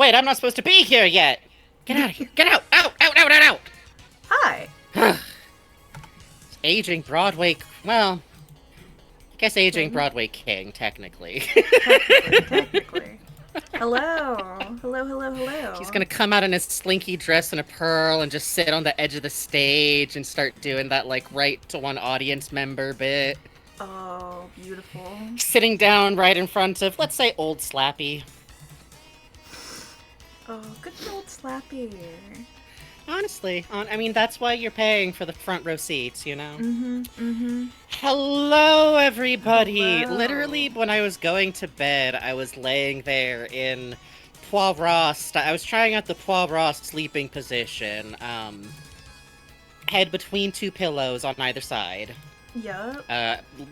wait, I'm not supposed to be here yet! Get out of here! Get out! Out! Out! Out! Out! Hi. Out! Aging Broadway... Well, I guess aging King? Broadway king, technically. Technically. Hello. Hello, hello, He's hello. gonna come out in his slinky dress and a pearl and just sit on the edge of the stage and start doing that, like, right to one audience member bit. Oh, beautiful. Sitting down right in front of, let's say, old Slappy. Oh, good old Slappy. Honestly, I mean, that's why you're paying for the front row seats, you know? Mm-hmm. Hello, everybody! Hello. Literally, when I was going to bed, I was laying there in Poivre. I was trying out the Poivre sleeping position. Head between two pillows on either side. Yup.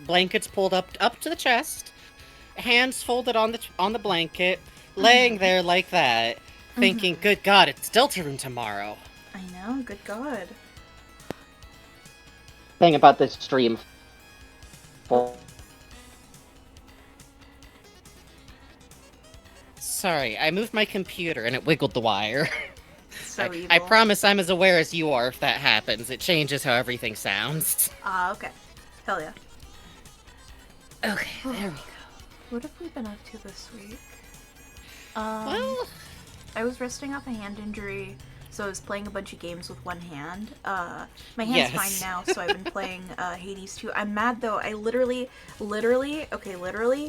Blankets pulled up to the chest. Hands folded on the blanket. Laying there like that. Thinking, good God, it's Deltarune tomorrow. I know, good God. Thing about this stream. Oh. Sorry, I moved my computer and it wiggled the wire. So evil. I promise I'm as aware as you are if that happens. It changes how everything sounds. Ah, okay. Hell yeah. Okay, there we go. What have we been up to this week? Well, I was resting off a hand injury, so I was playing a bunch of games with one hand. My hand's Yes. fine now, so I've been playing Hades 2. I'm mad though. I literally,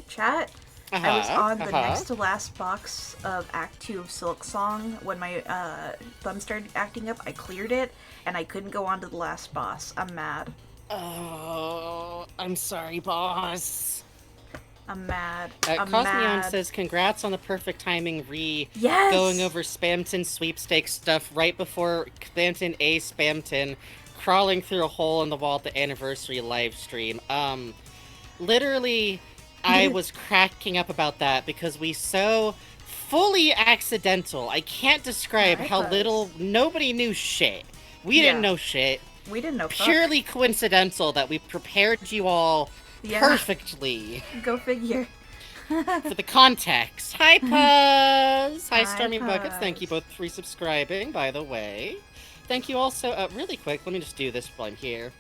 chat. I was on the next to last box of Act 2 of Silk Song. When my thumb started acting up, I cleared it, and I couldn't go on to the last boss. I'm mad. Oh, I'm sorry, boss. I'm mad. Cosmion says, congrats on the perfect timing Yes! going over Spamton sweepstakes stuff right before Spamton A Spamton crawling through a hole in the wall at the anniversary live stream. Literally, I was cracking up about that because we so fully accidental. I can't describe how little nobody knew shit. We didn't know shit. We didn't know Purely coincidental that we prepared you all perfectly. Go figure. For the context. Hi, Puzz! Hi, Stormy Puzz. Buckets. Thank you both for resubscribing, by the way. Thank you also, really quick, let me just do this while I'm here.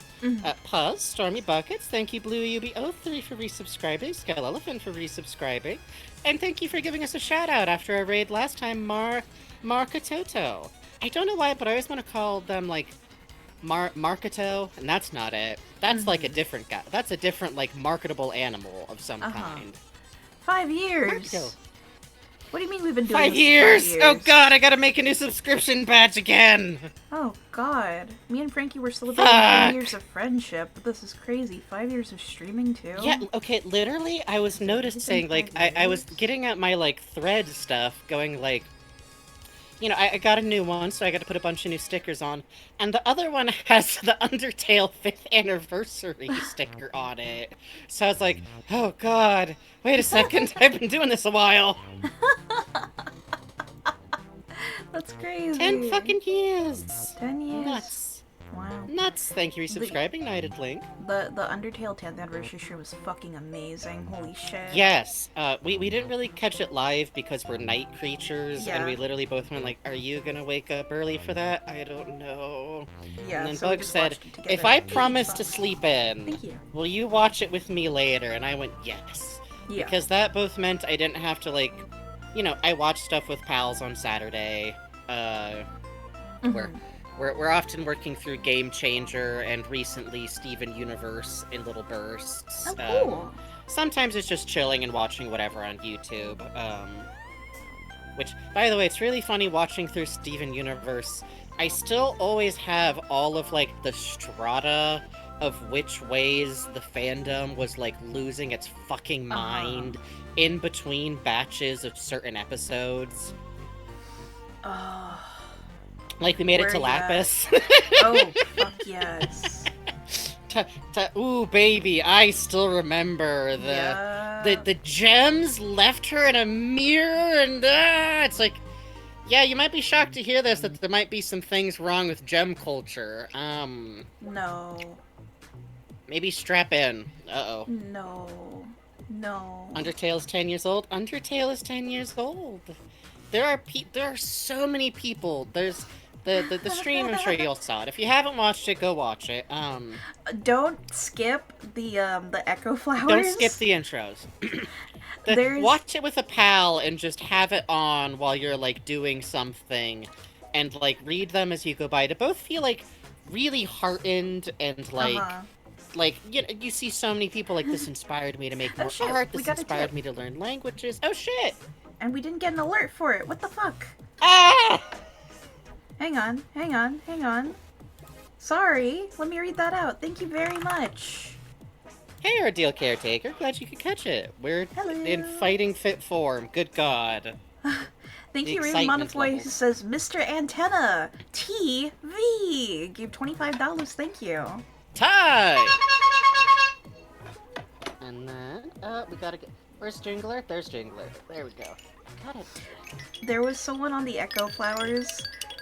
Puzz, Stormy Buckets, thank you, Blue UB03 for resubscribing, Skull Elephant for resubscribing, and thank you for giving us a shout out after our raid last time, Markatoto. I don't know why, but I always want to call them, like, Marketo, and that's not it. That's like a different guy. That's a different, like, marketable animal of some kind. 5 years! Marketo. What do you mean we've been doing 5 this years? 5 years? Oh god, I gotta make a new subscription badge again! Oh god. Me and Frankie were celebrating 10 years of friendship, but this is crazy. 5 years of streaming too? Yeah, okay, literally, I was noticing, like, I was getting at my, like, thread stuff, going, like, you know, I got a new one, so I got to put a bunch of new stickers on. And the other one has the Undertale 5th anniversary sticker on it. So I was like, oh god, wait a second, I've been doing this a while. That's crazy. 10 fucking years. 10 years. Nuts. Wow. Nuts. Thank you for subscribing, Knighted Link. The Undertale 10th anniversary stream was fucking amazing. Holy shit. Yes. We didn't really catch it live because we're night creatures, and we literally both went like, are you gonna wake up early for that? I don't know. Yeah, and then so Bug said, if I promise to sleep in, will you watch it with me later? And I went, yes. Yeah. Because that both meant I didn't have to, like, you know, I watch stuff with pals on Saturday. We're often working through Game Changer and recently Steven Universe in little bursts. Oh, cool. Sometimes it's just chilling and watching whatever on YouTube. Which, by the way, it's really funny watching through Steven Universe. I still always have all of, like, the strata of which ways the fandom was, like, losing its fucking mind in between batches of certain episodes. Like, we made it to Lapis. Oh, fuck yes. Ooh, baby, I still remember the gems left her in a mirror, and it's like, yeah, you might be shocked to hear this, that there might be some things wrong with gem culture. No. Maybe strap in. Uh-oh. No. Undertale's 10 years old? Undertale is 10 years old. there are so many people. There's the stream. I'm sure you'll saw it. If you haven't watched it, go watch it. Don't skip the echo flowers. Don't skip the intros. Watch it with a pal and just have it on while you're like doing something, and like read them as you go by to both feel like really heartened and like. Like, you see so many people like, this inspired me to make more art, this inspired me to learn languages. Oh, shit! And we didn't get an alert for it. What the fuck? Ah! Hang on. Sorry. Let me read that out. Thank you very much. Hey, Ordeal Caretaker. Glad you could catch it. We're in fighting fit form. Good God. Thank you, Raven Monofoy, who says, Mr. Antenna, TV, gave $25. Thank you. Tie! And then, we gotta get... Where's Jingler? There's Jingler. There we go. Got it. There was someone on the Echo Flowers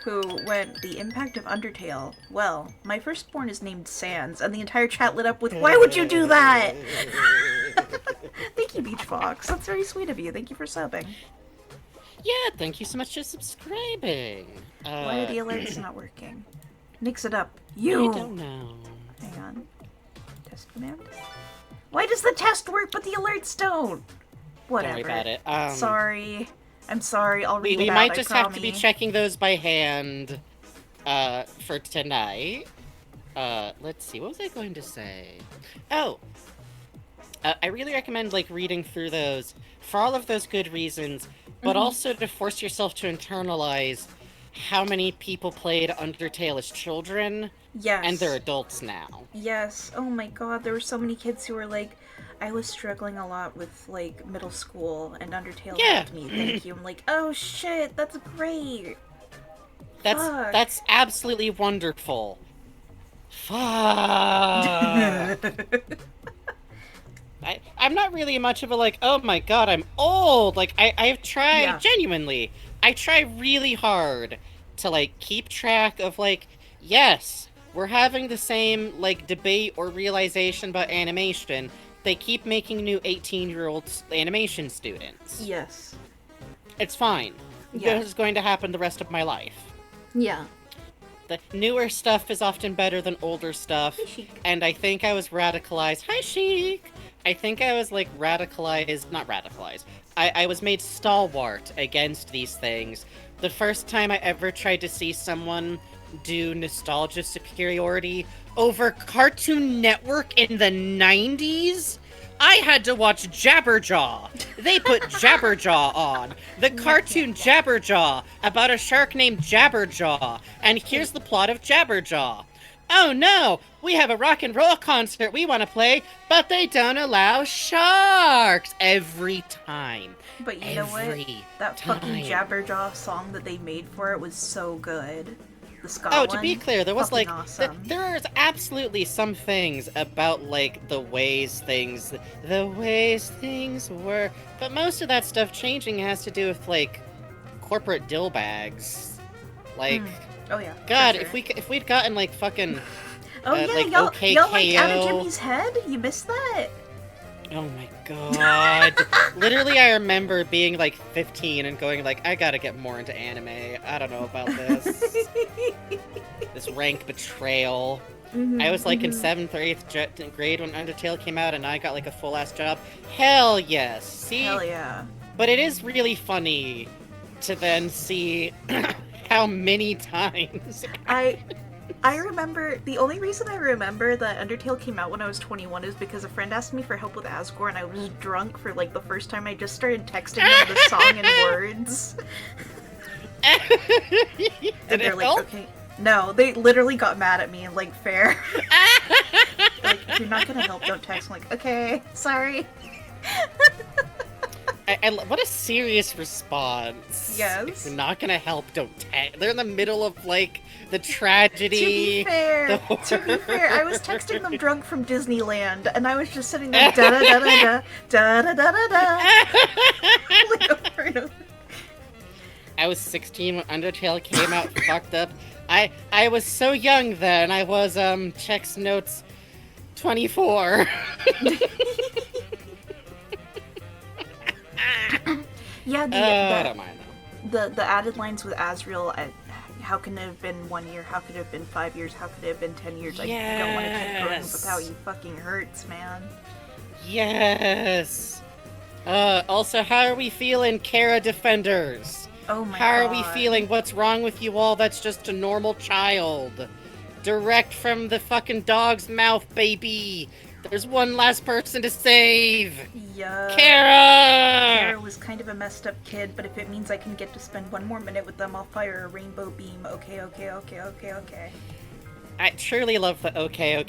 who went, the impact of Undertale. Well, my firstborn is named Sans, and the entire chat lit up with, why would you do that? Thank you, Beach Fox. That's very sweet of you. Thank you for subbing. Yeah, thank you so much for subscribing. Why are the alerts not working? Nix it up. You! I don't know. Hang on. Test command? Why does the test work but the alerts don't? Whatever. Don't worry about it. Sorry. I'm sorry. I'll read it out, we might just have to be checking those by hand for tonight. Let's see. What was I going to say? Oh. I really recommend like reading through those for all of those good reasons, but also to force yourself to internalize how many people played Undertale as children. Yes. And they're adults now. Yes. Oh my god, there were so many kids who were like, I was struggling a lot with, like, middle school, and Undertale helped me, thank you. I'm like, oh shit, that's great. That's absolutely wonderful. Fuck. I'm not really much of a, like, oh my god, I'm old. Like, I've tried, genuinely, I try really hard to, like, keep track of, like, yes, we're having the same, like, debate or realization about animation. They keep making new 18-year-old animation students. Yes. It's fine. Yeah. This is going to happen the rest of my life. Yeah. The newer stuff is often better than older stuff. Hi, Chic. And I think I was radicalized. Hi, Chic! I think I was, like, radicalized... Not radicalized. I was made stalwart against these things. The first time I ever tried to see someone do nostalgia superiority over Cartoon Network in the 90s, I had to watch Jabberjaw. They put Jabberjaw on. The cartoon Jabberjaw about a shark named Jabberjaw. And here's the plot of Jabberjaw. Oh no, we have a rock and roll concert we want to play, but they don't allow sharks every time. But you know what? That fucking Jabberjaw song that they made for it was so good. The ska one, to be clear, there was like awesome. There's absolutely some things about like the ways things were, but most of that stuff changing has to do with like corporate dill bags. Like, oh yeah, God, sure. if we'd gotten like fucking like y'all like Out of OKKO. Jimmy's Head? You missed that? Oh my god. Literally, I remember being like 15 and going like, I gotta get more into anime. I don't know about this. This rank betrayal. I was like in 7th or 8th grade when Undertale came out and I got like a full-ass job. Hell yes. See? Hell yeah. But it is really funny to then see how many times... I remember, the only reason I remember that Undertale came out when I was 21 is because a friend asked me for help with Asgore and I was drunk for like the first time. I just started texting them the song in words. And they're like, help? okay. No, they literally got mad at me and like, fair. Like, if you're not gonna help, don't text. I'm like, okay, sorry. What a serious response. Yes. If you're not gonna help, don't text. They're in the middle of like the tragedy. To be fair, I was texting them drunk from Disneyland, and I was just sitting there da da da da da da da da da, like over and over. I was 16 when Undertale came out. Fucked up. I was so young then. I was checks notes 24. Yeah, I don't mind though. the added lines with Asriel, how can it have been 1 year? How could it have been 5 years? How could it have been 10 years? Yes. I don't want to keep growing without you. Fucking hurts, man. Yes. Also, how are we feeling, Kara Defenders? Oh my god. How are we feeling? What's wrong with you all? That's just a normal child. Direct from the fucking dog's mouth, baby. There's one last person to save. Yeah. Kara! Kara was kind of a messed up kid, but if it means I can get to spend 1 more minute with them, I'll fire a rainbow beam. Okay. I truly love the okay.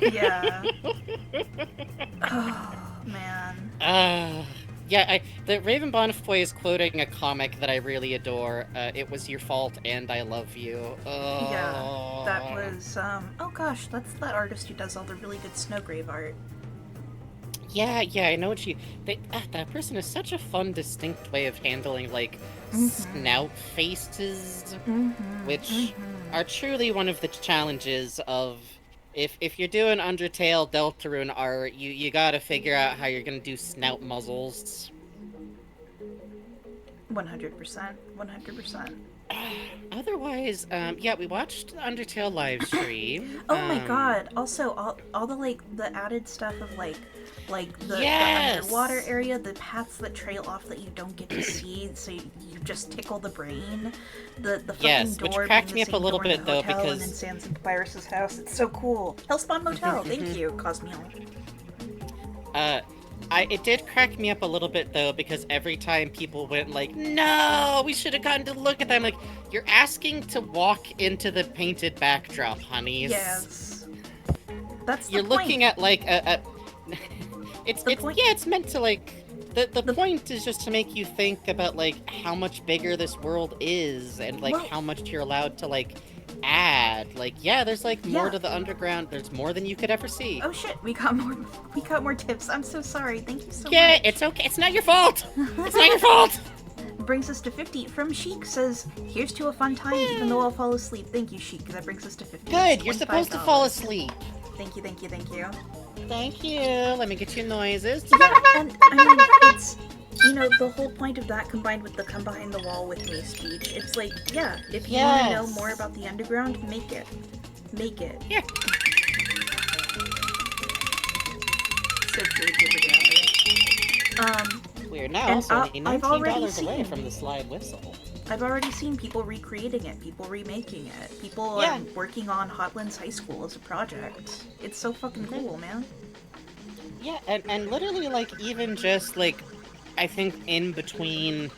Yeah. Oh, man. The Raven Bonnefoy is quoting a comic that I really adore. It was your fault and I love you. Yeah, that was, oh gosh, that's that artist who does all the really good Snowgrave art. Yeah, I know what that person has such a fun, distinct way of handling, like, snout faces, which are truly one of the challenges of, if you're doing Undertale Deltarune art, you gotta figure out how you're gonna do snout muzzles. 100%. Otherwise, yeah, we watched the Undertale live stream. Oh my god, also, all the, like, the added stuff of, the underwater area, the paths that trail off that you don't get to see, so you just tickle the brain. The fucking door, which cracked me up a little bit, though, because... and in Sans and Papyrus's house, it's so cool. Hellspawn Motel, thank you, Cosmiel. It did crack me up a little bit, though, because every time people went like, no, we should have gotten to look at them, like, you're asking to walk into the painted backdrop, honeys. Yes. That's the You're point. looking at, like, it's meant to, like, the point is just to make you think about, like, how much bigger this world is, and, like, how much you're allowed to, like, add. Like, yeah, there's, like, more to the underground. There's more than you could ever see. Oh shit, we got more tips. I'm so sorry. Thank you so much. Yeah, it's okay. It's not your fault. It's not your fault. Brings us to 50 from Sheik. Says, here's to a fun time even though I'll fall asleep. Thank you, Sheik. That brings us to 50. Good, you're supposed to fall asleep. Thank you. Thank you. Let me get you noises. Yeah, and I mean, it's, you know, the whole point of that combined with the come behind the wall with me speech. It's like, yeah, if you want to know more about the underground, make it. Yeah. So true, We're now also only $19 away from the slide whistle. I've already seen people recreating it, people remaking it, people working on Hotlands High School as a project. It's so fucking cool, man. Yeah, and literally, like, even just, like, I think in between,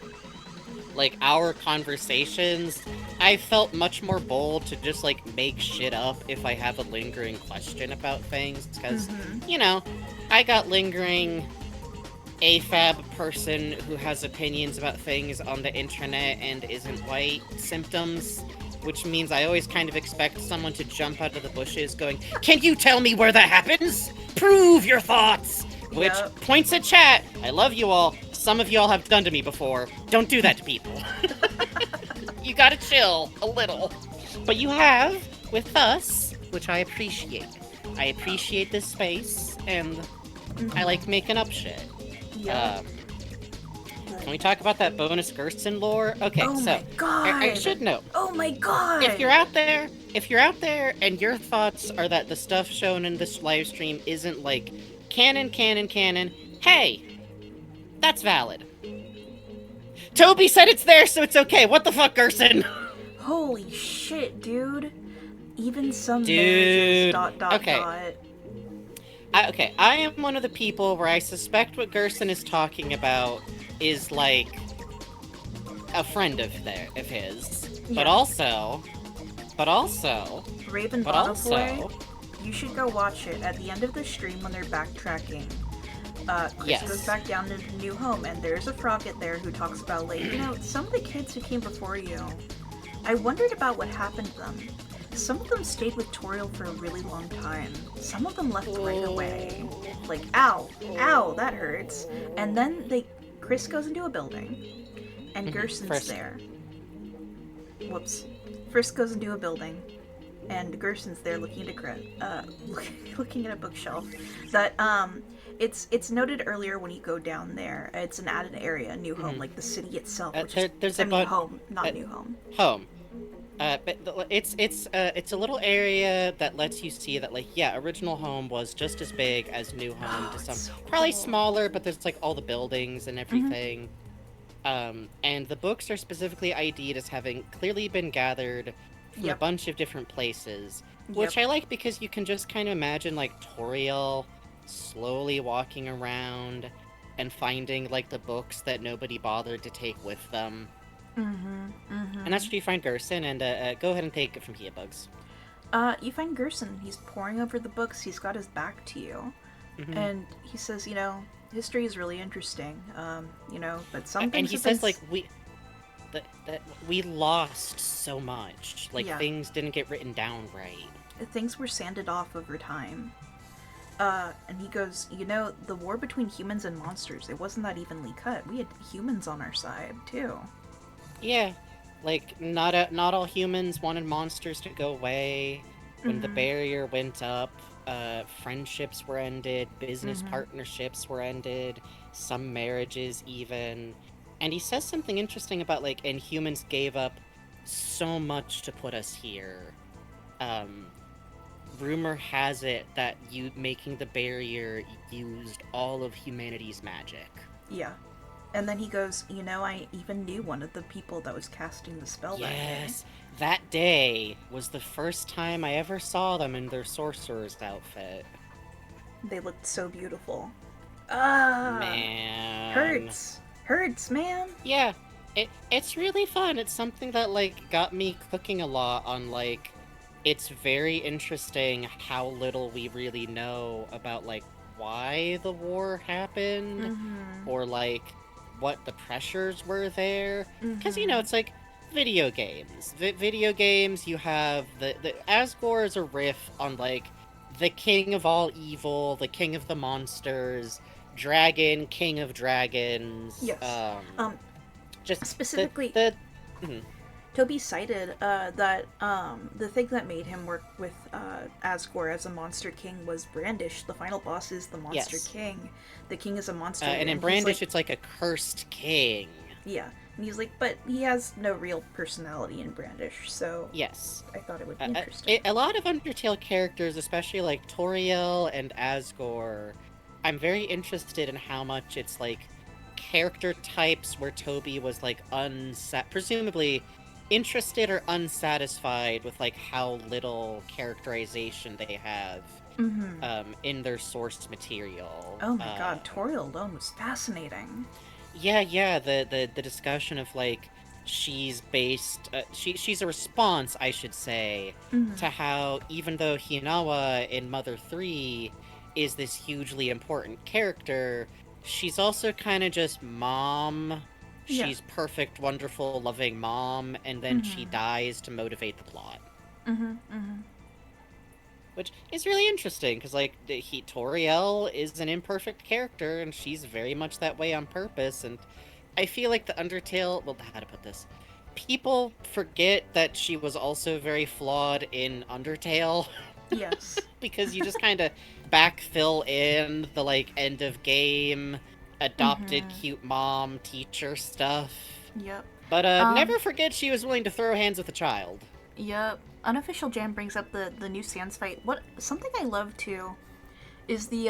like, our conversations, I felt much more bold to just, like, make shit up if I have a lingering question about things, because, you know, I got lingering AFAB person who has opinions about things on the internet and isn't white symptoms, which means I always kind of expect someone to jump out of the bushes going, can you tell me where that happens? Prove your thoughts! Which, points at chat, I love you all, some of y'all have done to me before. Don't do that to people. You gotta chill a little. But you have, with us, which I appreciate. I appreciate this space, and I like making up shit. Can we talk about that bonus Gersten lore? Okay, my god. I should know. Oh my god! If you're out there and your thoughts are that the stuff shown in this live stream isn't like canon, hey, that's valid. Toby said it's there, so it's okay. What the fuck, Gersten? Holy shit, dude. Even some marriages, ... Okay, I am one of the people where I suspect what Gersten is talking about is, like, a friend of his. Yeah. But also... Raven Bonnefoy, you should go watch it at the end of the stream when they're backtracking. Chris goes back down to the new home, and there's a Frogget there who talks about, like, you know, some of the kids who came before you, I wondered about what happened to them. Some of them stayed with Toriel for a really long time. Some of them left right away. Like, ow, that hurts. And then Chris goes into a building, and Gersten's there. Whoops. Frisk goes into a building, and Gerson's there looking at looking at a bookshelf. That it's noted earlier when you go down there. It's an added area, new home, like the city itself, which is There's I a mean bunch. home, not new home. Home. But it's a little area that lets you see that, like, yeah, original home was just as big as new home Oh, to it's some, so probably cool. smaller, but there's like all the buildings and Mm-hmm. everything. And the books are specifically ID'd as having clearly been gathered from a Yep. bunch of different places, Yep. which I like because you can just kind of imagine like Toriel slowly walking around and finding like the books that nobody bothered to take with them. Mm-hmm. And that's Mm-hmm. where you find Gerson, and go ahead and take it from here, Bugs. You find Gerson. He's poring over the books. He's got his back to you, Hmm. and he says, history is really interesting. But some And things he have been. says like that we lost so much, like Yeah, things didn't get written down right. things were sanded off over time. And he goes, the war between humans and monsters, it wasn't that evenly cut. We had humans on our side, too. Yeah, like not all humans wanted monsters to go away. When the Mm-hmm. barrier went up, friendships were ended, business Mm-hmm. partnerships were ended, some marriages even. And he says something interesting about like, and humans gave up so much to put us here. Um, Rumor has it that you making the barrier used all of humanity's magic. Yeah. And then he goes, I even knew one of the people that was casting the spell that day. Yes, that day was the first time I ever saw them in their sorcerer's outfit. They looked so beautiful. Ah! Man. Hurts! Hurts, man! Yeah, it's really fun. It's something that like got me cooking a lot on like it's very interesting how little we really know about like why the war happened Mm-hmm. or like what the pressures were there. Because Mm-hmm. it's like video games. Video games, you have the Asgore is a riff on like the king of all evil, the king of the monsters, dragon, king of dragons. Yes. Um, Just the Specifically, the. Mhm. Toby cited that the thing that made him work with Asgore as a Monster King was Brandish. The final boss is the Monster Yes, King. The king is a monster leader, and in and he's like, Brandish, it's like a cursed king. yeah. And he's like, but he has no real personality in Brandish, so Yes. I thought it would be interesting. A lot of Undertale characters, especially like Toriel and Asgore, I'm very interested in how much it's like character types where Toby was like presumably interested or unsatisfied with like how little characterization they have Mm-hmm. in their source material. Oh my god, Toriel alone was fascinating. Yeah, the discussion of like she's based she's a response, I should say, Mm-hmm. to how even though Hinawa in Mother 3 is this hugely important character, she's also kind of just mom. Yeah. She's perfect, wonderful, loving mom, and then she Mm-hmm. dies to motivate the plot. Mm-hmm. Mm-hmm. Which is really interesting because, like, Toriel is an imperfect character, and she's very much that way on purpose. And I feel like the Undertale, well, how to put this? People forget that she was also very flawed in Undertale Yes. because you just kind of backfill in the, like, end of game, adopted Mm-hmm. cute mom, teacher stuff. Yep. But Um, never forget she was willing to throw hands with a child. Yep. Unofficial Jam brings up the new Sans fight. What something I love too is the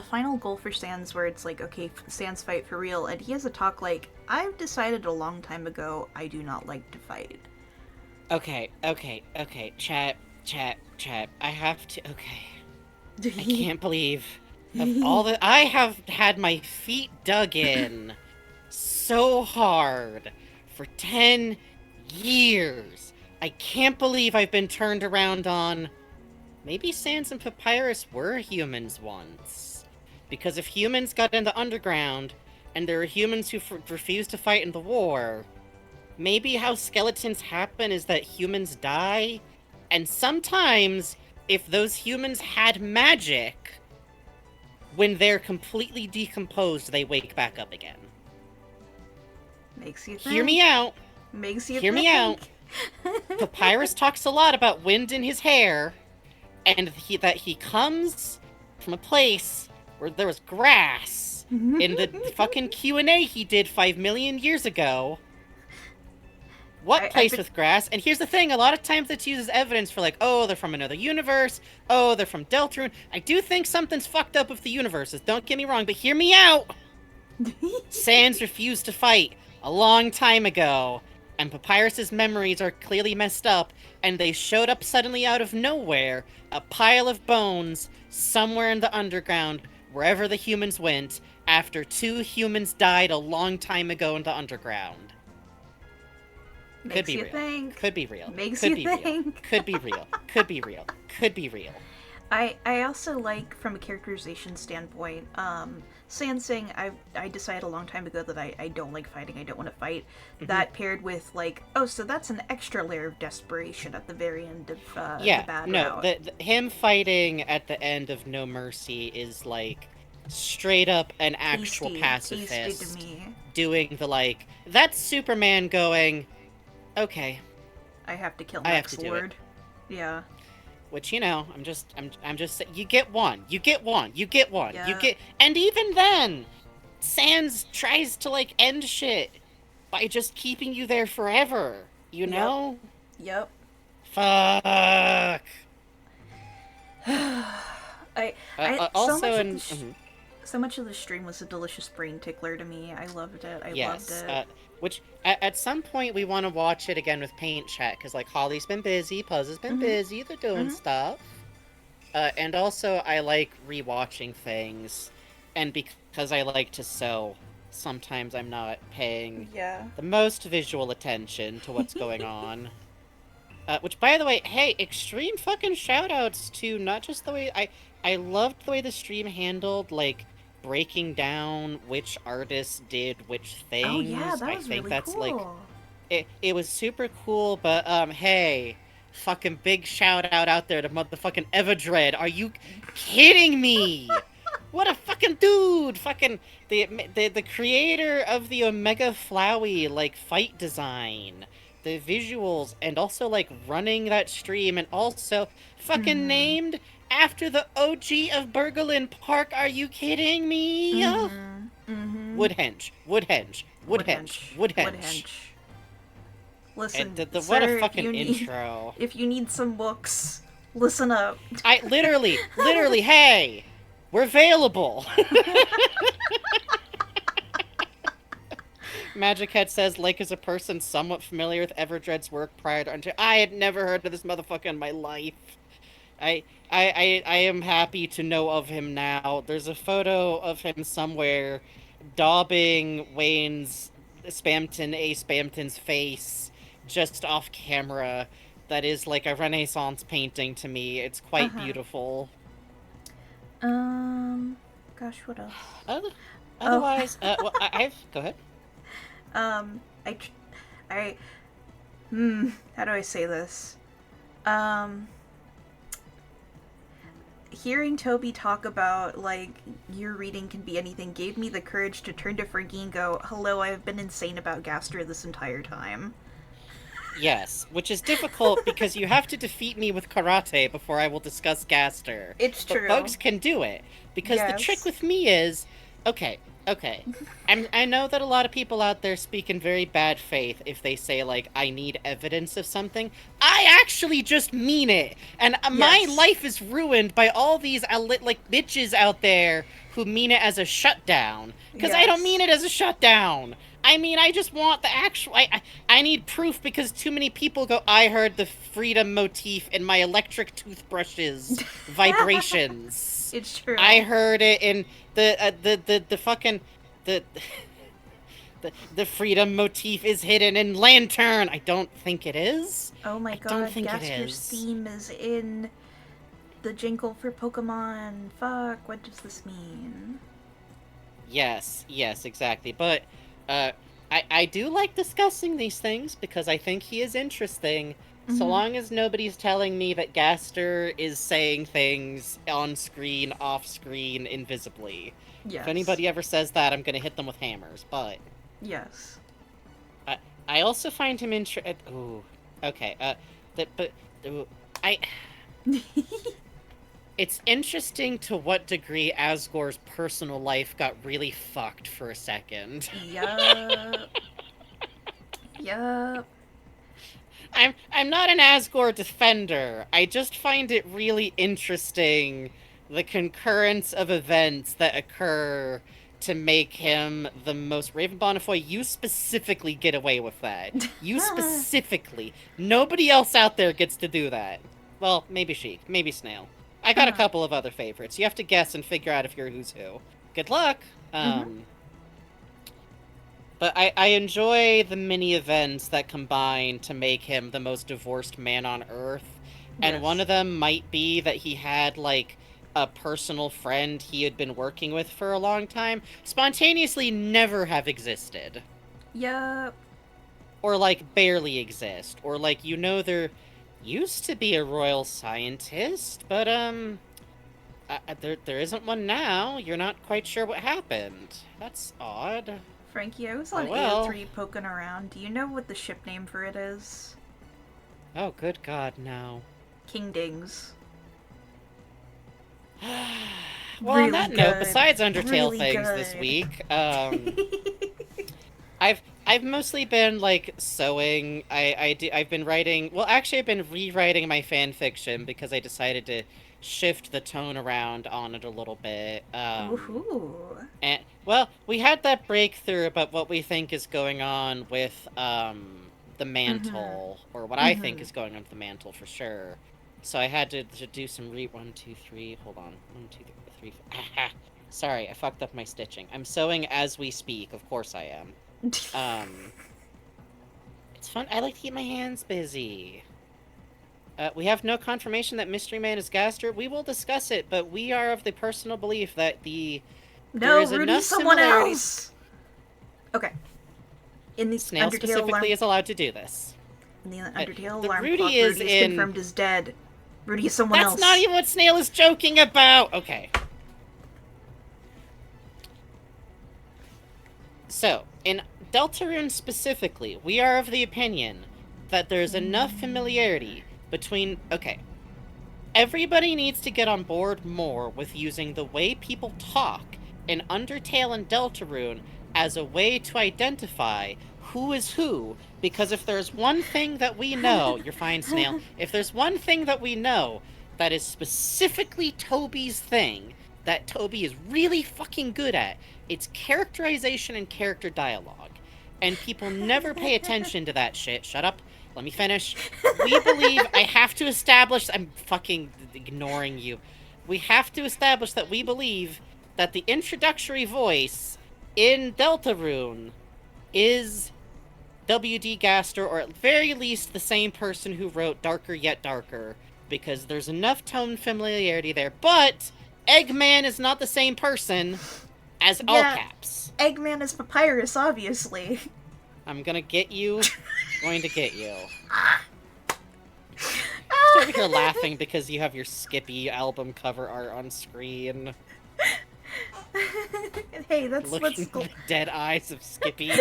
final goal for Sans where it's like, okay, Sans fight for real, and he has a talk like, I've decided a long time ago I do not like to fight. Okay. Chat. I have to. Okay. I can't believe of all that I have had my feet dug in so hard for 10 years. I can't believe I've been turned around on. Maybe Sans and Papyrus were humans once. Because if humans got in the underground and there are humans who refuse to fight in the war, maybe how skeletons happen is that humans die, and sometimes if those humans had magic, when they're completely decomposed, they wake back up again. Makes you Hear me think. out. Makes you Hear me out. think. Papyrus talks a lot about wind in his hair, and that he comes from a place where there was grass in the fucking Q&A he did 5 million years ago. What place with grass? And here's the thing, a lot of times it's used as evidence for like, oh, they're from another universe, oh, they're from Deltarune. I do think something's fucked up with the universes, don't get me wrong, but hear me out! Sans refused to fight a long time ago, and Papyrus's memories are clearly messed up, and they showed up suddenly out of nowhere, a pile of bones, somewhere in the underground, wherever the humans went, after 2 humans died a long time ago in the underground. Could be real. Think. Could be real. Makes Could you be think. real. Could be real. Could be real. Could be real. I also like, from a characterization standpoint, Sans saying, I decided a long time ago that I don't like fighting, I don't want to fight. Mm-hmm. That paired with, like, oh, so that's an extra layer of desperation at the very end of the bad route. Him fighting at the end of No Mercy is, like, straight up an actual pacifist to me. Doing the, like, that's Superman going, okay, I have to kill Max Lord. Yeah. Which, you know, I'm just you get one, you get one, you get one, yeah. you get, and even then, Sans tries to, like, end shit by just keeping you there forever, you know? Yep. Fuck. So much of the stream was a delicious brain tickler to me. I loved it. I loved it. Which, at some point, we want to watch it again with Paint Chat, because, like, Holly's been busy, Puzz has been busy, they're doing stuff. And also, I like rewatching things, and because I like to sew, sometimes I'm not paying the most visual attention to what's going on. Which, by the way, hey, extreme fucking shoutouts to not just the way... I loved the way the stream handled, like, breaking down which artists did which things. Oh yeah, that was really cool. Like, it was super cool, but hey, fucking big shout out there to motherfucking Everdread. Are you kidding me? What a fucking dude! Fucking the creator of the Omega Flowey, like, fight design, the visuals, and also, like, running that stream, and also fucking named after the OG of Bergelin Park. Are you kidding me? Woodhenge. Listen, what sir, a fucking intro. If you need some books, listen up. I literally, hey, we're available. Magic Head says, Lake is a person somewhat familiar with Everdread's work prior to... I had never heard of this motherfucker in my life. I am happy to know of him now. There's a photo of him somewhere daubing Wayne's Spamton's face just off camera. That is like a Renaissance painting to me. It's quite beautiful. Gosh, what else? Otherwise, well, go ahead. How do I say this? Hearing Toby talk about, like, your reading can be anything gave me the courage to turn to Frankie and go, hello, I've been insane about Gaster this entire time. Yes, which is difficult because you have to defeat me with karate before I will discuss Gaster. It's true. But Bugs can do it, because the trick with me is, okay, I know that a lot of people out there speak in very bad faith if they say, like, I need evidence of something. I actually just mean it! And my life is ruined by all these, like, bitches out there who mean it as a shutdown. Because I don't mean it as a shutdown! I mean, I just want the actual... I need proof because too many people go, I heard the freedom motif in my electric toothbrushes vibrations. It's true. I heard it in the fucking... The freedom motif is hidden in Lantern. I don't think it is. Oh my god, Gaster's theme is in the jingle for Pokemon. Fuck, what does this mean? Yes, exactly. But I do like discussing these things because I think he is interesting, so long as nobody's telling me that Gaster is saying things on screen, off screen, invisibly. Yes. If anybody ever says that, I'm gonna hit them with hammers, but... Yes. I also find him Okay, but I. It's interesting to what degree Asgore's personal life got really fucked for a second. Yup. Yup. I'm not an Asgore defender. I just find it really interesting the concurrence of events that occur to make him the most Raven Bonifoy. You specifically get away with that. You specifically. Nobody else out there gets to do that. Well, maybe Sheik, maybe Snail. I got a couple of other favorites. You have to guess and figure out if you're who's who. Good luck. But I enjoy the mini events that combine to make him the most divorced man on Earth. And Yes. one of them might be that he had, like, a personal friend he had been working with for a long time spontaneously never have existed. Yup. Or, like, barely exist. Or, like, there used to be a royal scientist, but, there isn't one now. You're not quite sure what happened. That's odd. Frankie, I was on AO3 poking around. Do you know what the ship name for it is? Oh, good God, no. King Dings. Well, really on that good. note, besides Undertale really things good. this week, I've mostly been like sewing. I've been writing. Well, actually, I've been rewriting my fan fiction because I decided to shift the tone around on it a little bit. Woohoo. And well, we had that breakthrough about what we think is going on with the mantle, or what I think is going on with the mantle for sure. So I had to do some 1, 2, 3. Hold on, 1, 2, 3. Aha. Sorry, I fucked up my stitching. I'm sewing as we speak. Of course I am. It's fun. I like to keep my hands busy. We have no confirmation that Mystery Man is Gaster. We will discuss it, but we are of the personal belief that No, Rudy's someone else! Okay. In the Snail Undertale specifically alarm... is allowed to do this. In the Undertale the alarm Rudy clock, is Rudy's confirmed as dead. Rudy is someone else. That's not even what Snail is joking about! Okay. So, in Deltarune specifically, we are of the opinion that there's enough familiarity between... Okay. Everybody needs to get on board more with using the way people talk in Undertale and Deltarune as a way to identify who is who, because if there's one thing that we know... You're fine, Snail. If there's one thing that we know that is specifically Toby's thing, that Toby is really fucking good at, it's characterization and character dialogue. And people never pay attention to that shit. Shut up. Let me finish. We believe... I have to establish... I'm fucking ignoring you. We have to establish that we believe that the introductory voice in Deltarune is W.D. Gaster, or at very least the same person who wrote Darker Yet Darker, because there's enough tone familiarity there. But Eggman is not the same person as all caps. Eggman is Papyrus, obviously. I'm gonna get you. Going to get you. Just over here laughing because you have your Skippy album cover art on screen. Hey, that's looking at the dead eyes of Skippy.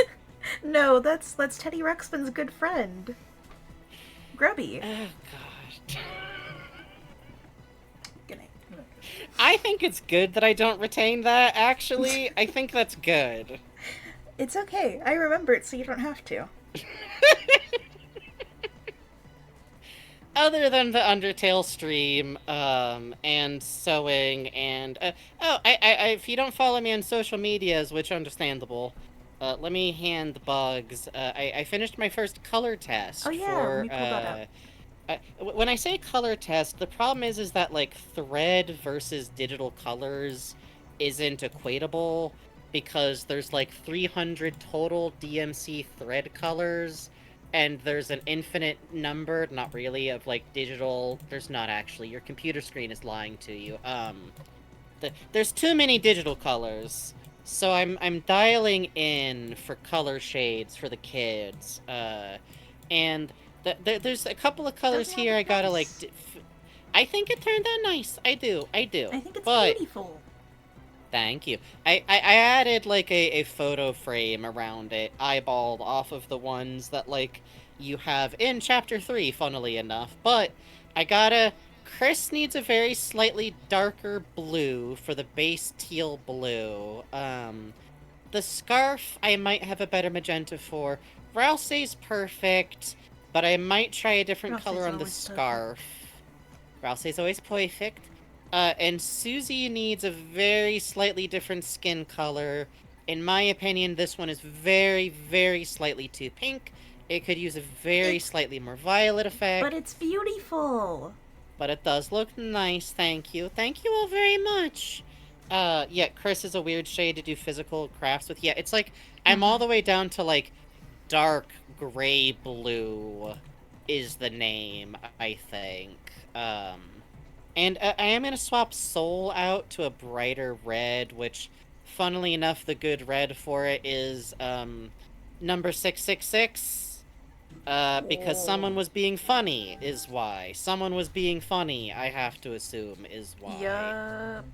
No, that's Teddy Ruxpin's good friend. Grubby. Oh god. I think it's good that I don't retain that, actually. I think that's good. It's okay. I remember it so you don't have to. Other than the Undertale stream, and sewing, and... if you don't follow me on social medias, which understandable, let me hand the bugs. I finished my first color test for... let me pull that up. When I say color test, the problem is that, like, thread versus digital colors isn't equatable, because there's, like, 300 total DMC thread colors, and there's an infinite number, not really, of, like, digital... There's not, actually. Your computer screen is lying to you. There's too many digital colors, so I'm dialing in for color shades for the kids, and... There's a couple of colors here I gotta, like... I think it turned out nice. I do. I think it's beautiful. Thank you. I added like a photo frame around it, eyeballed off of the ones that like you have in chapter 3, funnily enough. But I gotta Chris needs a very slightly darker blue for the base teal blue. The scarf I might have a better magenta for. Rousey's perfect, but I might try a different color Rousey's on the always perfect. scarf. Rousey's always perfect. And Susie needs a very slightly different skin color. In my opinion, this one is very, very slightly too pink. It could use a very It's slightly more violet effect. but it's beautiful. But it does look nice, thank you. Thank you all very much. Yeah, Chris is a weird shade to do physical crafts with. Yeah, it's like, I'm all the way down to, like, dark gray blue is the name, I think. And I am going to swap Soul out to a brighter red, which, funnily enough, the good red for it is, number 666. Because someone was being funny is why. Someone was being funny, I have to assume, is why. Yup.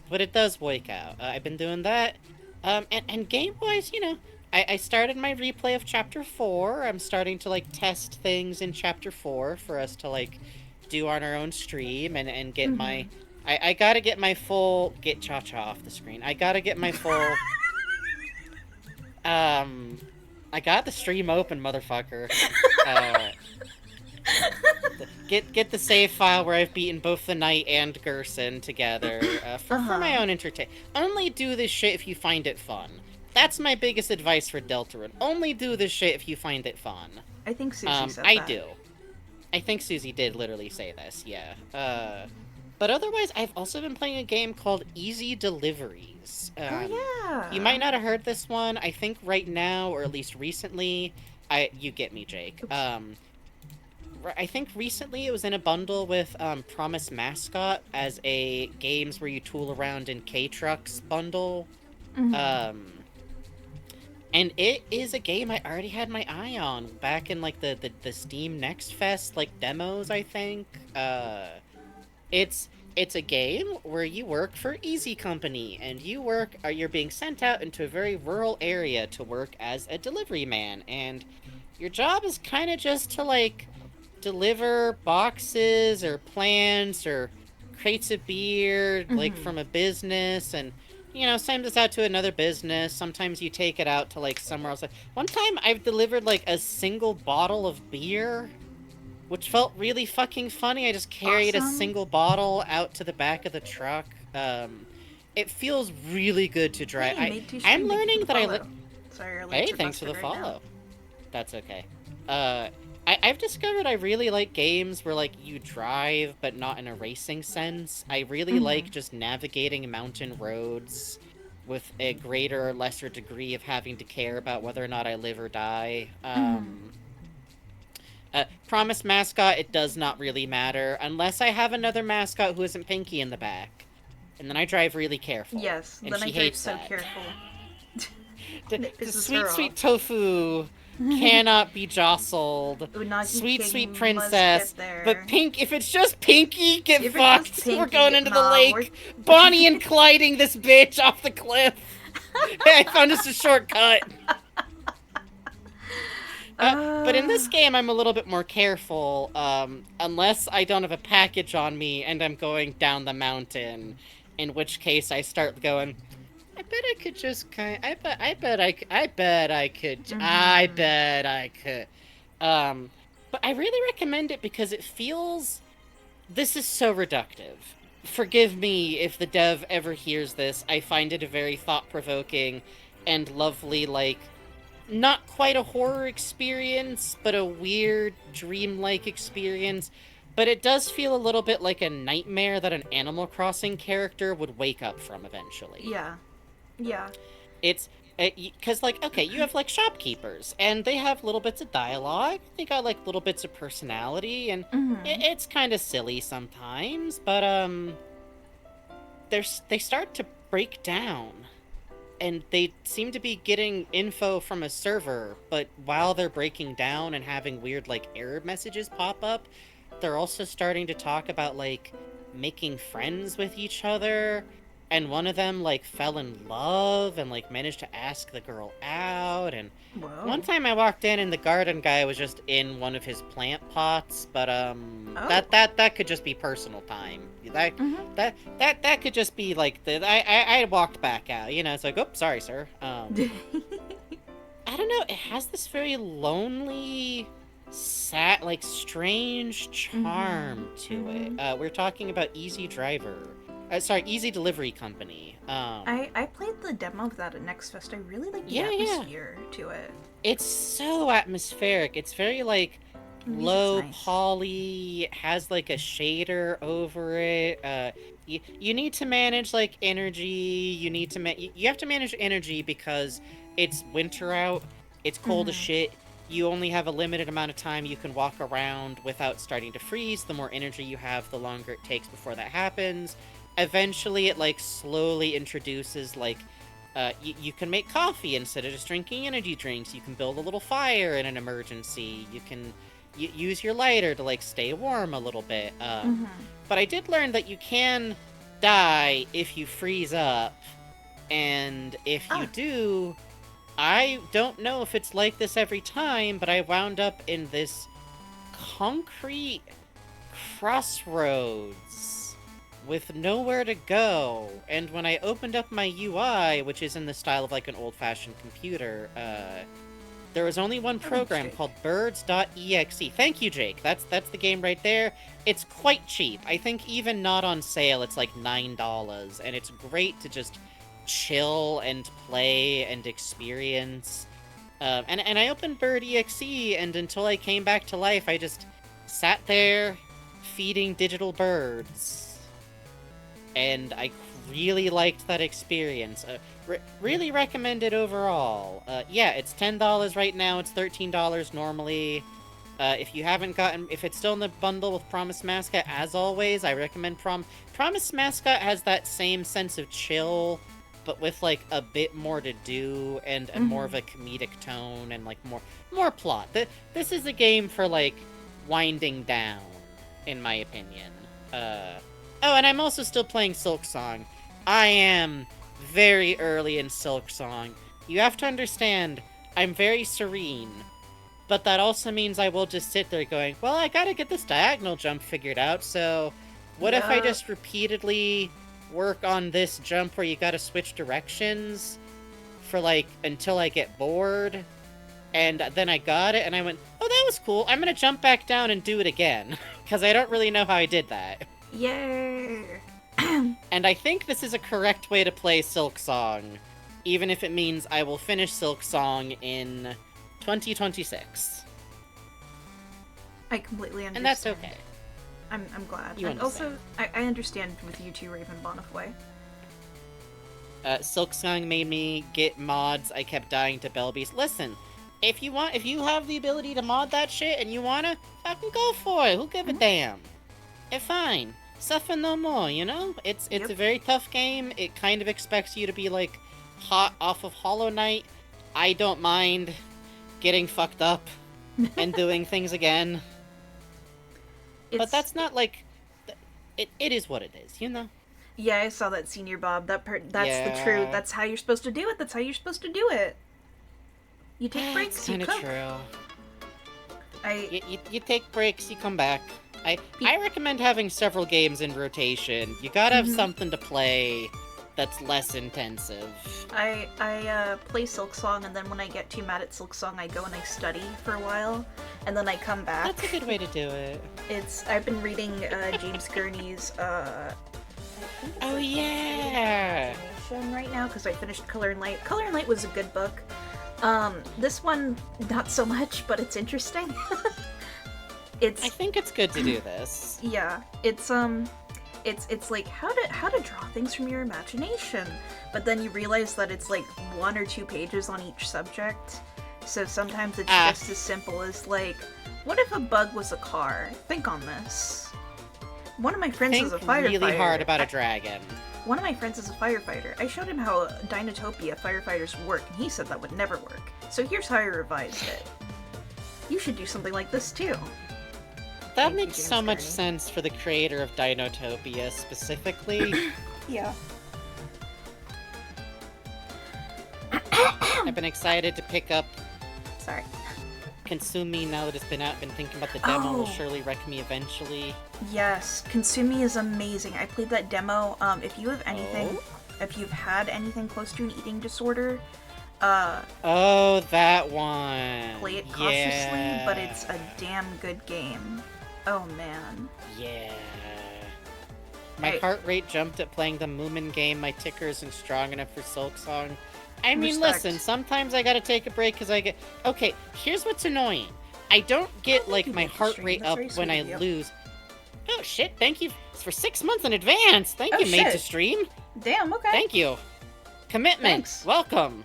But it does work out. I've been doing that. And game-wise, you know, I started my replay of Chapter 4. I'm starting to, like, test things in Chapter 4 for us to, like, do on our own stream and get my... I gotta get my full... Get Cha-Cha off the screen. I gotta get my full... I got the stream open, motherfucker. Get the save file where I've beaten both the Knight and Gerson together for my own entertainment. Only do this shit if you find it fun. That's my biggest advice for Deltarune. Only do this shit if you find it fun. I think Susie said I that. do. I think Susie did literally say this, yeah. But otherwise, I've also been playing a game called Easy Deliveries. Oh yeah. You might not have heard this one. I think right now, or at least recently, you get me, Jake. Oops. I think recently it was in a bundle with Promise Mascot as a games where you tool around in K-Trucks bundle. And it is a game I already had my eye on back in like the Steam Next Fest like demos, I think. It's a game where you work for Easy Company, and you're being sent out into a very rural area to work as a delivery man, and your job is kind of just to, like, deliver boxes or plants or crates of beer, like, from a business, and, you know, send this out to another business. Sometimes you take it out to, like, somewhere else. Like, one time I've delivered, like, a single bottle of beer, which felt really fucking funny. I just carried a single bottle out to the back of the truck. It feels really good to drive. Hey, I'm learning that Sorry, Hey, thanks for the follow. That's okay. I've discovered I really like games where, like, you drive, but not in a racing sense. I really like just navigating mountain roads with a greater or lesser degree of having to care about whether or not I live or die. Promise Mascot, it does not really matter, unless I have another mascot who isn't Pinky in the back. And then I drive really careful. Yes, and then she I drive hates so that. careful. The sweet tofu cannot be jostled. Unagi Sweet King princess. must get there. But if it's just Pinky, get If it's fucked. just Pinky, we're going into the nah, lake. Bonnie and Clyding this bitch off the cliff. I found us a shortcut. But in this game, I'm a little bit more careful, unless I don't have a package on me and I'm going down the mountain, in which case I start going, I bet I could just I bet I could. But I really recommend it because it feels, this is so reductive. Forgive me if the dev ever hears this. I find it a very thought-provoking and lovely, like, not quite a horror experience, but a weird, dreamlike experience. But it does feel a little bit like a nightmare that an Animal Crossing character would wake up from eventually. Yeah. Yeah. It's... Because, like, okay, you have, like, shopkeepers, and they have little bits of dialogue, they got, like, little bits of personality, and it's kind of silly sometimes, but, they start to break down. And they seem to be getting info from a server, but while they're breaking down and having weird, like, error messages pop up, they're also starting to talk about, like, making friends with each other. and one of them, like, fell in love and, like, managed to ask the girl out, and Whoa. one time I walked in and the garden guy was just in one of his plant pots, but, that could just be personal time. That could just be, like, I walked back out, you know, it's like, oops, sorry, sir. I don't know, it has this very lonely, sad, like, strange charm to it. We're talking about Easy Delivery Company. I played the demo of that at Next Fest. I really like the atmosphere to it. It's so atmospheric. It's very, like, low poly, has, like, a shader over it. You need to manage, like, energy. You have to manage energy because it's winter out. It's cold as shit. You only have a limited amount of time you can walk around without starting to freeze. The more energy you have, the longer it takes before that happens. Eventually, it, like, slowly introduces, like, you can make coffee instead of just drinking energy drinks. You can build a little fire in an emergency. You can use your lighter to, like, stay warm a little bit. But I did learn that you can die if you freeze up. And if you do, I don't know if it's like this every time, but I wound up in this concrete crossroads with nowhere to go. And when I opened up my UI, which is in the style of, like, an old-fashioned computer, there was only one program called birds.exe. Thank you, Jake. That's the game right there. It's quite cheap. I think even not on sale, it's like $9, and it's great to just chill and play and experience. And I opened bird.exe, and until I came back to life, I just sat there feeding digital birds. And I really liked that experience. Really recommend it overall. Yeah, it's $10 right now. It's $13 normally. If it's still in the bundle with Promise Mascot, as always, I recommend Promise Mascot has that same sense of chill, but with, like, a bit more to do and more of a comedic tone and, like, more plot. This is a game for, like, winding down, in my opinion. Oh, and I'm also still playing Silksong. I am very early in Silksong. You have to understand, I'm very serene. But that also means I will just sit there going, well, I gotta get this diagonal jump figured out, so what if I just repeatedly work on this jump where you gotta switch directions for, like, until I get bored? And then I got it, and I went, oh, that was cool. I'm gonna jump back down and do it again. Because I don't really know how I did that. Yay! And I think this is a correct way to play Silksong, even if it means I will finish Silksong in 2026. I completely understand. And that's okay. I'm glad. You and understand. Also, I understand with you too, Raven Bonifay. Silksong made me get mods. I kept dying to Belbeast. Listen, if you have the ability to mod that shit and you wanna, fucking go for it. Who give a damn? It's fine. Suffer no more, you know? It's a very tough game. It kind of expects you to be, like, hot off of Hollow Knight. I don't mind getting fucked up and doing things again. But that's not, like... It is what it is, you know? Yeah, I saw that, Senior Bob. That's the truth. That's how you're supposed to do it. That's how you're supposed to do it. You take breaks, you cook. True. You take breaks, you come back. I recommend having several games in rotation. You gotta have something to play that's less intensive. I play Silksong, and then when I get too mad at Silksong, I go and I study for a while, and then I come back. That's a good way to do it. I've been reading James Gurney's oh yeah! Right now, because I finished Color and Light. Color and Light was a good book. This one, not so much, but it's interesting. I think it's good to do this. Yeah, it's like how to draw things from your imagination, but then you realize that it's like 1 or 2 pages on each subject. So sometimes it's just as simple as, like, what if a bug was a car? Think on this. One of my friends is a firefighter. Think really hard about a dragon. One of my friends is a firefighter. I showed him how Dinotopia firefighters work, and he said that would never work. So here's how I revised it. You should do something like this too. That makes so much sense for the creator of Dinotopia, specifically. Yeah. I've been excited to pick up Sorry. Consumi now that it's been out. Been thinking about the demo. Will Oh. surely wreck me eventually. Yes, Consumi is amazing. I played that demo. If you have anything, Oh? if you've had anything close to an eating disorder, Oh, that one. play it cautiously, but Yeah. it's a damn good game. Oh man. Yeah. My heart rate jumped at playing the Moomin game. My ticker isn't strong enough for Silk Song. I mean, Respect. listen, sometimes I gotta take a break because I get... Okay, here's what's annoying. I don't get, thank like, you, my Made the heart Stream. rate That's up very when sweet I of you. lose. Oh, shit, thank you for 6 months in advance. Thank Oh, you, Made to shit. Stream. Damn, okay. Thank you. Commitment. Thanks. Welcome.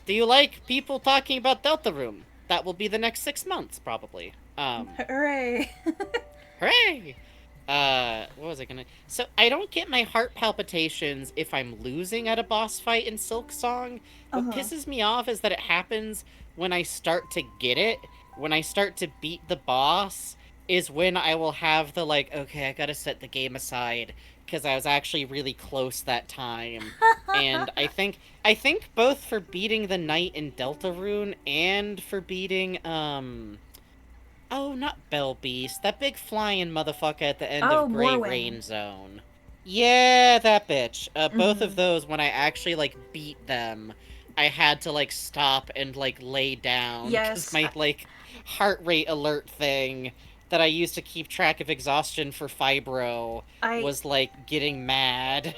Do you like people talking about Deltarune? That will be the next 6 months, probably. Hooray. Hooray! What was I gonna... So, I don't get my heart palpitations if I'm losing at a boss fight in Silk Song. What Uh-huh. pisses me off is that it happens when I start to get it. When I start to beat the boss is when I will have the, like, okay, I gotta set the game aside because I was actually really close that time. And I think both for beating the knight in Deltarune and for beating, oh, not Bell Beast. That big flying motherfucker at the end of Grey Morwing. Rain Zone. Yeah, that bitch. Both of Mhm. those, when I actually, like, beat them, I had to, like, stop and, like, lay down. Yes. Because my, like, heart rate alert thing that I used to keep track of exhaustion for Fibro was, like, getting mad.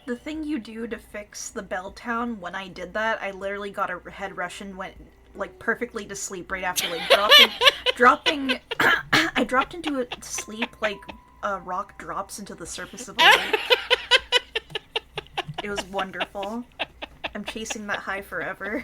The thing you do to fix the bell town, when I did that, I literally got a head rush and went, like, perfectly to sleep right after, like, dropping... I dropped into a sleep like a rock drops into the surface of a lake. It was wonderful. I'm chasing that high forever.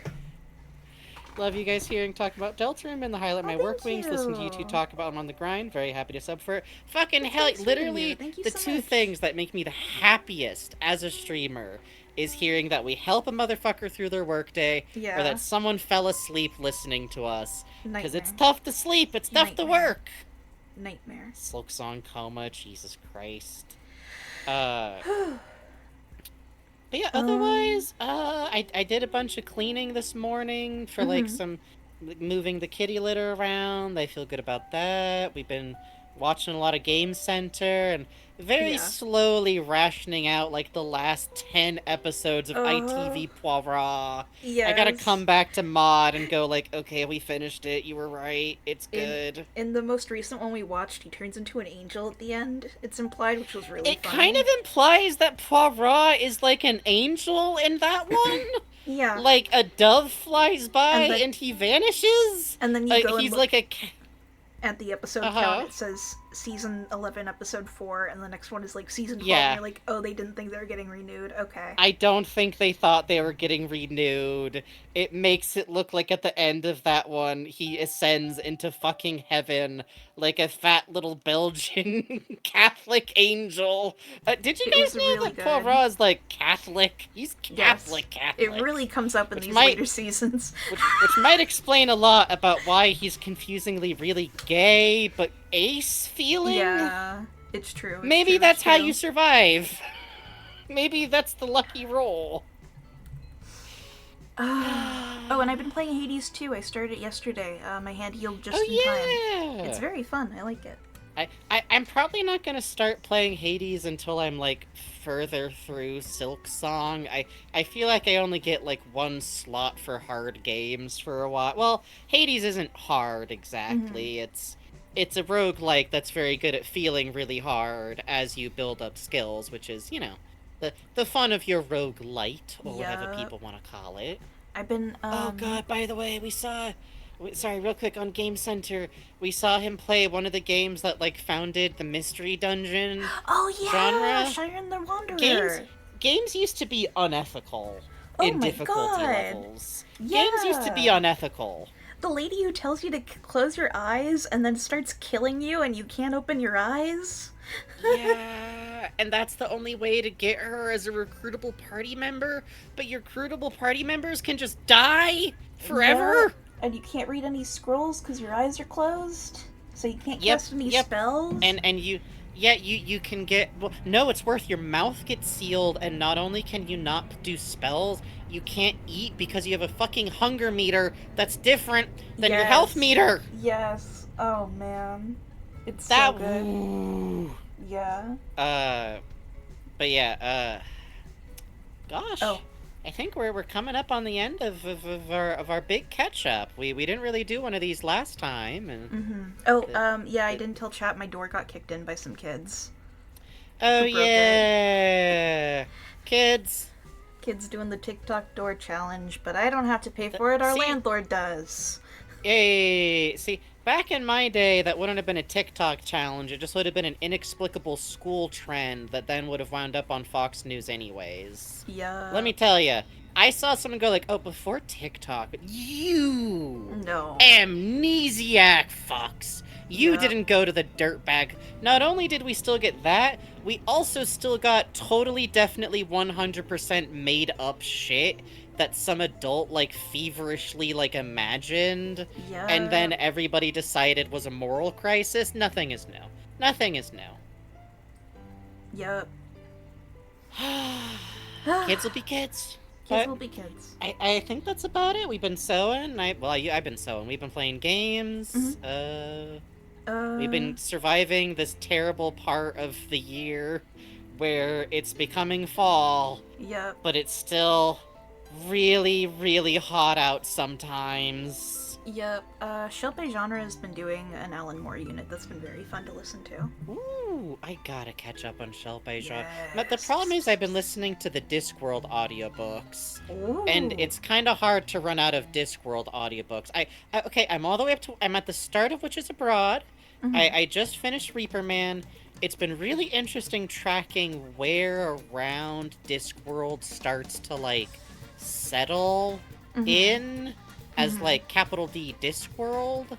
Love you guys hearing talk about Deltarune and the highlight my thank work wings. Listen to you two you. talk about them on the grind. Very happy to sub for it. Fucking That's hell, very sweet of literally you. Thank you the so two much. things that make me the happiest as a streamer is hearing that we help a motherfucker through their workday, Yeah. or that someone fell asleep listening to us. Because it's Nightmare. tough to sleep, it's tough to Nightmare. work. Nightmare. Silk Song coma, Jesus Christ. But yeah, otherwise, I did a bunch of cleaning this morning for like some moving the kitty litter around. I feel good about that. We've been watching a lot of Game Center and very slowly rationing out like the last 10 episodes of ITV Poirot. Yes. I gotta come back to Mod and go like, okay, we finished it. You were right. It's good. In the most recent one we watched, he turns into an angel at the end. It's implied, which was really It funny. kind of implies that Poirot is like an angel in that one. Yeah. Like a dove flies by And and he vanishes. And then you go and he's look like a. at the episode count. It says season 11, episode 4, and the next one is like season 12. Yeah. And you're like, oh, they didn't think they were getting renewed. Okay. I don't think they thought they were getting renewed. It makes it look like at the end of that one, he ascends into fucking heaven like a fat little Belgian Catholic angel. Did you guys know really that good. Poirot is like Catholic? He's Catholic. It really comes up in these might- later seasons. Which might explain a lot about why he's confusingly really gay, but ace feeling? Yeah, it's true. Maybe that's how you survive. Maybe that's the lucky roll. Oh, and I've been playing Hades too. I started it yesterday. My hand healed just in time. It's very fun. I like it. I'm probably not gonna start playing Hades until I'm like further through Silk Song. I feel like I only get like one slot for hard games for a while. Well, Hades isn't hard exactly. It's a roguelike that's very good at feeling really hard as you build up skills, which is, you know, the fun of your roguelite, or whatever people want to call it. I've been Oh god, by the way, sorry, real quick, on Game Center, we saw him play one of the games that, like, founded the Mystery Dungeon genre. Shiren the Wanderer. Games used to be unethical Oh in my difficulty God. levels. Games used to be unethical. The lady who tells you to close your eyes and then starts killing you and you can't open your eyes. Yeah, and that's the only way to get her as a recruitable party member, but your recruitable party members can just die forever? Yeah. And you can't read any scrolls because your eyes are closed, so you can't cast any spells. And Yeah, you can get... Well, no, it's worth. Your mouth gets sealed, and not only can you not do spells, you can't eat because you have a fucking hunger meter that's different than your health Yes. meter! Yes. Oh man. It's so That... good. Ooh. Yeah. Uh, but yeah, Oh. gosh. I think we're coming up on the end of our big catch-up. We didn't really do one of these last time, and... Oh, The, yeah, I the, didn't tell chat my door got kicked in by some kids oh, who broke it. yeah! Kids! Kids doing the TikTok door challenge, but I don't have to pay for it, our See, landlord does. see, back in my day, that wouldn't have been a TikTok challenge. It just would have been an inexplicable school trend that then would have wound up on Fox News anyways. Let Yeah. me tell you, I saw someone go like, "Oh, before TikTok, you No. amnesiac fucks. You Yep. didn't go to the dirtbag." Not only did we still get that, we also still got totally, definitely, 100% made up shit that some adult, like, feverishly, like, imagined, and then Yep. everybody decided was a moral crisis. Nothing is new. Nothing is new. Yep. Kids will be kids. Kids But will be kids. I think that's about it. We've been sewing. I've been sewing. We've been playing games. We've Uh. been surviving this terrible part of the year where it's becoming fall, Yep. but it's still really, really hot out sometimes. Yep. Shelpe Genre has been doing an Alan Moore unit that's been very fun to listen to. Ooh, I gotta catch up on Shelby's. Yes. But the problem is I've been listening to the Discworld audiobooks. Ooh. And it's kind of hard to run out of Discworld audiobooks. Okay, I'm all the way up to... I'm at the start of Witches Abroad. I just finished Reaper Man. It's been really interesting tracking where around Discworld starts to, like, settle in as, like, capital D Discworld.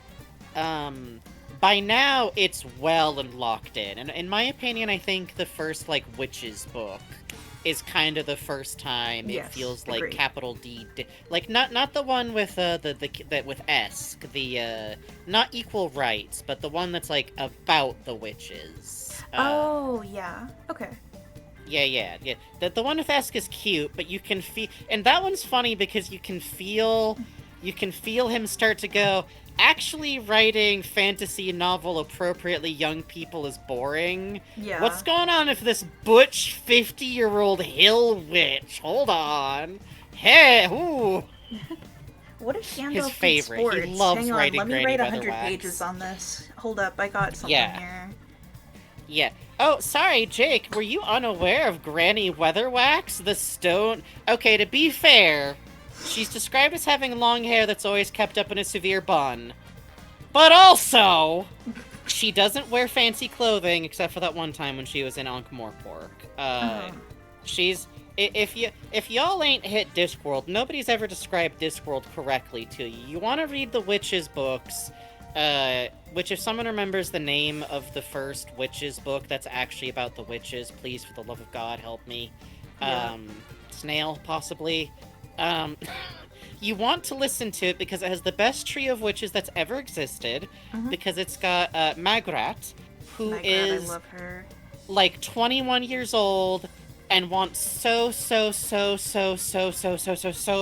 By now, it's well and locked in. And in my opinion, I think the first, like, Witches book is kind of the first time it feels like agreed. capital D, like not the one with that with Esk, the not Equal Rights, but the one that's like about the witches. Oh yeah. Okay. Yeah. The one with Esk is cute, but you can feel, and that one's funny because you can feel him start to go, actually writing fantasy novel appropriately young people is boring. Yeah. What's going on if this butch 50-year-old hill witch? Hold on. Hey, ooh. What if Gandalf His favorite. Sports? He loves Hang on, writing let me Granny write 100 Weatherwax. pages on this. Hold up, I got something here. Yeah. Oh, sorry, Jake. Were you unaware of Granny Weatherwax, the stone? Okay, to be fair, she's described as having long hair that's always kept up in a severe bun. But also, she doesn't wear fancy clothing, except for that one time when she was in Ankh-Morpork. She's... If y'all ain't hit Discworld, nobody's ever described Discworld correctly to you. You want to read the Witches books, which if someone remembers the name of the first Witches book that's actually about the witches, please, for the love of God, help me. Snail, possibly. You want to listen to it because it has the best trio of witches that's ever existed, because it's got Magrat, who is I love her. like 21 years old and wants so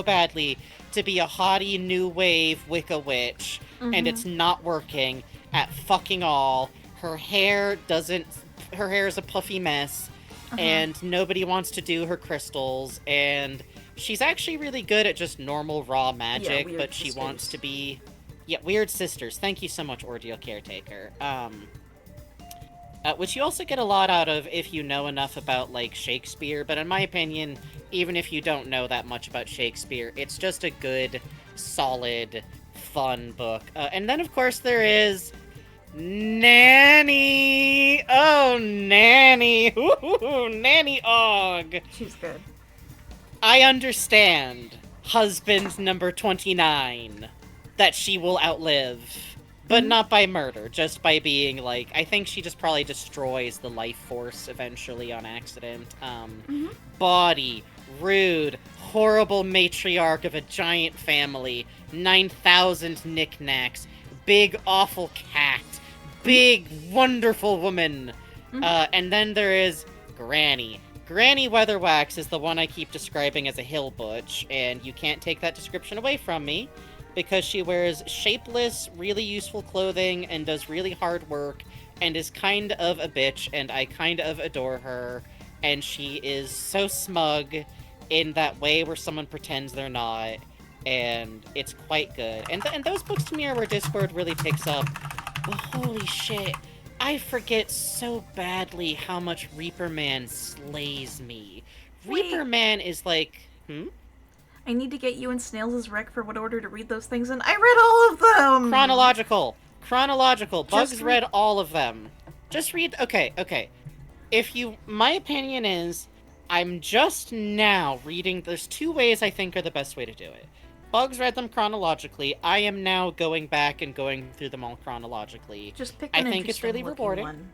badly to be a haughty new wave Wicca witch, and it's not working at fucking all. Her hair is a puffy mess, and nobody wants to do her crystals, and she's actually really good at just normal raw magic, but she wants to be... Yeah, Weird Sisters. Thank you so much, Ordeal Caretaker. Which you also get a lot out of if you know enough about, like, Shakespeare, but in my opinion, even if you don't know that much about Shakespeare, it's just a good, solid, fun book. And then, of course, there is... Nanny! Oh, Nanny! Ooh, Nanny Og! She's good. I understand, husband number 29, that she will outlive. But not by murder, just by being, like, I think she just probably destroys the life force eventually on accident. Body, rude, horrible matriarch of a giant family, 9,000 knickknacks, big awful cat, big wonderful woman, And then there is Granny. Granny Weatherwax is the one I keep describing as a hill butch, and you can't take that description away from me, because she wears shapeless, really useful clothing and does really hard work, and is kind of a bitch, and I kind of adore her, and she is so smug in that way where someone pretends they're not, and it's quite good. And those books to me are where Discord really picks up. But holy shit, I forget so badly how much Reaper Man slays me. Reaper Man is like, I need to get you and Snails' rec for what order to read those things, and I read all of them! Chronological. Bugs read all of them. Just read, okay. My opinion is, I'm just now reading, there's two ways I think are the best way to do it. Bugs read them chronologically. I am now going back and going through them all chronologically. Just pick I an think it's really rewarding. one.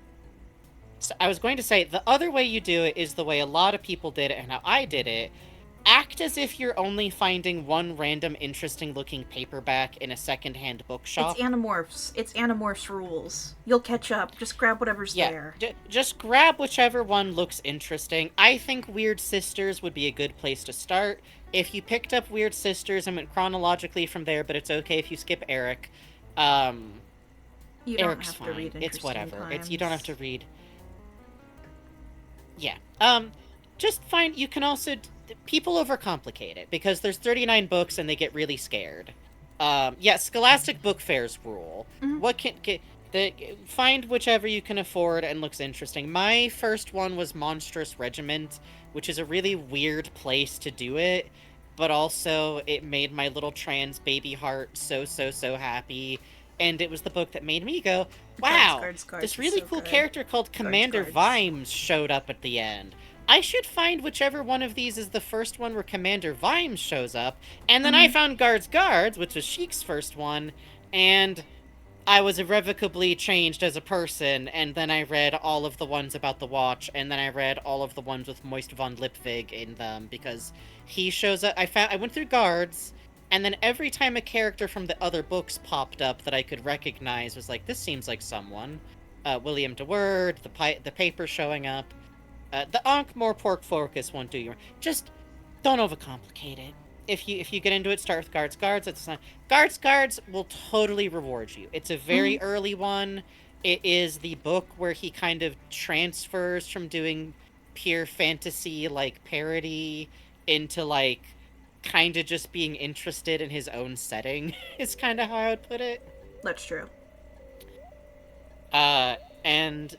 So I was going to say, the other way you do it is the way a lot of people did it and how I did it. Act as if you're only finding one random interesting looking paperback in a secondhand bookshop. It's Animorphs rules. You'll catch up. Just grab whatever's there. Just grab whichever one looks interesting. I think Weird Sisters would be a good place to start. If you picked up Weird Sisters and went chronologically from there, but it's okay if you skip Eric. You don't Eric's have fine. to read It's whatever. times. You don't have to read. Yeah. Just find, you can also, people overcomplicate it, because there's 39 books and they get really scared. Scholastic book fairs rule. Find whichever you can afford and looks interesting. My first one was Monstrous Regiment, which is a really weird place to do it, but also it made my little trans baby heart so happy. And it was the book that made me go, wow, Guards this really so cool good. character called Commander Vimes showed up at the end. I should find whichever one of these is the first one where Commander Vimes shows up. And then I found Guards, which was Sheik's first one, and I was irrevocably changed as a person, and then I read all of the ones about the Watch, and then I read all of the ones with Moist von Lipwig in them, because he shows up. I went through Guards, and then every time a character from the other books popped up that I could recognize was like, this seems like someone. William de Word, the paper showing up. The Ankh-Mor Pork Focus won't do you. Just don't overcomplicate it. If you get into it, start with Guards. It's not, Guards will totally reward you. It's a very early one. It is the book where he kind of transfers from doing pure fantasy, like, parody into, like, kind of just being interested in his own setting, is kind of how I would put it. That's true. And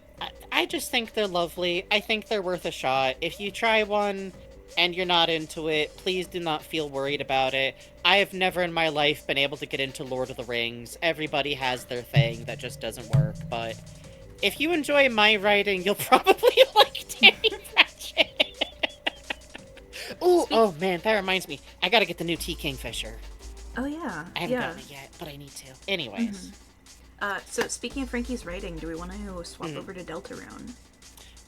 I just think they're lovely. I think they're worth a shot. If you try one and you're not into it, please do not feel worried about it. I have never in my life been able to get into Lord of the Rings. Everybody has their thing that just doesn't work, but if you enjoy my writing, you'll probably like Danny Pratchett. Ooh, oh man, that reminds me. I gotta get the new T. Kingfisher. Oh yeah. I haven't gotten it yet, but I need to. Anyways. So speaking of Frankie's writing, do we want to swap over to Deltarune?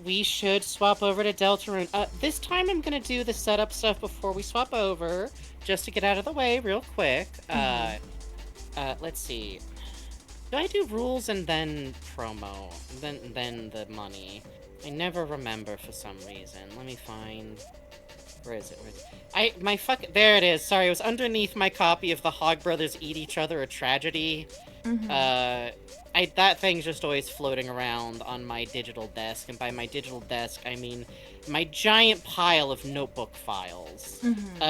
We should swap over to Deltarune. This time I'm going to do the setup stuff before we swap over, just to get out of the way real quick. Let's see. Do I do rules and then promo? Then the money? I never remember for some reason. Let me find... Where is it? There it is. Sorry, it was underneath my copy of The Hog Brothers Eat Each Other, a Tragedy. That thing's just always floating around on my digital desk, and by my digital desk, I mean my giant pile of notebook files.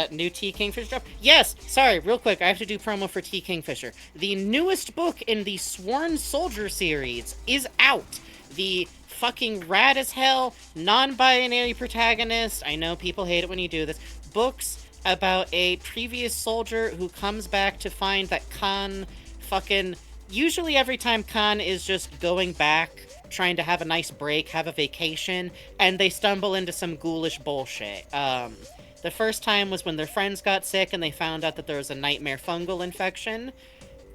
New T. Kingfisher drop. Yes! Sorry, real quick, I have to do promo for T. Kingfisher. The newest book in the Sworn Soldier series is out. The fucking rad as hell, non-binary protagonist. I know people hate it when you do this. Books about a previous soldier who comes back to find that Khan fucking... Usually every time Khan is just going back, trying to have a nice break, have a vacation, and they stumble into some ghoulish bullshit. The first time was when their friends got sick and they found out that there was a nightmare fungal infection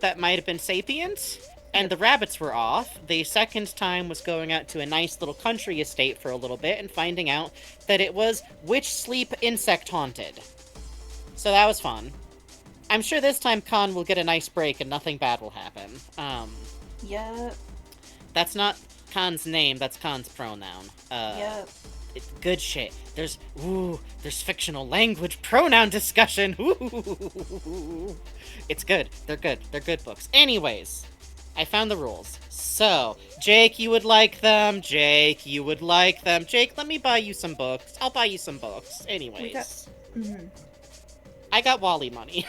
that might have been sapient, and the rabbits were off. The second time was going out to a nice little country estate for a little bit and finding out that it was witch sleep insect haunted. So that was fun. I'm sure this time Khan will get a nice break and nothing bad will happen. Yeah. That's not Khan's name, that's Khan's pronoun. Yep. Good shit. There's fictional language pronoun discussion. Ooh. It's good. They're good. They're good books. Anyways, I found the rules. So, Jake, you would like them. Jake, you would like them. Jake, let me buy you some books. I'll buy you some books. Anyways. I got Wally money.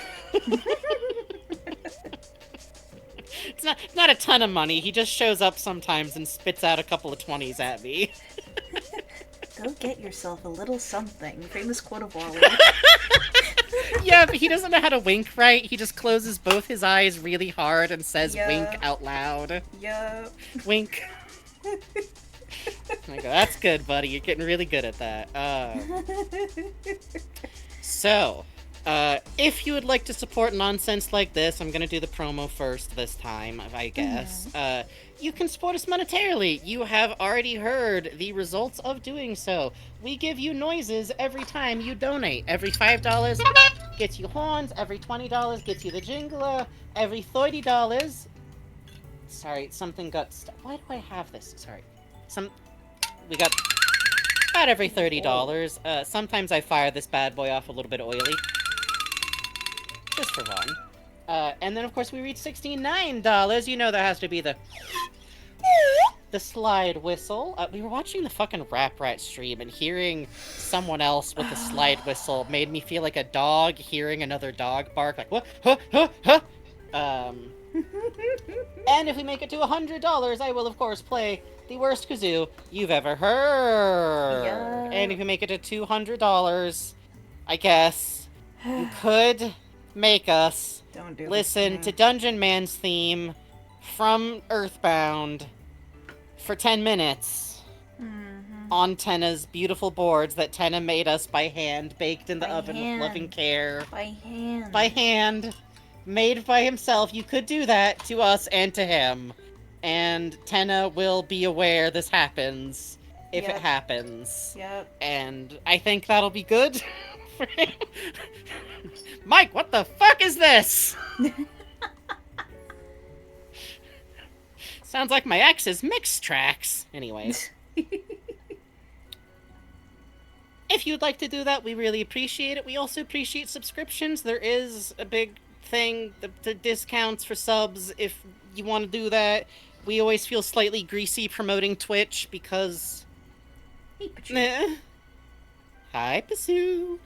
It's not a ton of money. He just shows up sometimes and spits out a couple of 20s at me. Go get yourself a little something. Famous quote of Wally. Yeah, but he doesn't know how to wink right. He just closes both his eyes really hard and says wink out loud. Yup. Wink. I go, that's good, buddy. You're getting really good at that. So, if you would like to support nonsense like this, I'm gonna do the promo first this time, I guess. You can support us monetarily. You have already heard the results of doing so. We give you noises every time you donate. Every $5 gets you horns. Every $20 gets you the jingler. Every $30... Sorry, something got stuck. Why do I have this? Sorry. We got about every $30. Sometimes I fire this bad boy off a little bit oily. Just for fun. And then, of course, we reach $69. You know there has to be the slide whistle. We were watching the fucking Rap Rat stream, and hearing someone else with the slide whistle made me feel like a dog hearing another dog bark, like, what? Huh? Huh? Huh? And if we make it to $100, I will, of course, play the worst kazoo you've ever heard. Yeah. And if we make it to $200, I guess you could make us listen to Dungeon Man's theme from Earthbound for 10 minutes on Tenna's beautiful boards that Tenna made us by hand, baked in the oven with loving care. By hand. By hand. Made by himself. You could do that to us and to him. And Tenna will be aware this happens if it happens. Yep. And I think that'll be good for him. Mike, what the fuck is this? Sounds like my ex's mix tracks. Anyways. If you'd like to do that, we really appreciate it. We also appreciate subscriptions. There is a big thing, the discounts for subs if you want to do that. We always feel slightly greasy promoting Twitch because... Hi, Pasu.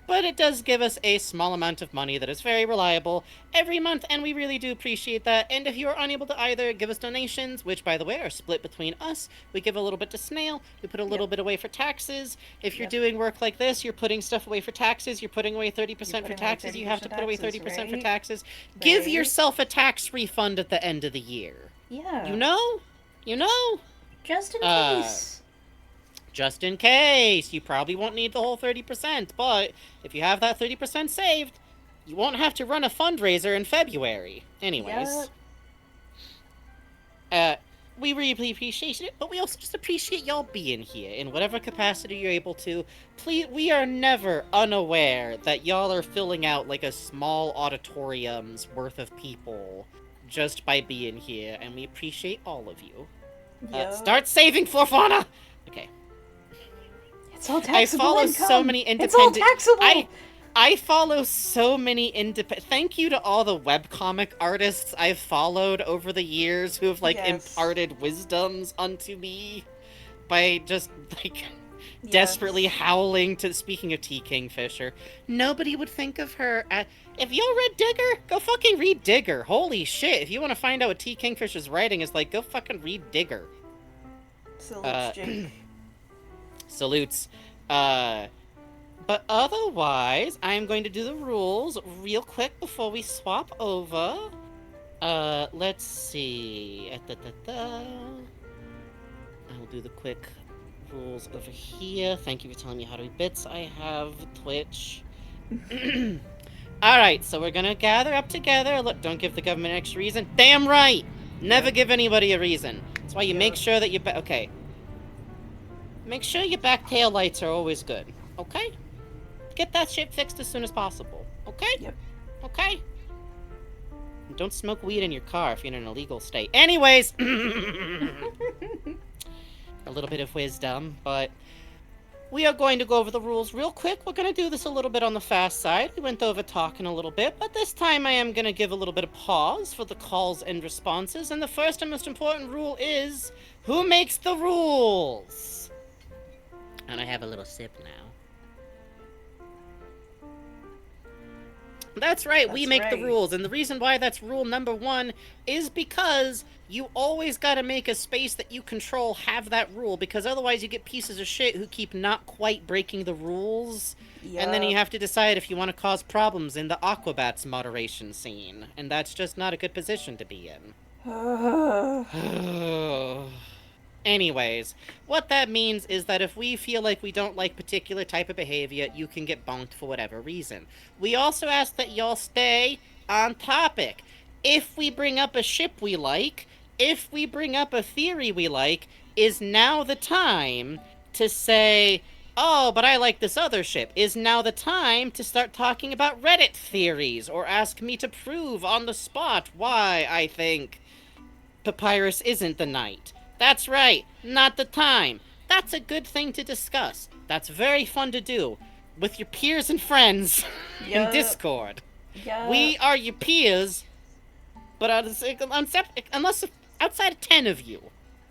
But it does give us a small amount of money that is very reliable every month, and we really do appreciate that. And if you are unable to either give us donations, which, by the way, are split between us, we give a little bit to Snail, we put a little bit away for taxes. If you're doing work like this, you're putting stuff away for taxes, you're putting away 30% for taxes, you have to put away 30% for taxes. Give yourself a tax refund at the end of the year. Yeah. You know? You know? Just in case. Just in case. You probably won't need the whole 30%, but if you have that 30% saved, you won't have to run a fundraiser in February. Anyways. We really appreciate it, but we also just appreciate y'all being here in whatever capacity you're able to. Please, we are never unaware that y'all are filling out like a small auditorium's worth of people just by being here, and we appreciate all of you. Start saving for fauna! Okay. It's all taxable I follow income. so many independent... It's all taxable! I follow so many independent... Thank you to all the webcomic artists I've followed over the years who have, like, imparted wisdoms unto me by just, like, desperately howling to... Speaking of T. Kingfisher, nobody would think of her as... If y'all read Digger, go fucking read Digger. Holy shit, if you want to find out what T. Kingfisher's writing is like, go fucking read Digger. Salutes, Jake. Salutes. But otherwise, I'm going to do the rules real quick before we swap over. Let's see. I'll do the quick rules over here. Thank you for telling me how many bits I have. Twitch. Alright, so we're gonna gather up together. Look, don't give the government an extra reason. Damn right! Never give anybody a reason. That's why you make sure that you... Okay. Make sure your back tail lights are always good. Okay? Get that shit fixed as soon as possible. Okay? Yep. Okay? Don't smoke weed in your car if you're in an illegal state. Anyways, a little bit of wisdom, but we are going to go over the rules real quick. We're going to do this a little bit on the fast side. We went over talking a little bit, but this time I am going to give a little bit of pause for the calls and responses. And the first and most important rule is, who makes the rules? And I have a little sip now. That's right, we make the rules, and the reason why that's rule number 1 is because you always gotta make a space that you control have that rule, because otherwise you get pieces of shit who keep not quite breaking the rules, and then you have to decide if you want to cause problems in the Aquabats moderation scene, and that's just not a good position to be in. Anyways, what that means is that if we feel like we don't like particular type of behavior, you can get bonked for whatever reason. We also ask that y'all stay on topic. If we bring up a ship we like, if we bring up a theory we like, is now the time to say, oh, but I like this other ship. Is now the time to start talking about Reddit theories, or ask me to prove on the spot why I think Papyrus isn't the knight. That's right, not the time. That's a good thing to discuss. That's very fun to do with your peers and friends in Discord. We are your peers, but unless outside of 10 of you,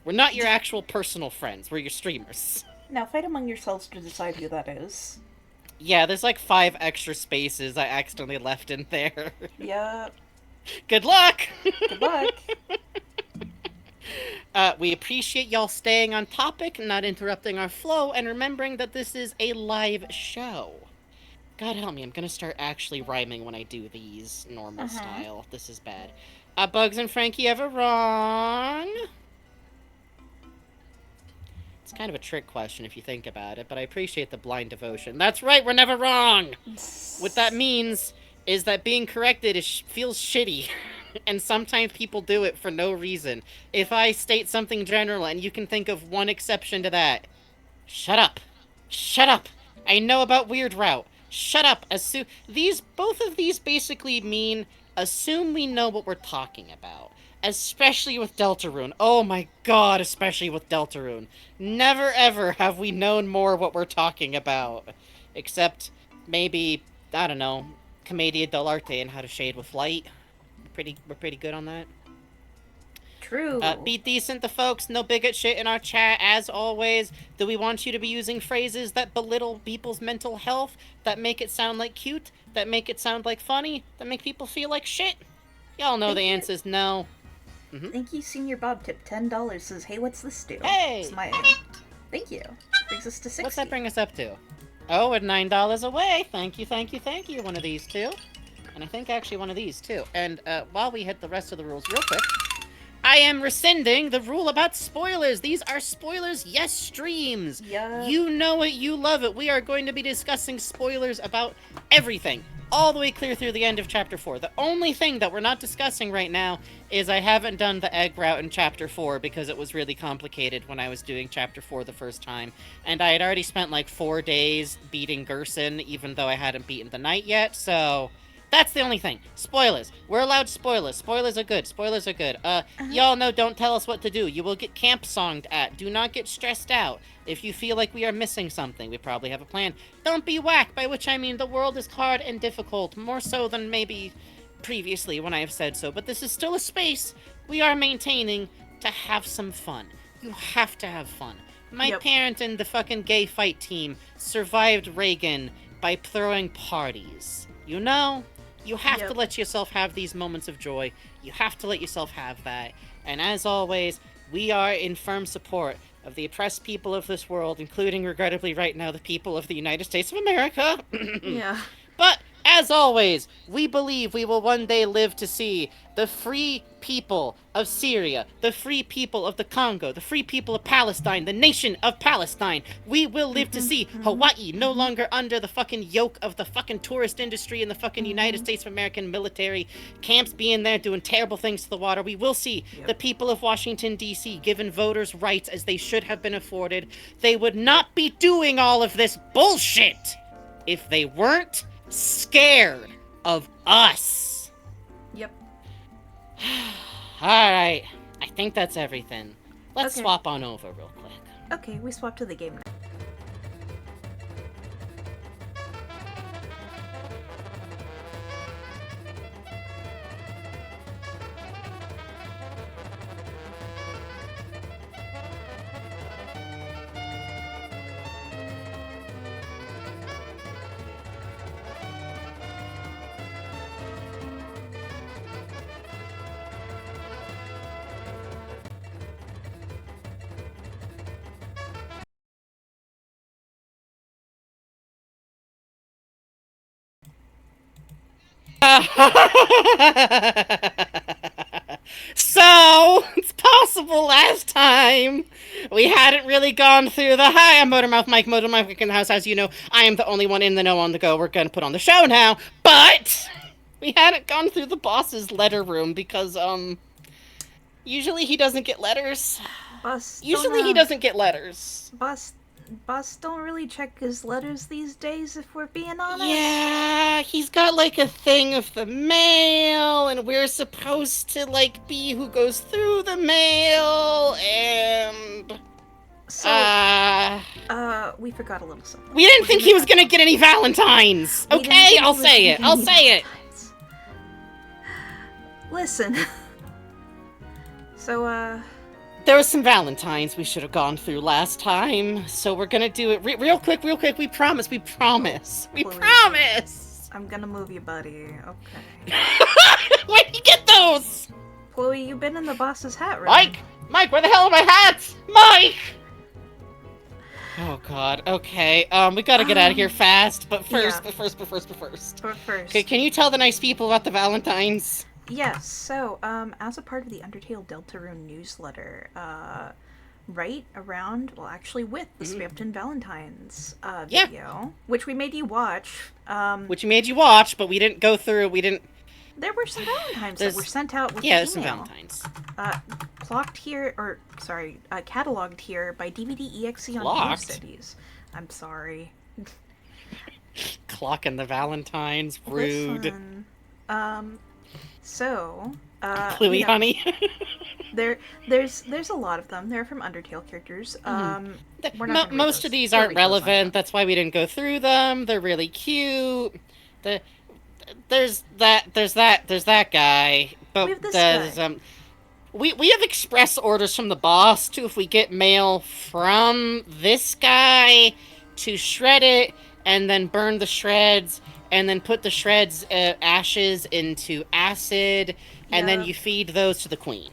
we're not your actual personal friends. We're your streamers. Now fight among yourselves to decide who that is. Yeah, there's like 5 extra spaces I accidentally left in there. Yeah. Good luck! Good luck. We appreciate y'all staying on topic, not interrupting our flow, and remembering that this is a live show. God help me, I'm gonna start actually rhyming when I do these normal style. This is bad. Bugs and Frankie ever wrong? It's kind of a trick question if you think about it, but I appreciate the blind devotion. That's right, we're never wrong! What that means is that being corrected feels shitty. And sometimes people do it for no reason. If I state something general and you can think of one exception to that, shut up. Shut up. I know about Weird Route. Shut up. Both of these basically mean assume we know what we're talking about. Especially with Deltarune. Oh my god, especially with Deltarune. Never ever have we known more what we're talking about. Except maybe, I don't know, Commedia dell'arte and How to Shade with Light. We're pretty good on that. True. Be decent to folks, no bigot shit in our chat, as always. Do we want you to be using phrases that belittle people's mental health, that make it sound like cute, that make it sound like funny, that make people feel like shit? Y'all know the answer is no. Thank you, Senior Bob tip $10, says, hey, what's this do? Hey! Smiling. Thank you. Brings us to 60. What's that bring us up to? Oh, we're $9 away. Thank you, thank you, thank you. One of these too. And I think actually one of these, too. And while we hit the rest of the rules real quick, I am rescinding the rule about spoilers. These are spoilers, yes, streams. Yeah. You know it, you love it. We are going to be discussing spoilers about everything, all the way clear through the end of Chapter 4. The only thing that we're not discussing right now is I haven't done the egg route in Chapter 4 because it was really complicated when I was doing Chapter 4 the first time. And I had already spent like 4 days beating Gerson, even though I hadn't beaten the knight yet, so... That's the only thing. Spoilers. We're allowed spoilers. Spoilers are good. Spoilers are good. Y'all know don't tell us what to do. You will get camp-songed at. Do not get stressed out. If you feel like we are missing something, we probably have a plan. Don't be whack, by which I mean the world is hard and difficult, more so than maybe previously when I have said so. But this is still a space we are maintaining to have some fun. You have to have fun. My parent and the fucking gay fight team survived Reagan by throwing parties. You know? You have to let yourself have these moments of joy. You have to let yourself have that. And as always, we are in firm support of the oppressed people of this world, including, regrettably right now, the people of the United States of America. Yeah. But, as always, we believe we will one day live to see the free people of Syria, the free people of the Congo, the free people of Palestine, the nation of Palestine. We will live to see Hawaii no longer under the fucking yoke of the fucking tourist industry and the fucking United States of American military camps being there doing terrible things to the water. We will see the people of Washington, D.C. given voters' rights as they should have been afforded. They would not be doing all of this bullshit if they weren't scared of us. Yep. Alright, I think that's everything. Let's Okay. swap on over real quick. Okay, we swap to the game now. So, it's possible last time we hadn't really gone through the hi, I'm Motormouth Mike in the house. As you know, I am the only one in the know on the go. We're gonna put on the show now, but we hadn't gone through the boss's letter room because, usually he doesn't get letters. Boss, Usually he doesn't get letters. Boss don't really check his letters these days, if we're being honest. Yeah, he's got like a thing of the mail, and we're supposed to like be who goes through the mail, and So, we forgot a little something. we didn't think he was gonna get any Valentines. We didn't Okay, think I'll he was say gonna it. get I'll any say it. Valentines. Listen. So, There was some Valentines we should have gone through last time, so we're gonna do it real quick. We promise. We Please. promise. I'm gonna move you, buddy. Okay. Where'd you get those? Chloe, you've been in the boss's hat, right? Mike, where the hell are my hats? Mike! Oh god, okay. We gotta get out of here fast, but first. But first. Okay, can you tell the nice people about the Valentines? Yes, so, as a part of the Undertale Deltarune newsletter, right around, well, actually with the Spamton Valentine's video, which we made you watch. Which made you watch, but we didn't go through, There were some Valentines that were sent out with the email. Yeah, there's some Valentines. Clocked here, or, sorry, cataloged here by DVD EXE on Game Studies. I'm sorry. Clocking the Valentines, rude. Listen, so, Chloe, honey. there's a lot of them. They're from Undertale characters. We're not gonna most of these aren't relevant. That's why we didn't go through them. They're really cute. There's that guy. But We have this guy. We have express orders from the boss to, if we get mail from this guy, to shred it and then burn the shreds and then put the shreds ashes into acid and then you feed those to the queen.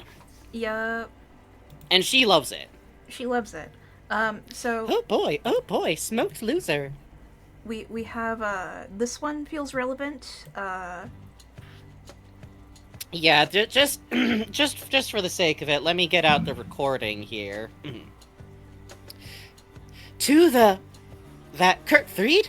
Yup. And she loves it. She loves it. So Oh boy, smoked loser. we have this one feels relevant. Yeah, just for the sake of it, let me get out the recording here. That Kurt Threed?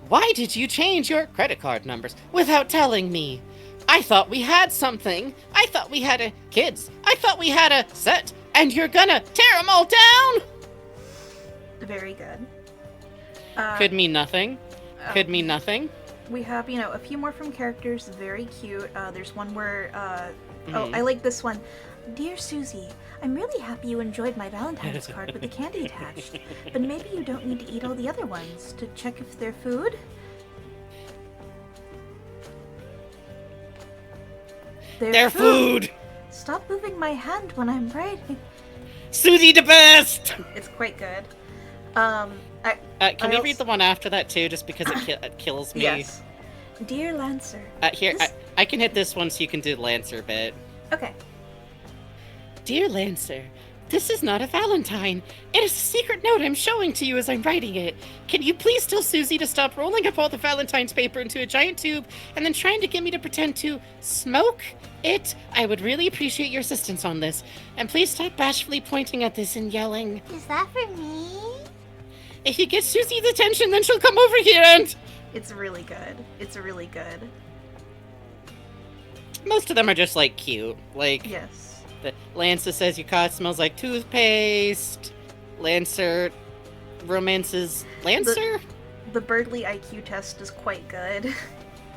Why did you change your credit card numbers without telling me? I thought we had something. I thought we had kids. I thought we had a set, and you're gonna tear them all down? Very good. Could mean nothing. Could mean nothing. We have, a few more from characters, very cute. There's one where, oh, I like this one. Dear Susie, I'm really happy you enjoyed my Valentine's card with the candy attached, but maybe you don't need to eat all the other ones to check if they're food? They're food! Stop moving my hand when I'm writing. Susie the best! It's quite good. Can we read the one after that too, just because it kills me? Yes. Dear Lancer. I can hit this one so you can do the Lancer bit. Okay. Dear Lancer, this is not a Valentine. It is a secret note I'm showing to you as I'm writing it. Can you please tell Susie to stop rolling up all the Valentine's paper into a giant tube and then trying to get me to pretend to smoke it? I would really appreciate your assistance on this. And please stop bashfully pointing at this and yelling. Is that for me? If you get Susie's attention, then she'll come over here and... It's really good. It's really good. Most of them are just, like, cute. Like, yes. Lancer says your car smells like toothpaste. Lancer romances Lancer? The Birdly IQ test is quite good.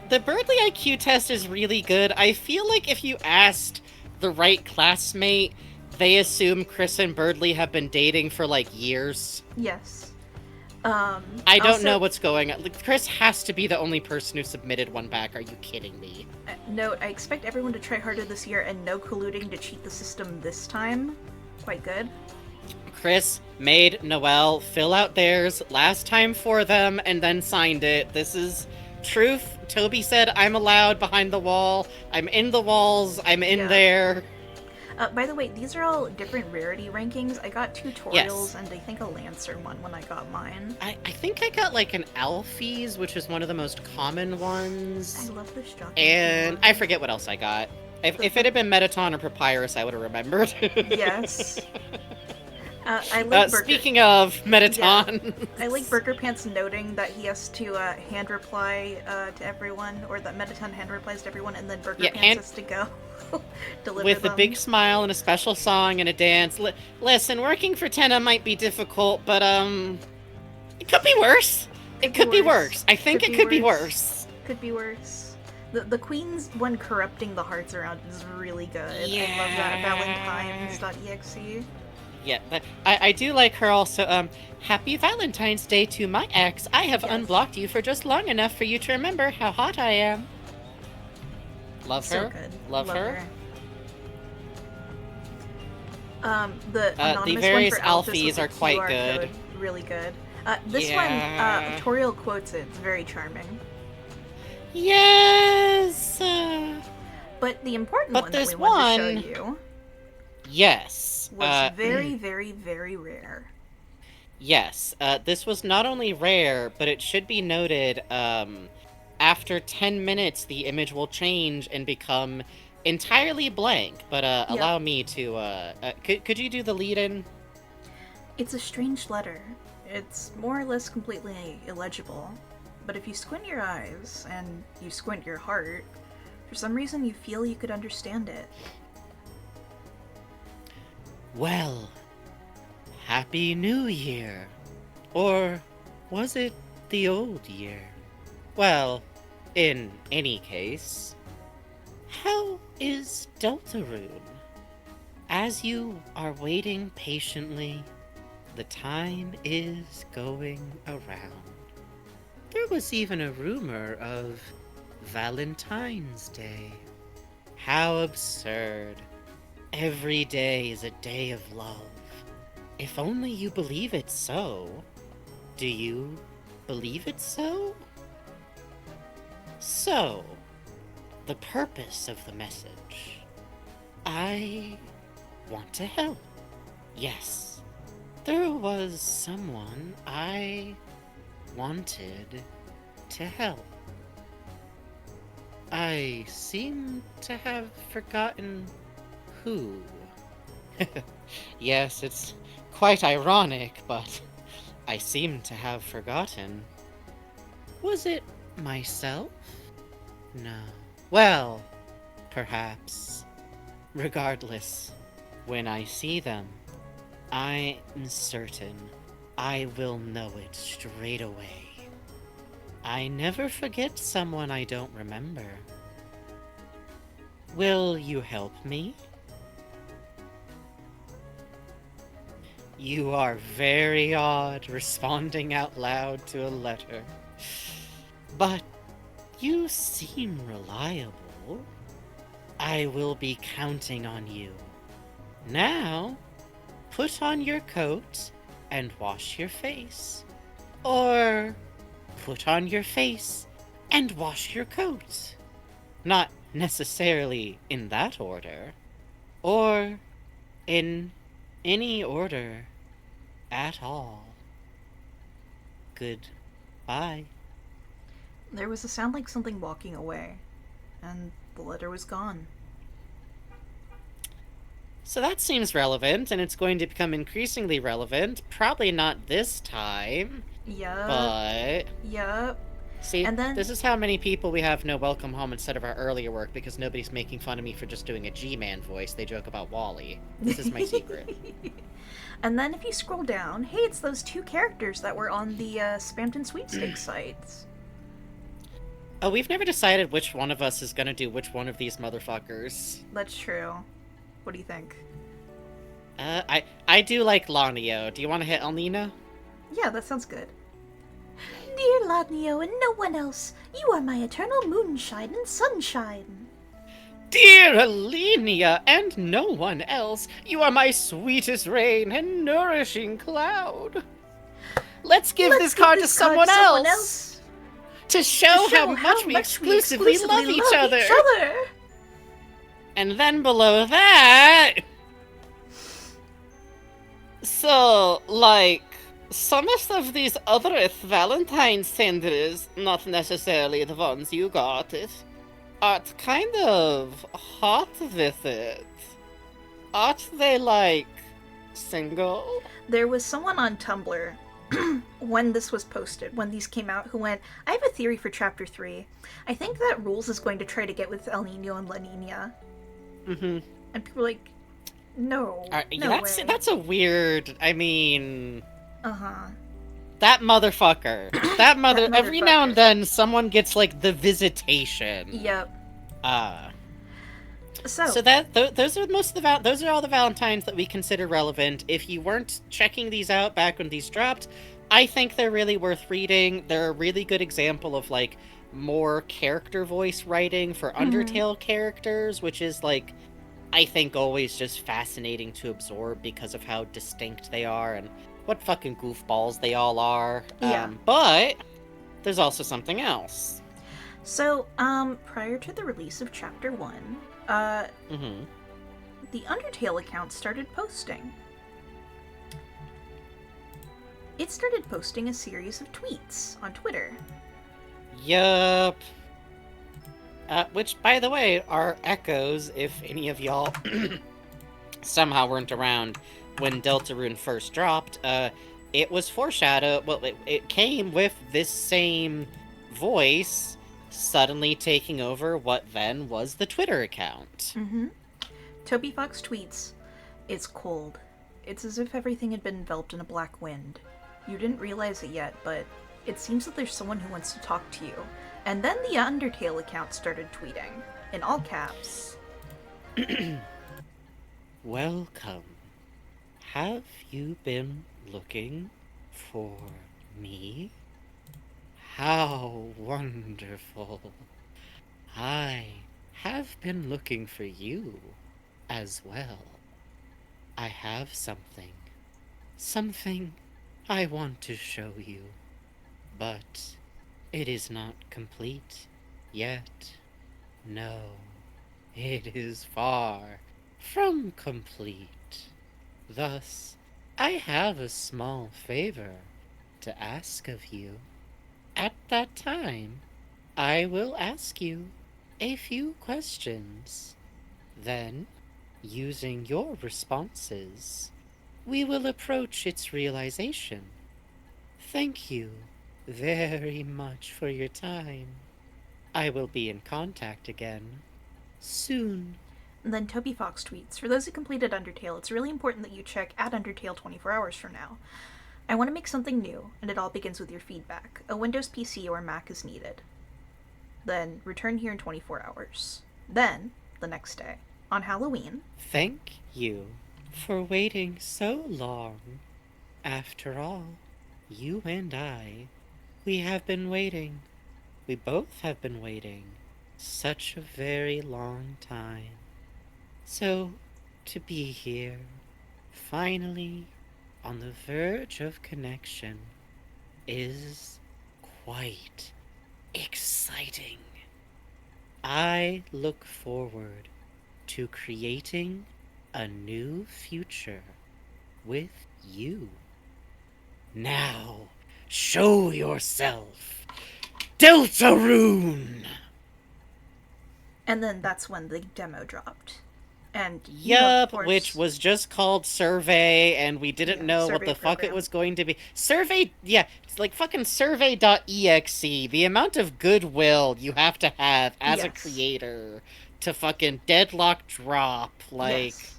The Birdly IQ test is really good. I feel like if you asked the right classmate, they assume Chris and Birdly have been dating for like years. Yes. I don't know Also, what's going on. Like, Chris has to be the only person who submitted one back. Are you kidding me? note, I expect everyone to try harder this year and no colluding to cheat the system this time. Quite good. Chris made Noelle fill out theirs last time for them and then signed it. This is truth. Toby said I'm allowed behind the wall. I'm in the walls. I'm in there. By the way, these are all different rarity rankings. I got tutorials Yes. and I think a Lancer one when I got mine. I think I got like an Alfie's, which is one of the most common I ones. love this job. And I forget what else I got. If it had been Metaton or Papyrus, I would have remembered. Yes. I like Burger. Speaking of Metaton. Yeah. I like Burger Pants noting that he has to hand reply to everyone, or that Metaton hand replies to everyone, and then Burger Pants has to go deliver with them. a big smile and a special song and a dance. Listen, working for Tenna might be difficult, but it could be worse. It could be worse. I think it could be worse. Could be worse. The Queen's one corrupting the hearts around is really good. Yeah. I love that. Valentines.exe. Yeah, but I do like her also. Happy Valentine's Day to my ex. I have unblocked you for just long enough for you to remember how hot I am. Love So her. good. Love her. The anonymous various one for Alphys Alfies with the are quite QR good. code, really good. This one, Toriel quotes it. It's very charming. Yes. But the important but one there's that we want to show you yes. was very, very, very rare. Yes. This was not only rare, but it should be noted, after 10 minutes, the image will change and become entirely blank. But allow me to... could you do the lead-in? It's a strange letter. It's more or less completely illegible. But if you squint your eyes, and you squint your heart, for some reason you feel you could understand it. Well, Happy New Year. Or was it the old year? Well, in any case, how is Deltarune? As you are waiting patiently, the time is going around. There was even a rumor of Valentine's Day. How absurd. Every day is a day of love. If only you believe it's so. Do you believe it's so? So, the purpose of the message. I want to help. Yes, there was someone I wanted to help. I seem to have forgotten who. Yes, it's quite ironic, but I seem to have forgotten. Was it myself? No. Well, perhaps. Regardless, when I see them, I'm certain I will know it straight away. I never forget someone I don't remember. Will you help me? You are very odd responding out loud to a letter. But you seem reliable. I will be counting on you. Now, put on your coat and wash your face. Or put on your face and wash your coat. Not necessarily in that order. Or in any order at all. Goodbye. There was a sound like something walking away, and the letter was gone. So that seems relevant, and it's going to become increasingly relevant. Probably not this time. Yup. But... Yup. See, And then... this is how many people we have no welcome home instead of our earlier work, because nobody's making fun of me for just doing a G-Man voice. They joke about Wally. This is my secret. And then if you scroll down, hey, it's those two characters that were on the Spamton Sweepstakes sites. Oh, we've never decided which one of us is gonna do which one of these motherfuckers. That's true. What do you think? I do like Lanio. Do you want to hit Alnina? Yeah, that sounds good. Dear Ladnio and no one else, you are my eternal moonshine and sunshine. Dear Alenia and no one else, you are my sweetest rain and nourishing cloud. Let's give this card to someone else to show how much we exclusively love each other. And then below that... So, like, some of these other Valentine's senders, not necessarily the ones you got it, are kind of hot with it. Aren't they, like, single? There was someone on Tumblr when this was posted, when these came out, who went, I have a theory for Chapter 3. I think that Rules is going to try to get with El Nino and La Nina. Mm-hmm. And people are like, no, that's a weird, I mean... Uh-huh. That motherfucker. That motherfucker. Every now and then, someone gets, like, the visitation. Yep. So that those are most of the those are all the Valentines that we consider relevant. If you weren't checking these out back when these dropped, I think they're really worth reading. They're a really good example of, like, more character voice writing for Undertale characters, which is, like, I think always just fascinating to absorb because of how distinct they are and what fucking goofballs they all are. Yeah. But there's also something else. So, prior to the release of Chapter 1, the Undertale account started posting. It started posting a series of tweets on Twitter. Yup. Which, by the way, are echoes, if any of y'all somehow weren't around when Deltarune first dropped. It was foreshadowed, well, it came with this same voice suddenly taking over what then was the Twitter account. Toby Fox tweets, "It's cold. It's as if everything had been enveloped in a black wind. You didn't realize it yet, but it seems that there's someone who wants to talk to you." And then the Undertale account started tweeting, in all caps. Welcome. Have you been looking for me? How wonderful. I have been looking for you as well. I have something I want to show you, but it is not complete yet. No, it is far from complete. Thus, I have a small favor to ask of you. At that time, I will ask you a few questions. Then, using your responses, we will approach its realization. Thank you very much for your time. I will be in contact again soon. And then Toby Fox tweets, "For those who completed Undertale, it's really important that you check at Undertale 24 hours from now. I want to make something new, and it all begins with your feedback. A Windows PC or Mac is needed. Then, return here in 24 hours. Then, the next day, on Halloween." Thank you for waiting so long. After all, you and I, we have been waiting. We both have been waiting such a very long time. So, to be here, finally, on the verge of connection, is quite exciting. I look forward to creating a new future with you. Now, show yourself, Deltarune! And then that's when the demo dropped. And yup, which was just called Survey, and we didn't know what the fuck it was going to be. Survey, it's like fucking survey.exe. The amount of goodwill you have to have as a creator to fucking deadlock drop, like... Yes.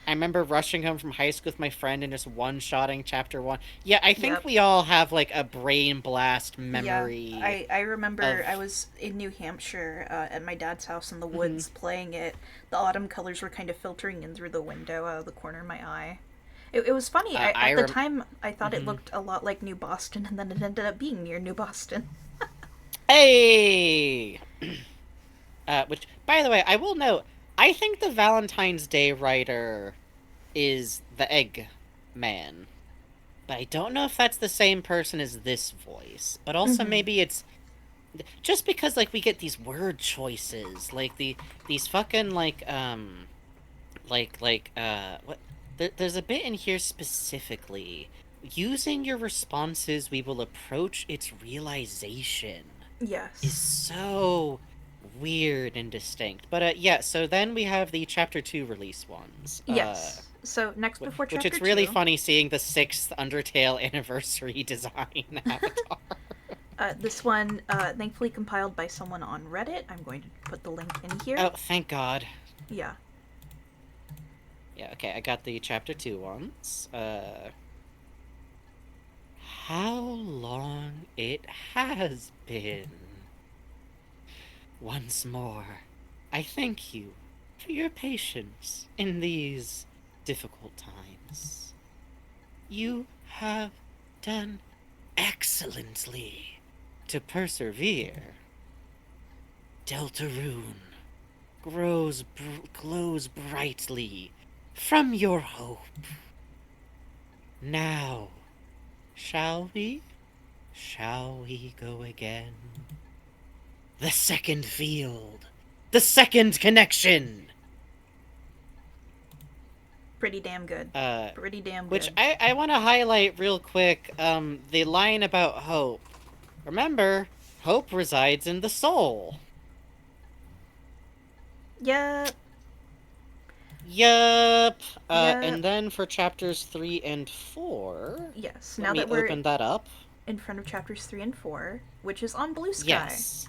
I remember rushing home from high school with my friend and just one-shotting chapter 1. Yeah, I think Yep. we all have, like, a brain blast Yeah, memory I remember I of... was in New Hampshire at my dad's house in the Mhm. woods playing it. The autumn colors were kind of filtering in through the window out of the corner of my eye. It was funny. I At the rem time, I thought it mhm. looked a lot like New Boston, and then it ended up being near New Boston. Hey! Which, by the way, I will note, I think the Valentine's Day writer is the Egg Man. But I don't know if that's the same person as this voice. But also Mm-hmm. maybe it's just because like we get these word choices, like these fucking what there's a bit in here specifically. Using your responses, we will approach its realization is Yes. so weird and distinct. But yeah, so then we have the chapter 2 release ones. Yes. So next before Which chapter it's really two, funny seeing the 6th Undertale anniversary design avatar. this one thankfully compiled by someone on Reddit. I'm going to put the link in here. Oh, thank God. Yeah. Yeah, okay, I got the chapter 2 ones. How long it has been. Once more, I thank you for your patience in these difficult times. You have done excellently to persevere. Deltarune glows brightly from your hope. Now, shall we? Shall we go again? The second field. The second connection. Pretty damn good. Uh, Pretty damn which good. I want to highlight real quick, the line about hope. Remember, hope resides in the soul. Yep. Yup. Yep. And then for chapters 3 and 4, Yes. let Now me that we're open that up. in front of chapters 3 and 4, which is on Blue Sky. Yes.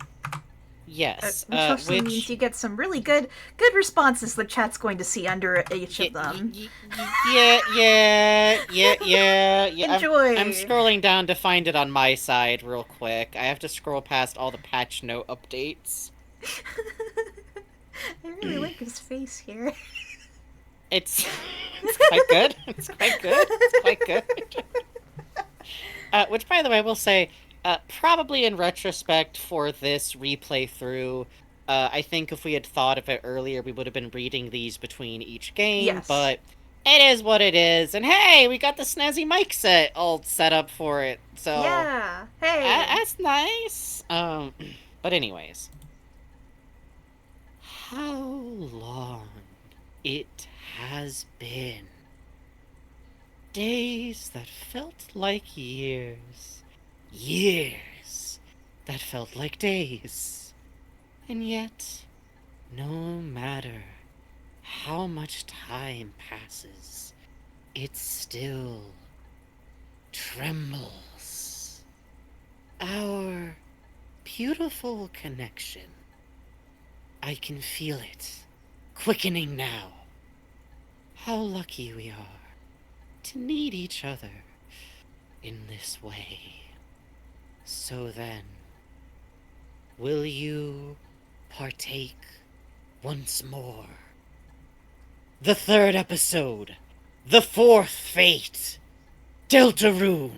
Yes. Which also means Which you get some really good responses the chat's going to see under each of them. Yeah. I'm Enjoy! scrolling down to find it on my side real quick. I have to scroll past all the patch note updates. I really like his face here. It's it's quite good. It's quite good. It's quite good. Which, by the way, I will say, probably in retrospect for this replay through, I think if we had thought of it earlier, we would have been reading these between each game, Yes. but it is what it is. And hey, we got the snazzy mic set all set up for it, so Yeah. Hey. that's nice. But anyways, how long it has been. Days that felt like years. Years that felt like days. And yet, no matter how much time passes, it still trembles. Our beautiful connection. I can feel it, quickening now. How lucky we are to need each other in this way. So then, will you partake once more? The third episode, the fourth fate, Deltarune.com.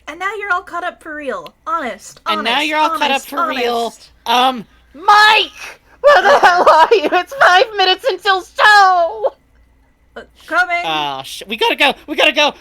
And now you're all caught up for real. Honest. And now you're all caught up Honest. for real. Honest. Mike! Where the hell are you? It's 5 minutes until show! Coming! We gotta go! We gotta go!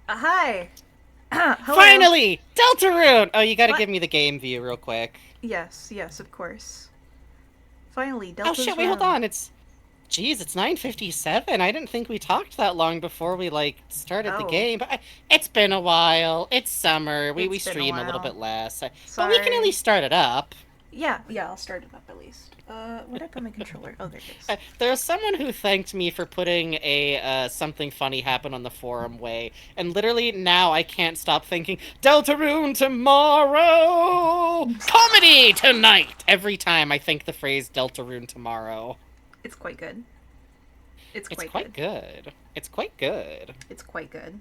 Hi. Hello. Finally! Deltarune! Oh, you gotta What? give me the game view real quick. Yes, yes, of course. Finally, Oh Delta's shit, wait, hold room. on. Jeez, it's 9:57. I didn't think we talked that long before we, like, started the Oh, game. But it's been a while. It's summer. We it's been a stream a little while. bit less. But we can at Sorry. least start it up. Yeah, I'll start it up at least. Where'd I put my controller? Oh, there it is. There was someone who thanked me for putting a something funny happen on the forum way, and literally now I can't stop thinking Deltarune tomorrow, comedy tonight. Every time I think the phrase Deltarune tomorrow, It's quite good. It's it's quite quite good. good. It's quite good. It's quite good.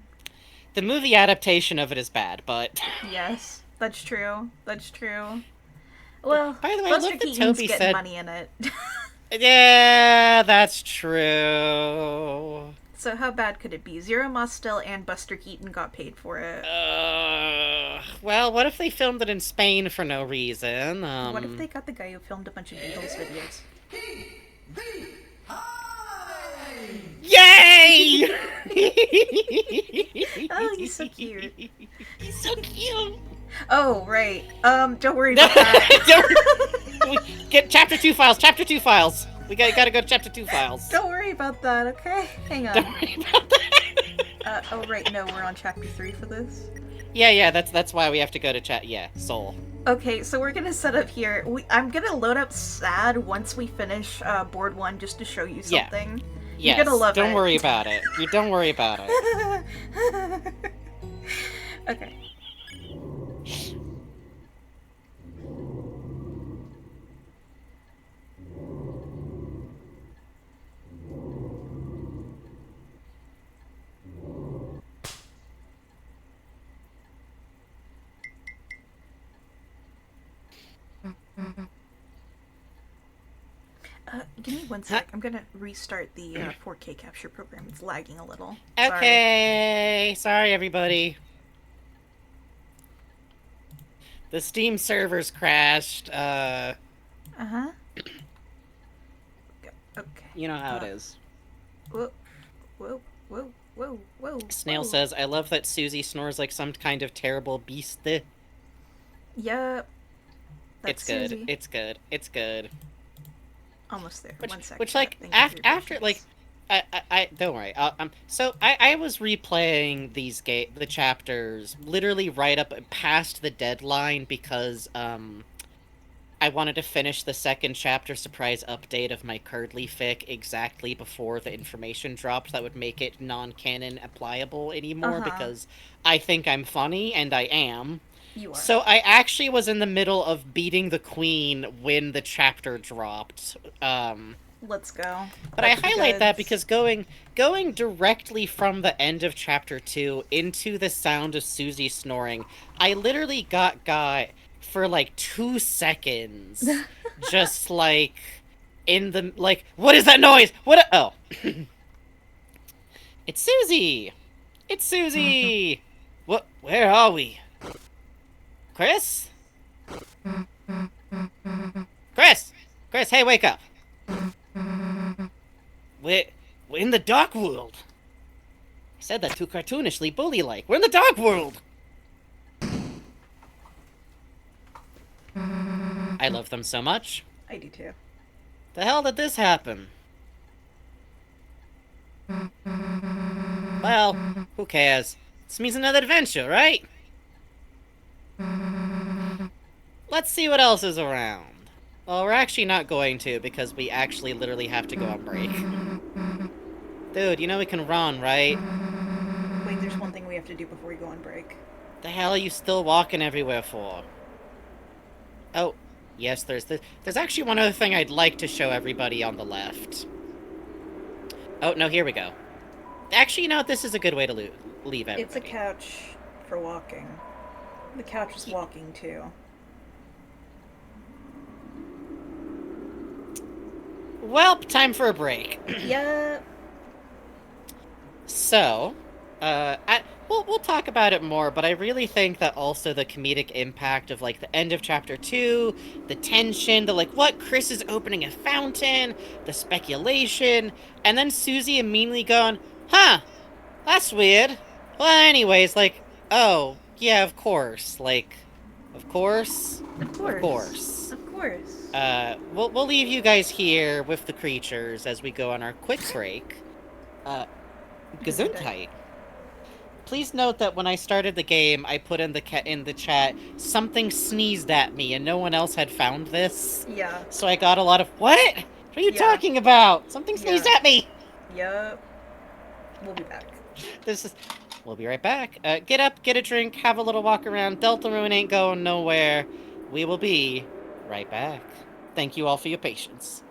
The movie adaptation of it is bad, but Yes, that's true. That's true. Well, by the way, Buster look that Keaton's Toby getting said. money in it. Yeah, that's true. So how bad could it be? Zero Mostel and Buster Keaton got paid for it. Well, what if they filmed it in Spain for no reason? What if they got the guy who filmed a bunch of Beatles videos? Yay! Oh, he's so cute. He's so cute. Oh, right. Don't worry about that. Get chapter 2 files. Chapter 2 files. We gotta go to chapter 2 files. Don't worry about that, okay? Hang on. Don't worry about that. Oh, right, no, we're on chapter 3 for this. Yeah. That's why we have to go to chat. Yeah, Soul. Okay, so we're gonna set up here. I'm gonna load up SAD once we finish board 1 just to show you something. Yes. You're gonna love it. Don't worry about it. You don't worry about it. Okay. Give me one sec. I'm gonna restart the 4K capture program. It's lagging a little. Okay. Sorry, everybody. The Steam servers crashed. Uh huh. Okay. You know how it is. Whoa, whoa, whoa, whoa, whoa. Snail whoa. says, I love that Susie snores like some kind of terrible beast. Yep. It's good. Susie. It's good. It's good. Almost there. One sec. Which like, Thank you for your after, patience. like, I don't worry. So I was replaying the chapters literally right up past the deadline because, I wanted to finish the second chapter surprise update of my Curdly fic exactly before the information dropped that would make it non-canon applicable anymore because I think I'm funny, and I am. You are. So I actually was in the middle of beating the queen when the chapter dropped. Let's go. But I highlight that because going directly from the end of chapter 2 into the sound of Susie snoring, I literally got for like 2 seconds, just like in the like, what is that noise? Oh, it's Susie. It's Susie. What? Where are we? Chris? Chris, hey, wake up. We're in the dark world. I said that too cartoonishly, bully-like. We're in the dark world. I love them so much. I do too. The hell did this happen? Well, who cares? This means another adventure, right? Let's see what else is around. Well, we're actually not going to, because we actually literally have to go on break. Dude, you know we can run, right? Wait, there's one thing we have to do before we go on break. The hell are you still walking everywhere for? Oh, yes, there's actually one other thing I'd like to show everybody on the left. Oh, no, here we go. Actually, you know what? This is a good way to leave everybody. It's a couch for walking. The couch is walking, too. Well, time for a break. Yeah. So, we'll talk about it more, but I really think that also the comedic impact of, like, the end of Chapter 2, the tension, the, like, what, Chris is opening a fountain, the speculation, and then Susie immediately going, huh, that's weird. Well, anyways, like, oh, yeah, of course. Like, of course. Of Of course. course. Of course. We'll leave you guys here with the creatures as we go on our quick break. Uh, Gesundheit. Please note that when I started the game, I put in the chat something sneezed at me, and no one else had found this. Yeah. So I got a lot of what? What are you Yeah. talking about? Something sneezed Yeah. at me. Yup. We'll be back. This is. We'll be right back. Get up, get a drink, have a little walk around. Deltarune ain't going nowhere. We will be right back. Thank you all for your patience.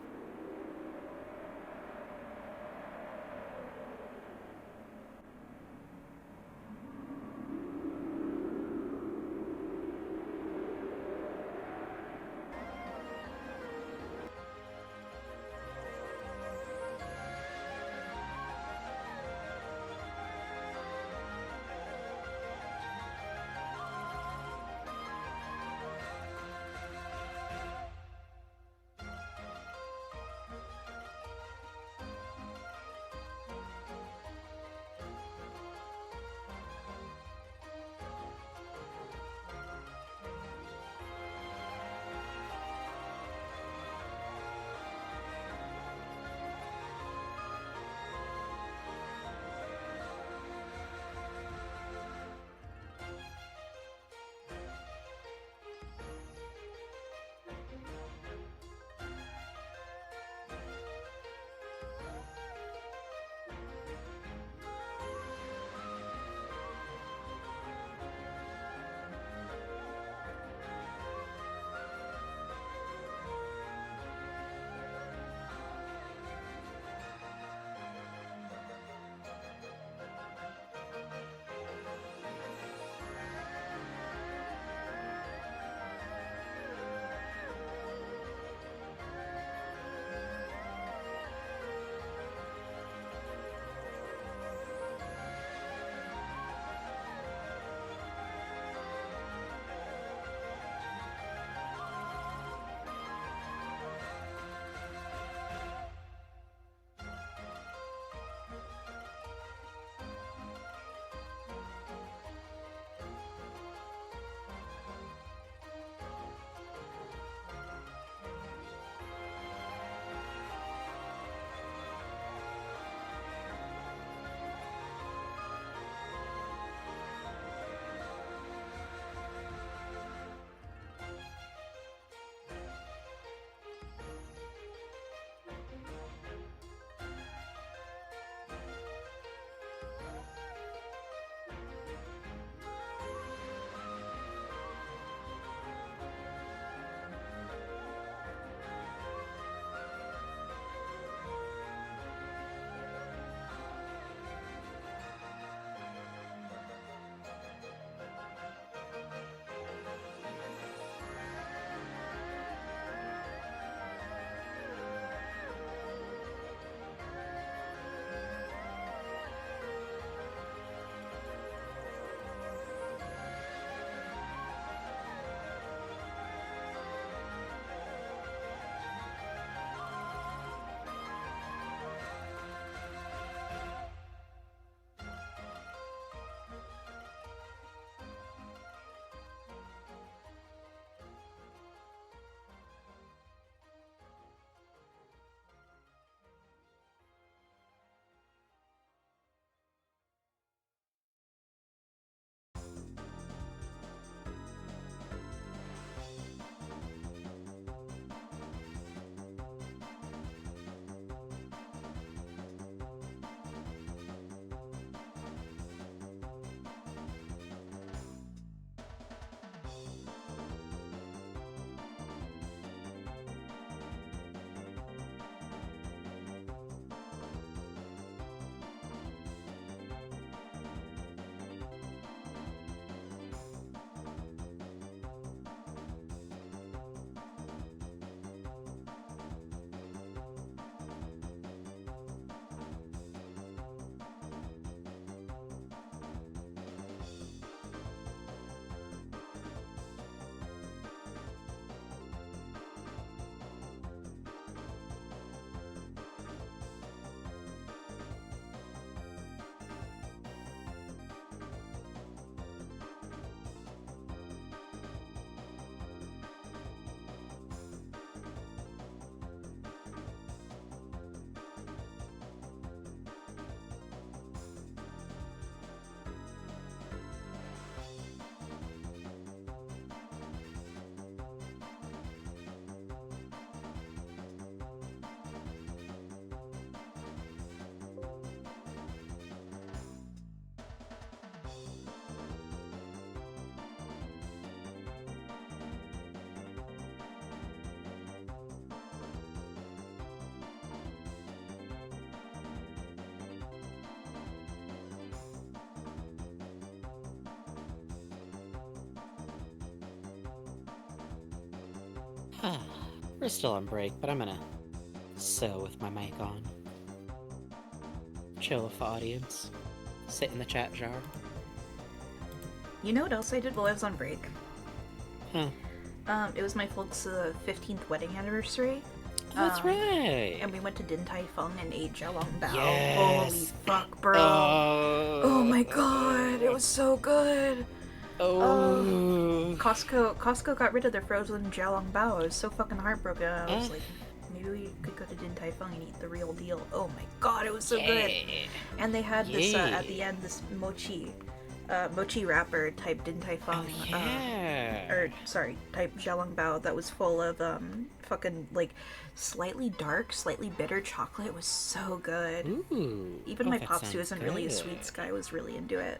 We're still on break, but I'm gonna sew with my mic on. Chill with the audience. Sit in the chat jar. You know what else I did while I was on break? Huh. It was my folks' 15th wedding anniversary. That's right. And we went to Din Tai Fung and ate xiaolongbao. Yes. Holy fuck, bro. Oh my god, it was so good. Costco got rid of their frozen xiaolongbao. I was so fucking heartbroken. I was like, maybe we could go to Din Tai Fung and eat the real deal. Oh my god, it was so good. And they had this, at the end, this mochi wrapper type Din Tai Fung. Type xiaolongbao that was full of, fucking, like, slightly dark, slightly bitter chocolate. It was so good. Ooh. Even my pops, who isn't really a sweets guy, was really into it.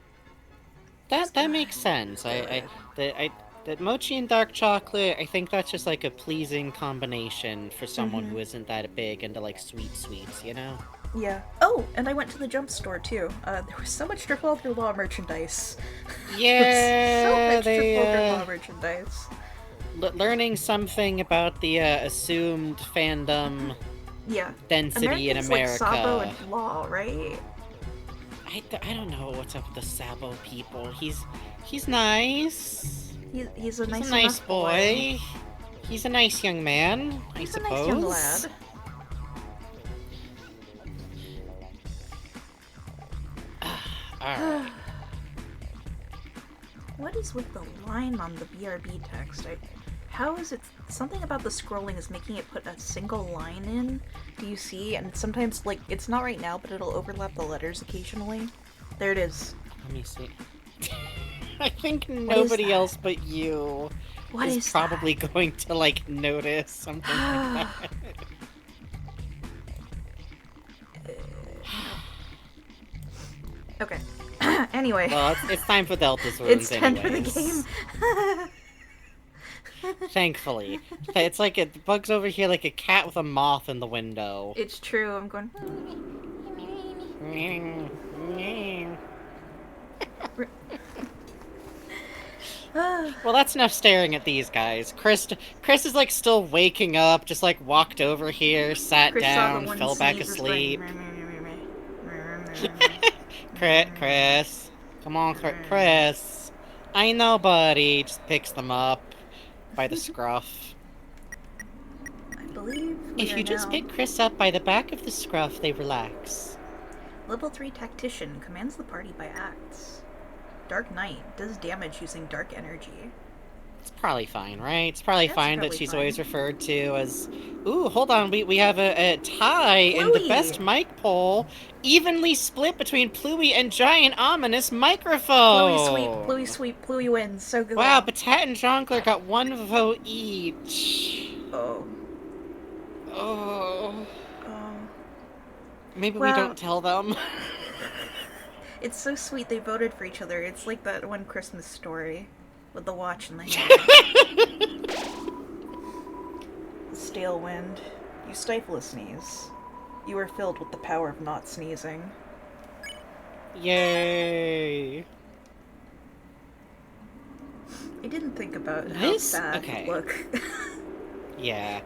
That makes sense. That mochi and dark chocolate, I think that's just like a pleasing combination for someone who isn't that big into like sweets, you know? Yeah. Oh, and I went to the jump store too. There was so much Trafalgar Law merchandise. Yeah, so much Trafalgar Law merchandise. Learning something about the assumed fandom density in America. Like Sabo and Law, right? I don't know what's up with the Sabo people. He's nice. He's a nice boy. He's a nice young man, I suppose. He's a nice young lad. What is with the line on the BRB text? How is it? Something about the scrolling is making it put a single line in. Do you see? And sometimes, like, it's not right now, but it'll overlap the letters occasionally. There it is. Let me see. I think nobody else but you is probably going to, like, notice something like that. Okay. Anyway. Well, it's time for Delta's Runes. It's time for the game. Thankfully. It's like the bug's over here like a cat with a moth in the window. It's true, I'm going... Well, that's enough staring at these guys. Chris is like still waking up, just like walked over here, sat down, fell back asleep. Chris. Come on, Chris. I know, buddy. Just picks them up by the scruff. I believe if you just pick Chris up by the back of the scruff, they relax. Level 3 Tactician commands the party by acts. Dark Knight does damage using dark energy. It's probably fine, right? It's probably fine that she's always referred to as... Ooh, hold on. We have a tie Pluie. in the best mic poll. Evenly split between Pluie and Giant Ominous Microphone. Pluie sweep. Pluie wins. So good. Wow, Batat and Jongleur got 1 vote each. Oh. Maybe we don't tell them. It's so sweet they voted for each other. It's like that one Christmas story. With the watch in the hand. Stale wind. You stifle a sneeze. You are filled with the power of not sneezing. Yay! I didn't think about how sad it look. Yeah.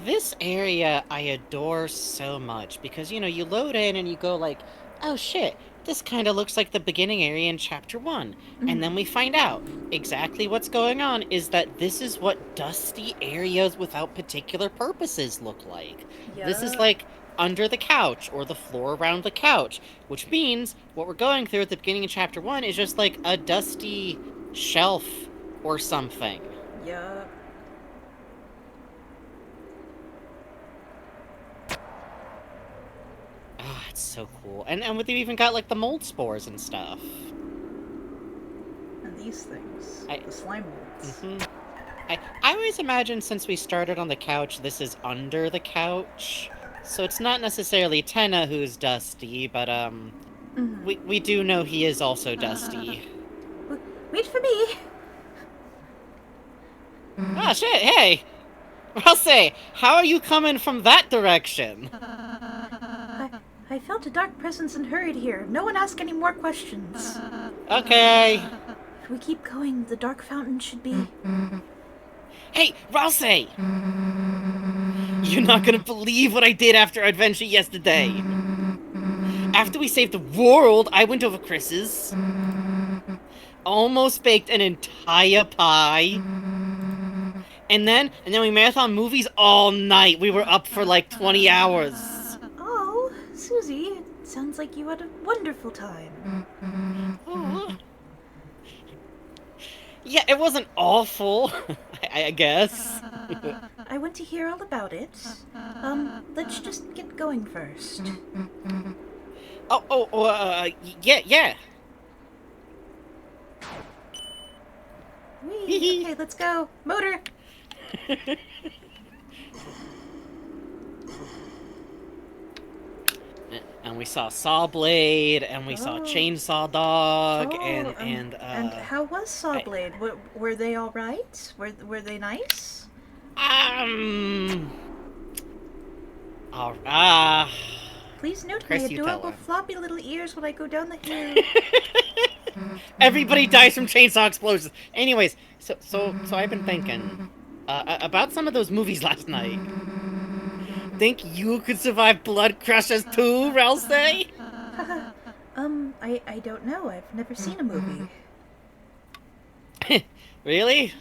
This area I adore so much because, you know, you load in and you go like, oh shit, this kind of looks like the beginning area in Chapter 1. And then we find out exactly what's going on is that this is what dusty areas without particular purposes look like. Yeah. This is like under the couch or the floor around the couch, which means what we're going through at the beginning of Chapter 1 is just like a dusty shelf or something. Yeah. Ah, it's so cool. And they've even got, like, the mold spores and stuff. And these things. The slime molds. I always imagine since we started on the couch, this is under the couch. So it's not necessarily Tenna who's dusty, but, we do know he is also dusty. Wait for me! Ah, shit, hey! I'll say, how are you coming from that direction? I felt a dark presence and hurried here. No one ask any more questions. Okay. If we keep going, the dark fountain should be... Hey, Rousey! You're not gonna believe what I did after our adventure yesterday. After we saved the world, I went over Chris's. Almost baked an entire pie. And then we marathon movies all night. We were up for like 20 hours. Oh, Susie, it sounds like you had a wonderful time. Oh. Yeah, it wasn't awful, I guess. I want to hear all about it. Let's just get going first. Yeah. Whee! Okay, let's go. Motor! And we saw Sawblade, and we saw Chainsaw Dog, and how was Sawblade? Were they all right? Were they nice? Oh, ah. Please note Chris, my you tell adorable him. floppy little ears when I go down the hill. Everybody dies from chainsaw explosions. Anyways, so I've been thinking about some of those movies last night. Think you could survive Blood Crushes too, Ralsei? I don't know. I've never seen a movie. Really?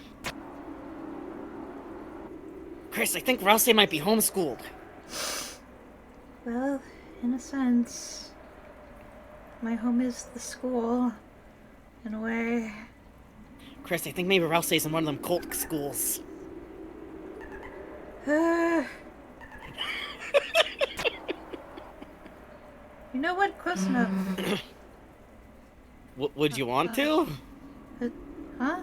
Chris, I think Ralsei might be homeschooled. Well, in a sense, my home is the school, in a way. Chris, I think maybe Ralsei's in one of them cult schools. You know what? Close enough. Would you want to? Huh?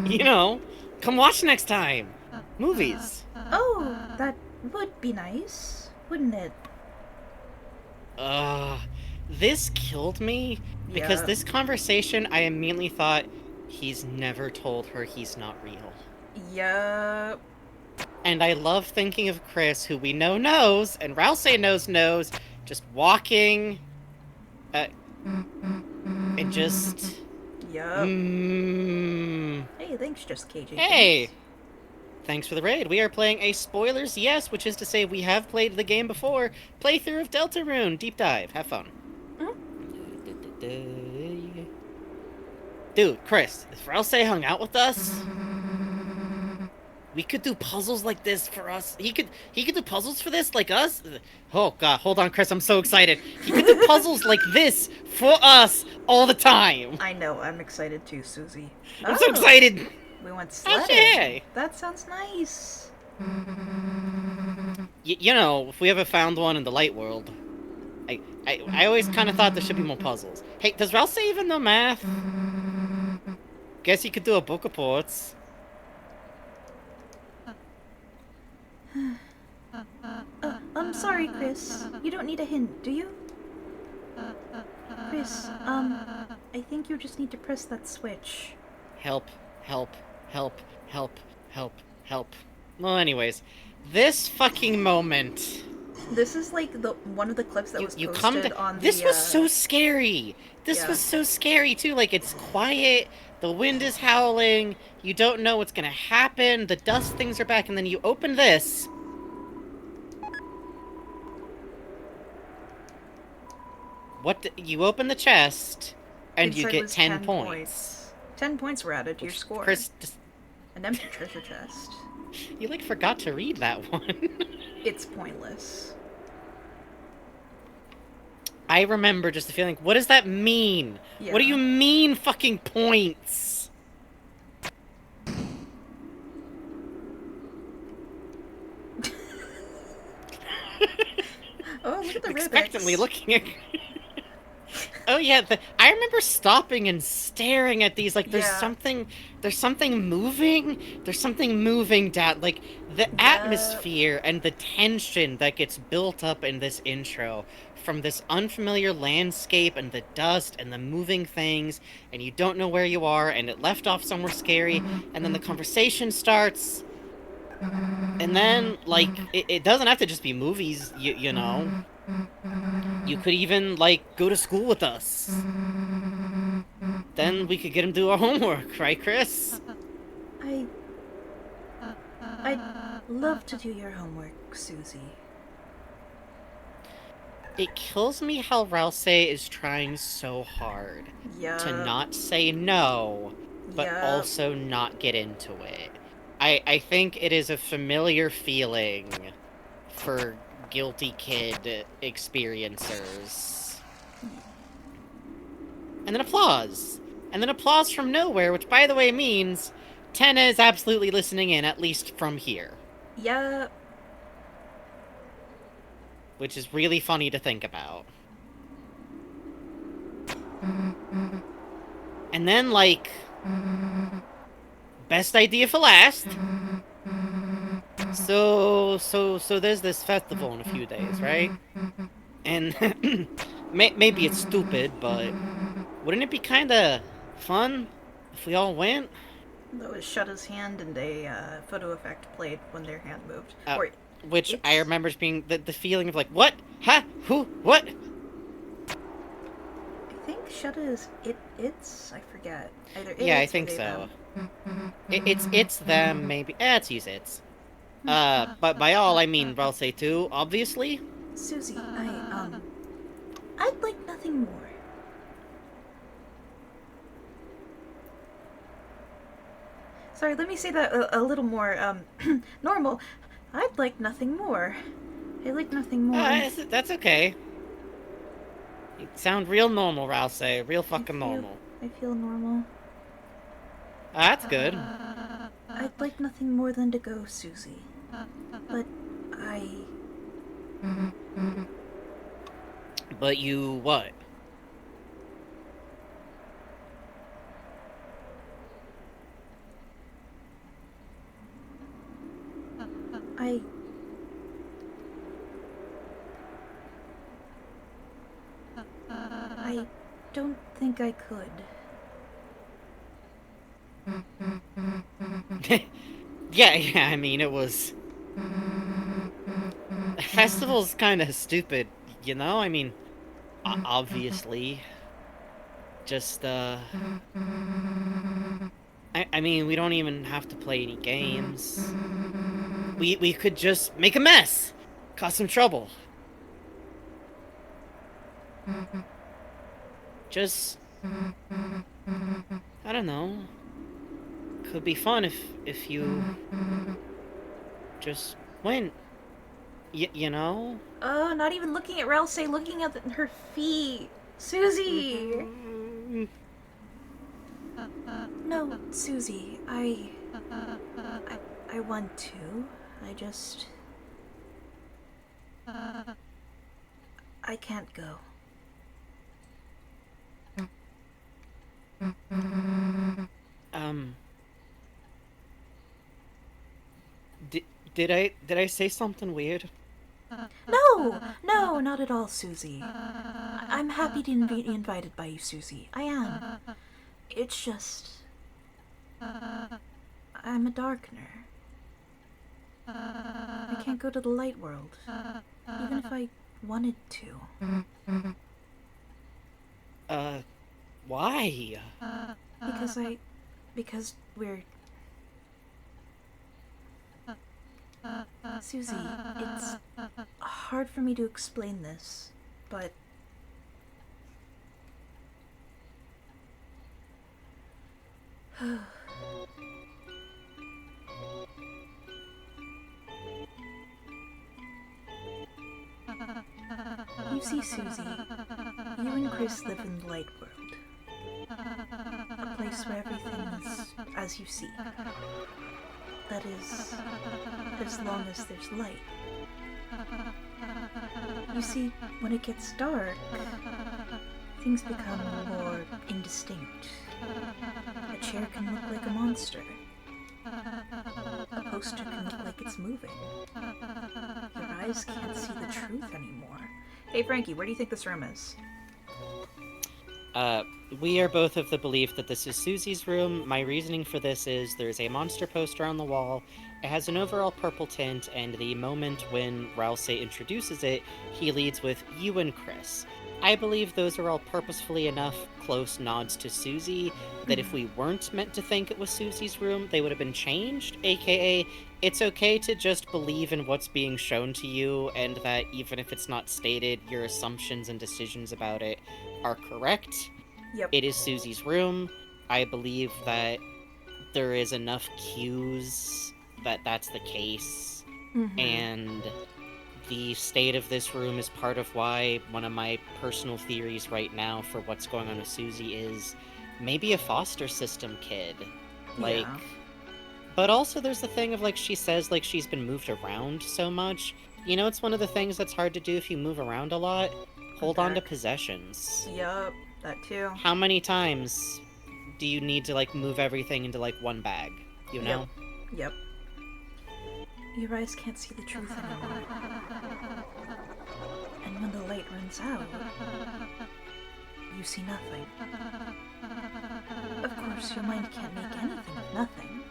You know, come watch next time. Movies. Oh, that would be nice, wouldn't it? This killed me because Yeah. this conversation, I immediately thought, he's never told her he's not real. Yup. And I love thinking of Chris, who we know knows, and Rousey knows, just walking, and just... Yup. Hey, thanks, just KJ. Hey! Thanks for the raid. We are playing a spoilers yes, which is to say we have played the game before. Playthrough of Deltarune. Deep dive. Have fun. Dude, Chris, if Rousey hung out with us, we could do puzzles like this for us. He could do puzzles for this like us. Oh god, hold on, Chris, I'm so excited. He could do puzzles like this for us all the time. I know, I'm excited too, Susie. I'm so excited. We went sledding. Okay. That sounds nice. You know, if we ever found one in the light world, I always kind of thought there should be more puzzles. Hey, does Rousey even know math? Guess he could do a book of ports. I'm sorry, Chris. You don't need a hint, do you? Chris, I think you just need to press that switch. Help. Well, anyways, this fucking moment. This is like one of the clips that was posted on the... This was so scary. This Yeah. was so scary too. Like, it's quiet. The wind is howling. You don't know what's gonna happen. The dust things are back, and then you open this. You open the chest, and you Inside get was 10 points. 10 points were added to your score. Chris, just, An empty treasure chest. you like forgot to read that one. It's pointless. I remember just the feeling, what does that mean? Yeah. What do you mean, fucking points? Oh, look at the Expectantly ribbons. looking at... Oh yeah, I remember stopping and staring at these, like, there's Yeah. something moving, down, like, the atmosphere and the tension that gets built up in this intro, from this unfamiliar landscape and the dust and the moving things, and you don't know where you are, and it left off somewhere scary, and then the conversation starts, and then, like, it doesn't have to just be movies, you know. You could even, like, go to school with us. Then we could get him to do our homework, right, Chris? I I'd love to do your homework, Susie. It kills me how Rouse is trying so hard to Yup. not say no, but Yup. also not get into it. I think it is a familiar feeling for guilty kid experiencers. And then applause. And then applause from nowhere, which, by the way, means Tenna is absolutely listening in, at least from here. Yup. Which is really funny to think about. And then, like, best idea for last. So there's this festival in a few days, right? And maybe it's stupid, but wouldn't it be kind of fun if we all went? That was Shudda's hand and a photo effect played when their hand moved. Which it's... I remember being the feeling of like, what? Huh? Who? What? I think Shudda is it's? I forget. Either Yeah, I it's or think they, so. them. It's them, maybe. Let's use it. But by all, I mean Ralse too, obviously. Susie, I'd like nothing more. Sorry, let me say that a little more, normal. I'd like nothing more. I'd like nothing more. That's okay. You sound real normal, Ralse. Real fucking normal. I feel normal. That's good. I'd like nothing more than to go, Susie. But But you what? I don't think I could. Yeah, I mean, it was... The festival's kind of stupid, you know? I mean, obviously. Just, I mean, we don't even have to play any games. We could just make a mess! Cause some trouble. Just... I don't know. Could be fun if you... just went. You know? Oh, not even looking at Ralse, looking at her feet. Susie! No, Susie, I want to. I just... I can't go. Did I say something weird? No, not at all, Susie. I'm happy to be invited by you, Susie. I am. It's just... I'm a darkener. I can't go to the light world, even if I wanted to. Why? Because we're... Susie, it's hard for me to explain this, but... You see, Susie, you and Chris live in the light world. A place where everything is as you see. That is, as long as there's light. You see, when it gets dark, things become more indistinct. A chair can look like a monster. A poster can look like it's moving. Your eyes can't see the truth anymore. Hey Frankie, where do you think this room is? We are both of the belief that this is Susie's room. My reasoning for this is there's a monster poster on the wall. It has an overall purple tint, and the moment when Ralse introduces it, he leads with you and Chris. I believe those are all purposefully enough close nods to Susie that if we weren't meant to think it was Susie's room, they would have been changed. AKA, it's okay to just believe in what's being shown to you, and that even if it's not stated, your assumptions and decisions about it are correct. Yep. It is Susie's room. I believe that there is enough cues that that's the case. And the state of this room is part of why one of my personal theories right now for what's going on with Susie is maybe a foster system kid. Like, Yeah. but also there's the thing of, like, she says, like, she's been moved around so much. You know, it's one of the things that's hard to do if you move around a lot. Hold on to Unpack. possessions. Yup, that too. How many times do you need to, like, move everything into, like, one bag? You know? Yep. Your eyes can't see the truth anymore. And when the light runs out, you see nothing. Of course, your mind can't make anything of nothing.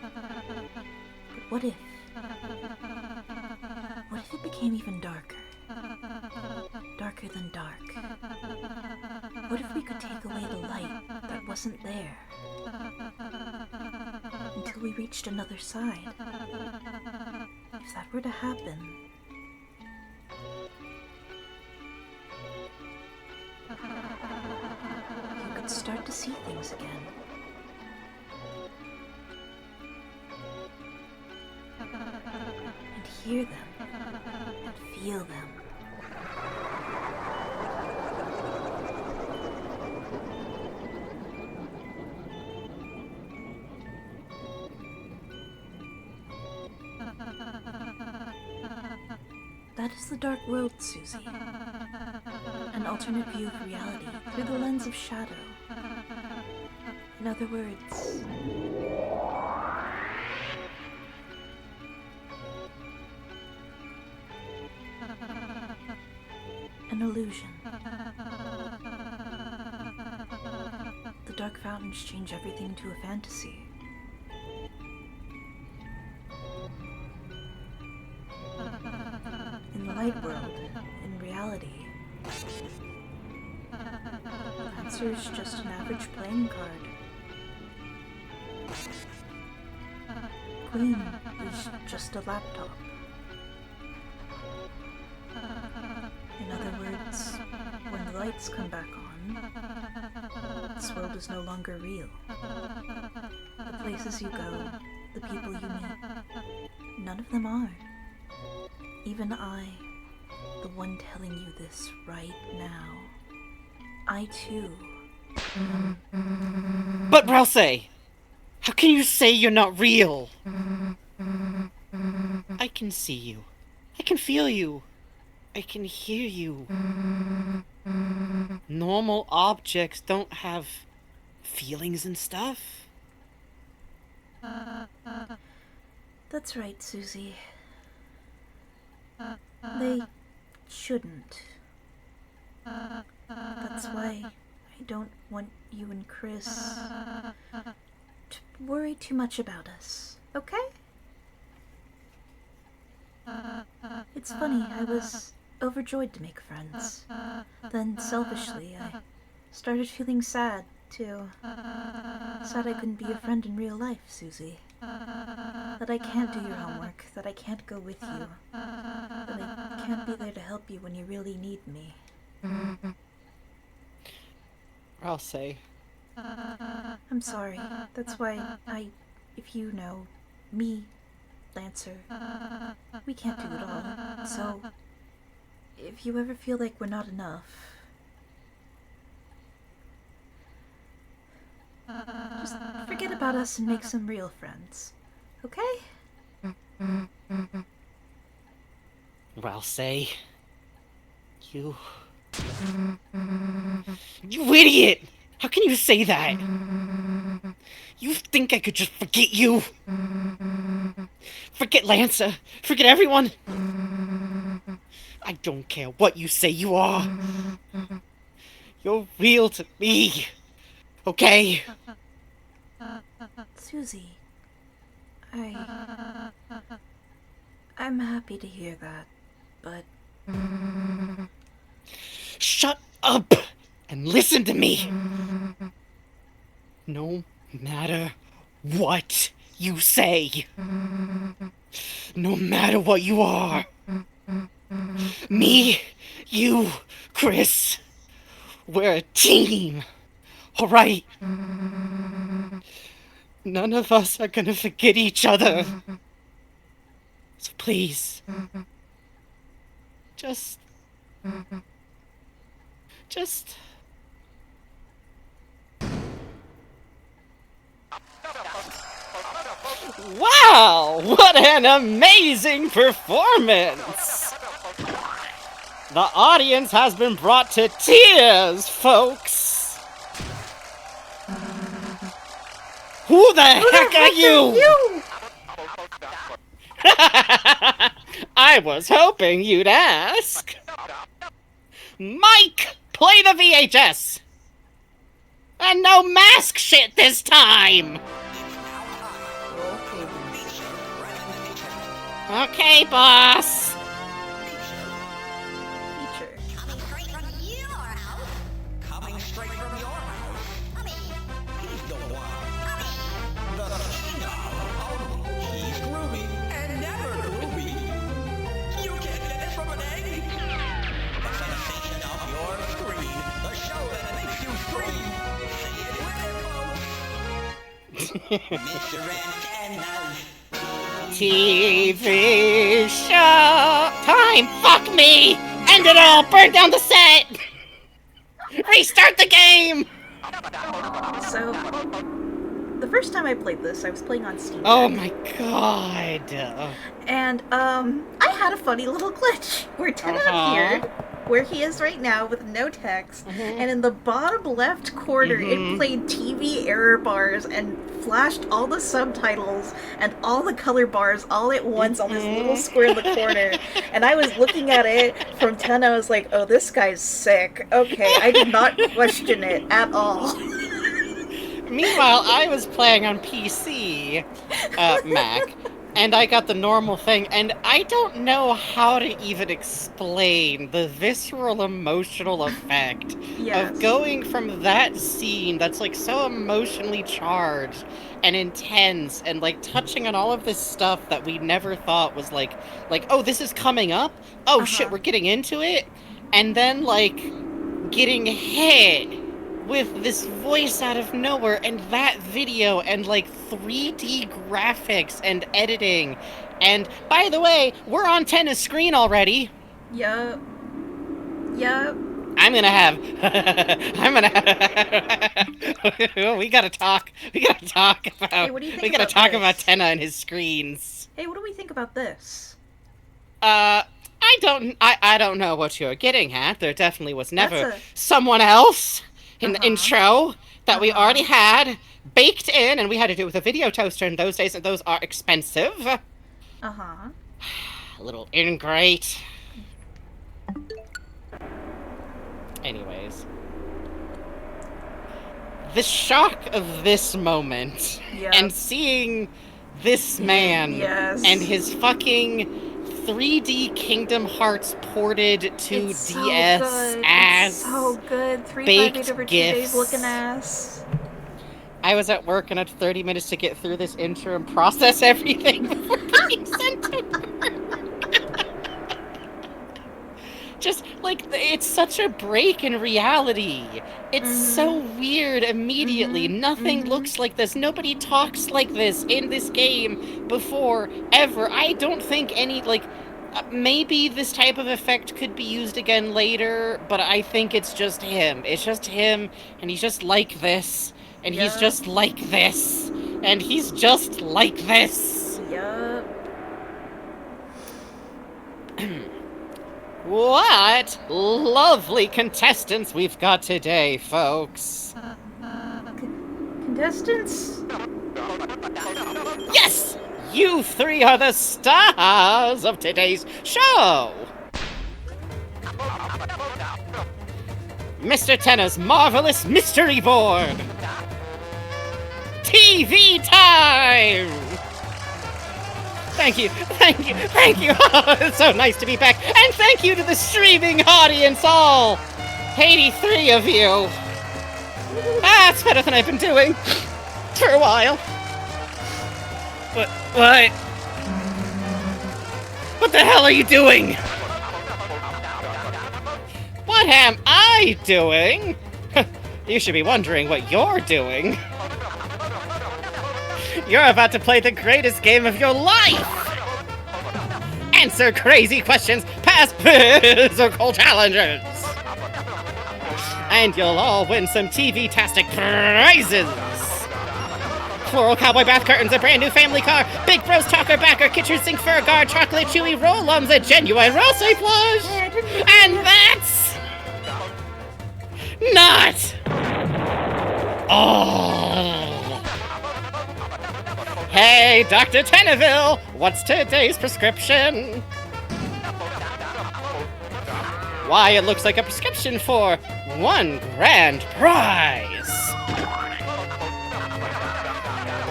But what if? What if it became even darker? Darker than dark. What if we could take away the light that wasn't there? Until we reached another side. If that were to happen, you could start to see things again. And hear them. And feel them. That is the dark world, Susie. An alternate view of reality through the lens of shadow. In other words, an illusion. The dark fountains change everything to a fantasy. In the light world, in reality, Answer is just an average playing card. Queen is just a laptop. In other words, when the lights come back on, this world is no longer real. The places you go, the people you meet, none of them are. Even I, the one telling you this right now, I too. But Ralsei, how can you say you're not real? I can see you. I can feel you. I can hear you. Normal objects don't have feelings and stuff. That's right, Susie. They shouldn't. That's why I don't want you and Chris to worry too much about us, okay? It's funny, I was overjoyed to make friends. Then, selfishly, I started feeling sad, too. Sad I couldn't be a friend in real life, Susie. That I can't do your homework, that I can't go with you, that I can't be there to help you when you really need me. Ralsei. I'm sorry. That's why if you know, me, Lancer, we can't do it all. So, if you ever feel like we're not enough, just forget about us and make some real friends. Okay? Ralsei. You idiot! How can you say that? You think I could just forget you? Forget Lancer. Forget everyone. I don't care what you say you are. You're real to me. Okay? Susie, I'm happy to hear that, but Shut up and listen to me. No matter what you say, no matter what you are, me, you, Chris, we're a team, all right? None of us are gonna forget each other. So please, just... Wow! What an amazing performance! The audience has been brought to tears, folks! Who the heck are you? I was hoping you'd ask. Mike, play the VHS! And no mask shit this time! Okay, boss. Feature. Coming straight from your house. He's the one. The king of. He's groovy and never groovy. You can't get this from an egg. The sensation of your screen. The show that makes you scream. See it with it, folks. Mr. Antennas. TV show time. Fuck me. End it all. Burn down the set. Restart the game. So, the first time I played this, I was playing on Steam. Oh my god. And, I had a funny little glitch where Tenna appeared, where he is right now with no text, and in the bottom left corner it played TV error bars and flashed all the subtitles and all the color bars all at once on this little square in the corner. And I was looking at it from Tenna, I was like, oh, this guy's sick. Okay, I did not question it at all. Meanwhile, I was playing on PC, Mac, and I got the normal thing, and I don't know how to even explain the visceral emotional effect of going from that scene that's like so emotionally charged and intense and like touching on all of this stuff that we never thought was like, oh, this is coming up? Oh shit, we're getting into it? And then like getting hit with this voice out of nowhere and that video and like 3D graphics and editing. And by the way, we're on Tenna's screen already. Yup. I'm gonna have we gotta talk about Hey, what do you think we gotta about talk this? about Tenna and his screens. Hey, what do we think about this? I don't know what you're getting at. There definitely was never That's someone else in the intro that we already had baked in, and we had to do it with a video toaster in those days, and those are expensive. A little ingrate. Anyways. The shock of this moment, and seeing this man and his fucking 3D Kingdom Hearts ported to it's DS so good. as it's so good. 358 over 2 days looking ass. I was at work and had 30 minutes to get through this intro and process everything before being sent to work. Just, like, it's such a break in reality. It's so weird immediately. Nothing looks like this. Nobody talks like this in this game before, ever. I don't think any, like, maybe this type of effect could be used again later, but I think it's just him. It's just him, and he's just like this, and he's just like this, and he's just like this. Yup. What lovely contestants we've got today, folks. Contestants? Yes! You three are the stars of today's show! Mr. Tenna's Marvelous Mystery Board! TV time! Thank you. Oh, it's so nice to be back. And thank you to the streaming audience, all 83 of you. It's better than I've been doing for a while. What? What the hell are you doing? What am I doing? You should be wondering what you're doing. You're about to play the greatest game of your life! Answer crazy questions, pass physical challenges! And you'll all win some TV-tastic prizes! Floral cowboy bath curtains, a brand new family car, Big Bros talker backer, kitchen sink fur guard, chocolate chewy roll-ums, a genuine Rosé plush! And that's... not... all! Hey, Dr. Tenneville, what's today's prescription? Why, it looks like a prescription for one grand prize.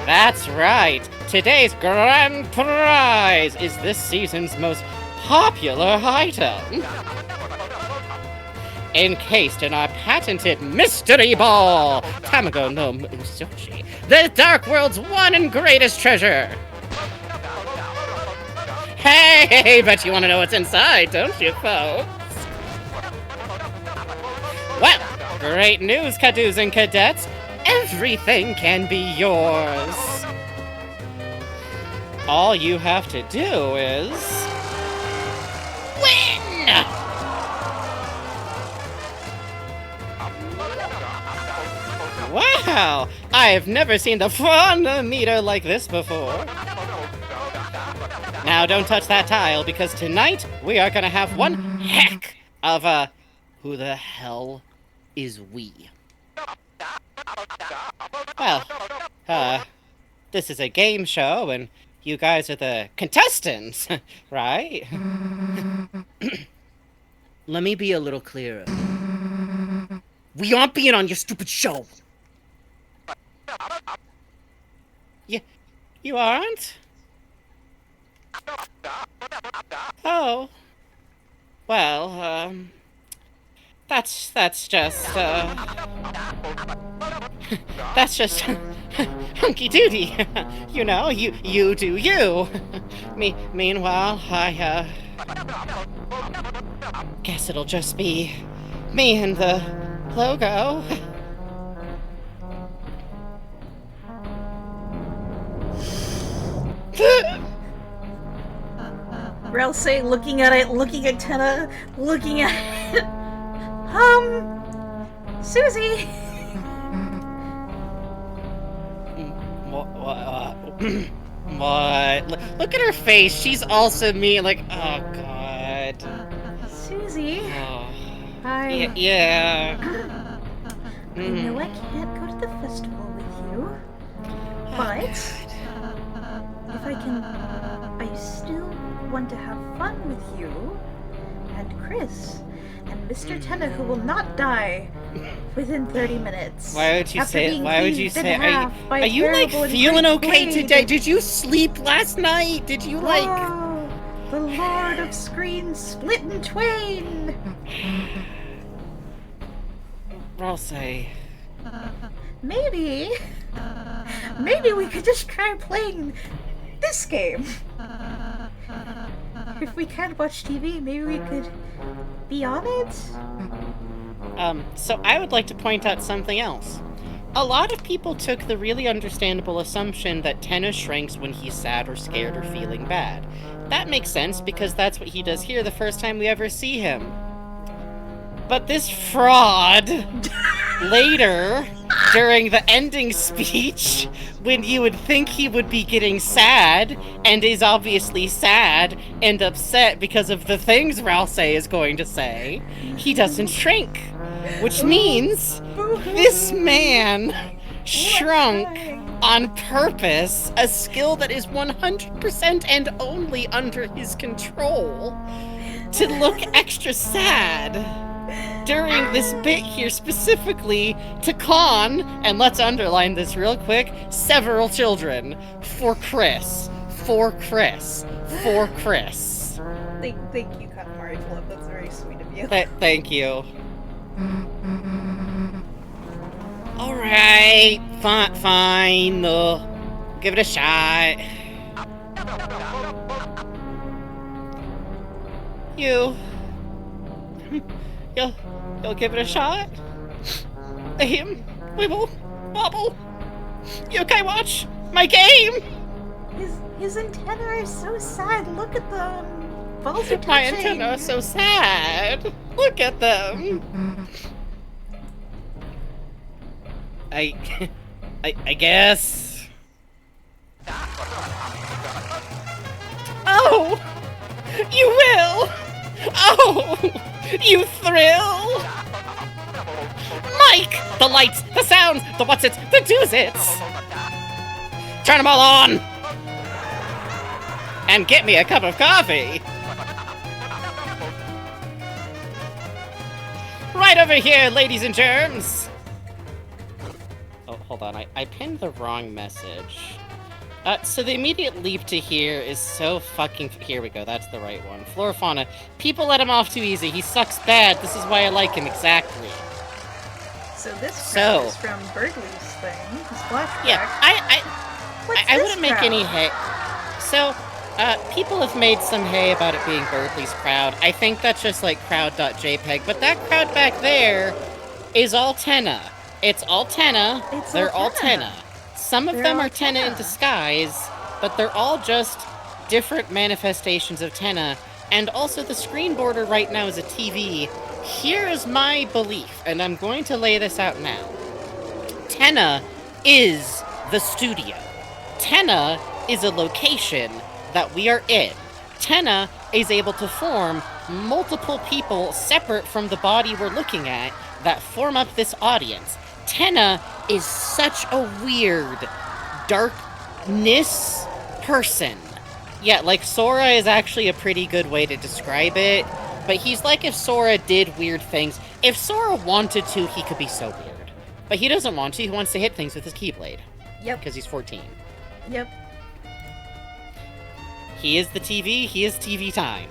That's right. Today's grand prize is this season's most popular item. Encased in our patented mystery ball, Tamago no Usochi, the Dark World's one and greatest treasure. Hey, bet you want to know what's inside, don't you, folks? Well, great news, Cadoos and Cadets. Everything can be yours. All you have to do is... win! Wow! I've never seen the fun meter like this before. Now don't touch that tile, because tonight we are gonna have one heck of a... who the hell is we? Well, this is a game show, and you guys are the contestants, right? Let me be a little clearer. We aren't being on your stupid show! You aren't? Oh. Well, that's just, that's just hunky-doody. You know, you do you. Meanwhile, I, guess it'll just be me and the logo. Ralsei looking at Tenna, looking at it. Susie! What? Look at her face. She's also me. Like, oh god. Susie. Oh. I. Yeah. I know I can't go to the festival with you, but if I can, I still want to have fun with you and Chris and Mr. Tenna, who will not die within 30 minutes. Why would you say it? Why would you say it? Are you like terrible feeling and okay great today? Did you sleep last night? Did you like... Oh, the Lord of Screen split in twain! I'll say... Maybe we could just try playing this game. If we can't watch TV, maybe we could be on it? So I would like to point out something else. A lot of people took the really understandable assumption that Tenna shrinks when he's sad or scared or feeling bad. That makes sense because that's what he does here the first time we ever see him. But this fraud, later, during the ending speech, when you would think he would be getting sad, and is obviously sad and upset because of the things Ralsei is going to say, he doesn't shrink. Which means this man shrunk on purpose, a skill that is 100% and only under his control, to look extra sad during this bit here, specifically to con, and let's underline this real quick, several children for Chris, For Chris. For Chris. Thank you, Cotton Mari Club. That's very sweet of you. Thank you. Alright, fine. Give it a shot. You'll give it a shot? We will wobble. You okay, Watch? My game! His antennae are so sad. Look at them. Balls are touching. My antennae are so sad. Look at them. I guess. Oh! You will! Oh! You thrill! Mike! The lights, the sounds, the what's-its, the do's-its! Turn them all on! And get me a cup of coffee! Right over here, ladies and germs! Oh, hold on, I pinned the wrong message. So the immediate leap to here is so fucking... Here we go, that's the right one. Flora Fauna. People let him off too easy. He sucks bad. This is why I like him, exactly. So this crowd is from Birdley's thing. His flashback. Yeah, I wouldn't make any hay. So, people have made some hay about it being Birdley's crowd. I think that's just like crowd.jpg, but that crowd back there is all Tenna. It's all Tenna. They're all Tenna. Some of them are Tenna in disguise, but they're all just different manifestations of Tenna. And also the screen border right now is a TV. Here's my belief, and I'm going to lay this out now. Tenna is the studio. Tenna is a location that we are in. Tenna is able to form multiple people separate from the body we're looking at that form up this audience. Tenna is such a weird, darkness person. Yeah, like, Sora is actually a pretty good way to describe it, but he's like if Sora did weird things. If Sora wanted to, he could be so weird. But he doesn't want to, he wants to hit things with his Keyblade. Yep. Because he's 14. Yep. He is the TV, he is TV time.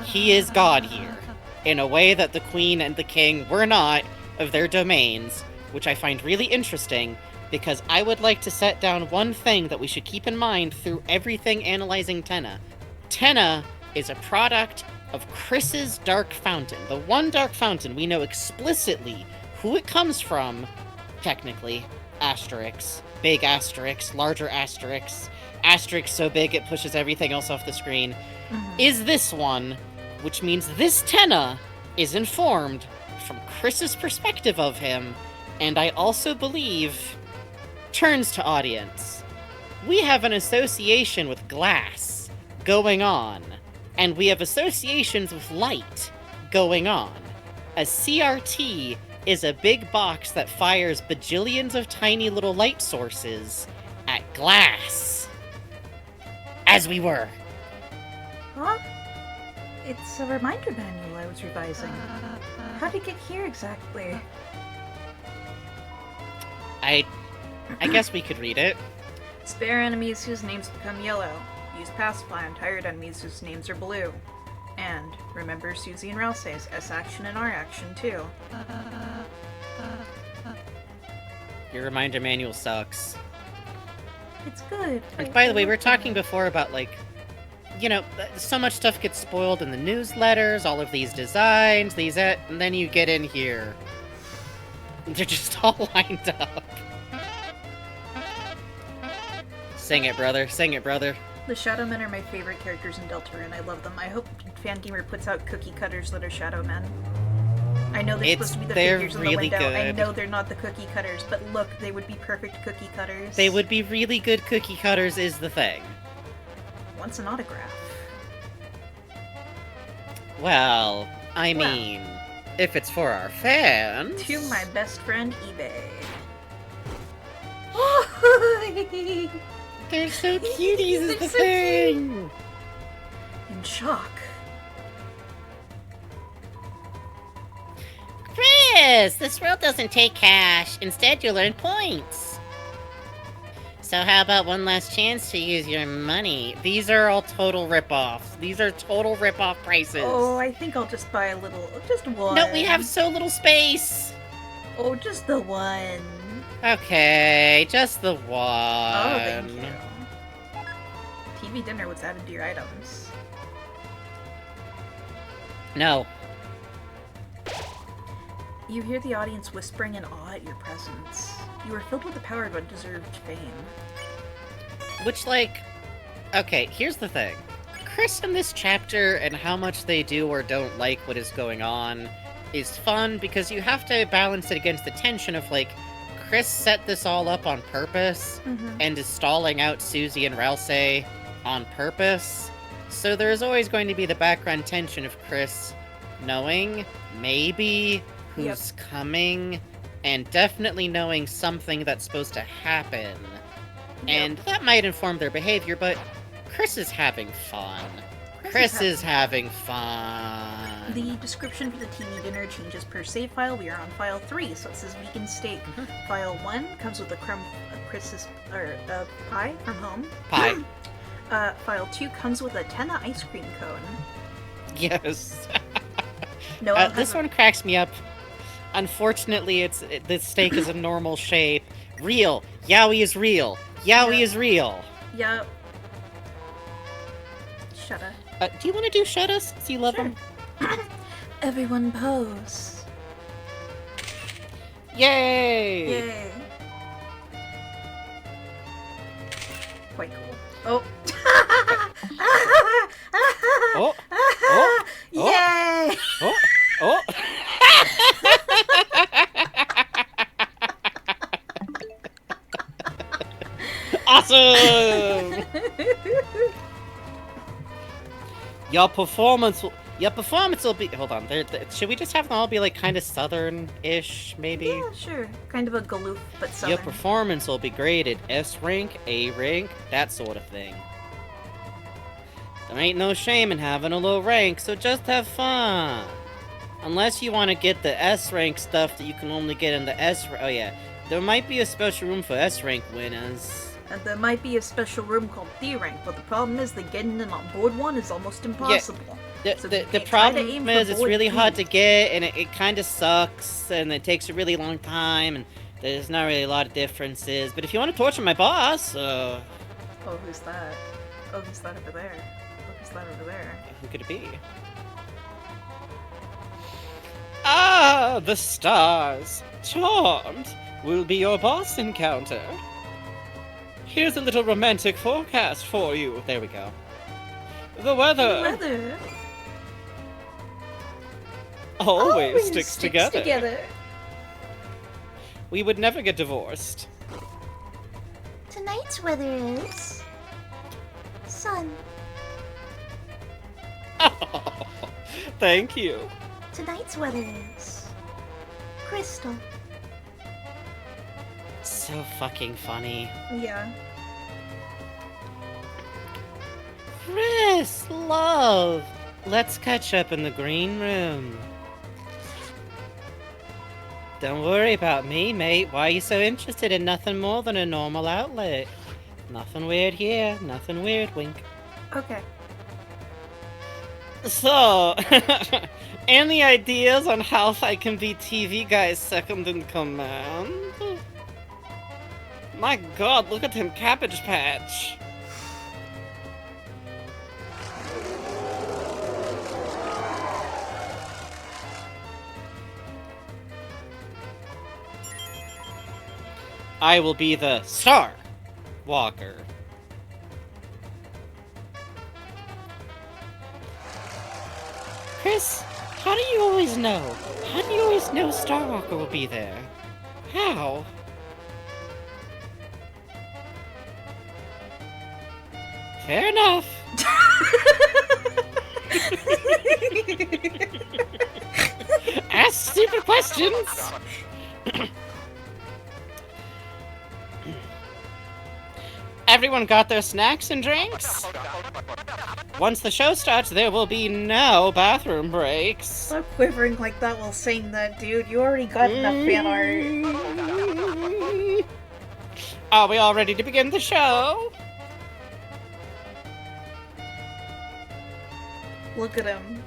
He is God here. In a way that the Queen and the King were not of their domains, which I find really interesting, because I would like to set down one thing that we should keep in mind through everything analyzing Tenna. Tenna is a product of Chris's Dark Fountain. The one Dark Fountain we know explicitly who it comes from, technically, asterisks, big asterisks, larger asterisks, asterisks so big it pushes everything else off the screen, is this one, which means this Tenna is informed from Chris's perspective of him, and I also believe turns to audience. We have an association with glass going on, and we have associations with light going on. A CRT is a big box that fires bajillions of tiny little light sources at glass. As we were. Huh? It's a reminder manual I was revising. How did it get here exactly? I guess we could read it. Spare enemies whose names become yellow. Use pacify on tired enemies whose names are blue. And remember Susie and Ralsei's S action and R action too. Your reminder manual sucks. It's good. And by the way, we were talking before about, like, you know, so much stuff gets spoiled in the newsletters, all of these designs, and then you get in here. They're just all lined up. Sing it, brother. Sing it, brother. The Shadowmen are my favorite characters in Deltarune. I love them. I hope Fangamer puts out cookie cutters that are Shadowmen. I know they're supposed to be the figures in the window. Good. I know they're not the cookie cutters, but look, they would be perfect cookie cutters. They would be really good cookie cutters is the thing. What's an autograph? Well, I mean, if it's for our fans... To my best friend, eBay. They're so cuties is the thing! In shock. Chris, this world doesn't take cash. Instead, you'll earn points. So how about one last chance to use your money? These are all total rip-offs. These are total rip-off prices. Oh, I think I'll just buy a little, just one. No, we have so little space. Oh, just the one. Okay, just the one. Oh, thank you. TV dinner was added to your items. No. You hear the audience whispering in awe at your presence. You are filled with the power of undeserved fame. Which, like... Okay, here's the thing. Chris in this chapter and how much they do or don't like what is going on is fun because you have to balance it against the tension of, like, Chris set this all up on purpose and is stalling out Susie and Ralsei on purpose. So there's always going to be the background tension of Chris knowing, maybe, who's coming, and definitely knowing something that's supposed to happen. And that might inform their behavior, but Chris is having fun. Chris is having fun. The description for the TV dinner changes per save file. We are on file 3, so it says vegan steak. File 1 comes with a crumb Chris's pie from home. Pie. File 2 comes with a Tenna ice cream cone. Yes. No, this one cracks me up. Unfortunately, the steak is a normal shape. Real. Yaoi is real. Yaoi is real. Yup. Shut up. Do you want to do shut us? Do you love them? Everyone pose. Yay! Yay. Quite cool. Oh. Oh. Oh. Yay! Oh. Oh. Awesome! Your performance will be... Hold on. Should we just have them all be, like, kind of southern-ish, maybe? Yeah, sure. Kind of a galoof, but southern. Your performance will be graded S rank, A rank, that sort of thing. There ain't no shame in having a low rank, so just have fun. Unless you want to get the S rank stuff that you can only get in the S rank. Oh, yeah. There might be a special room for S rank winners. And there might be a special room called D rank, but the problem is that getting in on board one is almost impossible. Yeah, So the try problem to aim is for it's board really B. hard to get, and it kind of sucks, and it takes a really long time, and there's not really a lot of differences. But if you want to torture my boss, Oh, who's that? Oh, who's that over there? Oh, who's that over there? who could it be? Ah, the stars. Charmed will be your boss encounter. Here's a little romantic forecast for you. There we go. The weather Weather always sticks together. together. We would never get divorced. Tonight's weather is sun. Thank you. Tonight's weather is crystal. So fucking funny. Yeah. Chris, love, let's catch up in the green room. Don't worry about me, mate. Why are you so interested in nothing more than a normal outlet? Nothing weird here, nothing weird, wink. Okay. So, any ideas on how I can be TV guy's second in command? My god, look at him, Cabbage Patch. I will be the Star Walker. Chris, how do you always know? How do you always know Star Walker will be there? How? Fair enough. Ask stupid questions. Everyone got their snacks and drinks? Once the show starts, there will be no bathroom breaks. Stop quivering like that while saying that, dude. You already got enough fan art. Are we all ready to begin the show? Look at him.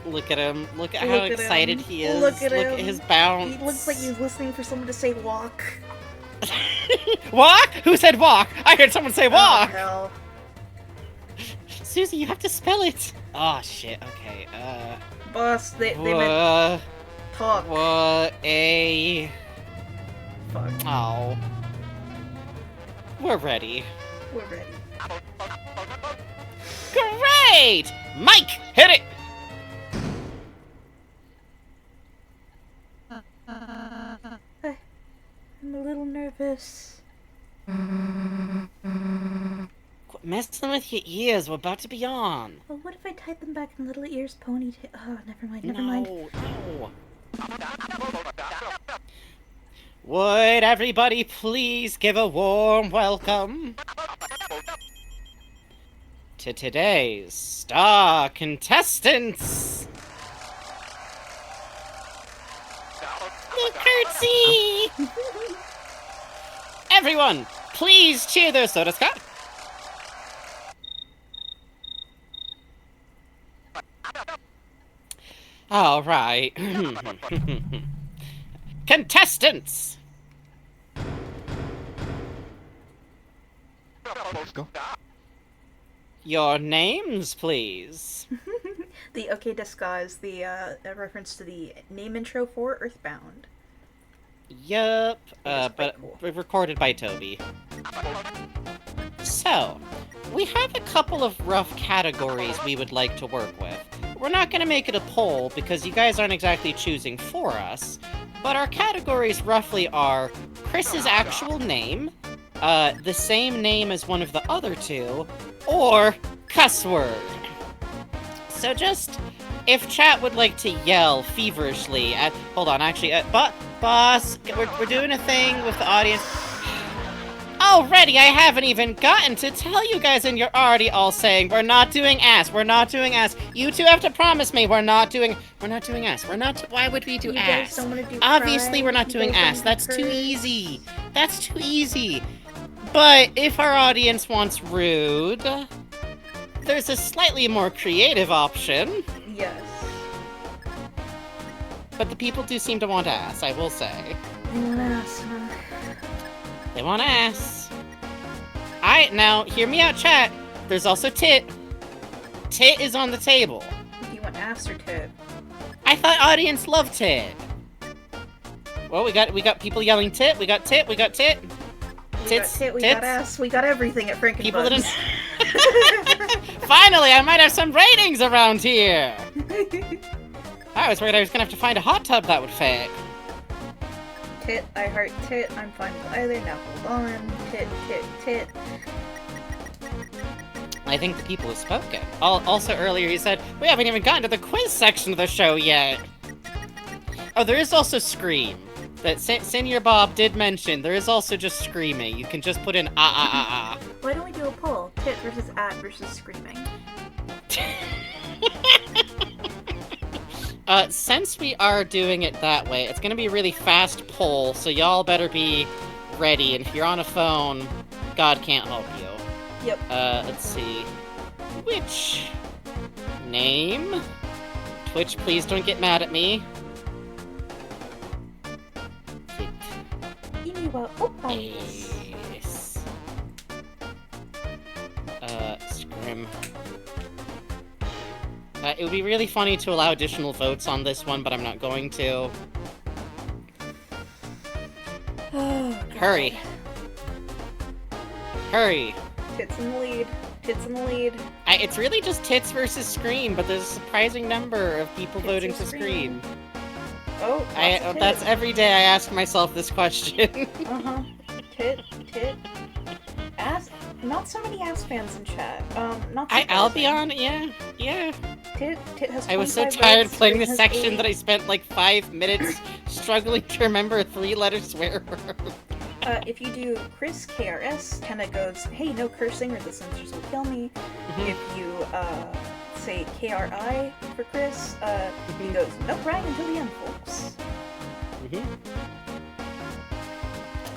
Look at him. Look at Look how at excited him. he is. Look at him. His bounce. He looks like he's listening for someone to say walk. Walk? Who said walk? I heard someone say walk! Oh, hell. Susie, you have to spell it. Oh, shit. Okay, Boss, they meant talk. What a... Fuck. Oh. We're ready. We're ready. Great! Mike, hit it! I'm a little nervous. Quit messing with your ears. We're about to be on. Well, what if I tied them back in little ears ponytail? Oh, never mind, never No, mind. no. Would everybody please give a warm welcome to today's star contestants? The curtsy! Everyone, please cheer their soda Scott. All right. Contestants! Your names, please. The OK Deska is the a reference to the name intro for Earthbound. Yup, It is quite but cool. recorded by Toby. So, we have a couple of rough categories we would like to work with. We're not going to make it a poll because you guys aren't exactly choosing for us, but our categories roughly are Chris's actual name, the same name as one of the other two, or cuss word. So just, if chat would like to yell feverishly at, hold on, actually, boss, we're doing a thing with the audience. Already, I haven't even gotten to tell you guys, and you're already all saying, we're not doing ass, we're not doing ass. You two have to promise me we're not doing ass. Why would we do You ass? guys don't want to do Obviously, cry? we're not You doing guys don't ass. wanna That's too curse? easy. That's too easy. But if our audience wants rude, there's a slightly more creative option. Yes. But the people do seem to want ass, I will say. They want ass, huh? They want ass. Alright, now, hear me out, chat. There's also tit. Tit is on the table. Do you want ass or tit? I thought audience loved tit. Well, we got people yelling tit, we got tit, we got tit. We Tits, got tit, we tits. got ass, we got everything at Frankenbugs. People didn't... Finally, I might have some ratings around here. I was worried I was gonna have to find a hot tub that would fit. Tit, I heart tit, I'm fine with either, now hold on. Tit, tit, tit. I think the people have spoken. Also, earlier he said, we haven't even gotten to the quiz section of the show yet. Oh, there is also Scream. That Senior Bob did mention, there is also just screaming. You can just put in ah. Why don't we do a poll? Tit versus at versus screaming. Since we are doing it that way, it's gonna be a really fast poll, so y'all better be ready. And if you're on a phone, God can't help you. Yep. Let's see. Which name? Twitch, please don't get mad at me. Iniwa opais. Yes. Scrim. It would be really funny to allow additional votes on this one, but I'm not going to. Oh, Hurry. Hurry. Tits in the lead. Tits in the lead. It's really just tits versus Scream, but there's a surprising number of people Tits voting or to Scream? Scream. Oh, That's every day I ask myself this question. Uh-huh. Tit. Ass. Not so many ass fans in chat. Not I'll surprising. be on, yeah. Tit has I was so 25 tired votes, playing Scream this has section 8. that I spent like 5 minutes struggling to remember a 3-letter swear word. If you do Chris KRS, Kenna goes, hey, no cursing or the censors will kill me. If you say KRI for Chris, he goes, no crying until the end, folks.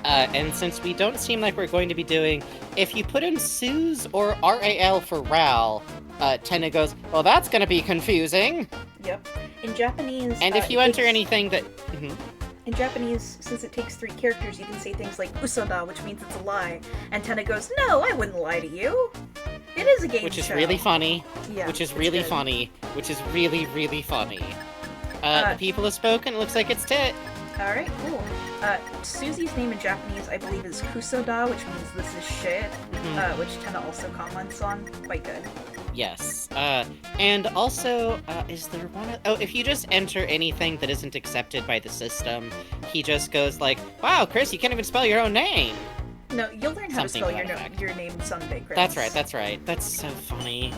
And since we don't seem like we're going to be doing... If you put in Suze or RAL for Ral, Tenna goes, well, that's gonna be confusing. Yep. In Japanese... And if you enter anything that... Mhm. In Japanese, since it takes 3 characters, you can say things like usoda, which means it's a lie. And Tenna goes, no, I wouldn't lie to you. It is a game Which is show. really funny. Yeah, which is it's really good. funny. Which is really, really funny. The people have spoken. It looks like it's Tit. Alright, cool. Susie's name in Japanese, I believe, is Kusoda, which means this is shit, which Tenna also comments on. Quite good. Yes. And also, is there one... Oh, if you just enter anything that isn't accepted by the system, he just goes like, wow, Chris, you can't even spell your own name! No, you'll learn how Something to to spell that effect. your name someday, Chris. That's right, that's right. That's so funny.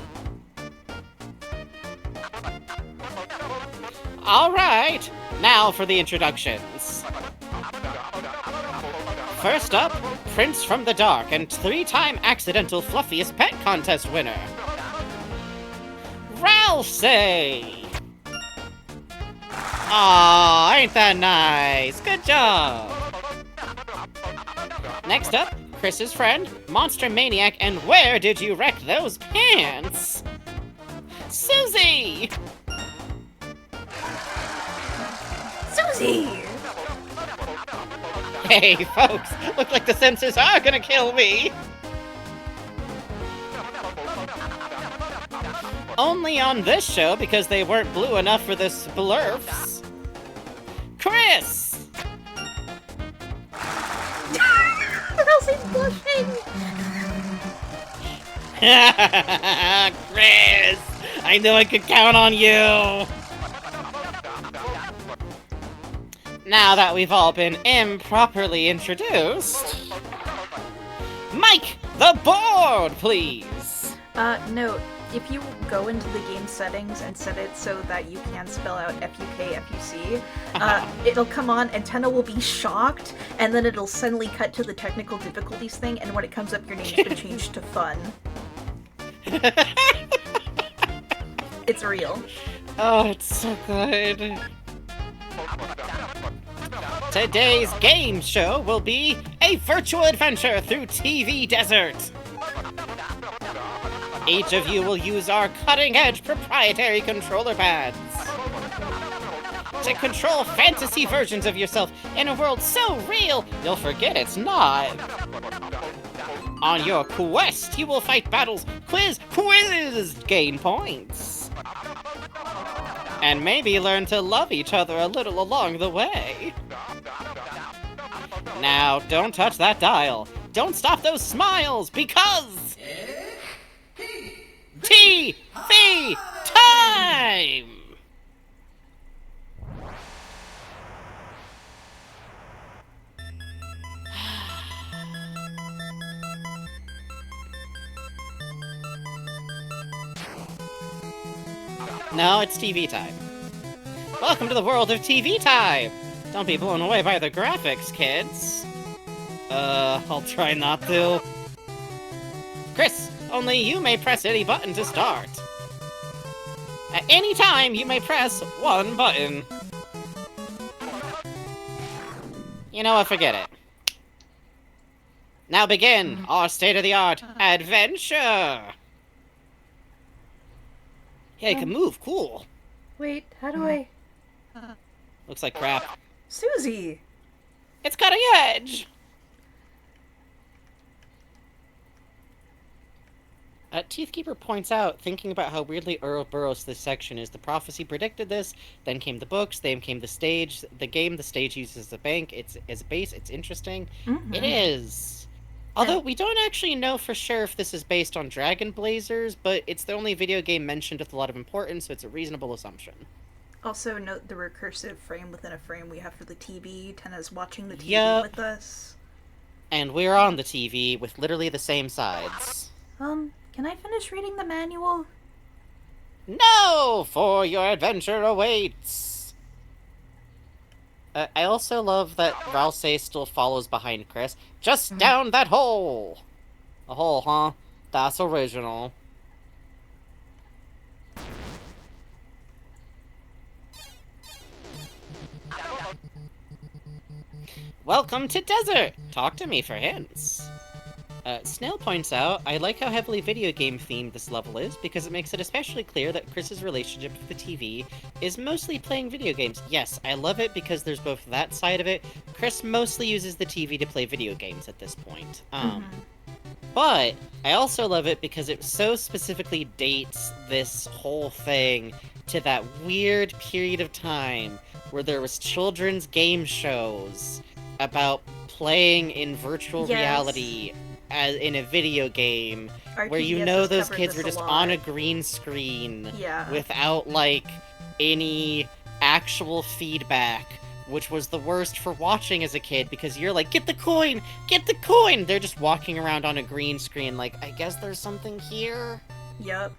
Alright, now for the introductions. First up, Prince from the Dark and 3-time accidental fluffiest pet contest winner, Ralsei! Aw, ain't that nice? Good job! Next up, Chris's friend, Monster Maniac, and where did you wreck those pants? Susie! Susie! Hey, folks, look like the censors are gonna kill me! Only on this show because they weren't blue enough for the splurfs. Chris! Elsie's blushing! Chris! I knew I could count on you! Now that we've all been improperly introduced, Mike, the board, please! Note, if you go into the game settings and set it so that you can spell out F-U-K, F-U-C, it'll come on and Tenna will be shocked, and then it'll suddenly cut to the technical difficulties thing, and when it comes up, your name's been changed to Fun. It's real. Oh, it's so good. Today's game show will be a virtual adventure through TV Desert. Each of you will use our cutting-edge proprietary controller pads to control fantasy versions of yourself in a world so real you'll forget it's not. On your quest, you will fight battles, quiz, gain points, and maybe learn to love each other a little along the way. Now, don't touch that dial. Don't stop those smiles, because... TV time! No, it's TV time. Welcome to the world of TV time! Don't be blown away by the graphics, kids. I'll try not to. Chris, only you may press any button to start. At any time, you may press one button. You know what, forget it. Now begin our state-of-the-art adventure! Yeah, you can move, cool. Wait, how do I... Looks like crap. Susie! It's cutting edge! Teethkeeper points out, thinking about how weirdly Ouroboros this section is. The prophecy predicted this, then came the books, then came the stage. The game, the stage uses the bank. It's as a base, it's interesting. Mm-hmm. It is. Although we don't actually know for sure if this is based on Dragon Blazers, but it's the only video game mentioned with a lot of importance, so it's a reasonable assumption. Also note the recursive frame within a frame we have for the TV. Tenna's watching the TV Yep. with us. And we're on the TV with literally the same sides. Can I finish reading the manual? No! For your adventure awaits! I also love that Ralsei still follows behind Chris. Just down that hole! A hole, huh? That's original. Welcome to Desert! Talk to me for hints. Snail points out, I like how heavily video game themed this level is, because it makes it especially clear that Chris's relationship with the TV is mostly playing video games. Yes, I love it because there's both that side of it. Chris mostly uses the TV to play video games at this point. But I also love it because it so specifically dates this whole thing to that weird period of time where there was children's game shows about playing in virtual reality as in a video game, where you know those kids were just on a green screen without, like, any actual feedback, which was the worst for watching as a kid, because you're like, get the coin! Get the coin! They're just walking around on a green screen like, I guess there's something here? Yep.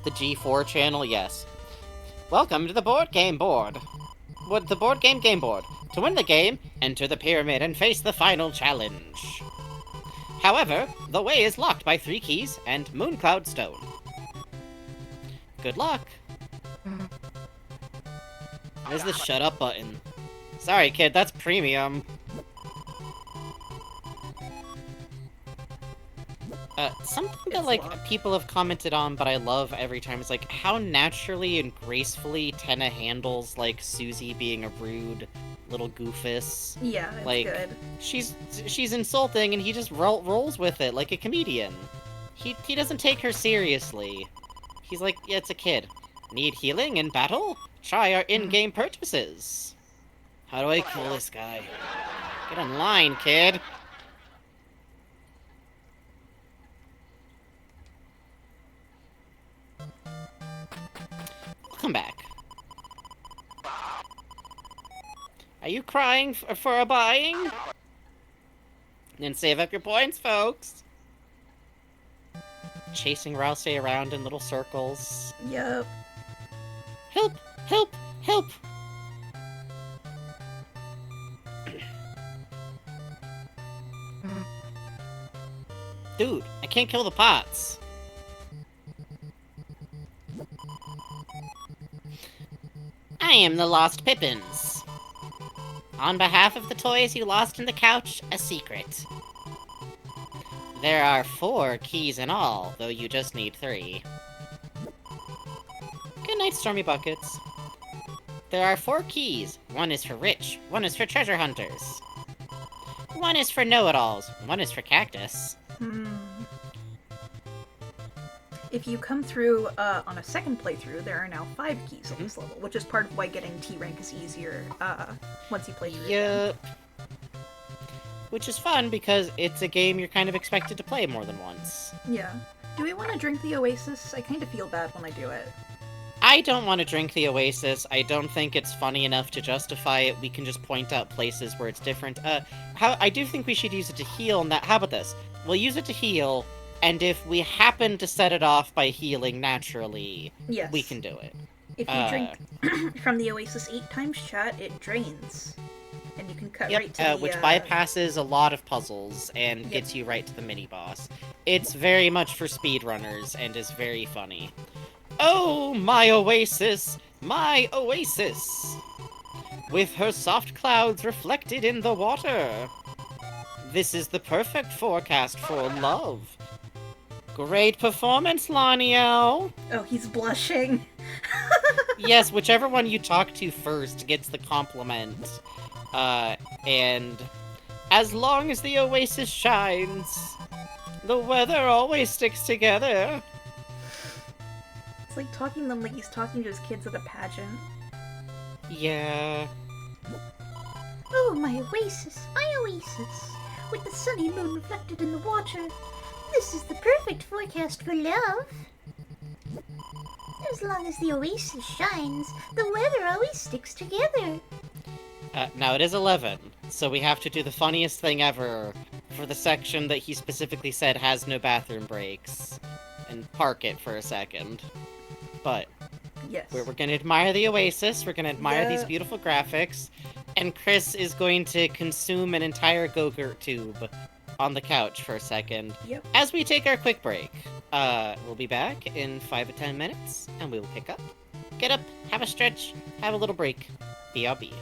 The G4 channel, yes. Welcome to the board game board. The board game board. To win the game, enter the pyramid and face the final challenge. However, the way is locked by 3 keys and Mooncloud Stone. Good luck. Where's the shut up button? Sorry, kid, that's premium. Something that, like, people have commented on, but I love every time, is, like, how naturally and gracefully Tenna handles, like, Susie being a rude little goofus. Yeah, it's like, good. She's insulting, and he just rolls with it, like a comedian. He doesn't take her seriously. He's like, yeah, it's a kid. Need healing in battle? Try our in-game purchases. How do I kill this guy? Get in line, kid. Come back. Are you crying for a buying? Then save up your points, folks. Chasing Rouse around in little circles. Yep. Help! Help! Help! Dude, I can't kill the pots. I am the Lost Pippins. On behalf of the toys you lost in the couch, a secret. There are 4 keys in all, though you just need 3. Good night, Stormy Buckets. There are 4 keys. 1 is for rich, 1 is for treasure hunters. 1 is for know-it-alls, 1 is for cactus. If you come through on a second playthrough, there are now 5 keys on this level, which is part of why getting T rank is easier once you play through it again. Which is fun, because it's a game you're kind of expected to play more than once. Yeah. Do we want to drink the Oasis? I kind of feel bad when I do it. I don't want to drink the Oasis. I don't think it's funny enough to justify it. We can just point out places where it's different. I do think we should use it to heal, and how about this? We'll use it to heal, and if we happen to set it off by healing naturally, we can do it. If you drink from the Oasis 8 times, chat, it drains. And you can cut right to the... which bypasses a lot of puzzles and gets you right to the mini-boss. It's very much for speedrunners and is very funny. Oh, my Oasis! My Oasis! With her soft clouds reflected in the water. This is the perfect forecast for love. Great performance, Laniel! Oh, he's blushing. Yes, whichever one you talk to first gets the compliment. And as long as the Oasis shines, the weather always sticks together. It's like talking to them like he's talking to his kids at a pageant. Yeah. Oh, my Oasis, my Oasis. With the sunny moon reflected in the water. This is the perfect forecast for love. As long as the Oasis shines, the weather always sticks together. Now it is 11, so we have to do the funniest thing ever for the section that he specifically said has no bathroom breaks, and park it for a second. But we're gonna admire the Oasis, we're gonna admire these beautiful graphics, and Chris is going to consume an entire Go-Gurt tube on the couch for a second as we take our quick break. We'll be back in 5 to 10 minutes, and we will pick up. Get up, have a stretch, have a little break. BRB.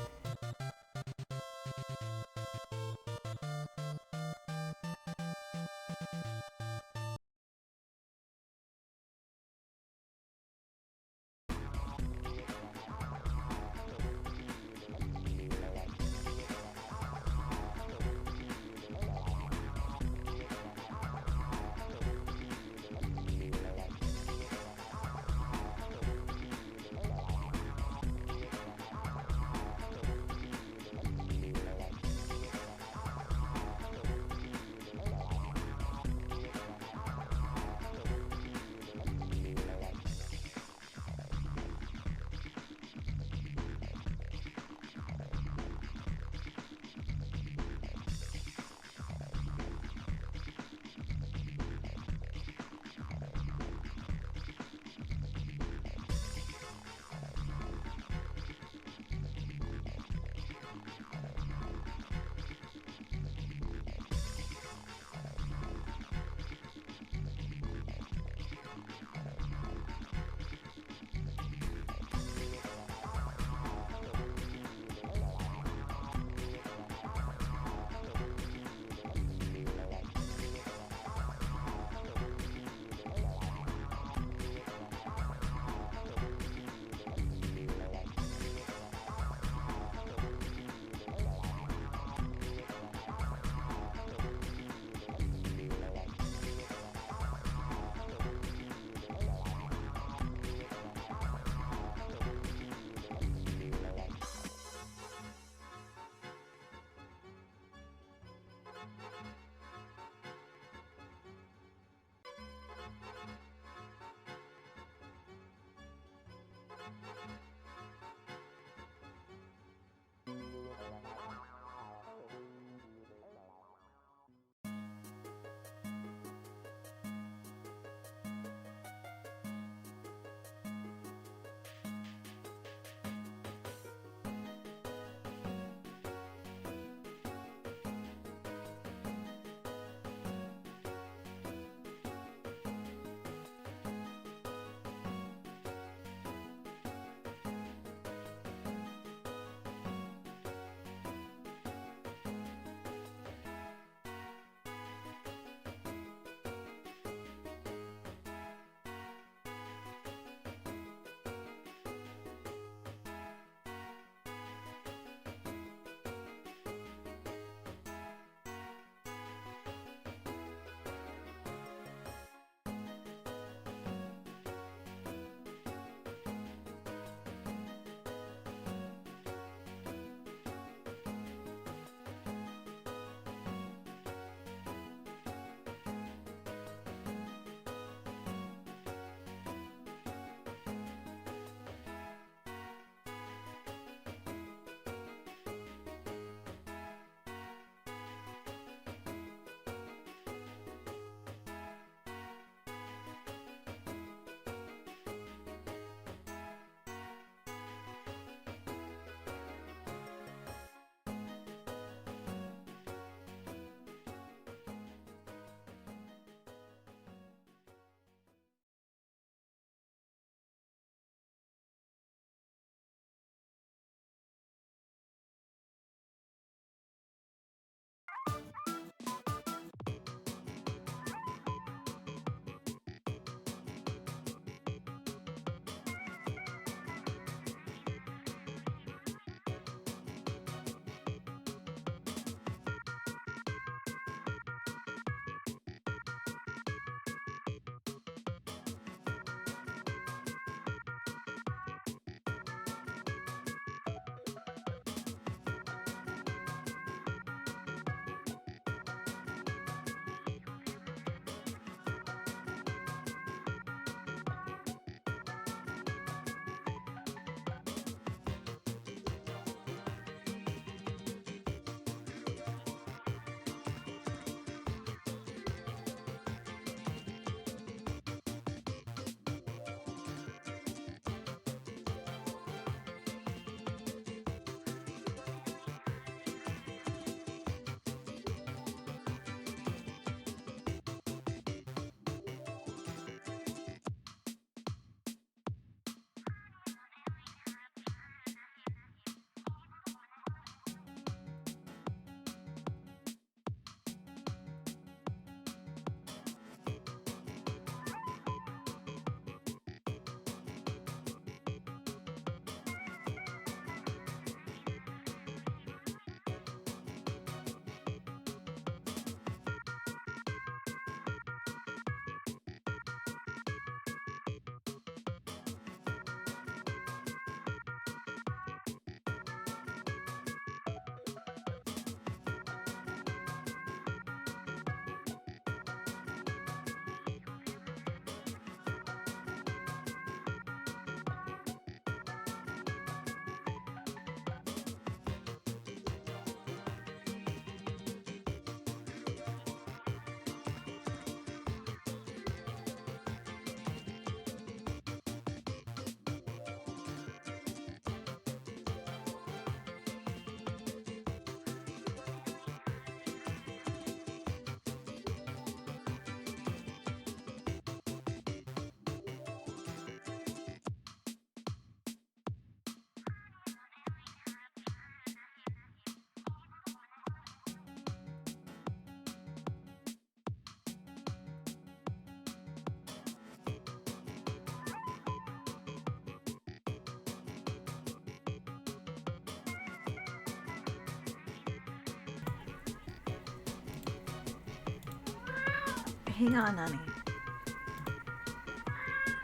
Hang on, honey.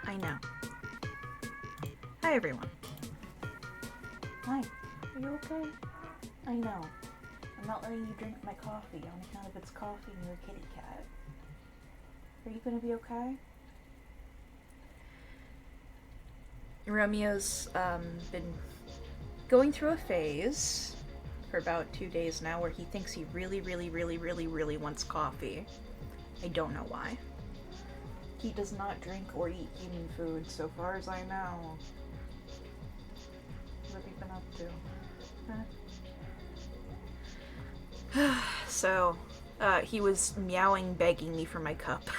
I know. Hi, everyone. Hi. Are you okay? I know. I'm not letting you drink my coffee on account of it's coffee and you're a kitty cat. Are you gonna be okay? Romeo's been going through a phase for about 2 days now where he thinks he really wants coffee. I don't know why. He does not drink or eat human food, so far as I know. What have you been up to? Huh? So, he was meowing, begging me for my cup.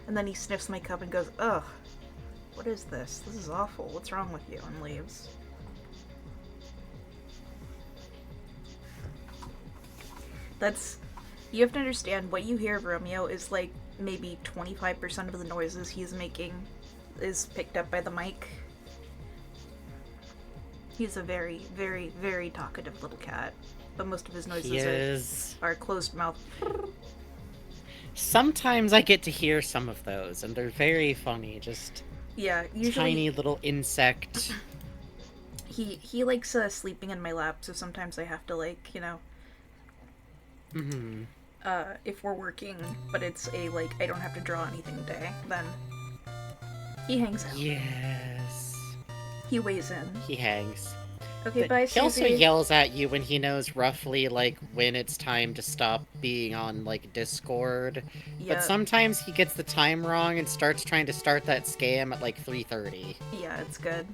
And then he sniffs my cup and goes, ugh, what is this? This is awful. What's wrong with you? And leaves. You have to understand, what you hear of Romeo is like maybe 25% of the noises he's making is picked up by the mic. He's a very talkative little cat, but most of his noises are closed mouth. Sometimes I get to hear some of those, and they're very funny. Just usually tiny little insect. He likes sleeping in my lap, so sometimes I have to if we're working, but it's a I don't have to draw anything day, then he hangs out. Yes. He weighs in. He hangs. Okay, bye, He also Susie. yells at you when he knows roughly when it's time to stop being on Discord. Yeah. But sometimes he gets the time wrong and starts trying to start that scam at 3:30. Yeah, it's good.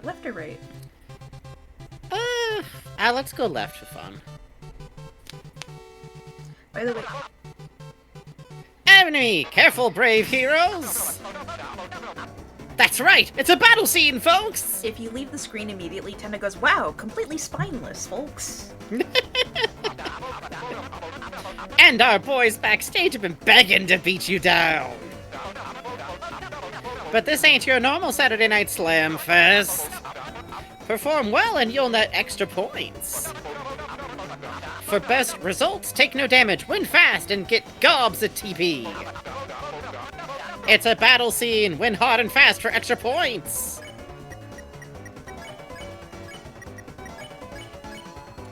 Left or right? Let's go left for fun. By the way, Enemy! Careful, brave heroes! That's right! It's a battle scene, folks! if you leave the screen immediately, Tenda goes, wow, completely spineless, folks. And our boys backstage have been begging to beat you down. But this ain't your normal Saturday Night Slam Fest. Perform well and you'll net extra points. For best results, take no damage, win fast, and get gobs of TP. It's a battle scene, win hard and fast for extra points.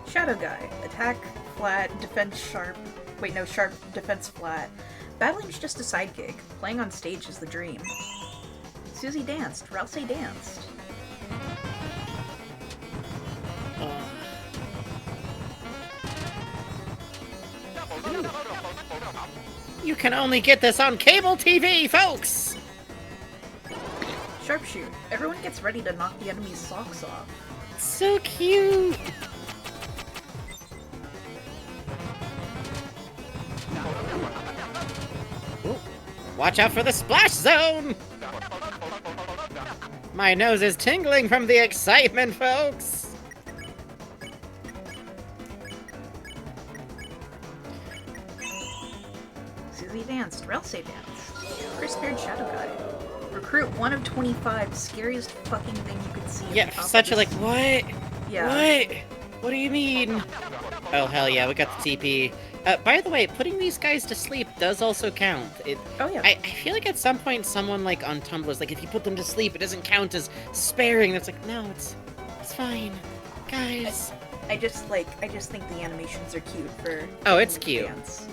Shadow Guy. Attack, flat, defense sharp. Wait, no, sharp, defense flat. Battling's just a side gig. Playing on stage is the dream. Susie danced. Rouse danced. You can only get this on cable TV, folks! Sharpshoot. Everyone gets ready to knock the enemy's socks off. So cute! Ooh, watch out for the splash zone! My nose is tingling from the excitement, folks! Susie danced. Rouse danced. Chris-beard Shadow Guy. Recruit 1 of 25. Scariest fucking thing you could see. Yeah, such a what? Yeah. What do you mean? Oh, hell yeah, we got the TP. By the way, putting these guys to sleep does also count. Oh, yeah. I feel like at some point someone on Tumblr is if you put them to sleep, it doesn't count as sparing. That's no, it's fine. Guys. I just think the animations are cute for... Oh, it's cute. Dance.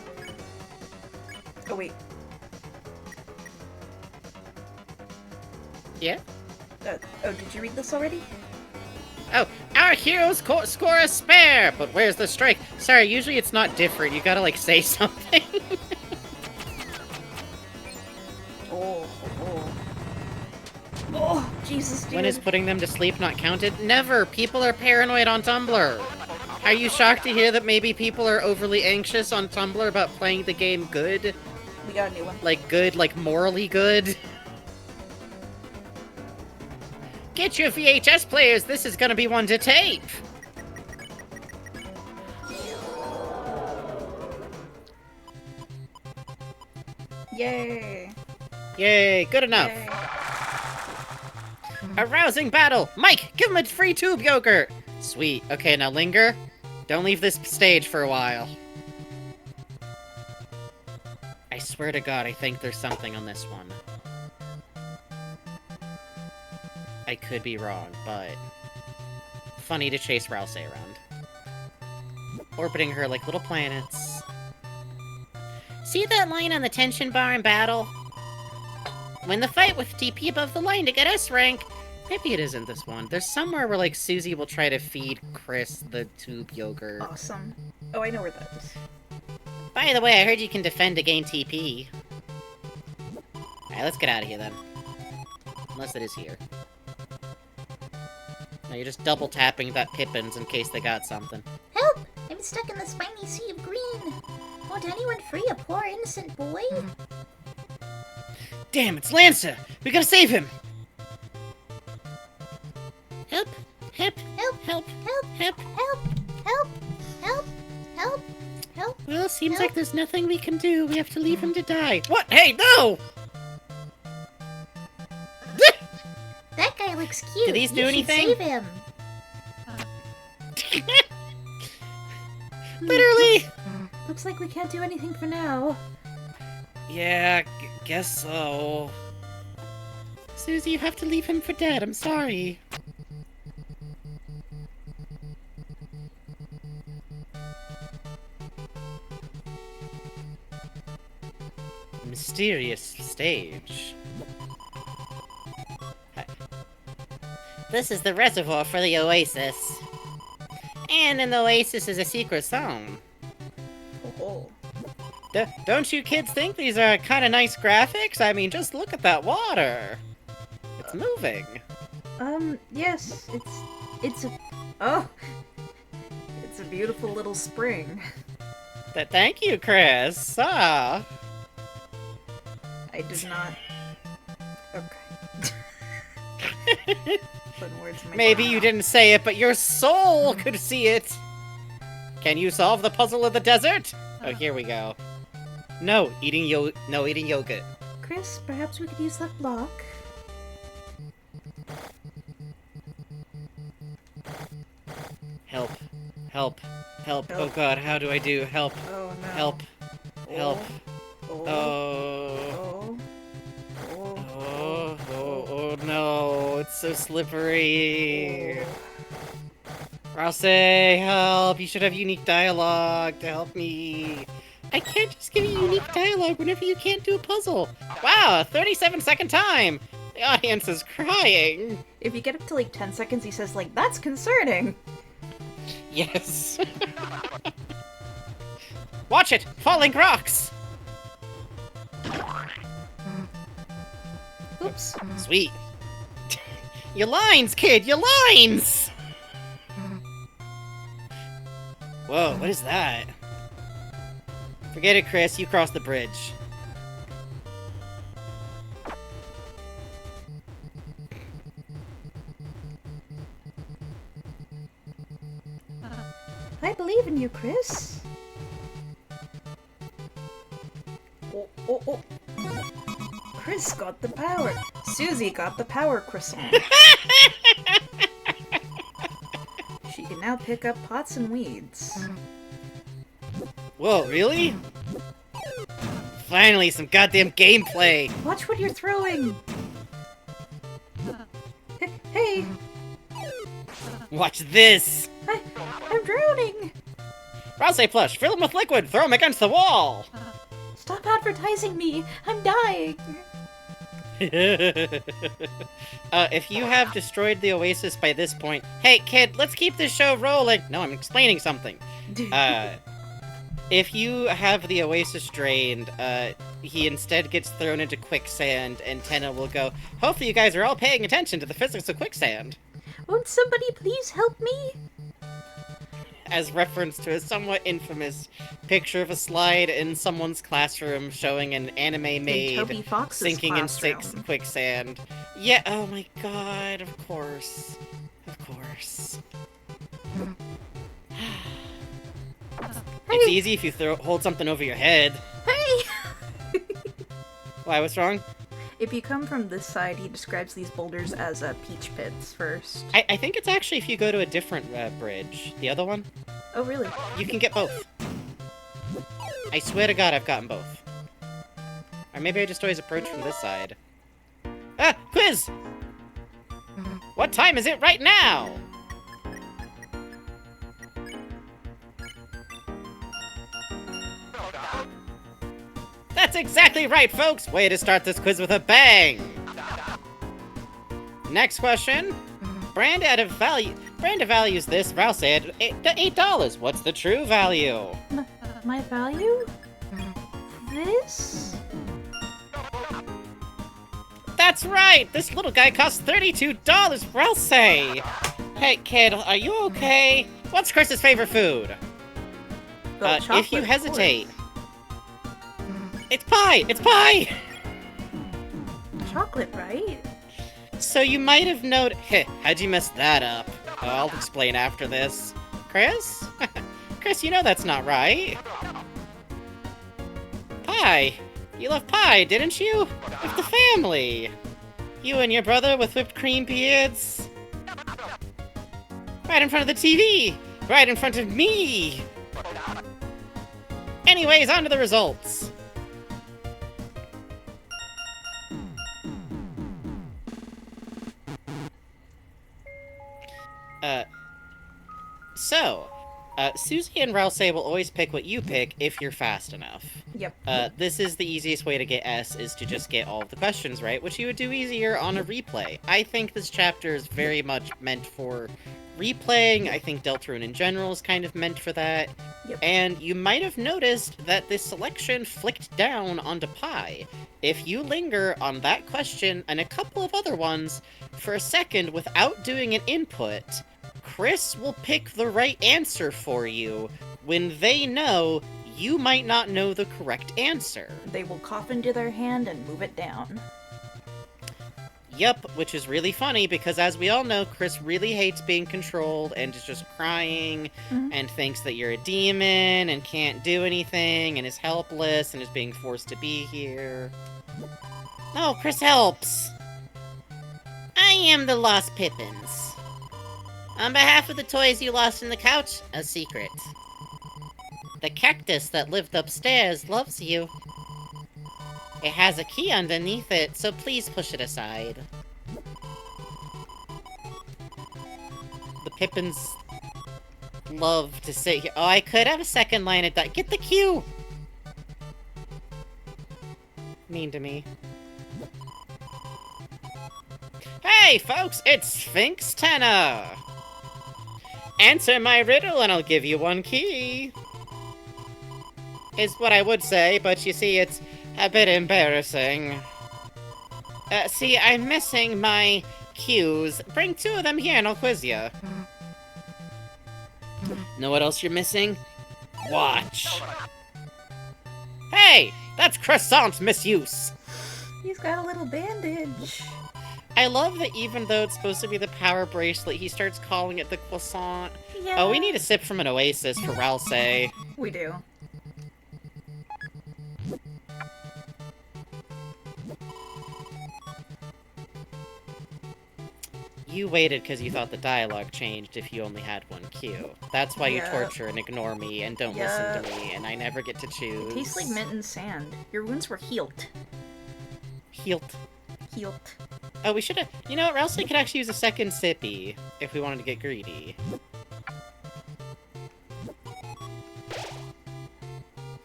Oh, wait. Yeah? Did you read this already? Oh, our heroes score a spare! But where's the strike? Sorry, usually it's not different. You gotta, say something. Oh, Jesus, dude. When is putting them to sleep not counted? Never! People are paranoid on Tumblr! Are you shocked to hear that maybe people are overly anxious on Tumblr about playing the game good? We got a new one. Good, morally good? Get your VHS players, this is gonna be one to tape! Yay! Yay, good enough! Yay. A rousing battle! Mike, give him a free tube yogurt! Sweet. Okay, now linger. Don't leave this stage for a while. swear to God, I think there's something on this one. I could be wrong, but... funny to chase Rouse around. Orbiting her like little planets. See that line on the tension bar in battle? Win the fight with TP above the line to get S rank! Maybe it isn't this one. There's somewhere where, like, Susie will try to feed Chris the tube yogurt. Awesome. Oh, I know where that is. By the way, I heard you can defend to gain TP. Alright, let's get out of here then. Unless it is here. No, you're just double tapping that Pippins in case they got something. Help! I'm stuck in the spiny sea of green. Won't anyone free a poor innocent boy? Damn, it's Lancer! We gotta save him! Help! Help! Help! Help! Help! Help! Help! Help! Help! Help! Help! Well, seems Help. like there's nothing we can do. We have to leave him to die. What? Hey, no! That guy looks cute. Do these do You should anything? Save him. Literally! Looks like we can't do anything for now. Yeah, guess so. Susie, you have to leave him for dead. I'm sorry. Mysterious stage. This is the reservoir for the oasis. And in the oasis is a secret zone. Oh. Don't you kids think these are kind of nice graphics? I mean, just look at that water. It's moving. Yes, it's a... Oh! It's a beautiful little spring. Thank you, Chris. Ah. I did not... Okay. Putting words in my Maybe mouth. you didn't say it, but your soul could see it. Can you solve the puzzle of the desert? Oh, here we go. No, eating yogurt. Chris, perhaps we could use that block. Help. Help. Help. Oh god, how do I do? Help. Oh no. Help. Help. Oh. Oh. Oh. Oh. Oh no, it's so slippery. Rouse, help! You should have unique dialogue to help me. I can't just give you unique dialogue whenever you can't do a puzzle. Wow, 37-second time! The audience is crying. If you get up to like 10 seconds, he says like, that's concerning. Yes. Watch it! Falling rocks! Oops. Sweet. Your lines, kid! Your lines! Whoa, what is that? Forget it, Chris. You crossed the bridge. I believe in you, Chris. Oh. Chris got the power. Susie got the power croissant. She can now pick up pots and weeds. Whoa, really? Finally, some goddamn gameplay! Watch what you're throwing. Hey, Watch this! I'm drowning. Rouse plush, fill him with liquid, throw him against the wall! Stop advertising me. I'm dying. If you have destroyed the oasis by this point... Hey, kid, let's keep this show rolling! No, I'm explaining something. If you have the oasis drained, he instead gets thrown into quicksand, and Tenna will go, hopefully you guys are all paying attention to the physics of quicksand. Won't somebody please help me? As reference to a somewhat infamous picture of a slide in someone's classroom showing an anime maid Toby Fox's sinking in classroom. quicksand. Yeah, oh my god, of course. Of course. It's easy if you hold something over your head. Hey! Why, what's wrong? If you come from this side, he describes these boulders as peach pits first. I think it's actually if you go to a different bridge. The other one? Oh, really? You can get both. I swear to god I've gotten both. Or maybe I just always approach from this side. Ah! Quiz! What time is it right now? That's exactly right, folks! Way to start this quiz with a bang! Next question. Branda values this Rouse at $8. What's the true value? My value? This? That's right! This little guy costs $32, Rouse. Hey, kid, are you okay? What's Chris's favorite food? Well, If chocolate, you of hesitate... course. It's pie! It's pie! Chocolate, right? So you might have noted... Heh, how'd you mess that up? I'll explain after this. Chris? Chris, you know that's not right. Pie. You love pie, didn't you? With the family. You and your brother with whipped cream beards. Right in front of the TV. Right in front of me. Anyways, on to the results. Susie and Rouse will always pick what you pick if you're fast enough. Yep. This is the easiest way to get S, is to just get all of the questions right, which you would do easier on a replay. I think this chapter is very much meant for replaying. I think Deltarune in general is kind of meant for that. Yep. And you might have noticed that this selection flicked down onto Pi. If you linger on that question and a couple of other ones for a second without doing an input, Chris will pick the right answer for you when they know you might not know the correct answer. They will cough into their hand and move it down. Yep, which is really funny because as we all know, Chris really hates being controlled and is just crying and thinks that you're a demon and can't do anything and is helpless and is being forced to be here. No, Chris helps! I am the Lost Pippins. On behalf of the toys you lost in the couch, a secret. The cactus that lived upstairs loves you. It has a key underneath it, so please push it aside. The Pippins love to sit here. Oh, I could have a second line of that. Get the cue! Mean to me. Hey, folks, it's Sphinx Tenor! Answer my riddle and I'll give you one key. Is what I would say, but you see, it's a bit embarrassing. See, I'm missing my cues. Bring 2 of them here and I'll quiz you. Know what else you're missing? Watch. Hey, that's croissant's misuse. He's got a little bandage. I love that even though it's supposed to be the power bracelet, he starts calling it the croissant. Yeah. Oh, we need a sip from an oasis for Rouse. We do. You waited because you thought the dialogue changed if you only had one cue. That's why you Yep. torture and ignore me and don't listen to me, and I never get to choose. It tastes like mint and sand. Your wounds were healed. Healed. Healed. Oh, we should have... You know what, Rouse could actually use a second sippy if we wanted to get greedy.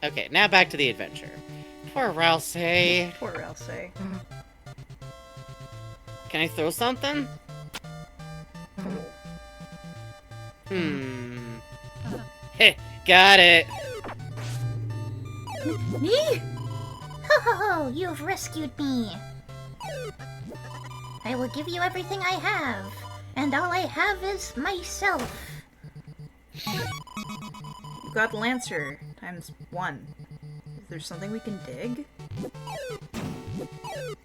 Okay, now back to the adventure. Poor Rouse. Poor Rouse. Can I throw something? Heh, got it. Me? Ho ho ho! You have rescued me! I will give you everything I have, and all I have is myself. You got Lancer times 1. Is there something we can dig?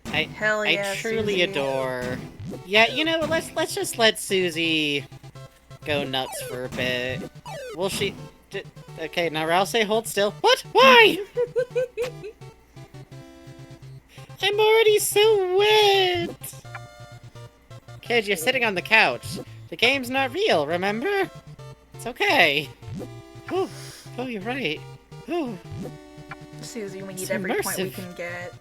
Hell yeah, I truly Susie. adore. Yeah, you know, let's just let Susie go nuts for a bit. Will she? Okay, now Rouse, hold still. What? Why? I'm already so wet. Kid, you're sitting on the couch. The game's not real, remember? It's okay. Oh, you're right. Oh. Susie, we need It's every point we immersive. can get.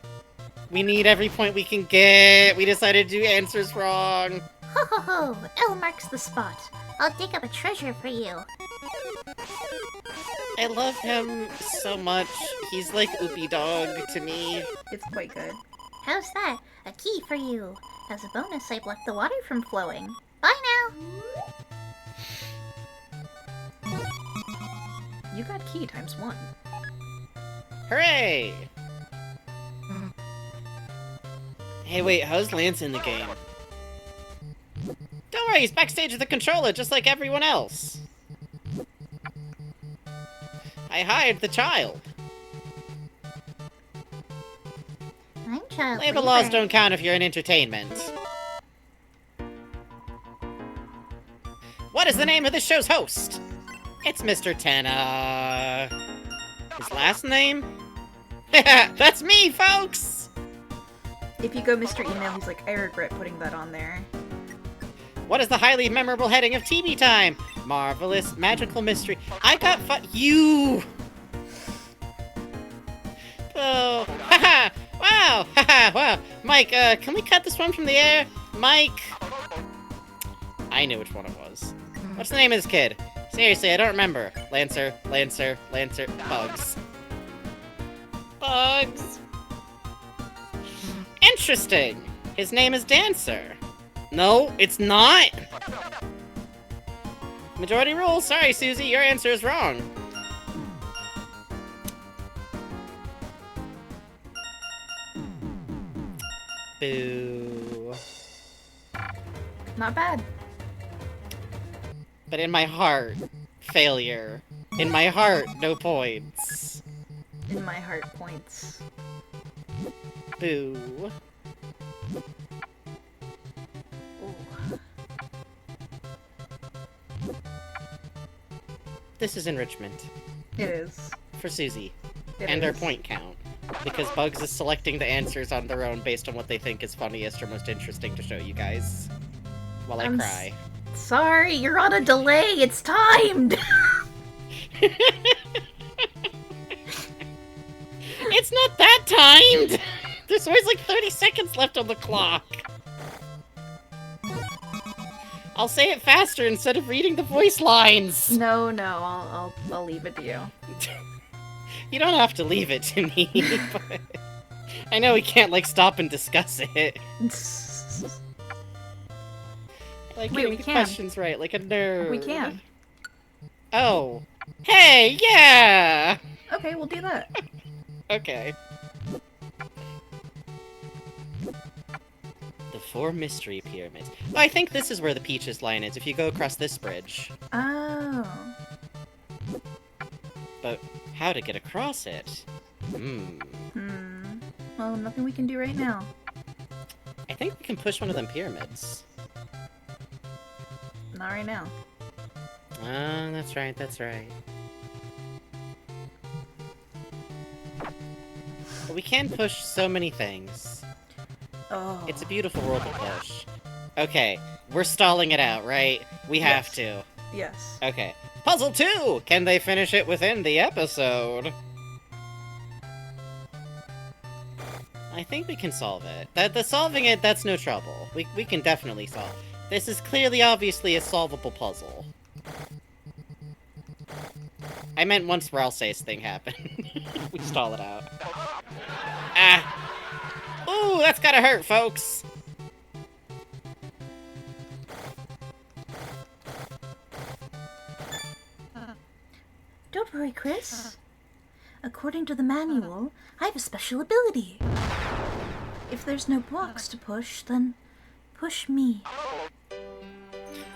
We need every point we can get. We decided to do answers wrong. Ho ho ho! L marks the spot. I'll dig up a treasure for you. I love him so much. He's like Oopie Dog to me. It's quite good. How's that? A key for you. As a bonus, I blocked the water from flowing. Bye now! You got key ×1. Hooray! Hey, wait, how's Lance in the game? Don't worry, he's backstage with the controller, just like everyone else. I hired the child. I'm child Labor labor. laws don't count if you're in entertainment. What is the name of this show's host? It's Mr. Tenna. His last name? That's me, folks! If you go Mr. Email, he's like, I regret putting that on there. What is the highly memorable heading of TV Time? Marvelous, magical mystery. I got you! Oh, haha! Wow! Haha! Wow! Mike, can we cut this one from the air? Mike! I knew which one it was. What's the name of this kid? Seriously, I don't remember. Lancer, Lancer, Lancer, Bugs. Bugs! Interesting! His name is Dancer. No, it's not! Majority rule. Sorry, Susie, your answer is wrong. Boo. Not bad. But in my heart, failure. In my heart, no points. In my heart points. Boo. Ooh. This is enrichment. It is. For Susie. It And our is. point count. Because Bugs is selecting the answers on their own based on what they think is funniest or most interesting to show you guys. While I I'm cry. Sorry, you're on a delay. It's timed. It's not that timed! There's always like 30 seconds left on the clock. I'll say it faster instead of reading the voice lines. No, I'll leave it to you. You don't have to leave it to me, but I know we can't like stop and discuss it. Like Wait, getting we the can. questions right, like a nerd. We can. Oh. Hey, yeah! Okay, we'll do that. Okay. The 4 mystery pyramids. Oh, I think this is where the Peaches line is, if you go across this bridge. Oh. But how to get across it? Well, nothing we can do right now. I think we can push one of them pyramids. Not right now. Ah, that's right, that's right. But we can push so many things. Oh. It's a beautiful world to push. Okay, we're stalling it out, right? We have Yes. to. Yes. Okay. Puzzle 2! Can they finish it within the episode? I think we can solve it. The solving it, that's no trouble. We can definitely solve. This is clearly, obviously, a solvable puzzle. I meant once Ralsei's thing happened. We stall it out. Ah! Ooh, that's gotta hurt, folks! Don't worry, Chris. According to the manual, I have a special ability. If there's no blocks to push, then push me.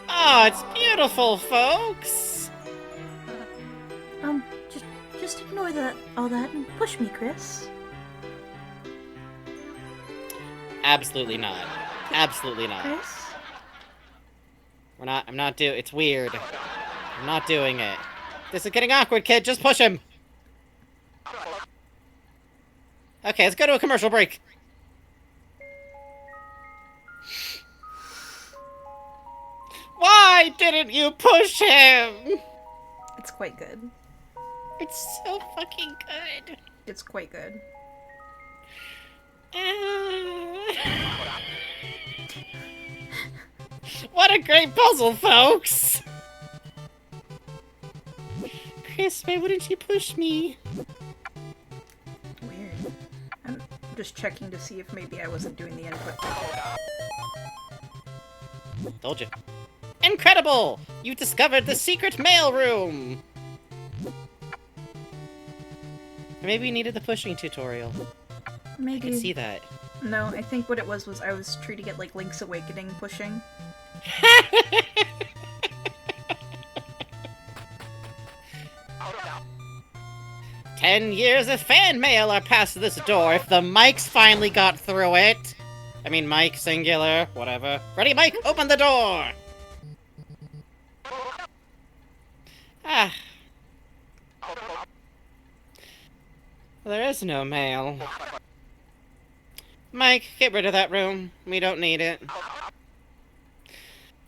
Oh, it's beautiful, folks! Just ignore all that and push me, Chris. Absolutely not. Absolutely not. Chris? I'm not doing, it's weird. I'm not doing it. This is getting awkward, kid, just push him! Okay, let's go to a commercial break. Why didn't you push him? It's quite good. It's so fucking good. It's quite good. What a great puzzle, folks! Chris, why wouldn't you push me? Weird. I'm just checking to see if maybe I wasn't doing the input. Told you. Incredible! You discovered the secret mail room! Maybe you needed the pushing tutorial. I Maybe. can see that. No, I think what it was I was treating it like Link's Awakening pushing. 10 years of fan mail are past this door if the mics finally got through it. I mean, Mike, singular, whatever. Ready, Mike? Open the door! Ah. There is no mail. Mike, get rid of that room. We don't need it.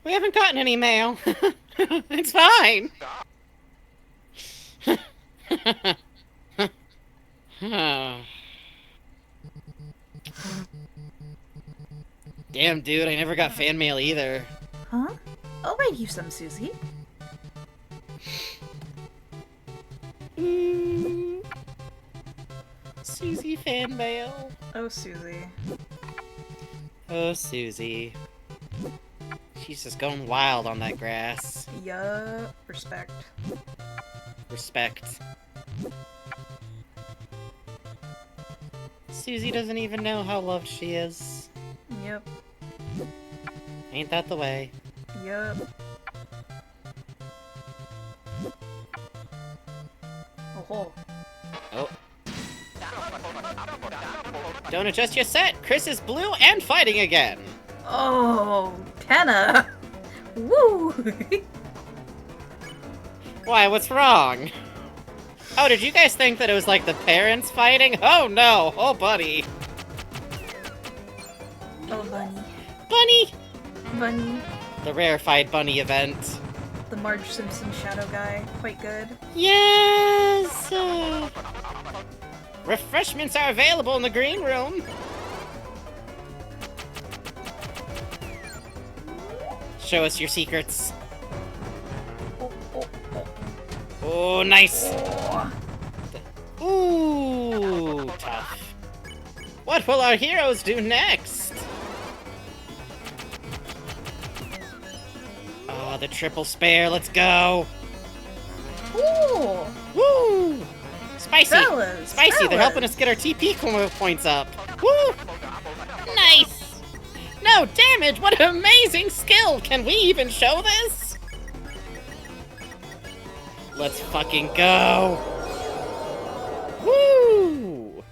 We haven't gotten any mail. It's fine. Damn, dude, I never got fan mail either. Huh? I'll write you some, Susie. Susie fan mail. Oh, Susie. Oh, Susie. She's just going wild on that grass. Yup. Respect. Respect. Susie doesn't even know how loved she is. Yep. Ain't that the way? Yep. Oh. Oh. Don't adjust your set! Chris is blue and fighting again! Oh, Kenna! Woo! Why, what's wrong? Oh, did you guys think that it was like the parents fighting? Oh no! Oh, buddy! Oh, Bunny. Bunny! Bunny. The rarefied bunny event. The Marge Simpson shadow guy. Quite good. Yes! Refreshments are available in the green room. Show us your secrets. Oh, nice. Ooh, tough. What will our heroes do next? Oh, the triple spare. Let's go. Ooh! Woo! Spicy! Fellas, Spicy, they're helping us get our TP points up. Woo! Nice! No damage! What an amazing skill! Can we even show this? Let's fucking go! Woo!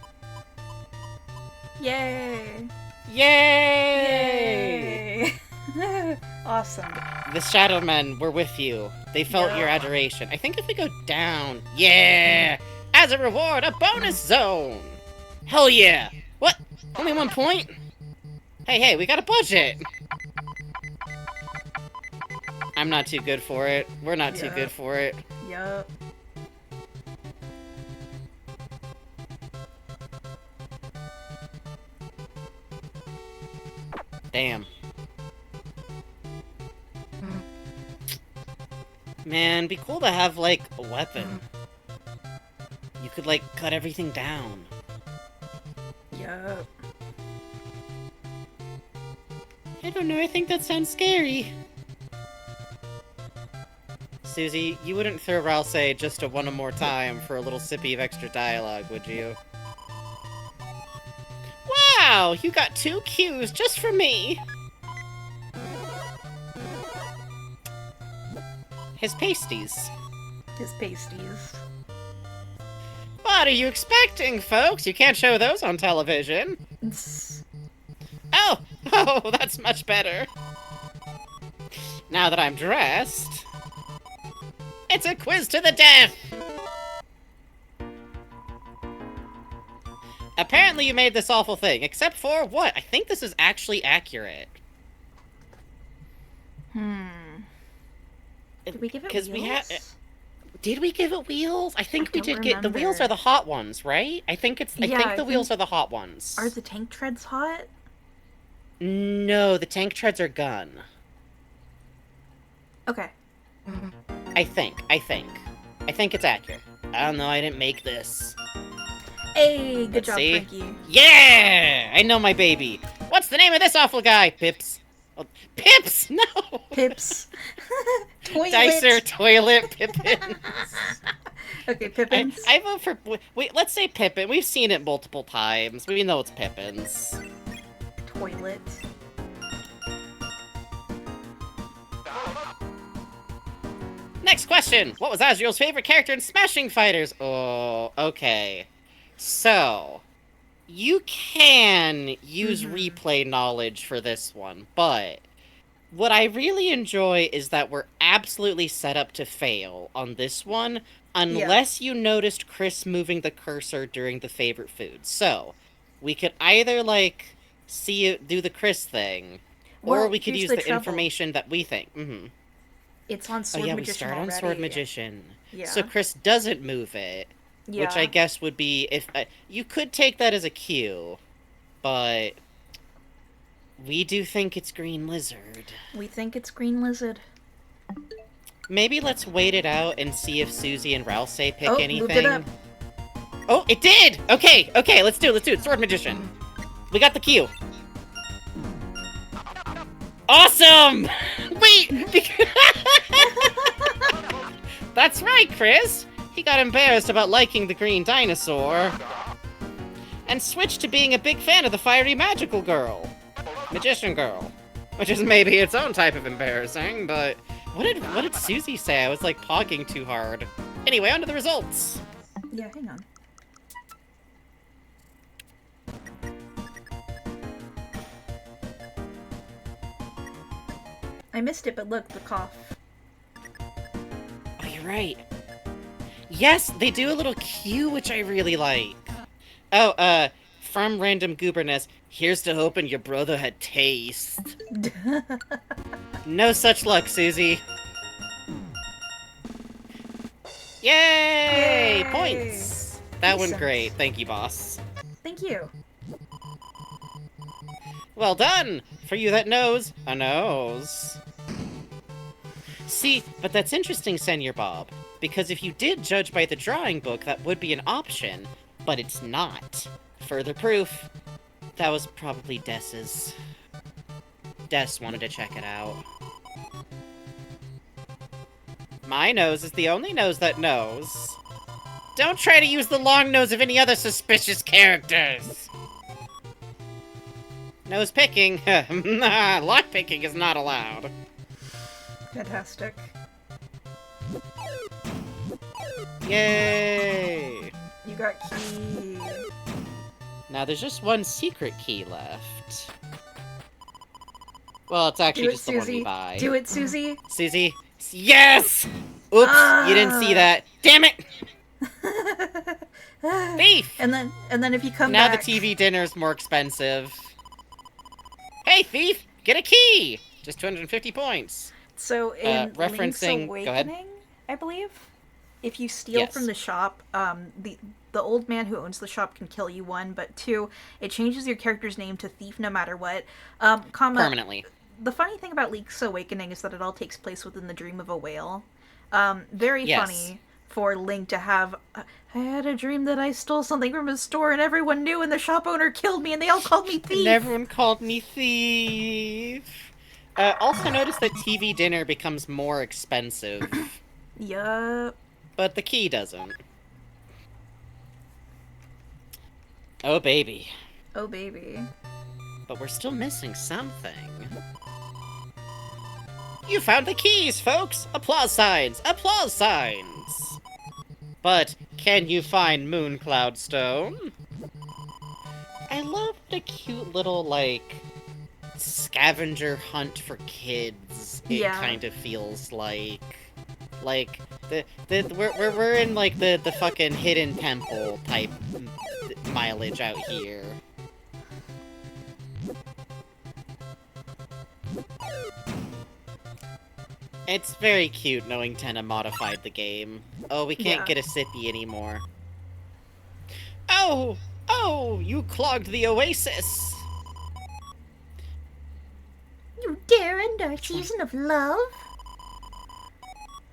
Yay! Yay! Yay! Awesome. The Shadow Men were with you. They felt Yeah. your adoration. I think if we go down... Yeah! As a reward, a bonus zone! Hell yeah! What? Only 1 point? Hey, we got a budget! I'm not too good for it. We're not too Yeah. good for it. Yup. Damn. Man, be cool to have, like, a weapon. You could, like, cut everything down. Yup. I don't know, I think that sounds scary. Susie, you wouldn't throw Ralsei just a one more time for a little sippy of extra dialogue, would you? Wow, you got 2 cues just for me! His pasties. His pasties. What are you expecting, folks? You can't show those on television. Oh, that's much better. Now that I'm dressed, it's a quiz to the death! Apparently you made this awful thing, except for what? I think this is actually accurate. Did we give it Because wheels? Did we give it wheels? I think we don't did get... The wheels remember. are the hot ones, right? I think it's... I Yeah, think I the wheels think- are the hot ones. Are the tank treads hot? No, the tank treads are gun. Okay. I think. I think it's accurate. I don't know, I didn't make this. Hey, good Let's job, see. Frankie. Yeah! I know my baby. What's the name of this awful guy? Pips. Oh, Pips! No! Pips. Toilet. Dicer, toilet, Pippin. Okay, Pippins. I vote for... Wait, let's say Pippin. We've seen it multiple times. We know it's Pippins. Toilet. Next question! What was Azriel's favorite character in Smashing Fighters? Oh, okay. So, you can use replay knowledge for this one, but what I really enjoy is that we're absolutely set up to fail on this one, unless you noticed Chris moving the cursor during the favorite food. So, we could either, like, see it do the Chris thing, or Well, we could here's use the the trouble. information that we think. It's on Sword Oh yeah, Magician we start already. on Sword Magician. Yeah. So Chris doesn't move it, which I guess would be if you could take that as a cue, but we do think it's Green Lizard. We think it's Green Lizard. Maybe let's wait it out and see if Susie and Rouse pick Oh, anything. moved it up. Oh, it did! Okay, let's do it. Sword Magician. We got the cue. Awesome! Wait! That's right, Chris! He got embarrassed about liking the green dinosaur. And switched to being a big fan of the fiery magical girl. Magician girl. Which is maybe its own type of embarrassing, but... What did Susie say? I was, like, pogging too hard. Anyway, on to the results. Yeah, hang on. I missed it, but look, the cough. Oh, you're right. Yes, they do a little cue, which I really like. Oh, from Random Gooberness, here's to hoping your brother had taste. No such luck, Susie. Yay! Yay! Points! That went Decent. great. Thank you, boss. Thank you. Well done! For you that knows, a nose. See, but that's interesting, Senor Bob. Because if you did judge by the drawing book, that would be an option. But it's not. Further proof. That was probably Des's. Des wanted to check it out. My nose is the only nose that knows. Don't try to use the long nose of any other suspicious characters! Nose picking. Lock picking is not allowed. Fantastic. Yay! You got key. Now there's just one secret key left. Well, it's actually Do it, just the one Susie. we buy. Do it, Susie. Susie? Yes! Oops, you didn't see that. Damn it! Thief! And then if you come Now back... the TV dinner's more expensive. Hey, thief! Get a key! Just 250 points. So in referencing- Link's go ahead. Awakening, I believe, if you steal Yes. from the shop, the old man who owns the shop can kill you, 1, but 2, it changes your character's name to Thief no matter what. Permanently. The funny thing about Link's Awakening is that it all takes place within the dream of a whale. Very Yes. funny for Link to have, I had a dream that I stole something from a store and everyone knew and the shop owner killed me and they all called me Thief! And everyone called me thief. Also notice that TV dinner becomes more expensive, Yup. but the key doesn't. Oh, baby. Oh, baby. But we're still missing something. You found the keys, folks! Applause signs! Applause signs! But can you find Moon Cloud Stone? I love the cute little, like, scavenger hunt for kids. It Yeah. kind of feels like. Like, we're in, like, the fucking hidden temple type mileage out here. It's very cute knowing Tenna modified the game. Oh, we can't Yeah. get a sippy anymore. Oh! Oh! You clogged the oasis! You dare end our season of love?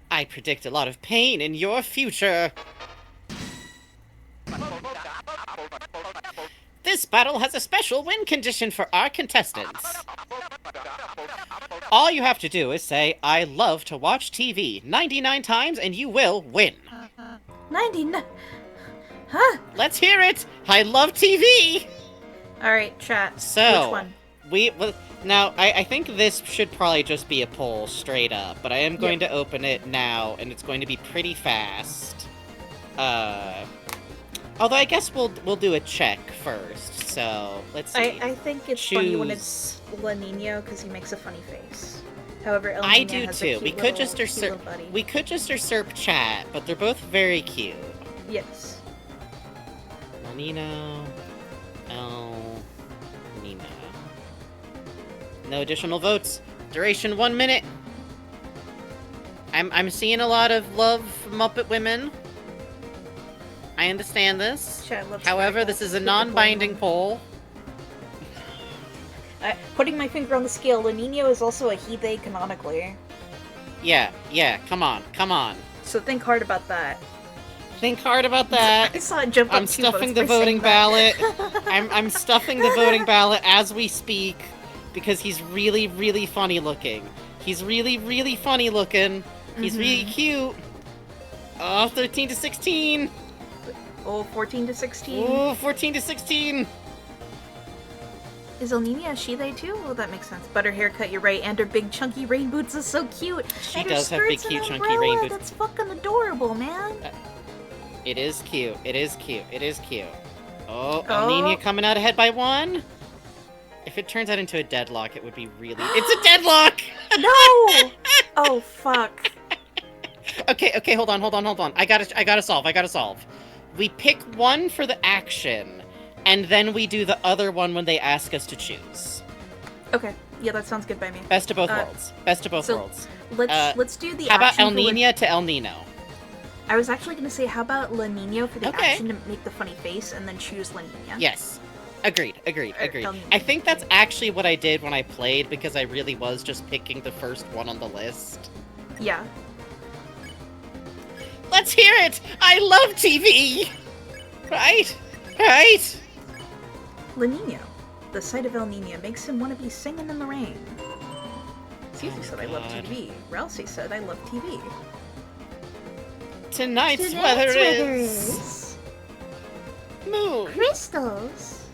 I predict a lot of pain in your future. This battle has a special win condition for our contestants. All you have to do is say, I love to watch TV 99 times and you will win. 99. Huh? Let's hear it! I love TV! Alright, chat. So, Which one? Now, I think this should probably just be a poll straight up, but I am going to open it now, and it's going to be pretty fast. Although I guess we'll do a check first, so let's see. I think it's funny when it's La Nino because he makes a funny face. However, El I Nino do has too. a cute We could little- just cute little usurp. buddy. We could just usurp chat, but they're both very cute. Yes. Nino, El Nino. No additional votes. Duration 1 minute. I'm seeing a lot of love Muppet women. I understand this. Chat, let's However, wrap this up. is a Keep the poll non-binding on. poll. Putting my finger on the scale, La Nino is also a he/they canonically. Yeah, come on. So think hard about that. Think hard about I that. saw it jump up I'm 2 stuffing votes the by saying voting that. ballot. I'm stuffing the voting ballot as we speak because he's really, really funny looking. He's really, really funny looking. He's really cute. Oh, 13 to 16. Oh, 14 to 16. Oh, 14 to 16. Is El Nino a she/they too? Well, that makes sense. But her haircut, you're right, and her big chunky rain boots is so cute. She And her does have big, skirt's an cute, chunky umbrella. rain boots. That's fucking adorable, man. It is cute. It is cute. It is cute. Oh, Oh. El Nino coming out ahead by 1. If it turns out into a deadlock, it would be really... It's a deadlock! No! Oh, fuck. Okay, hold on. I gotta solve. We pick one for the action, and then we do the other one when they ask us to choose. Okay, yeah, that sounds good by me. Best of both Uh, worlds. Best of both so worlds. Let's do the How about action El for La- Nino to El Nino? I was actually gonna say, how about La Nino for the Okay. action to make the funny face, and then choose La Nina. Yes. Agreed. El Nino. I think that's actually what I did when I played, because I really was just picking the first one on the list. Yeah. Let's hear it! I love TV! Right? Right? La Nina. The sight of El Nino makes him want to be singing in the rain. Susie Oh, said I love God. TV. Rousey said I love TV. Tonight's Tonight's weather weather is... Moon. crystals.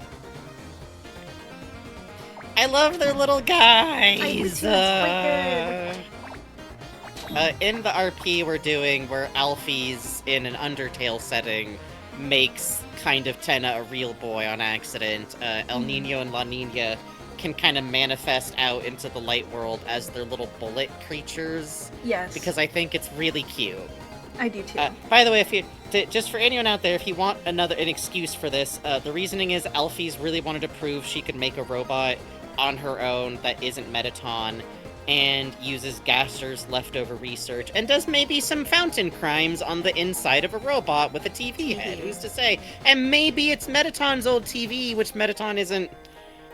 I love their little guys. I do too, it's quite In the RP we're doing, where Alfie's in an Undertale setting makes kind of Tenna a real boy on accident, El Nino and La Nina can kind of manifest out into the light world as their little bullet creatures, Yes. because I think it's really cute. I do too. By the way, just for anyone out there, if you want an excuse for this, the reasoning is Alfie's really wanted to prove she could make a robot on her own that isn't Metaton, and uses Gaster's leftover research, and does maybe some fountain crimes on the inside of a robot with a TV head, who's to say? And maybe it's Metaton's old TV, which Metaton isn't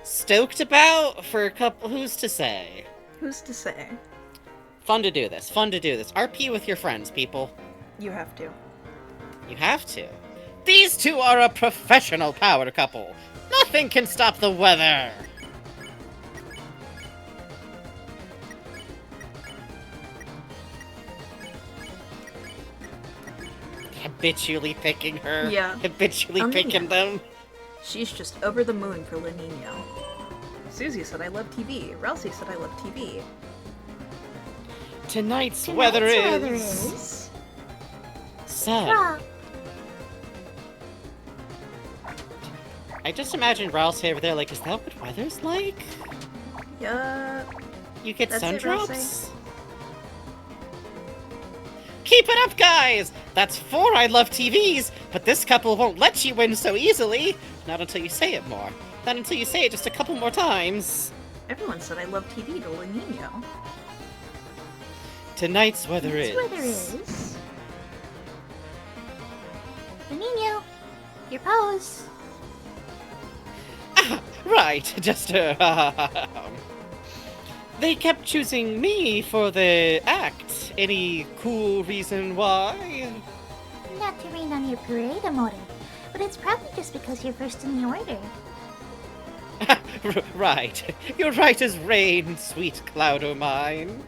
stoked about for a couple, who's to say? Who's to say? Fun to do this. RP with your friends, people. You have to. You have to. These two are a professional power couple. Nothing can stop the weather. Habitually picking her. Yeah. Habitually Oh, picking yeah. them. She's just over the moon for La Nina. Susie said I love TV. Rousey said I love TV. Tonight's Tonight's weather weather is... is Sun. rock. I just imagine Rouse over there like, is that what weather's like? Yeah. You get That's sun it, drops? Rousey. Keep it up, guys! That's 4 I love TVs, but this couple won't let you win so easily. Not until you say it more. Not until you say it just a couple more times. Everyone said I love TV to La Nina. Tonight's weather Tonight's is. weather is. El Nino, your pose. Right, just they kept choosing me for the act. Any cool reason why? Not to rain on your parade, amore, but it's probably just because you're first in the order. Right. You're right as rain, sweet cloud o' mine.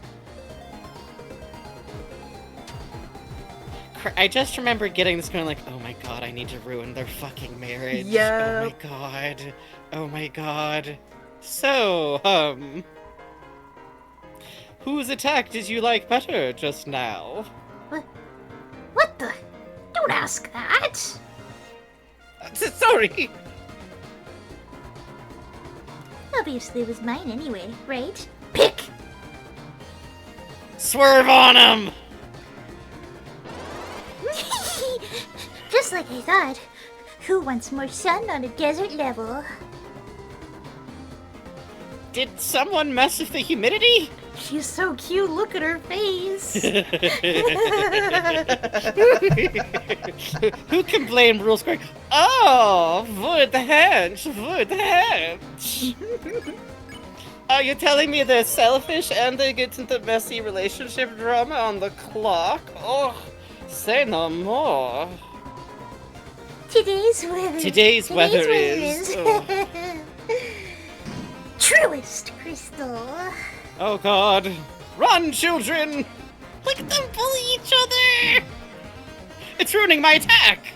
I just remember getting this going like, oh my god, I need to ruin their fucking marriage. Yep. Oh my god. Oh my god. So, whose attack did you like better just now? What the? Don't ask that! Sorry. Obviously it was mine anyway, right? Pick! Swerve on him! Just like I thought. Who wants more sun on a desert level? Did someone mess with the humidity? She's so cute. Look at her face. Who can blame rules going, oh, would the hench, would the hench. Are you telling me they're selfish and they get into messy relationship drama on the clock? Oh, say no more. Today's weather is. Truest crystal. Oh god. Run, children! Look at them bully each other! It's ruining my attack!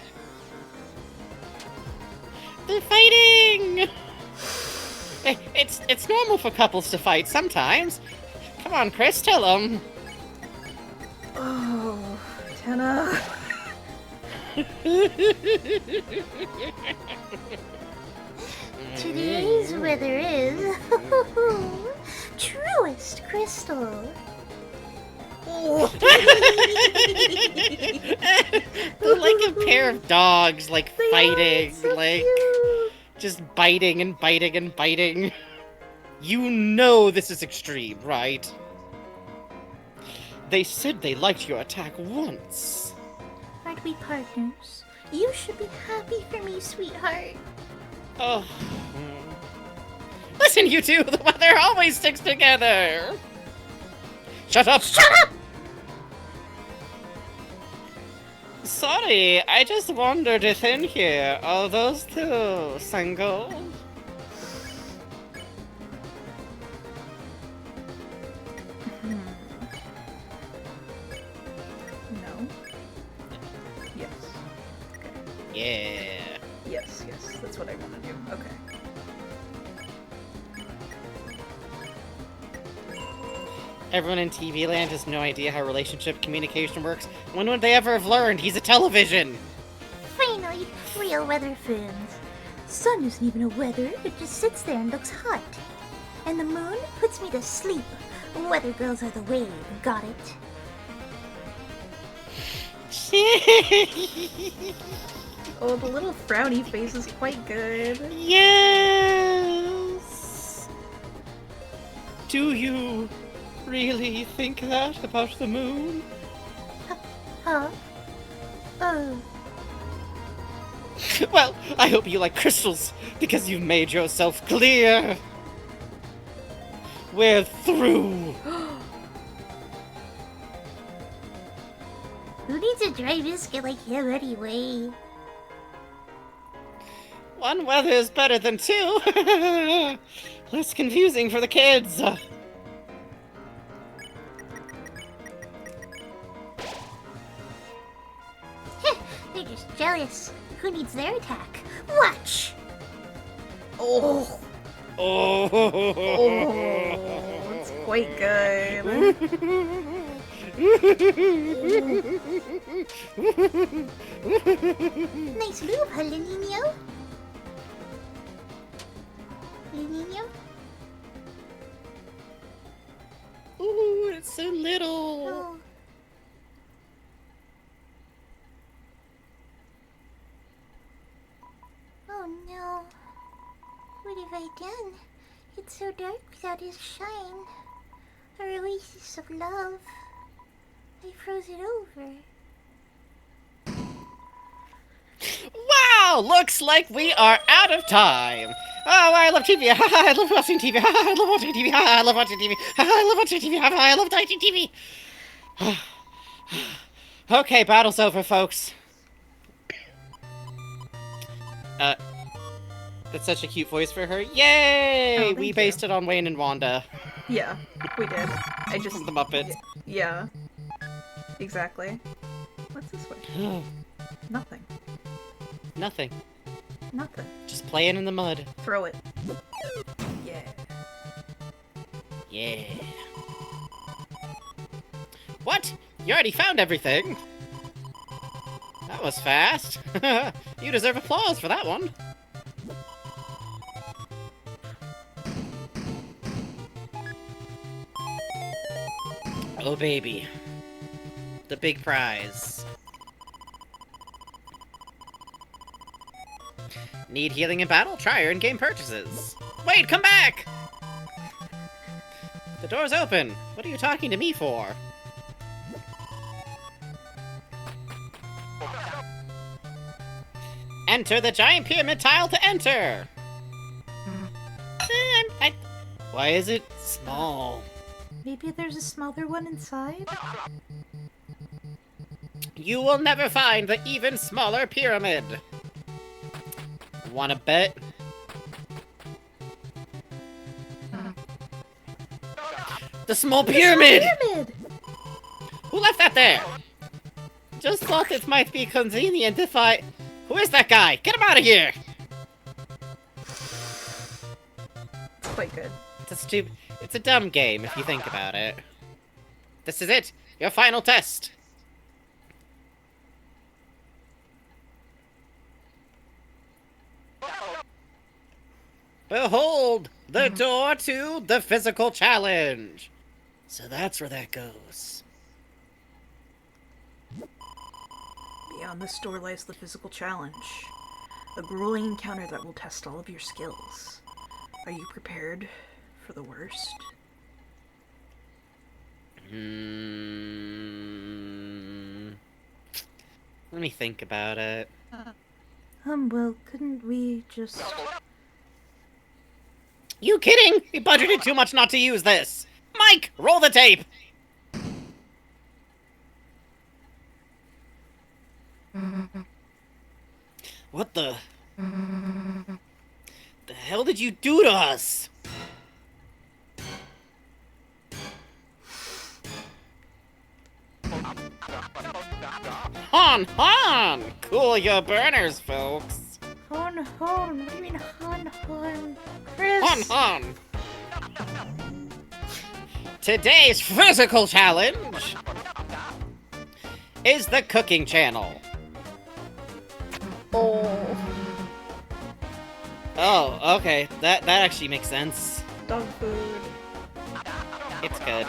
They're fighting! It's normal for couples to fight sometimes. Come on, Chris, tell them. Oh, Tenna. Today's weather is truest crystal. Like a pair of dogs, like They are fighting, so like cute. just biting and biting and biting. You know this is extreme, right? They said they liked your attack once. Aren't we partners? You should be happy for me, sweetheart. Oh. Listen, you two, the weather always sticks together. Shut up! Shut up! Sorry, I just wandered in here. Are those two single? No. Yes. Yeah. Yes, that's what I want to do. Okay. Everyone in TV land has no idea how relationship communication works. When would they ever have learned? He's a television! Finally, real weather friends. Sun isn't even a weather, it just sits there and looks hot. And the moon puts me to sleep. Weather girls are the wave, got it? Oh, the little frowny face is quite good. Yes! Do you really think that about the moon? Huh? Oh. Well, I hope you like crystals, because you've made yourself clear. We're through. Who needs a dry biscuit like him anyway? One weather is better than two. Less confusing for the kids. They're just jealous. Who needs their attack? Watch! Oh, Oh, it's quite good. Nice move, huh, Lenino? Lenino? Ooh, it's so little. Oh. Oh no. What have I done? It's so dark without his shine. A oasis of love. I froze it over. Wow! Looks like we are out of time. Oh, I love TV. I love watching TV. I love watching TV. I love watching TV. I love watching TV. I love watching TV. Okay, battle's over, folks. That's such a cute voice for her. Yay! Oh, We thank based you. it on Wayne and Wanda. Yeah, we did. I just... The Muppets. Yeah. Exactly. What's this way? Nothing. Nothing. Nothing. Just playing in the mud. Throw it. Yeah. Yeah. What? You already found everything? That was fast. You deserve applause for that one. Oh, baby. The big prize. Need healing in battle? Try your in-game purchases. Wait, come back! The door's open. What are you talking to me for? Enter the giant pyramid tile to enter! Why is it small? Maybe there's a smaller one inside? You will never find the even smaller pyramid. Wanna bet? The small pyramid! Pyramid! Who left that there? Just thought it might be convenient if I... Who is that guy? Get him out of here! It's quite good. It's a dumb game if you think about it. This is it! Your final test! Behold! The door to the physical challenge! So that's where that goes. Beyond this door lies the physical challenge. A grueling encounter that will test all of your skills. Are you prepared for the worst? Let me think about it. Well, couldn't we just... You kidding? We budgeted too much not to use this! Mike, roll the tape! What the... The hell did you do to us? Hon, hon! Cool your burners, folks. Hon, hon. What do you mean, hon, hon? Chris! Hon, hon! Today's physical challenge is the cooking channel. Oh, okay. That actually makes sense. Dog food. It's good.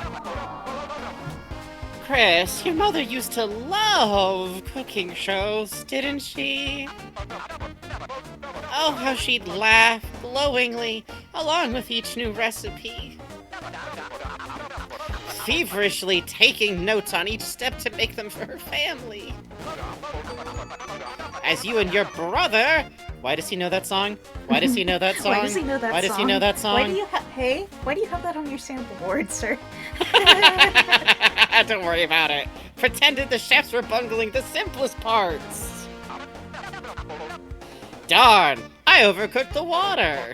Chris, your mother used to love cooking shows, didn't she? Oh, how she'd laugh glowingly along with each new recipe. Feverishly taking notes on each step to make them for her family. As you and your brother... Why does he know that song? Why does he know that song? Why does he know that song? Why does he know that song? Why do you why do you have that on your sample board, sir? Don't worry about it. Pretended the chefs were bungling the simplest parts. Darn, I overcooked the water.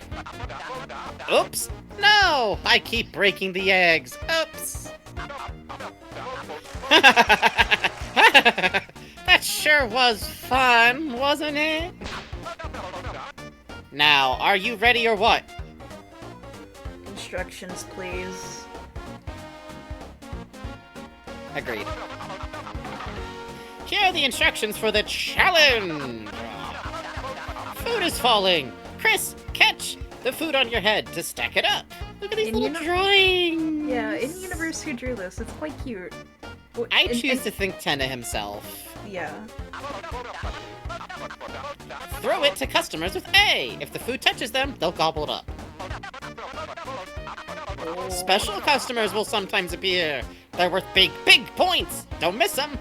Oops, no, I keep breaking the eggs. Oops. That sure was fun, wasn't it? Now, are you ready or what? Instructions, please. Agreed. Here are the instructions for the challenge. Food is falling. Chris, catch the food on your head to stack it up. Look at these little drawings. Yeah, in universe who drew this? It's quite cute. I choose to think Tenna himself. Yeah. Throw it to customers with A. If the food touches them, they'll gobble it up. Special customers will sometimes appear. They're worth big, big points! Don't miss them!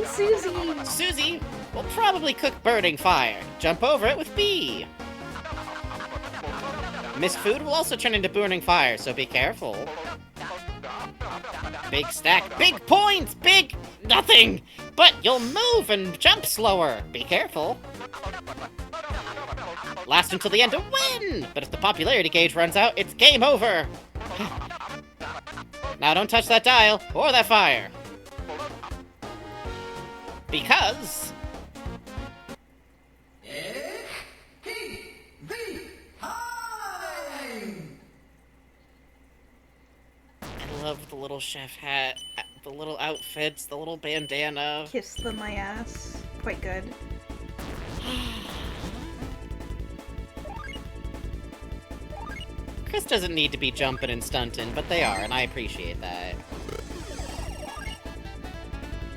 Susie! Susie will probably cook burning fire. Jump over it with B. Miss Food will also turn into burning fire, so be careful. Big stack, big points, big nothing! But you'll move and jump slower. Be careful. Last until the end to win! But if the popularity gauge runs out, it's game over! Now don't touch that dial, or that fire. Because... I love the little chef hat, the little outfits, the little bandana. Kiss them my ass. Quite good. Chris doesn't need to be jumping and stunting, but they are, and I appreciate that.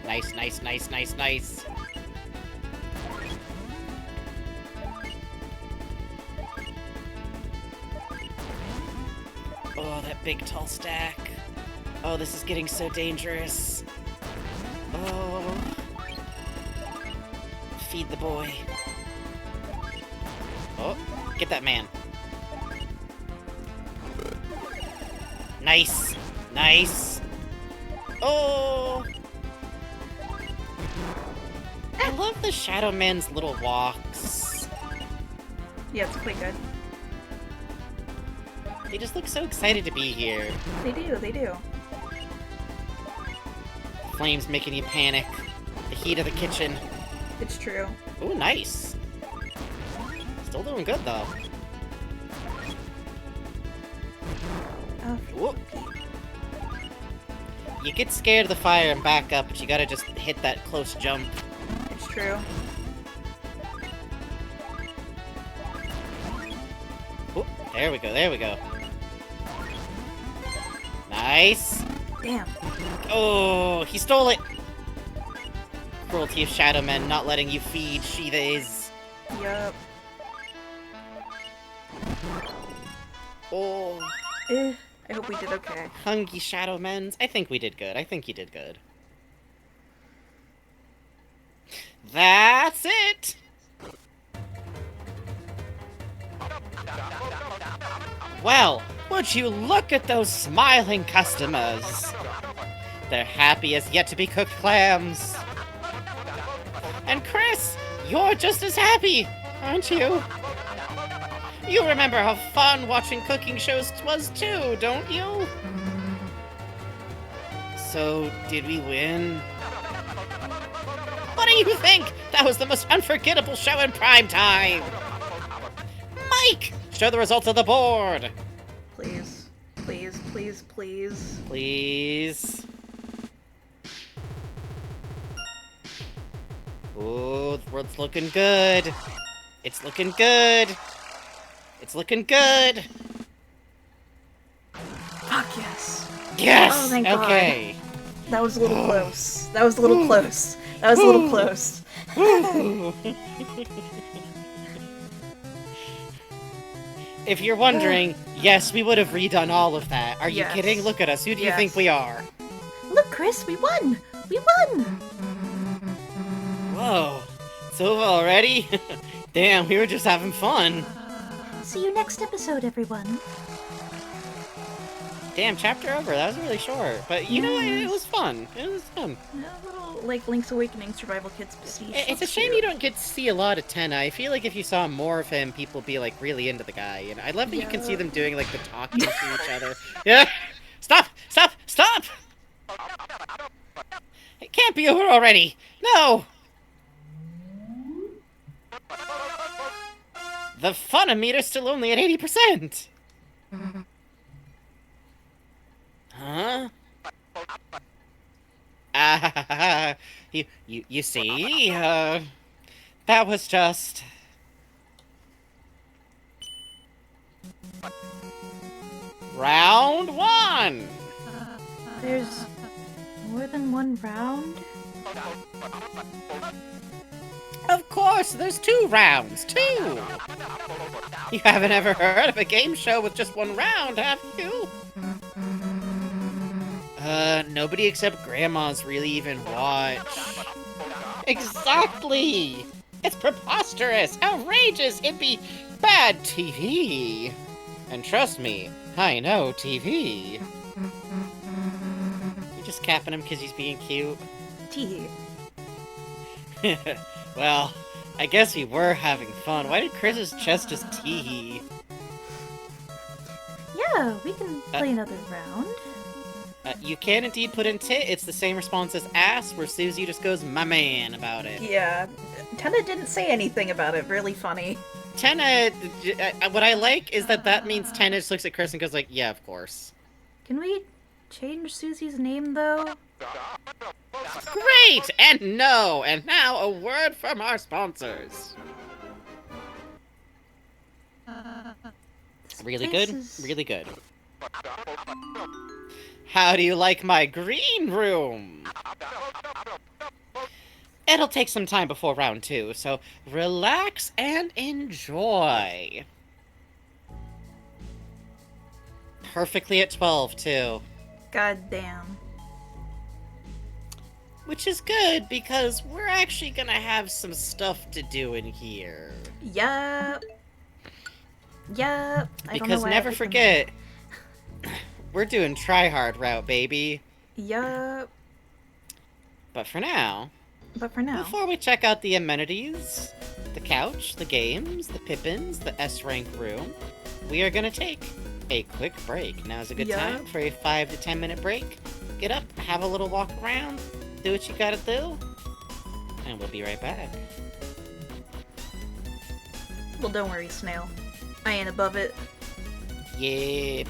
Nice, nice, nice, nice, nice. Oh, that big tall stack. Oh, this is getting so dangerous. Oh. Feed the boy. Oh, get that man. Nice. Nice. Oh. I love the Shadow Man's little walks. Yeah, it's quite good. They just look so excited to be here. They do, they do. Flames making you panic. The heat of the kitchen. It's true. Ooh, nice. Still doing good, though. Oh, Whoop. You get scared of the fire and back up, but you gotta just hit that close jump. it's true. Oop, there we go, there we go. Nice. Damn. Oh, he stole it. Cruelty of Shadow Men not letting you feed Shiva's. Yup. Oh, I hope we did okay. hungry Shadow Men's. I think we did good. I think you did good. That's it. Well, would you look at those smiling customers? They're happy as yet to be cooked clams. And Chris, you're just as happy, aren't you? You remember how fun watching cooking shows was too, don't you? So, did we win? What do you think? That was the most unforgettable show in prime time! Mike, show the results of the board! Please. Please, please, please. Please. Ooh, the world's looking good. It's looking good. It's looking good. Fuck yes. Yes! Oh, thank God. Okay. That was a little close. That was a little close. That was a little close. If you're wondering, yes, we would have redone all of that. Are you Yes. kidding? Look at us. Who do you Yes. think we are? Look, Chris, we won! We won! Whoa. It's over already? Damn, we were just having fun. See you next episode, everyone. Damn, chapter over. That was really short. But, you know, it was fun. It was fun. A little, like, Link's Awakening Survival Kids prestige. It's a shame you don't get to see a lot of Tenna. I feel like if you saw more of him, people would be, like, really into the guy. And I love that you can see them doing, like, the talking to each other. Yeah! Stop! Stop! Stop! It can't be over already! No! The fun-o-meter's still only at 80%! Huh? You see, that was just... Round 1! There's more than one round? Of course, there's 2 rounds, 2! You haven't ever heard of a game show with just 1 round, have you? Nobody except grandmas really even watch. Exactly! It's preposterous, outrageous, it'd be bad TV. And trust me, I know TV. You're just capping him because he's being cute? Tee. Well, I guess we were having fun. Why did Chris's chest just tee? Yeah, we can play another round. You can indeed put in tit. It's the same response as ass, where Susie just goes, my man, about it. Yeah. Tenna didn't say anything about it. Really funny. Tenna, what I like is that means Tenna just looks at Chris and goes like, yeah, of course. Can we change Susie's name, though? Great! And no! And now a word from our sponsors. Really good? Really good. How do you like my green room? It'll take some time before round 2, so relax and enjoy. Perfectly at 12, too. God damn. Which is good, because we're actually gonna have some stuff to do in here. Yup. Yup. Because never forget, we're doing try-hard route, baby. Yup. But for now, Before we check out the amenities, the couch, the games, the Pippins, the S-rank room, we are gonna take a quick break. Now's a good time for a 5 to 10 minute break. Get up, have a little walk around, do what you gotta do, and we'll be right back. Well, don't worry, Snail. I ain't above it. Yeah.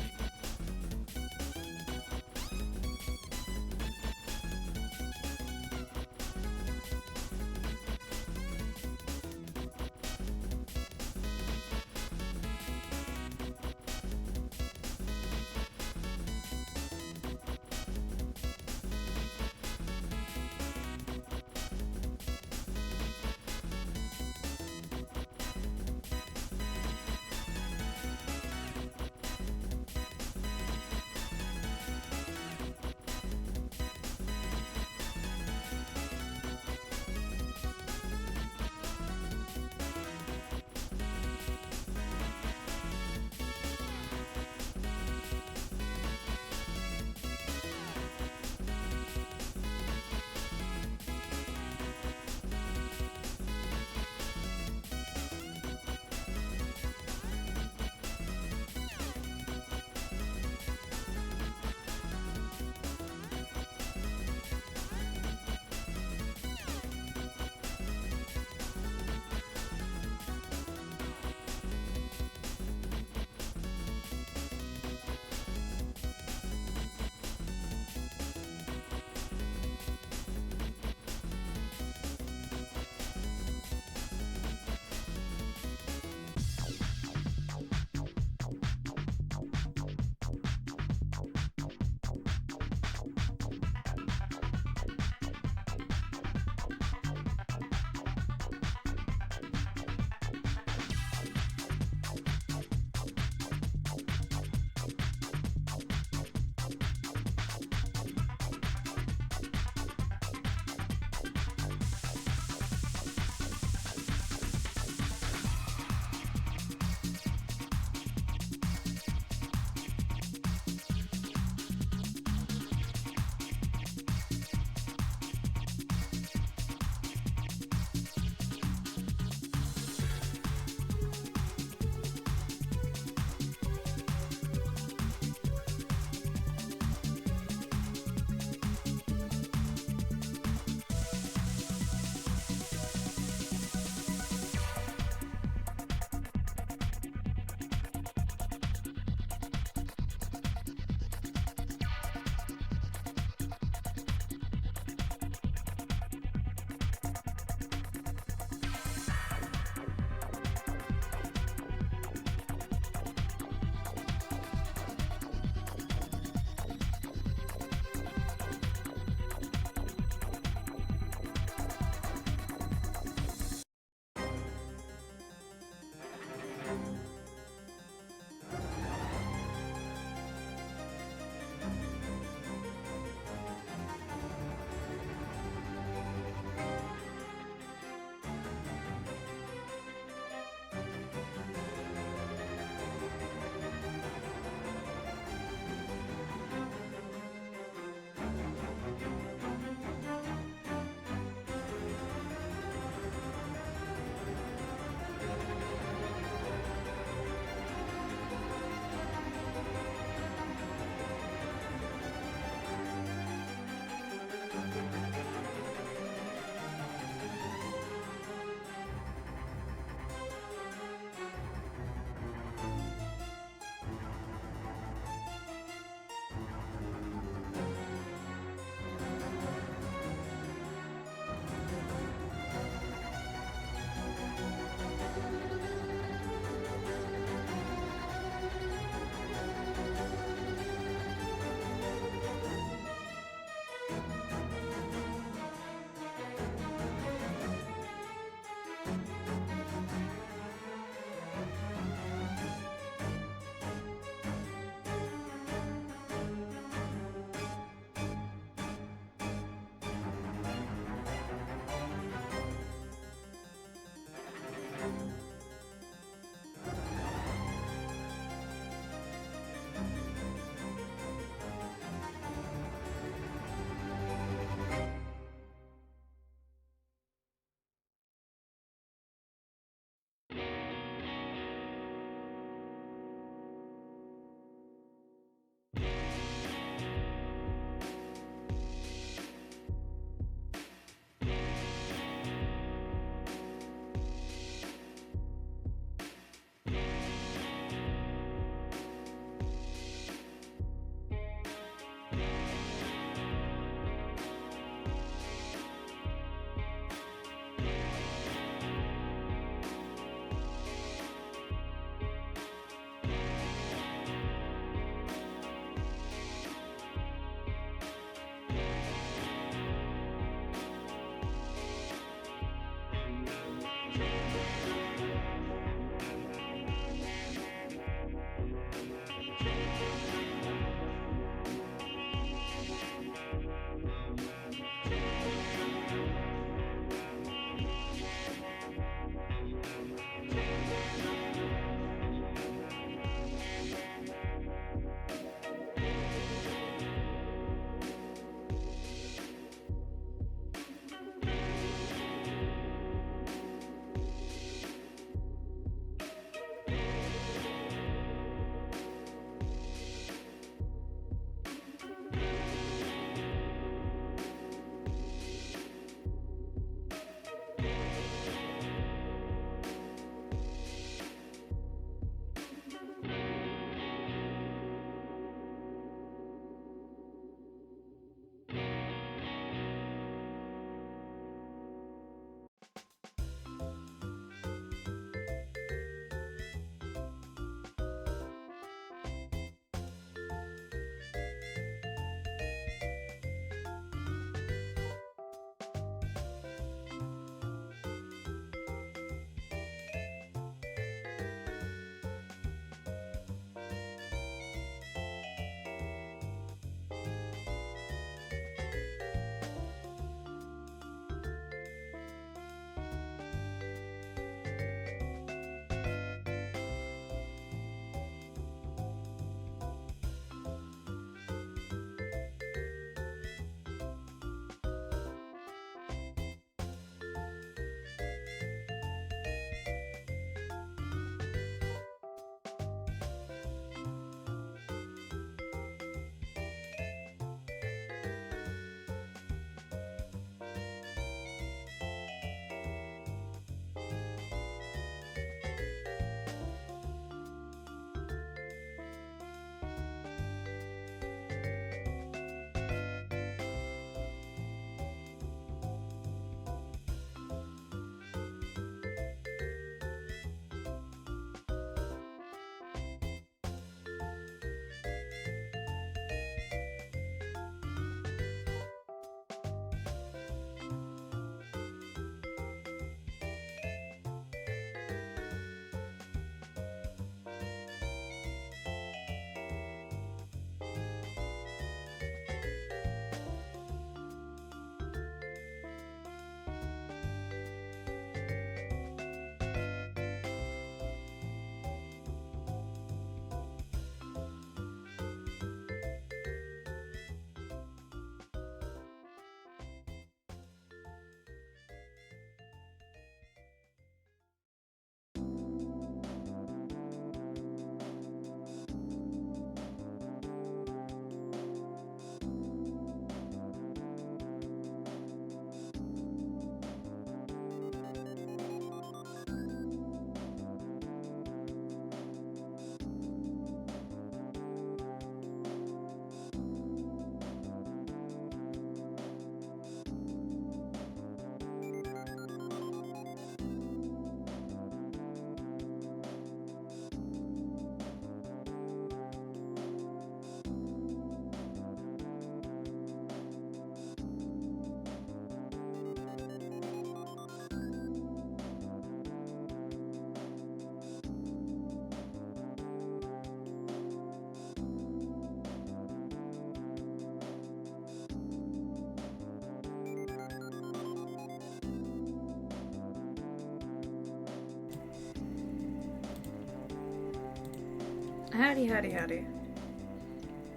Howdy, howdy, howdy.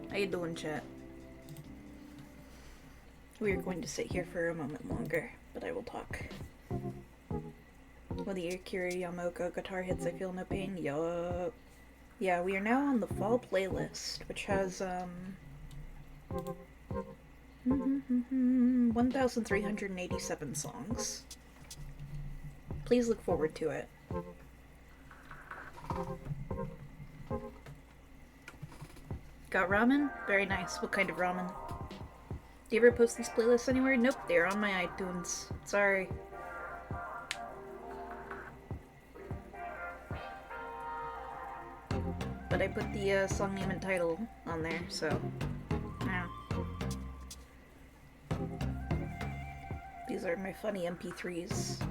How you doing, chat? We are going to sit here for a moment longer, but I will talk. When the Akira Yamaoka guitar hits, I feel no pain. Yup. Yeah, we are now on the fall playlist, which has, 1,387 songs. Please look forward to it. Got ramen? Very nice. What kind of ramen? Do you ever post these playlists anywhere? Nope, they're on my iTunes. Sorry. But I put the song name and title on there, so... yeah. These are my funny MP3s.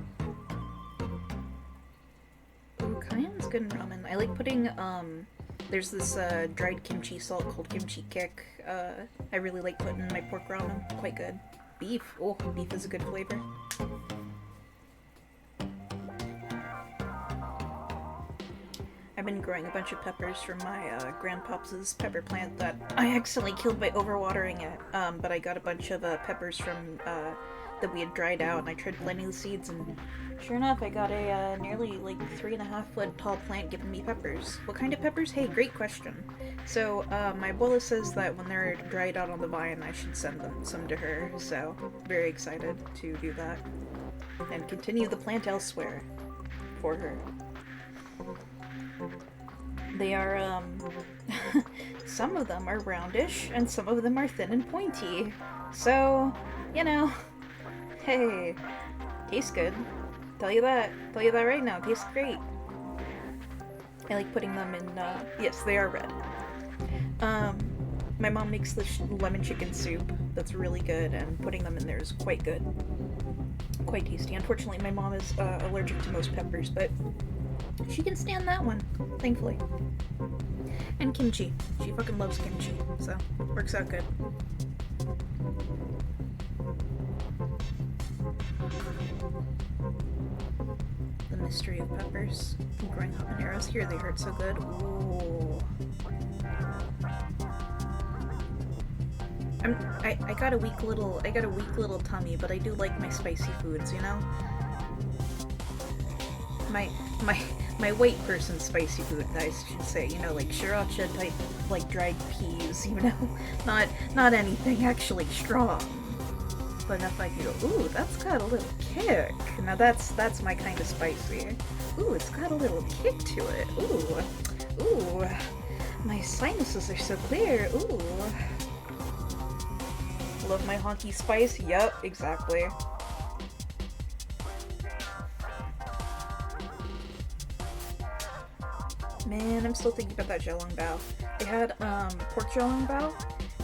Ooh, cayenne's good in ramen. I like putting, there's this dried kimchi salt called kimchi kick. I really like putting in my pork ramen. Quite good. Beef. Oh, beef is a good flavor. I've been growing a bunch of peppers from my grandpop's pepper plant that I accidentally killed by overwatering it. But I got a bunch of peppers from that we had dried out, and I tried planting the seeds, and sure enough, I got a nearly like 3.5-foot tall plant giving me peppers. What kind of peppers? Hey, great question. So my abuela says that when they're dried out on the vine, I should send them some to her. So very excited to do that and continue the plant elsewhere for her. They are, some of them are roundish, and some of them are thin and pointy. So, you know, hey, tastes good. Tell you that right now, tastes great. I like putting them in, yes, they are red. My mom makes this lemon chicken soup that's really good, and putting them in there is quite good. Quite tasty. Unfortunately, my mom is allergic to most peppers, but she can stand that one, thankfully. And kimchi. She fucking loves kimchi, so works out good. The mystery of peppers. Growing habaneros here, they hurt so good. Ooh. I got a weak little tummy, but I do like my spicy foods, you know? My white person spicy food, I should say, you know, like sriracha type, like dried peas, you know? Not anything actually strong. But enough I can go, ooh, that's got a little kick. Now that's my kind of spicy. Ooh, it's got a little kick to it. Ooh, my sinuses are so clear. Ooh. Love my honky spice. Yup, exactly. Man, I'm still thinking about that jiaolongbao. They had pork jiaolongbao,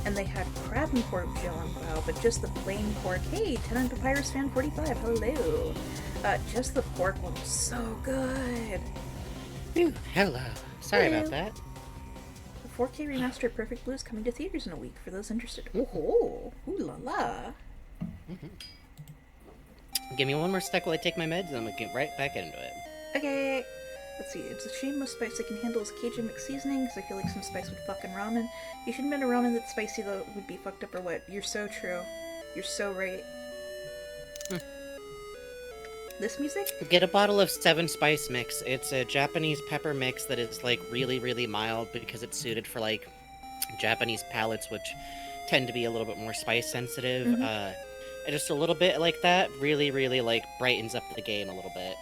and they had crab and pork jiaolongbao, but just the plain pork. Hey, 10 on Papyrus fan 45, hello. Just the pork one was so good. Ooh, hello. Sorry Hello. about that. The 4K remaster of Perfect Blue is coming to theaters in a week for those interested. Oh, ooh la la. Give me one more sec while I take my meds, and I'm gonna get right back into it. Okay. Let's see, it's a shame most spice I can handle is Cajun mixed seasoning, because I feel like some spice would fucking ramen. You shouldn't make a ramen that's spicy though, it would be fucked up or what. You're so true. You're so right. This music? Get a bottle of 7 Spice Mix. It's a Japanese pepper mix that is, like, really, really mild because it's suited for, like, Japanese palates, which tend to be a little bit more spice sensitive. And just a little bit like that really, really, like, brightens up the game a little bit.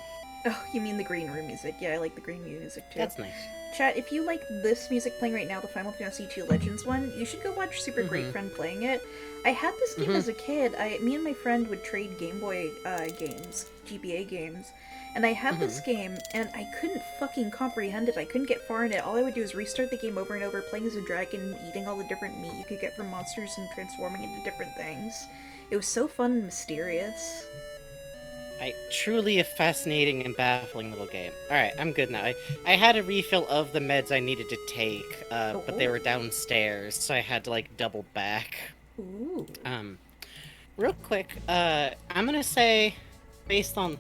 Oh, you mean the green room music. Yeah, I like the green room music too. That's nice. Chat, if you like this music playing right now, the Final Fantasy II Legends one, you should go watch Super Great Friend playing it. I had this game as a kid. Me and my friend would trade Game Boy games, GBA games, and I had this game, and I couldn't fucking comprehend it. I couldn't get far in it. All I would do is restart the game over and over, playing as a dragon, eating all the different meat you could get from monsters and transforming into different things. It was so fun and mysterious. Truly a fascinating and baffling little game. Alright, I'm good now. I had a refill of the meds I needed to take, but they were downstairs, so I had to, like, double back. Ooh. Real quick, I'm gonna say, based on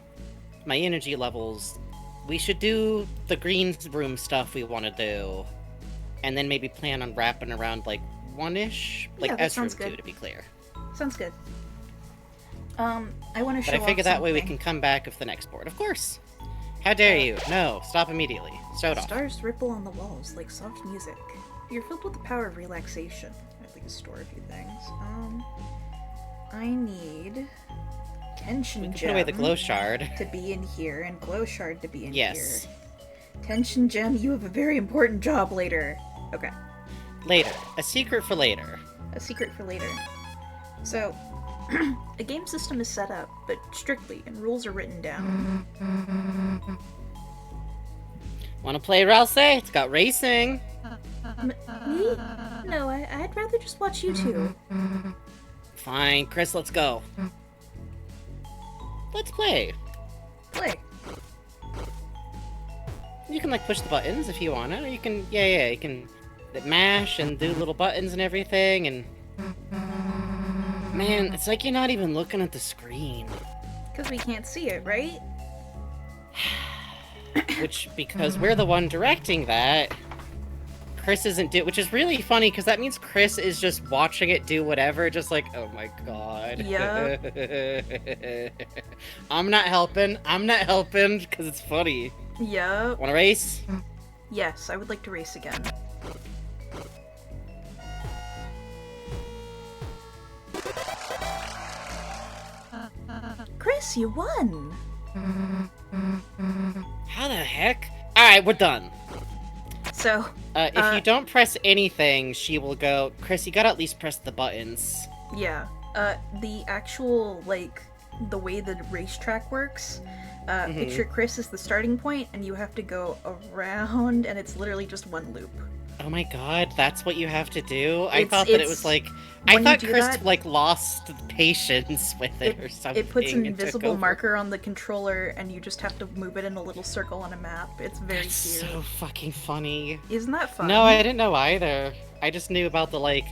my energy levels, we should do the green room stuff we want to do. and then maybe plan on wrapping around like one-ish, like Yeah, that S room sounds good. 2 to be clear. Sounds good. I want to show But I figure off that way we something. can come back with the next board. Of course. How dare you? No, stop immediately. Show it off. Stars ripple on the walls like soft music. You're filled with the power of relaxation. I have to store a few things. I need tension We can gem put away the glow shard. to be in here and glow shard to be in Yes. here. Tension gem, you have a very important job later. Okay, Later. A secret for later. a secret for later. So, a game system is set up, but strictly, and rules are written down. Wanna play Rouse? It's got racing. Me? No, I'd rather just watch you two. Fine, Chris, let's go. Let's play. Play. You can like push the buttons if you wanna. Or you can, you can mash and do little buttons and everything. And man, it's like you're not even looking at the screen. Because we can't see it, right? Which, because we're the one directing that, Chris isn't which is really funny because that means Chris is just watching it do whatever, just like, oh my god. Yup. I'm not helping because it's funny. Yup. Wanna race? Yes, I would like to race again. Chris, you won! How the heck? Alright, we're done. So, If you don't press anything, she will go, Chris, you gotta at least press the buttons. yeah. The actual, like, the way the racetrack works, picture Chris as the starting point, and you have to go around, and it's literally just one loop. Oh my god, that's what you have to do? I It's- thought that it it's- was like... when I you thought do Chris, that- like, lost patience with it or something. It puts an and took invisible over. marker on the controller, and you just have to move it in a little circle on a map. It's very That's cute. so fucking funny. Isn't that fun? No, I didn't know either. I just knew about the, like,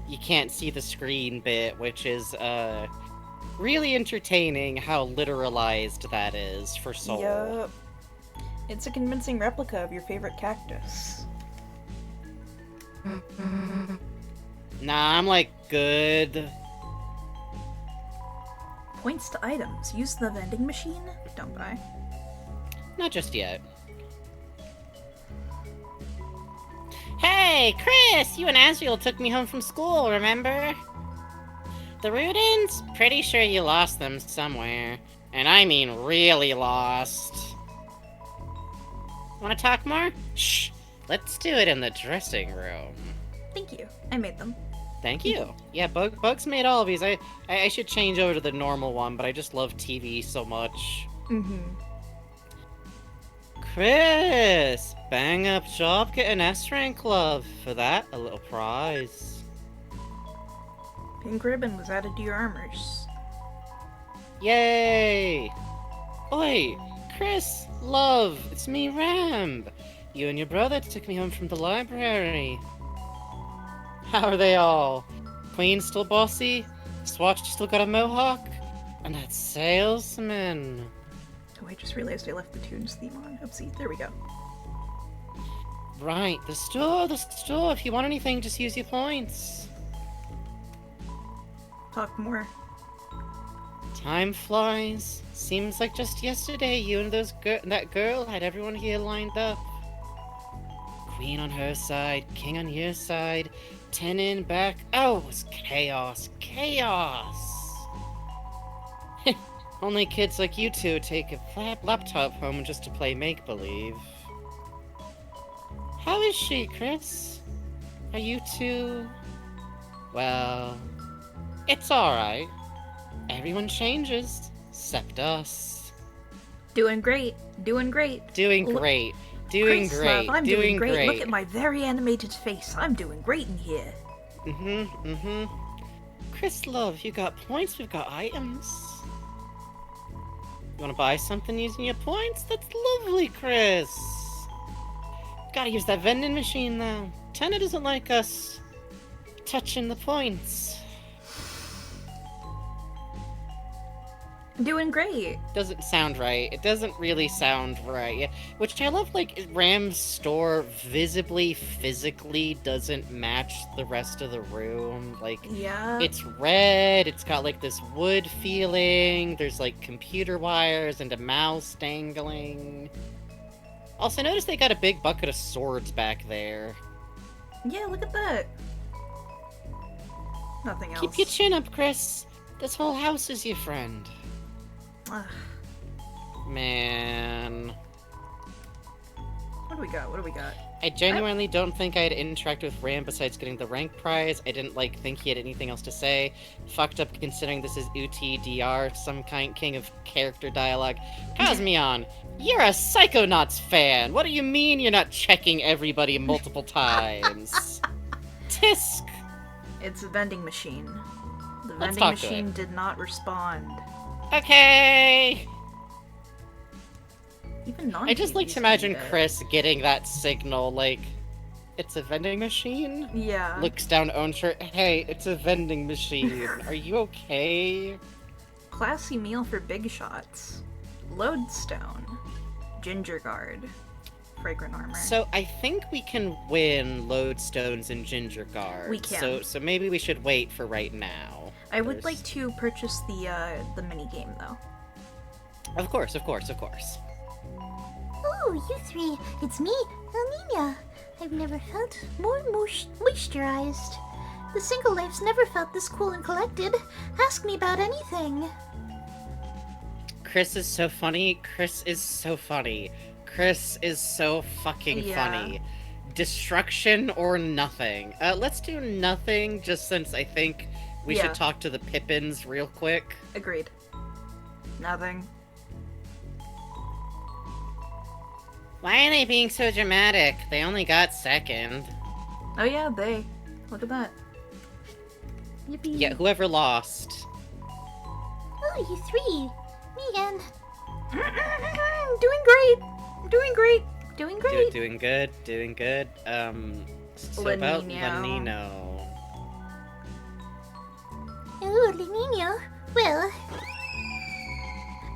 you can't see the screen bit, which is, really entertaining how literalized that is for Soul. Yup. It's a convincing replica of your favorite cactus. Nah, I'm, like, good. Points to items. Use the vending machine. Don't buy. Not just yet. Hey, Chris! You and Asriel took me home from school, remember? The Rudins? Pretty sure you lost them somewhere. And I mean really lost. Wanna talk more? Shh! Let's do it in the dressing room. Thank you. I made them. Thank you. Yeah, Bugs made all of these. I should change over to the normal one, but I just love TV so much. Mm-hmm. Chris! Bang up job getting S-rank love. For that, a little prize. Pink ribbon was added to your armors. Yay! Oi! Chris! Love! It's me, Ram! You and your brother took me home from the library. How are they all? Queen still bossy? Swatch still got a mohawk? And that salesman. Oh, I just realized I left the Tunes theme on. Oopsie. There we go. Right, the store. If you want anything, just use your points. Talk more. Time flies. Seems like just yesterday you and that girl had everyone here lined up. Queen on her side, king on your side, 10 in back. Oh, it was chaos. Only kids like you two take a laptop home just to play make-believe. How is she, Chris? Are you two... Well... It's alright. Everyone changes, except us. Doing great. Doing great. Doing Look- great. Chris, love, I'm doing great. Look at my very animated face. I'm doing great in here. Chris, love, you got points, we've got items. You wanna buy something using your points? That's lovely, Chris. Gotta use that vending machine, though. Tana doesn't like us touching the points. Doing great. Doesn't sound right. It doesn't really sound right. Yeah. Which I love, like, Ram's store visibly, physically doesn't match the rest of the room. Like, Yeah. it's red, it's got, like, this wood feeling, there's, like, computer wires and a mouse dangling. Also, notice they got a big bucket of swords back there. Yeah, look at that. Nothing else. Keep your chin up, Chris. This whole house is your friend. Ugh. Man. What do we got? What do we got? I genuinely don't think I had interact with Ram besides getting the rank prize. I didn't, like, think he had anything else to say. Fucked up considering this is UTDR, some kind king of character dialogue. Cosmion, you're a Psychonauts fan! What do you mean you're not checking everybody multiple times? Tisk! It's a vending machine. The Let's vending talk to machine it. did not respond. Okay! Even non I just like to imagine Chris getting that signal, like, it's a vending machine? Yeah. Looks down own shirt, hey, it's a vending machine. Are you okay? Classy meal for big shots. Lodestone. Ginger guard. Fragrant armor. So I think we can win Lodestones and Ginger Guards. We can. So maybe we should wait for right now. I would like to purchase the mini game though. Of course, of course, of course. Oh, you three. It's me, Elnina. I've never felt more moisturized. The single life's never felt this cool and collected. Ask me about anything. Chris is so funny. Chris is so funny. Chris is so fucking funny. Destruction or nothing. Let's do nothing, just since I think we should talk to the Pippins real quick. Agreed. Nothing. Why are they being so dramatic? They only got second. Oh yeah, they. Look at that. Yippee. Yeah, whoever lost. Oh, you three. Me again. Doing great. Doing great. Doing great. Doing good, doing good. So about Lenino. Oh, Lenino. Well,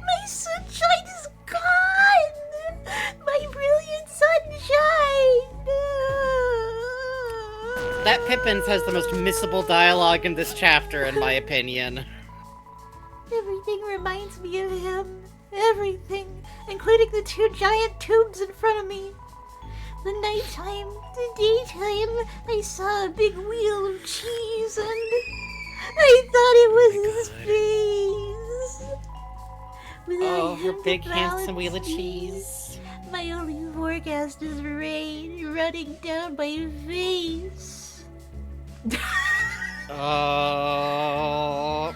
my sunshine is gone. My brilliant sunshine. That Pippins has the most missable dialogue in this chapter, in my opinion. Everything reminds me of him. Everything, including the two giant tubes in front of me. The nighttime, the daytime, I saw a big wheel of cheese and I thought it was his face. Oh, her big handsome wheel of cheese. My only forecast is rain running down my face. Oh.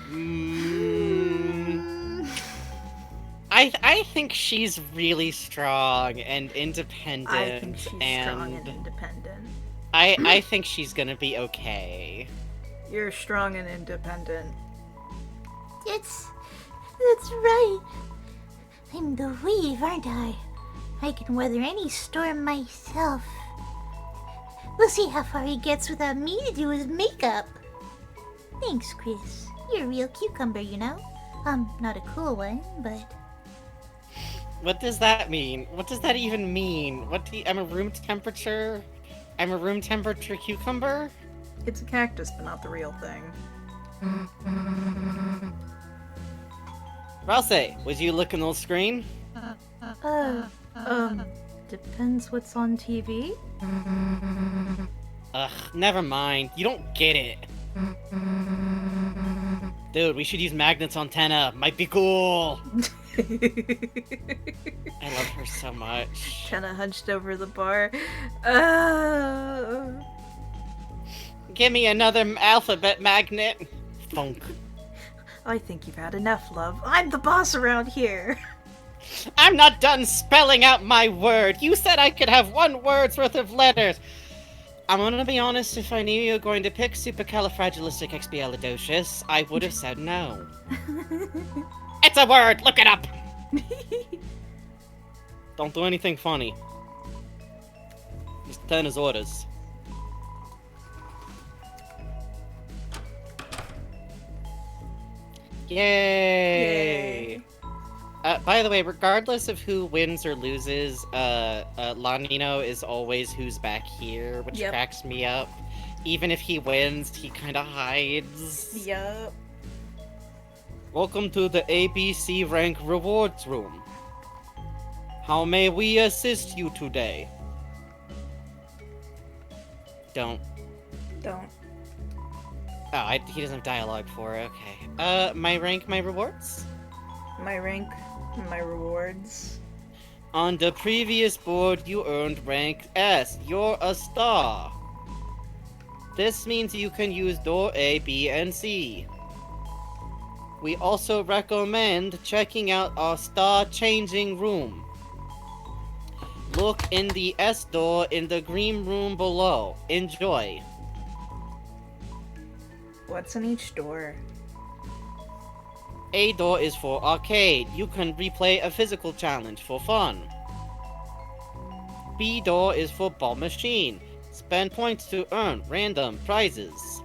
I think she's really strong and independent. I think she's strong and independent. I think she's gonna be okay. You're strong and independent. That's right. I'm the wave, aren't I? I can weather any storm myself. We'll see how far he gets without me to do his makeup. Thanks, Chris. You're a real cucumber, you know? Not a cool one, but... What does that mean? What does that even mean? I'm a room temperature? I'm a room temperature cucumber? It's a cactus, but not the real thing. Ralsei, was you looking on the screen? Depends what's on TV. Ugh, never mind. You don't get it. Dude, we should use Magnet's antenna. Might be cool. I love her so much. Kinda hunched over the bar. Give me another alphabet magnet. Funk. I think you've had enough, love. I'm the boss around here. I'm not done spelling out my word. You said I could have one word's worth of letters. I'm gonna be honest, if I knew you were going to pick supercalifragilisticexpialidocious, I would have said no. It's a word! Look it up! Don't do anything funny. Just turn his orders. Yay! By the way, regardless of who wins or loses, Lanino is always who's back here, which Yep. cracks me up. Even if he wins, he kind of hides. Yup. Welcome to the ABC Rank Rewards Room. How may we assist you today? Don't. Don't. Oh, he doesn't have dialogue for it. Okay. My rank, my rewards? My rank, my rewards. On the previous board, you earned rank S. You're a star. This means you can use door A, B, and C. We also recommend checking out our star changing room. Look in the S door in the green room below. Enjoy. What's in each door? A door is for arcade. You can replay a physical challenge for fun. B door is for ball machine. Spend points to earn random prizes.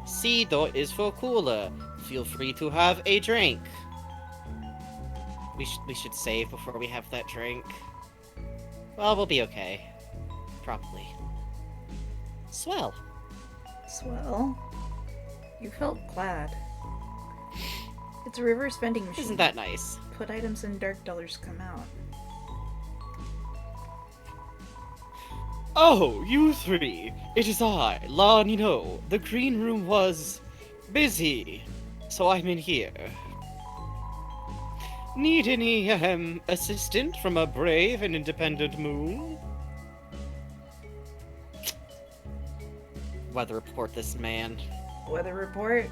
C door is for cooler. Feel free to have a drink. We should save before we have that drink. Well, we'll be okay. Probably. Swell. Swell. You felt glad. It's a reverse vending machine. Isn't that nice? Put items in, dark dollars come out. Oh, you three! It is I, La Nino. The green room was busy, so I'm in here. Need any, assistant from a brave and independent moon? Weather report this man. Weather report?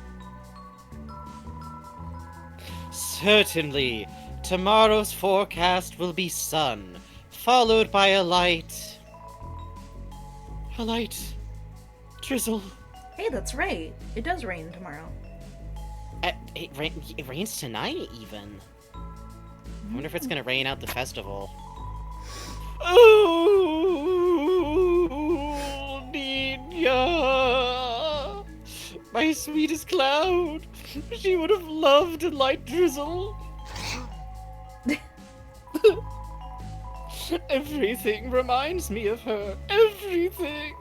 Certainly. Tomorrow's forecast will be sun, followed by a light drizzle. Hey, that's right. It does rain tomorrow. It rains tonight, even. I wonder if it's gonna rain out the festival. Oh, Nina! My sweetest cloud! She would have loved a light drizzle! Everything reminds me of her. Everything!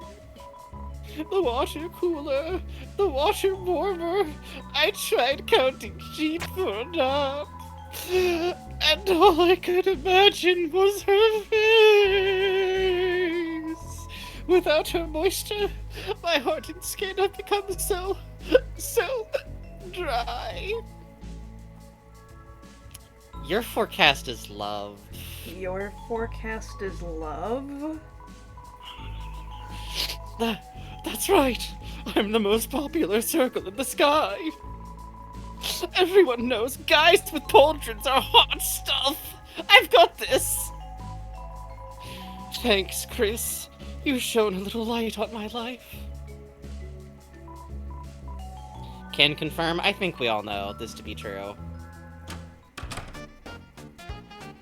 The water cooler, the water warmer. I tried counting sheep for a nap. And all I could imagine was her face. Without her moisture, my heart and skin have become so dry. Your forecast is love. Your forecast is love? That's right. I'm the most popular circle in the sky. Everyone knows guys with pauldrons are hot stuff. I've got this. Thanks, Chris. You've shown a little light on my life. Can confirm, I think we all know this to be true.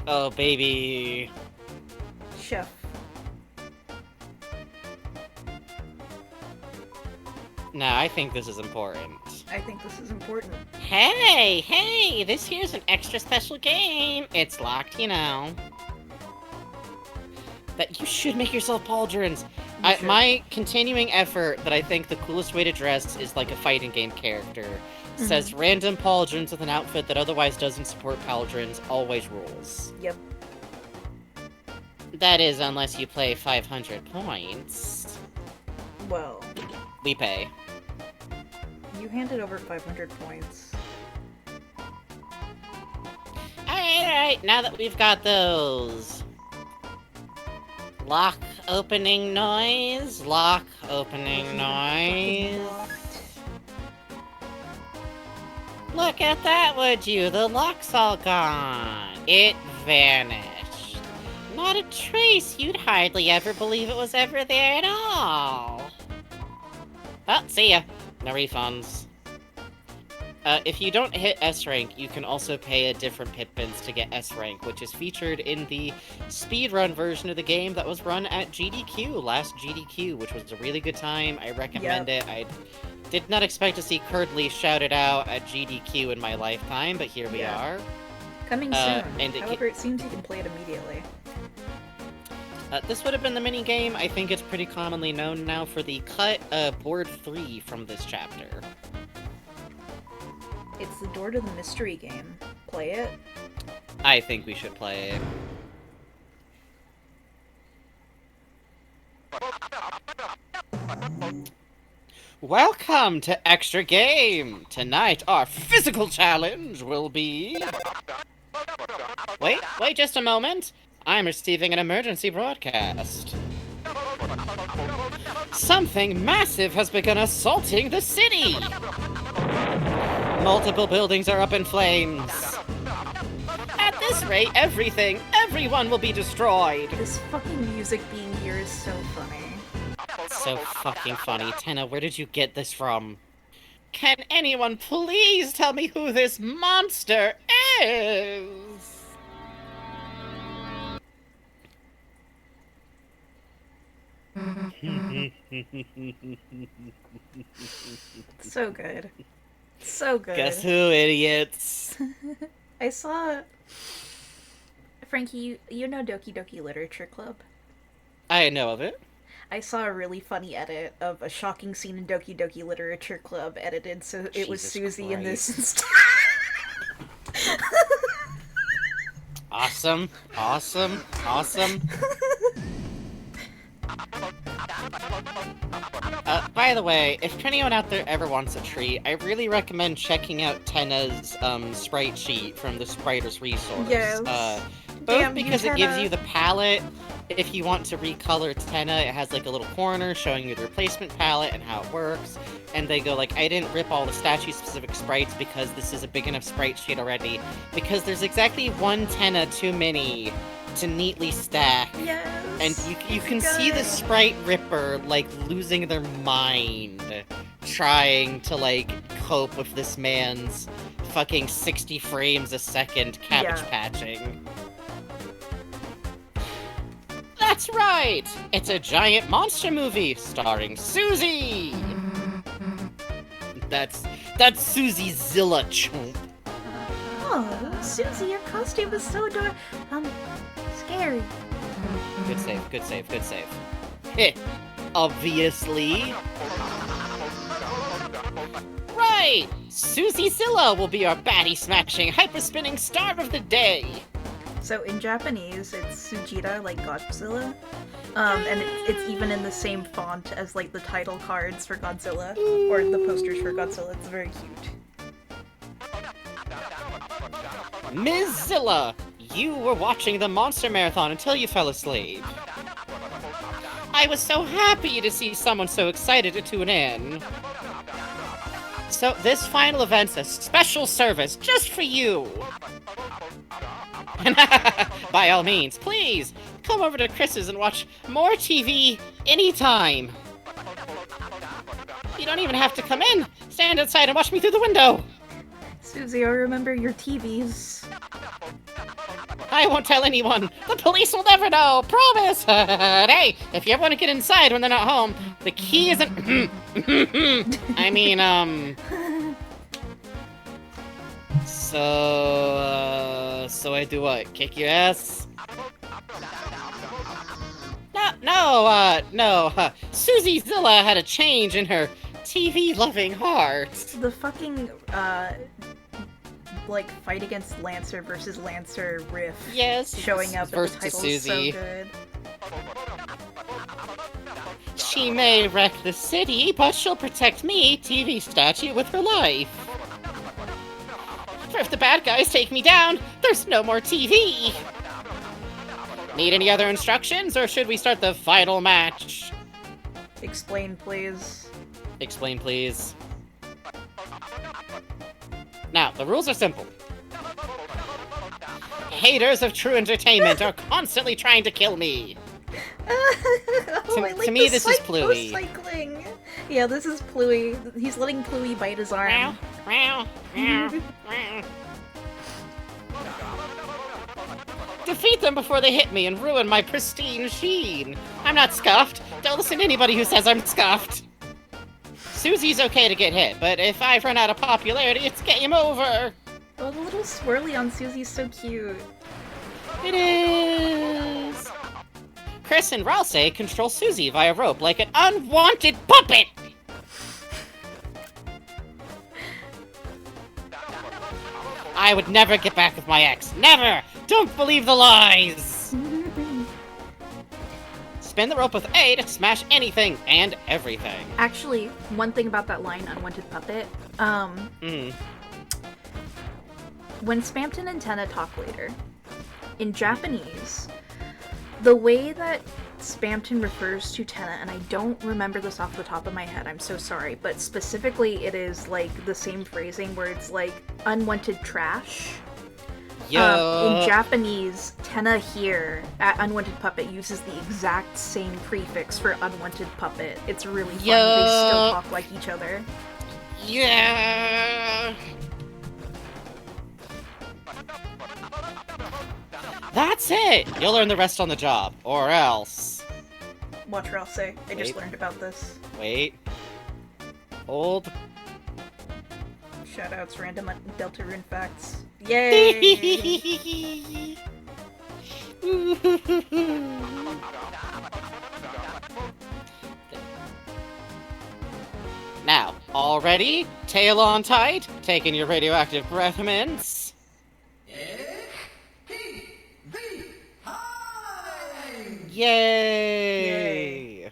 Oh, baby. Chef. No, I think this is important. I think this is important. Hey, this here's an extra special game. It's locked, you know. That you should make yourself pauldrons. should. My continuing effort that I think the coolest way to dress is like a fighting game character. Says random pauldrons with an outfit that otherwise doesn't support pauldrons always rules. Yep. That is, unless you play 500 points. Well, We pay. you handed over 500 points. Alright, now that we've got those. Lock opening noise. Lock opening noise. Look at that, would you? The lock's all gone. It vanished. Not a trace. You'd hardly ever believe it was ever there at all. Well, see ya. No refunds. If you don't hit S rank, you can also pay a different pittance to get S rank, which is featured in the speedrun version of the game that was run at GDQ, last GDQ, which was a really good time. I recommend it. I'd Did not expect to see Curdly shouted out at GDQ in my lifetime, but here we are. Coming soon. And However, it seems you can play it immediately. This would have been the minigame. I think it's pretty commonly known now for the cut board 3 from this chapter. It's the door to the mystery game. Play it. I think we should play it. Welcome to Extra Game! Tonight, our physical challenge will be... Wait just a moment. I'm receiving an emergency broadcast. Something massive has begun assaulting the city! Multiple buildings are up in flames. At this rate, everyone will be destroyed. This fucking music being here is so funny. So fucking funny. Tenna, where did you get this from? Can anyone please tell me who this monster is? So good. So good. Guess who, idiots? I saw... Frankie, you know Doki Doki Literature Club? I know of it. I saw a really funny edit of a shocking scene in Doki Doki Literature Club edited, so it was Jesus Susie in this Christ. instead. Awesome. By the way, if anyone out there ever wants a treat, I really recommend checking out Tenna's sprite sheet from the Spriters resource. Yes. Both Damn you, because it gives Tenna. you the palette. If you want to recolor Tenna, it has like a little corner showing you the replacement palette and how it works. And they go like, I didn't rip all the statue-specific sprites because this is a big enough sprite sheet already. Because there's exactly one Tenna too many to neatly stack. Yes. And you can see the sprite ripper, like, losing their mind, trying to, like, cope with this man's fucking 60 frames a second cabbage patching. That's right! It's a giant monster movie starring Susie! That's Susie Zilla Chomp. Oh, Susie, your costume is so scary. Good save. Heh, obviously. Right! Susie Zilla will be our baddie-smashing, hyper-spinning star of the day! So in Japanese, it's Sujita, like Godzilla. And it's even in the same font as, like, the title cards for Godzilla, or the posters for Godzilla. It's very cute. Ms. Zilla, you were watching the Monster Marathon until you fell asleep. I was so happy to see someone so excited to tune in. So this final event's a special service just for you. By all means, please, come over to Chris's and watch more TV anytime. You don't even have to come in. Stand outside and watch me through the window. Susie, I remember your TVs. I won't tell anyone. The police will never know. Promise. Hey, if you ever want to get inside when they're not home, the key isn't... I mean, So I do what? Kick your ass? No. Susie Zilla had a change in her TV-loving heart. The fucking, like, fight against Lancer versus Lancer riff. Yes. Showing up at the First to title Susie. is so good. She may wreck the city, but she'll protect me, TV statue, with her life. For if the bad guys take me down, there's no more TV. Need any other instructions, or should we start the final match? Explain, please. Explain, please. Now, the rules are simple. Haters of true entertainment are constantly trying to kill me. To me, this is Pluie. Cycling. Yeah, this is Pluie. He's letting Pluie bite his arm. Defeat them before they hit me and ruin my pristine sheen. I'm not scuffed. Don't listen to anybody who says I'm scuffed. Susie's okay to get hit, but if I run out of popularity, it's game over. Oh, the little swirly on Susie's so cute. It is. Chris and Ralsei control Susie via rope like an unwanted puppet. I would never get back with my ex. Never! Don't believe the lies! Spin the rope with A to smash anything and everything. Actually, one thing about that line, unwanted puppet, when Spamton and Tenna talk later, in Japanese, the way that Spamton refers to Tenna, and I don't remember this off the top of my head, I'm so sorry, but specifically it is like the same phrasing where it's like unwanted trash. In Japanese, Tenna here at Unwanted Puppet uses the exact same prefix for Unwanted Puppet. It's really funny. They still talk like each other. Yeah. That's it! You'll learn the rest on the job, or else. Watch what I'll say. I just Wait. learned about this. Wait. Hold. Shoutouts, random Delta Rune facts. Yay! Now, all ready? Tail on tight, taking your radioactive breath mints. Yay!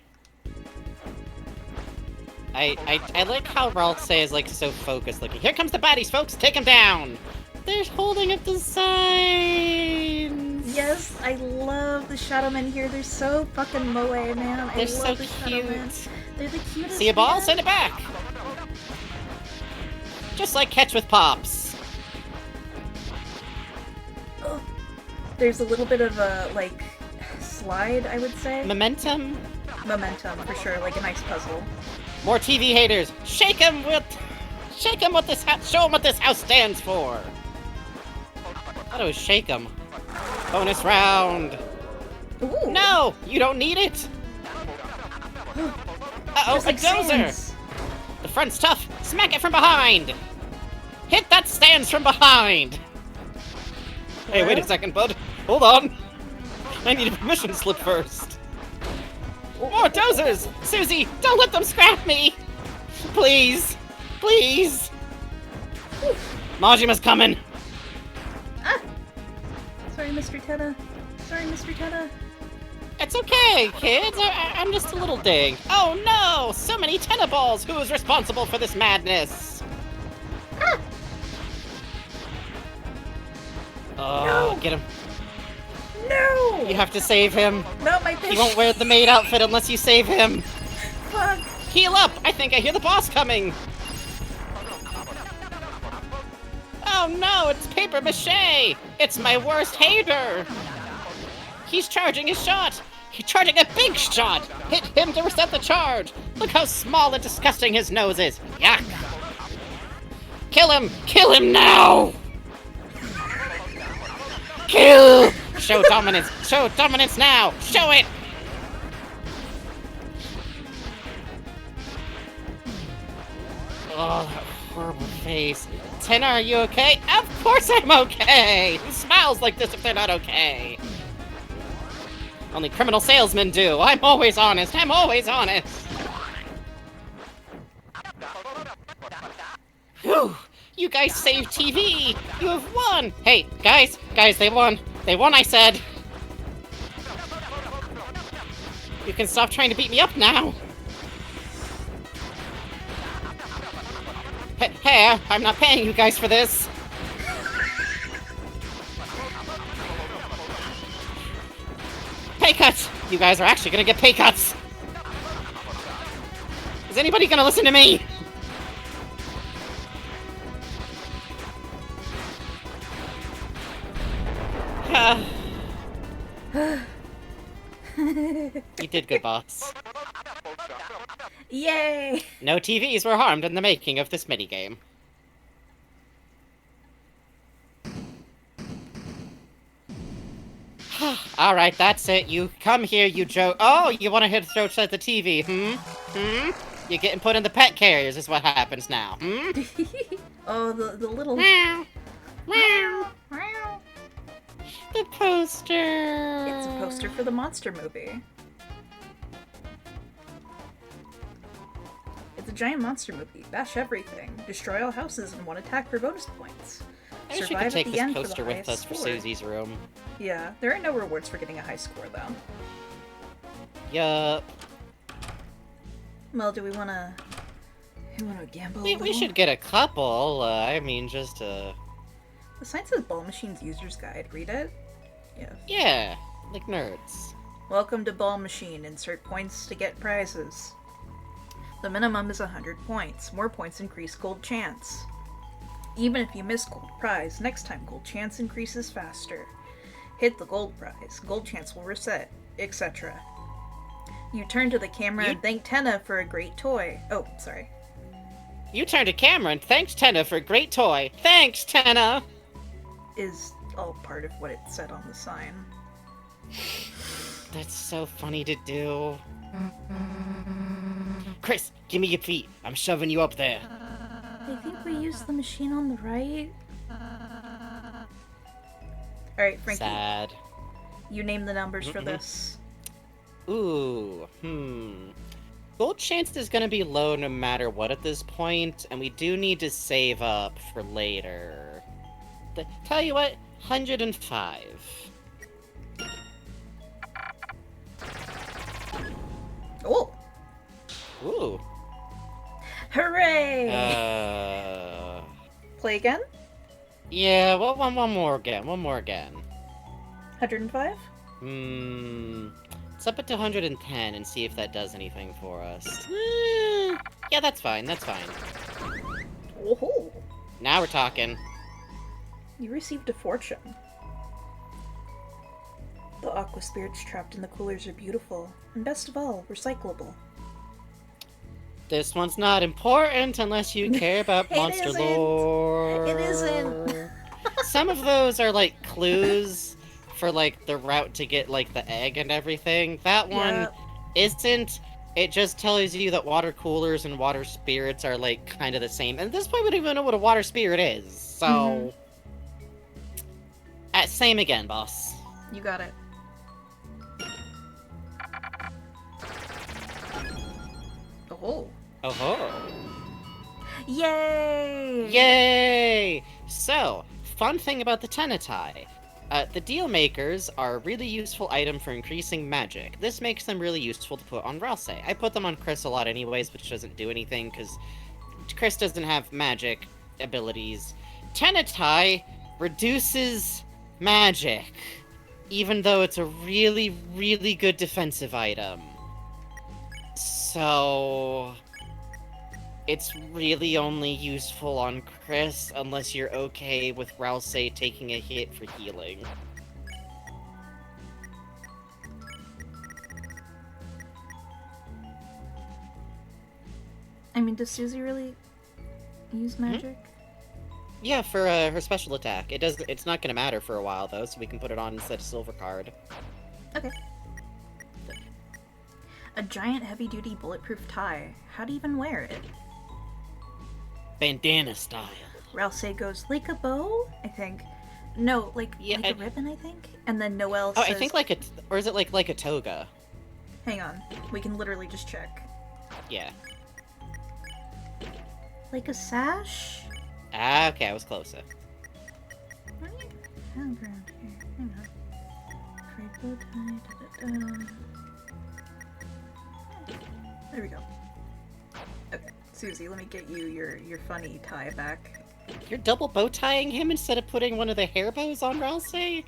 I like how Ralsei is like so focused looking. Here comes the baddies, folks! Take them down! They're holding up the signs! Yes, I love the Shadowmen here. They're so fucking moe, man. They're I so love the cute. Shadowmen. They're the cutest. See a ball? man. Send it back! Just like Catch with Pops. Oh. There's a little bit of a, like, slide, I would say. Momentum? Momentum, for sure. Like a nice puzzle. More TV haters! Shake 'em with this house! Show 'em what this house stands for! I thought it was shake 'em. Bonus round! Ooh. No! You don't need it! Uh-oh, There's, a like, dozer! sands. The front's tough! Smack it from behind! Hit that stands from behind! Hey, wait a second, bud. Hold on! I need a permission slip first. More dozers! Susie, don't let them scrap me! Please! Please! Majima's coming! Ah! Sorry, Mr. Tenna. Sorry, Mr. Tenna. It's okay, kids. I'm just a little ding. Oh no! So many tennis balls! Who is responsible for this madness? Ah! Oh, No. get him. No! You have to save him. No, my fish! He won't wear the maid outfit unless you save him. Fuck! Heal up! I think I hear the boss coming! Oh no, it's paper mache! It's my worst hater! He's charging his shot! He's charging a big shot! Hit him to reset the charge! Look how small and disgusting his nose is! Yuck! Kill him! Kill him now! Kill! Show dominance! Show dominance now! Show it! Oh, that horrible face. Tenna, are you okay? Of course I'm okay! Who smiles like this if they're not okay? Only criminal salesmen do. I'm always honest. I'm always honest. Whew! You guys saved TV! You have won! Hey, guys! Guys, they won! They won, I said! You can stop trying to beat me up now! Hey, I'm not paying you guys for this! Pay cuts! You guys are actually gonna get pay cuts! Is anybody gonna listen to me? You did good, boss. Yay! No TVs were harmed in the making of this minigame. Alright, that's it. You come here, you Joe. Oh, you want to hit throat at the TV, hmm? You're getting put in the pet carriers is what happens now. Hmm? Oh, the little... Meow. Meow. The poster. It's a poster for the monster movie. It's a giant monster movie. Bash everything. Destroy all houses and one attack for bonus points. I wish we Survive could take at the this end poster for the with highest us for score. Susie's room. Yeah, there are no rewards for getting a high score, though. Yup. Well, do we wanna gamble a We little? should get a couple. I mean, just The sign says Ball Machine's User's Guide. Read it? Yes. yeah, like nerds. Welcome to Ball Machine. Insert points to get prizes. The minimum is 100 points. More points increase gold chance. Even if you miss gold prize, next time gold chance increases faster. Hit the gold prize. Gold chance will reset, etc. You turn to the camera and thank Tenna for a great toy. Oh, sorry. You turned to camera and thanks Tenna for a great toy. Thanks, Tenna! Is all part of what it said on the sign. That's so funny to do. Chris, give me your feet. I'm shoving you up there. I think we used the machine on the right. Alright, Frankie. Sad. You name the numbers for this. Ooh, Gold chance is gonna be low no matter what at this point, and we do need to save up for later. Tell you what, 105. Oh! Ooh. Hooray! Play again? Yeah, well, one more again. 105? Let's up it to 110 and see if that does anything for us. Yeah, that's fine. Oh! Now we're talking. You received a fortune. The aqua spirits trapped in the coolers are beautiful, and best of all, recyclable. This one's not important unless you care about It monster isn't. lore. It isn't. Some of those are like clues for like the route to get like the egg and everything. That one isn't. It just tells you that water coolers and water spirits are like kind of the same. And at this point we don't even know what a water spirit is. So same again, boss. You got it. Oh. Oh. Yay! Yay! So, fun thing about the Tenatai. The deal makers are a really useful item for increasing magic. This makes them really useful to put on Ralse. I put them on Chris a lot anyways, which doesn't do anything, because Chris doesn't have magic abilities. Tenatai reduces magic, even though it's a really, really good defensive item. So... it's really only useful on Chris unless you're okay with Ralse taking a hit for healing. I mean, does Susie really use magic? Yeah, for her special attack. It's not gonna matter for a while though, so we can put it on instead of Silver Card. Okay. A giant heavy-duty bulletproof tie. How to even wear it? Bandana style. Ralse goes, like a bow? I think. No, like a ribbon, I think? And then Noelle says... I think like a... or is it like a toga? Hang on. We can literally just check. Yeah. Like a sash? Ah, okay, I was closer. What do you have around here? Hang on. Frayed bow tie, da-da-da. There we go. Okay, Susie, let me get you your funny tie back. You're double bow tying him instead of putting one of the hair bows on Ralse?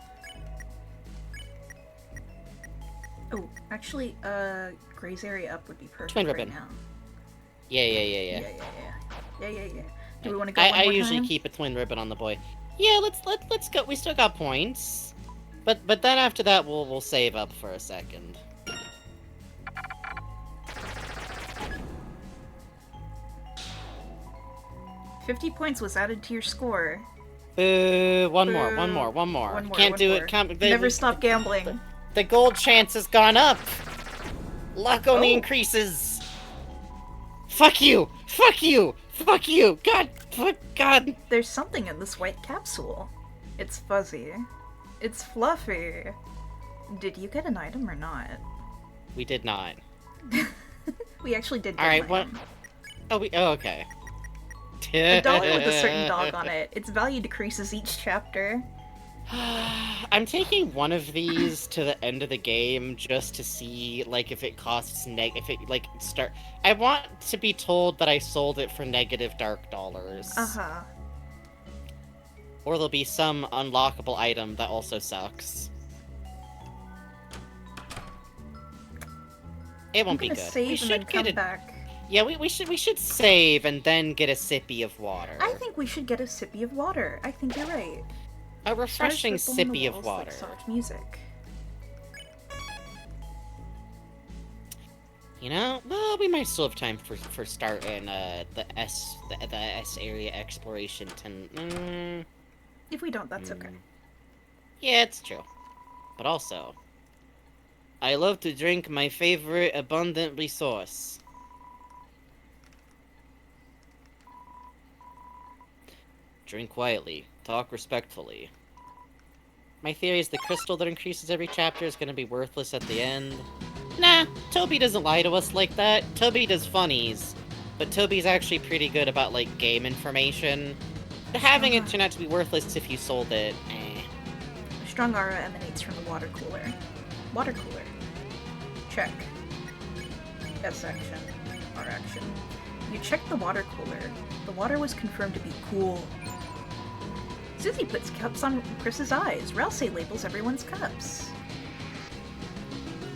Oh, actually, Gray's area up would be perfect Twin right ribbon. now. Yeah. Yeah. Do we want to go one I more usually time? keep a twin ribbon on the boy. Yeah, let's go. We still got points, but then after that we'll save up for a second. $50 points was added to your score. Boo! One more. One more, Can't one do more. it. Can't, Never stop gambling. The gold chance has gone up. Luck only Oh. increases. Fuck you! Fuck you! Fuck you! God! Fuck God! There's something in this white capsule. It's fuzzy. It's fluffy. Did you get an item or not? We did not. We actually did get Alright, an what? item. Oh, okay. A dollar with a certain dog on it. Its value decreases each chapter. I'm taking one of these to the end of the game just to see, like, if it costs I want to be told that I sold it for negative dark dollars. Uh-huh. Or there'll be some unlockable item that also sucks. It won't be good. Save We and then should come get it. back. Yeah, we should save and then get a sippy of water. I think we should get a sippy of water. I think you're right. A refreshing Stars ripple on the sippy of walls water. like soft music. You know, well, we might still have time for starting the S area exploration. If we don't, that's okay. Yeah, it's true. But also, I love to drink my favorite abundant resource. Drink quietly. Talk respectfully. My theory is the crystal that increases every chapter is going to be worthless at the end. Nah, Toby doesn't lie to us like that. Toby does funnies. But Toby's actually pretty good about, like, game information. Having it turn out to be worthless if you sold it, eh. Strong aura emanates from the water cooler. Water cooler. Check. S action. R action. You checked the water cooler. The water was confirmed to be cool. Susie puts cups on Chris's eyes. Ralsei labels everyone's cups.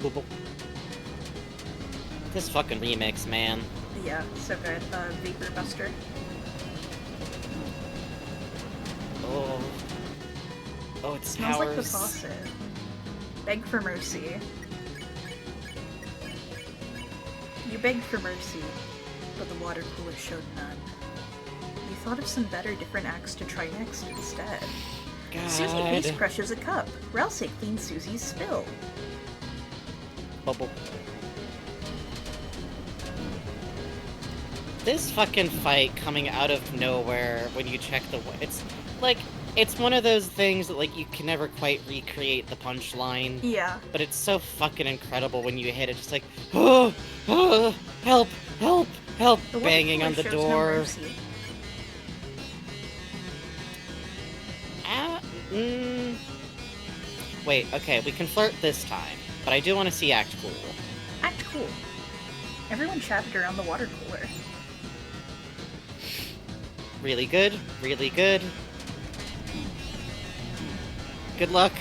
Boop, boop. This fucking remix, man. Yeah, so good. Vapor Buster. Oh. Oh, it Smells like the towers. faucet. Beg for mercy. You begged for mercy, but the water cooler showed none. You thought of some better, different acts to try next instead. God. Susie face crushes a cup. Ralsei cleans Susie's spill. Bubble. This fucking fight coming out of nowhere when you check the... It's, like, it's one of those things that, like, you can never quite recreate the punchline. Yeah. But it's so fucking incredible when you hit it, just like, oh, help, help, help, The water banging on cooler the shows no door. mercy. Wait, okay, we can flirt this time, but I do want to see act cool. Act cool. Everyone chatted around the water cooler. Really good, really good. Good luck.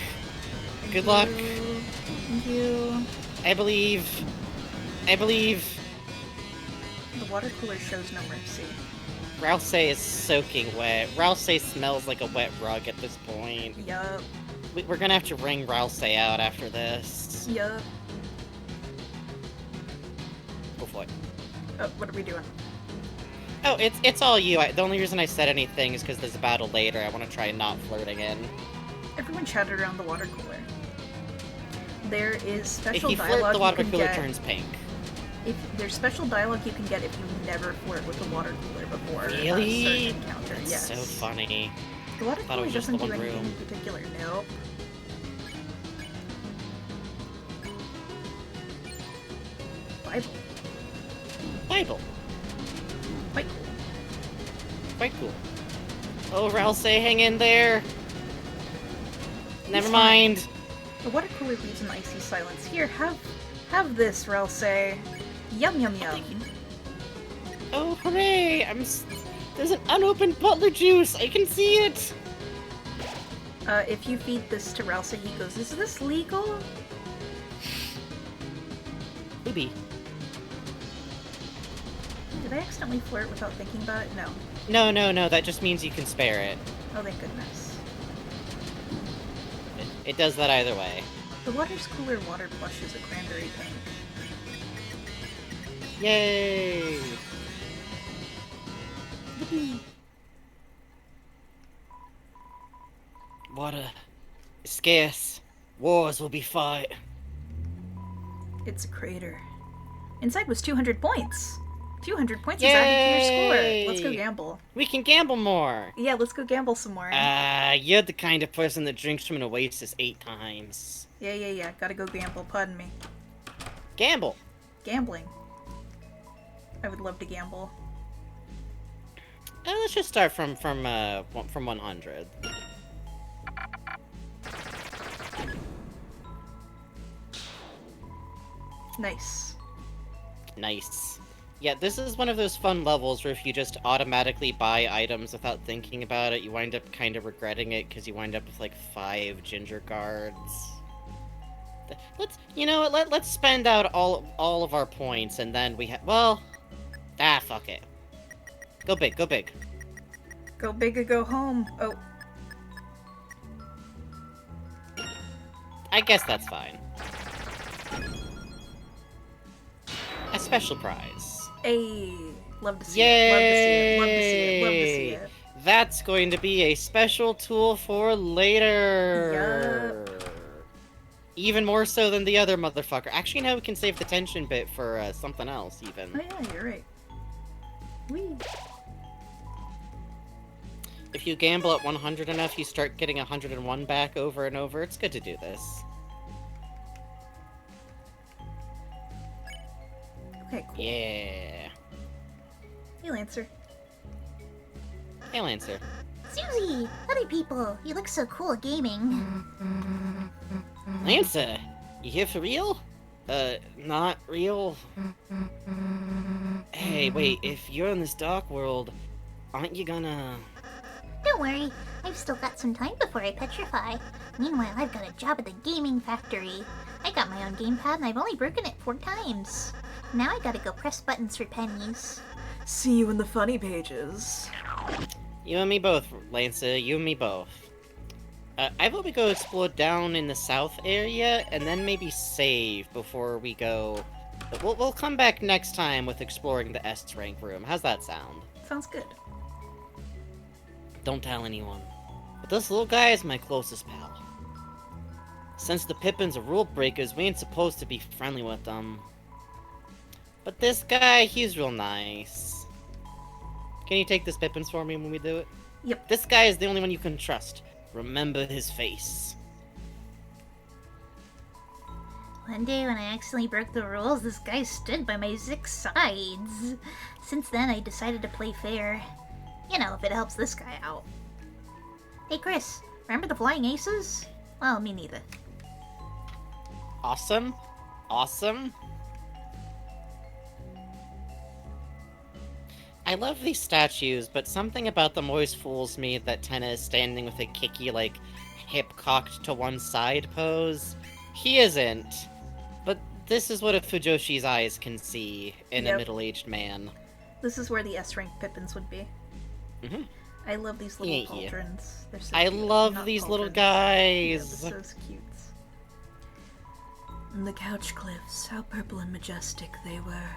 Good luck. Thank you. I believe. I believe. The water cooler shows no mercy. Ralsei is soaking wet. Ralsei smells like a wet rug at this point. Yup. We're gonna have to wring Ralsei out after this. Yup. Go for it. What are we doing? Oh, it's all you. The only reason I said anything is because there's a battle later. I want to try not flirting in. Everyone chatted around the water cooler. There is If special you flirt, dialogue the water you can cooler get. turns pink. If there's special dialogue you can get if you never flirt with the water cooler before Really? a certain encounter. That's Yes. so funny. The water Thought it cooler was just the doesn't do one anything room. in particular. Nope. Bible. Bible. Quite cool. Quite cool. Oh, Ralsei, hang in there. Never He's mind. The water cooler leaves an icy silence. Here, have this, Ralsei. Yum yum yum. Oh, hooray! There's an unopened butler juice. I can see it. If you feed this to Ralsei, he goes, "Is this legal?" Maybe. Did I accidentally flirt without thinking about it? No. No. That just means you can spare it. Oh, thank goodness. It does that either way. The water's cooler water plush is a cranberry pink. Yay! Yippee. Water is scarce. Wars will be fought. It's a crater. Inside was 200 points. 200 points is added to your Yay! score. Let's go gamble. We can gamble more. Yeah, let's go gamble some more. You're the kind of person that drinks from an oasis 8 times. Yeah. Gotta go gamble. Pardon me. Gamble. Gambling. I would love to gamble. Let's just start from 100. Nice. Nice. Yeah, this is one of those fun levels where if you just automatically buy items without thinking about it, you wind up kind of regretting it because you wind up with like 5 ginger guards. You know what? Let's spend out all of our points and then we fuck it. Go big, go big. Go big or go home. Oh. I guess that's fine. A special prize. Hey, love to see Yay! it. Love to see it. Love to see it. That's going to be a special tool for later. Yup. Even more so than the other motherfucker. Actually, now we can save the tension bit for something else, even. Oh yeah, you're right. Whee. If you gamble at 100 enough, you start getting 101 back over and over. It's good to do this. Okay, cool. Yeah. Hey, Lancer. Hey, Lancer. Susie, other people, you look so cool at gaming. Lancer, you here for real? Not real? Hey, wait, if you're in this dark world, aren't you gonna... Don't worry, I've still got some time before I petrify. Meanwhile, I've got a job at the gaming factory. I got my own gamepad and I've only broken it 4 times. Now I gotta go press buttons for pennies. See you in the funny pages. You and me both, Lancer, you and me both. I vote we go explore down in the south area, and then maybe save before we go... We'll come back next time with exploring the S-rank room. How's that sound? Sounds good. Don't tell anyone. But this little guy is my closest pal. Since the Pippins are rule breakers, we ain't supposed to be friendly with them. But this guy, he's real nice. Can you take this Pippins for me when we do it? Yep. This guy is the only one you can trust. Remember his face. One day when I accidentally broke the rules, this guy stood by my 6 sides. Since then, I decided to play fair. You know, if it helps this guy out. Hey Chris, remember the Flying Aces? Well, me neither. Awesome. Awesome. I love these statues, but something about them always fools me that Tenna is standing with a kicky, like, hip cocked to one side pose. He isn't. But this is what a Fujoshi's eyes can see in a Yep. middle-aged man. This is where the S-rank Pippins would be. Mm-hmm. I love these little Yeah. pauldrons. They're so I cute. love Not these little pauldrons. guys. Yeah, they're so cute. And the couch cliffs, how purple and majestic they were.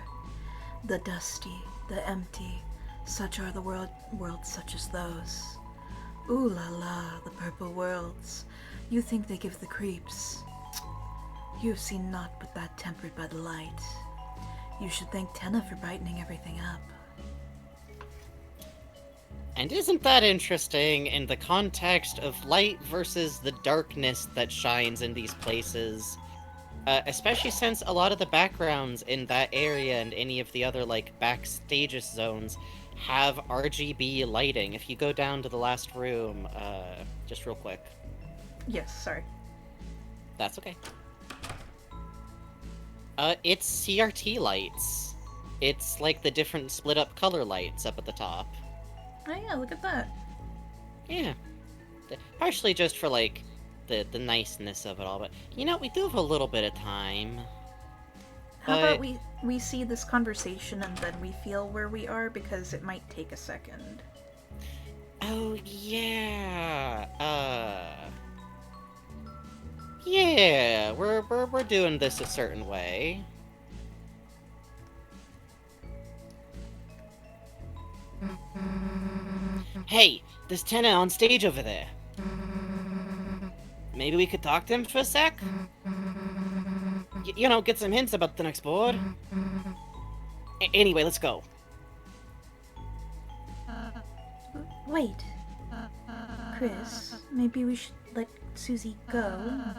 The dusty, the empty, such are the worlds such as those. Ooh la la, the purple worlds. You think they give the creeps. You have seen naught but that tempered by the light. You should thank Tenna for brightening everything up. And isn't that interesting in the context of light versus the darkness that shines in these places? Especially since a lot of the backgrounds in that area and any of the other, like, backstage zones have RGB lighting. If you go down to the last room, just real quick. Yes, sorry. That's okay. It's CRT lights. It's like the different split-up color lights up at the top. Oh yeah, look at that. Yeah. Partially just for, like, the niceness of it all, but, you know, we do have a little bit of time. How about we see this conversation and then we feel where we are, because it might take a second. Oh, yeah. Yeah, we're doing this a certain way. Hey, there's Tenna on stage over there. Maybe we could talk to him for a sec? You know, get some hints about the next board. Anyway, let's go. Wait. Chris, maybe we should let Susie go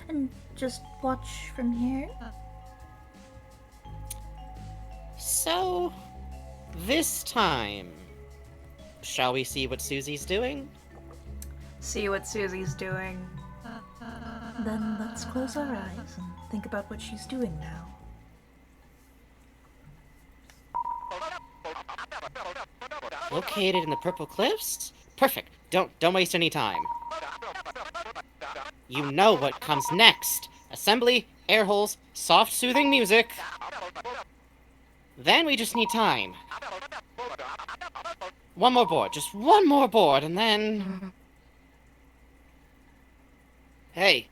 and just watch from here? So, this time, shall we see what Susie's doing? See what Susie's doing. Then let's close our eyes and think about what she's doing now. Located in the Purple Cliffs? Perfect. Don't waste any time. You know what comes next. Assembly, air holes, soft soothing music. Then we just need time. One more board, just one more board, and then... Hey.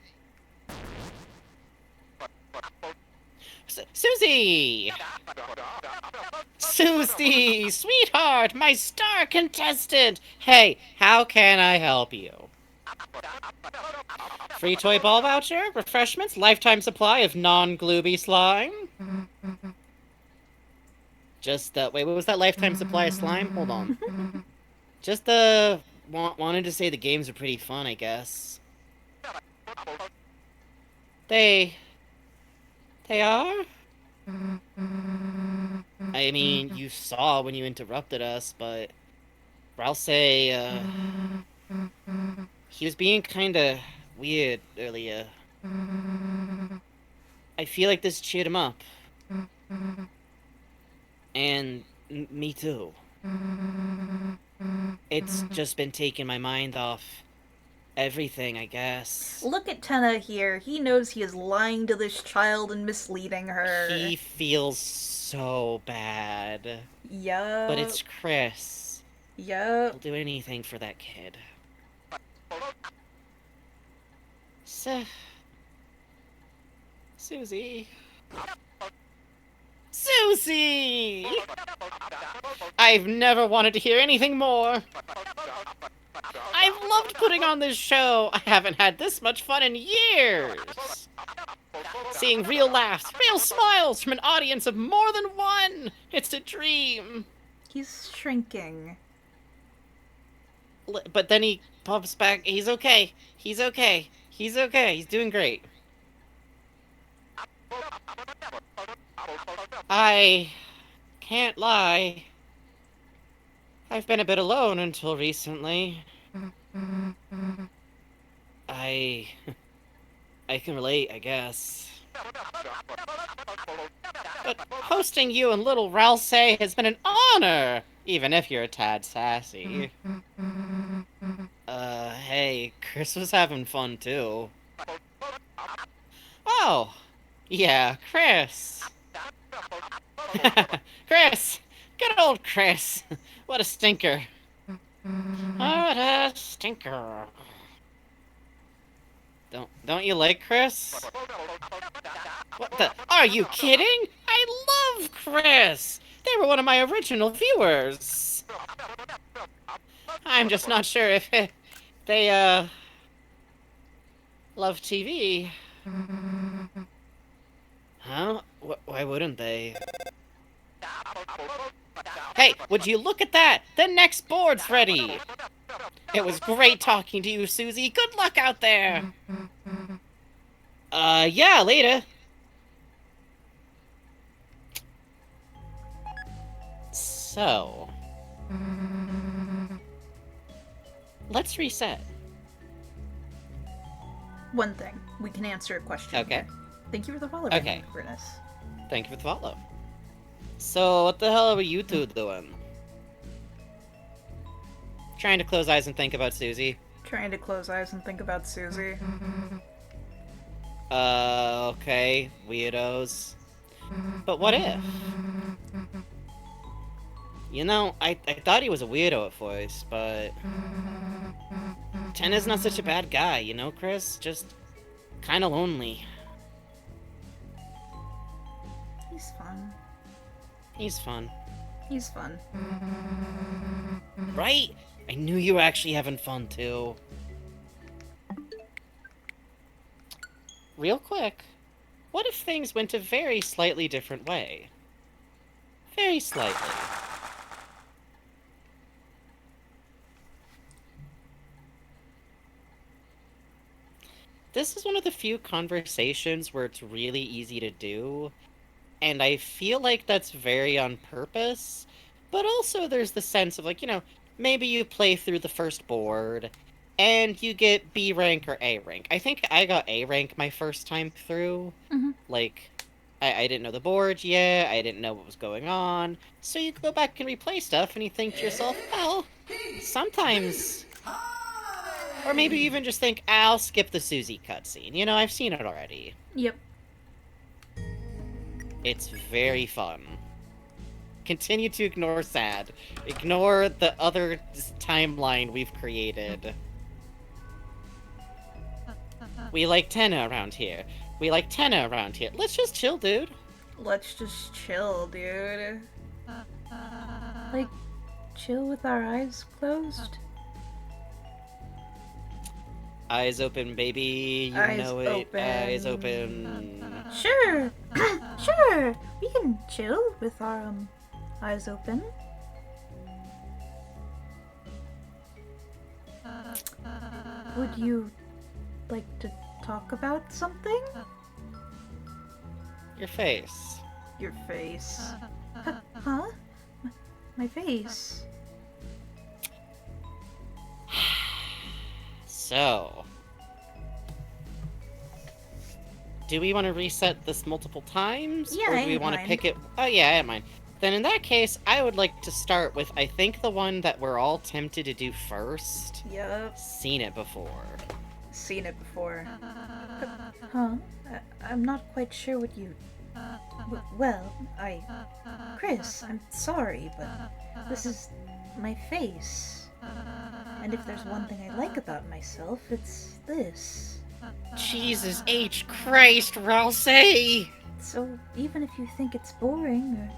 Susie! Susie! Sweetheart! My star contestant! Hey, how can I help you? Free toy ball voucher? Refreshments? Lifetime supply of non-glooby slime? Just the... Wait, what was that lifetime supply of slime? Hold on. Just the... Wanted to say the games are pretty fun, I guess. They are? I mean, you saw when you interrupted us, but... I'll say, he was being kinda weird earlier. I feel like this cheered him up. And me too. It's just been taking my mind off everything, I guess. Look at Tenna here. He knows he is lying to this child and misleading her. He feels so bad. Yup. But it's Chris. Yup. He'll do anything for that kid. Susie. Susie! I've never wanted to hear anything more. I've loved putting on this show. I haven't had this much fun in years. Seeing real laughs, real smiles from an audience of more than one. It's a dream. He's shrinking. But then he pops back. He's okay. He's okay. He's okay. He's doing great. I can't lie. I've been a bit alone until recently. I can relate, I guess. But hosting you and little Ralsei has been an honor, even if you're a tad sassy. Hey, Chris was having fun too. Oh, yeah, Chris. Chris! Good old Chris! What a stinker. What a stinker. Don't you like Chris? What the? Are you kidding? I love Chris! They were one of my original viewers. I'm just not sure if they, love TV. Huh? Why wouldn't they? Hey, would you look at that? The next board's ready! It was great talking to you, Susie. Good luck out there! Yeah, later. So... let's reset. One thing. We can answer a question. Okay. Thank you for the follow. Okay. Curtis. Thank you for the follow. So, what the hell are you two doing? Trying to close eyes and think about Susie. Trying to close eyes and think about Susie. Okay, weirdos. But what if? You know, I thought he was a weirdo at first, but... Tenna's not such a bad guy, you know, Chris? Just kinda lonely. He's fun. He's fun. He's fun. Right? I knew you were actually having fun, too. Real quick, what if things went a very slightly different way? Very slightly. This is one of the few conversations where it's really easy to do, and I feel like that's very on purpose, but also there's the sense of, like, maybe you play through the first board, and you get B rank or A rank. I think I got A rank my first time through. Mhm. Like, I didn't know the board yet, I didn't know what was going on, so you go back and replay stuff, and you think to yourself, well, sometimes... Or maybe you even just think, I'll skip the Susie cutscene. I've seen it already. Yep. It's very fun. Continue to ignore sad. Ignore the other timeline we've created. We like Tenna around here. We like Tenna around here. Let's just chill, dude. Let's just chill, dude. Like, chill with our eyes closed? Eyes open, baby. You Eyes know it. open. Eyes open. Sure! Sure! We can chill with our, eyes open. Would you like to talk about something? Your face. Your face. Huh? My face. So... Do we want to reset this multiple times? Yeah, or I do we ain't want to mind. pick it... Oh, yeah, I don't mind. Then in that case, I would like to start with, I think, the one that we're all tempted to do first. Yup. Seen it before. Seen it before. Huh? I'm not quite sure what you... Well, Chris, I'm sorry, but this is my face. And if there's one thing I like about myself, it's this. Jesus H. Christ, Ralsei! So even if you think it's boring or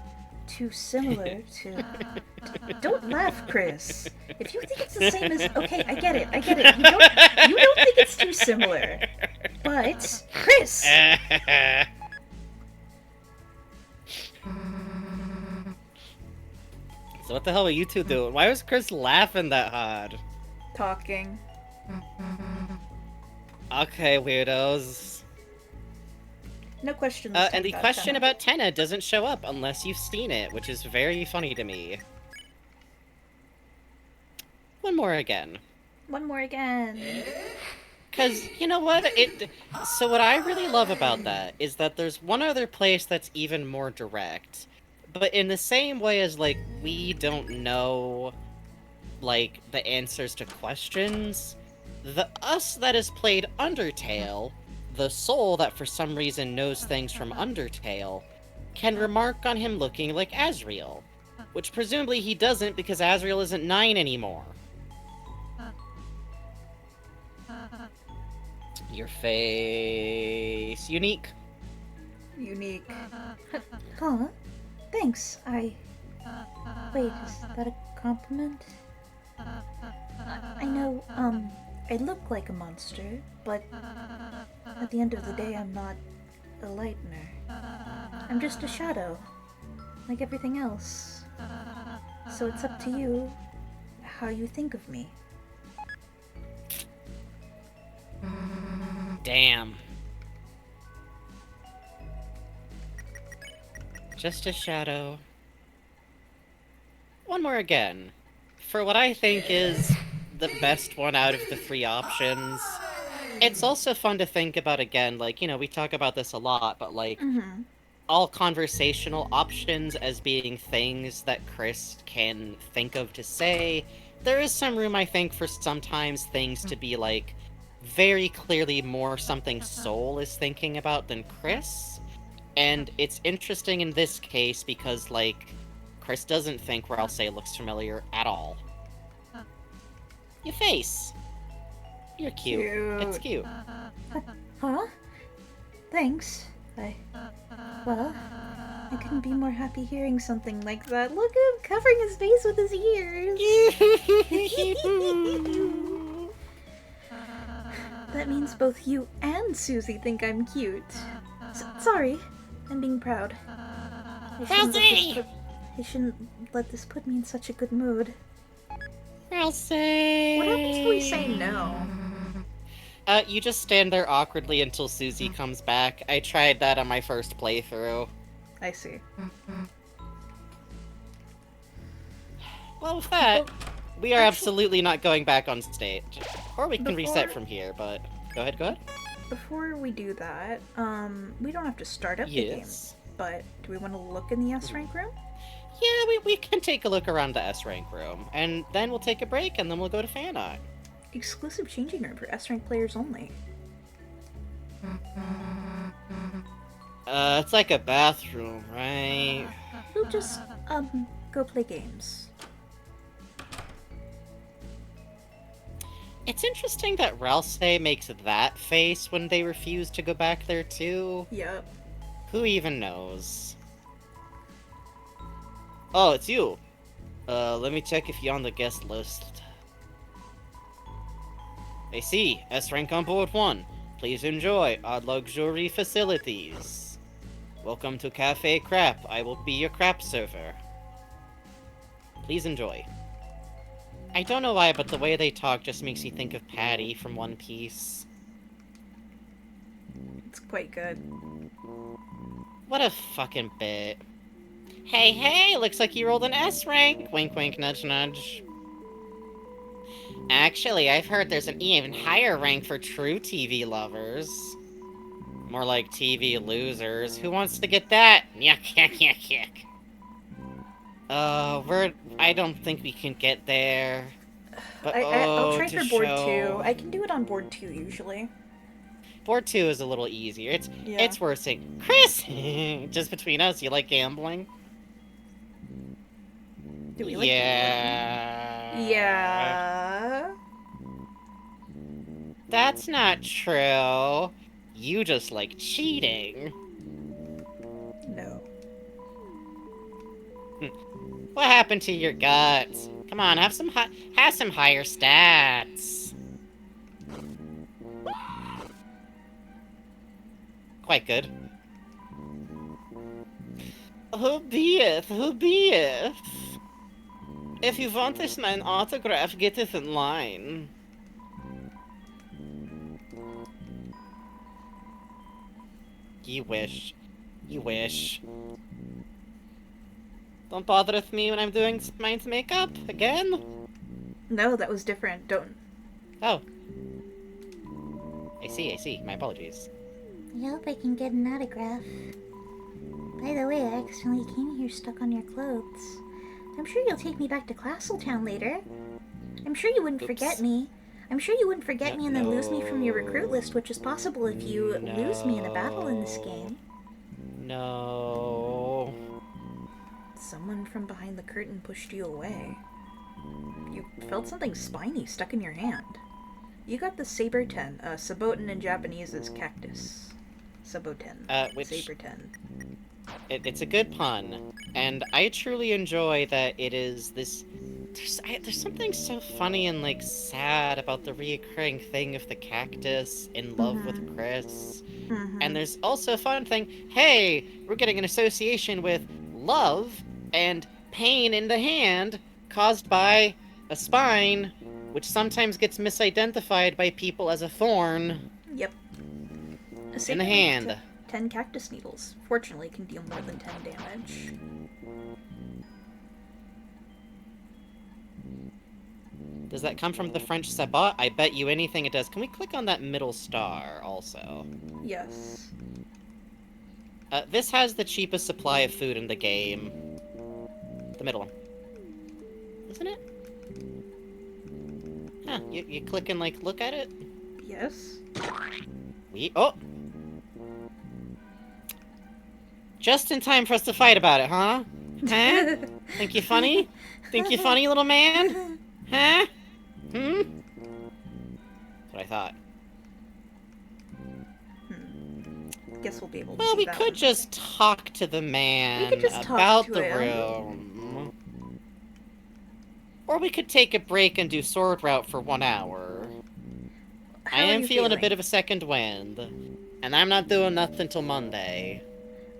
too similar to... Don't laugh, Chris. If you think it's the same as... Okay, I get it. You don't think it's too similar. But, Chris! So what the hell are you two doing? Why was Chris laughing that hard? Talking. Okay, weirdos. No questions. And the question about Tenna doesn't show up unless you've seen it, which is very funny to me. One more again. One more again. Because, you know what? So what I really love about that is that there's one other place that's even more direct. But in the same way as, like, we don't know, like, the answers to questions, the us that has played Undertale, the soul that for some reason knows things from Undertale, can remark on him looking like Asriel. Which presumably he doesn't because Asriel isn't 9 anymore. Your face... unique. Unique. Huh? Thanks, Wait, is that a compliment? I know, I look like a monster, but at the end of the day, I'm not a lightener. I'm just a shadow, like everything else. So it's up to you how you think of me. Damn. Just a shadow. One more again. For what I think is the best one out of the 3 options. It's also fun to think about again, like, we talk about this a lot, but like, all conversational options as being things that Chris can think of to say. There is some room, I think, for sometimes things to be like, very clearly more something Soul is thinking about than Chris. And it's interesting in this case because, like, Chris doesn't think Ralsei looks familiar at all. Your face. You're cute. It's cute. Huh? Thanks. Well, I couldn't be more happy hearing something like that. Look at him covering his face with his ears. That means both you and Susie think I'm cute. Sorry, I'm being proud. I shouldn't have just I shouldn't let this put me in such a good mood. I'll say... What happens when we say no? You just stand there awkwardly until Susie comes back. I tried that on my first playthrough. I see. Well, with that, we are actually- absolutely not going back on stage. Or we can reset Before- from here, but... Go ahead. Before we do that, we don't have to start up the game. Yes. But do we want to look in the S rank room? Yeah, we can take a look around the S-Rank room, and then we'll take a break, and then we'll go to fan art. Exclusive changing room for S rank players only. It's like a bathroom, right? We'll just, go play games. It's interesting that Ralsei makes that face when they refuse to go back there, too. Yep. Who even knows? Oh, it's you. Let me check if you're on the guest list. I see. S-Rank on board 1. Please enjoy our luxury facilities. Welcome to Cafe Crap. I will be your crap server. Please enjoy. I don't know why, but the way they talk just makes you think of Patty from One Piece. It's quite good. What a fucking bit. Hey, looks like you rolled an S rank. Wink, wink, nudge, nudge. Actually, I've heard there's an even higher rank for true TV lovers. More like TV losers. Who wants to get that? Yuck, yuck, yuck, yuck. I don't think we can get there. But, I'll try to for board show- 2. I can do it on board 2 usually. Board 2 is a little easier. Yeah. It's worth it. Chris! Just between us, you like gambling? Do we like Yeah. Yeah. That's not true. You just like cheating. No. What happened to your guts? Come on, have some higher stats. Quite good. Who be it? If you want this man autograph, get it in line. You wish. Don't bother with me when I'm doing mine's makeup again. No, that was different. Don't. Oh. I see. My apologies. I hope I can get an autograph. By the way, I accidentally came here stuck on your clothes. I'm sure you'll take me back to Castletown later. I'm sure you wouldn't Oops. forget me. I'm sure you wouldn't forget me and then lose me from your recruit list, which is possible if you lose me in a battle in this game. No. Someone from behind the curtain pushed you away. You felt something spiny stuck in your hand. You got the Saberten. Saboten in Japanese is cactus. Saboten. Which- Saberten. It's a good pun, and I truly enjoy that it is this... There's something so funny and, like, sad about the reoccurring thing of the cactus in love with Chris. And there's also a fun thing, hey, we're getting an association with love and pain in the hand caused by a spine, which sometimes gets misidentified by people as a thorn Yep. in the hand. 10 cactus needles. Fortunately, can deal more than 10 damage. Does that come from the French sabot? I bet you anything it does. Can we click on that middle star also? Yes. This has the cheapest supply of food in the game. The middle one. Isn't it? Huh, you click and, like, look at it? Yes. Oh! Just in time for us to fight about it, huh? Huh? Think you funny? Think you funny, little man? Huh? That's what I thought. Guess we'll be able to Well, see we that could one. just talk to the man We could just talk about to the him. room. Or we could take a break and do sword route for 1 hour. How I are am you feeling a bit of a second wind. And I'm not doing nothing till Monday.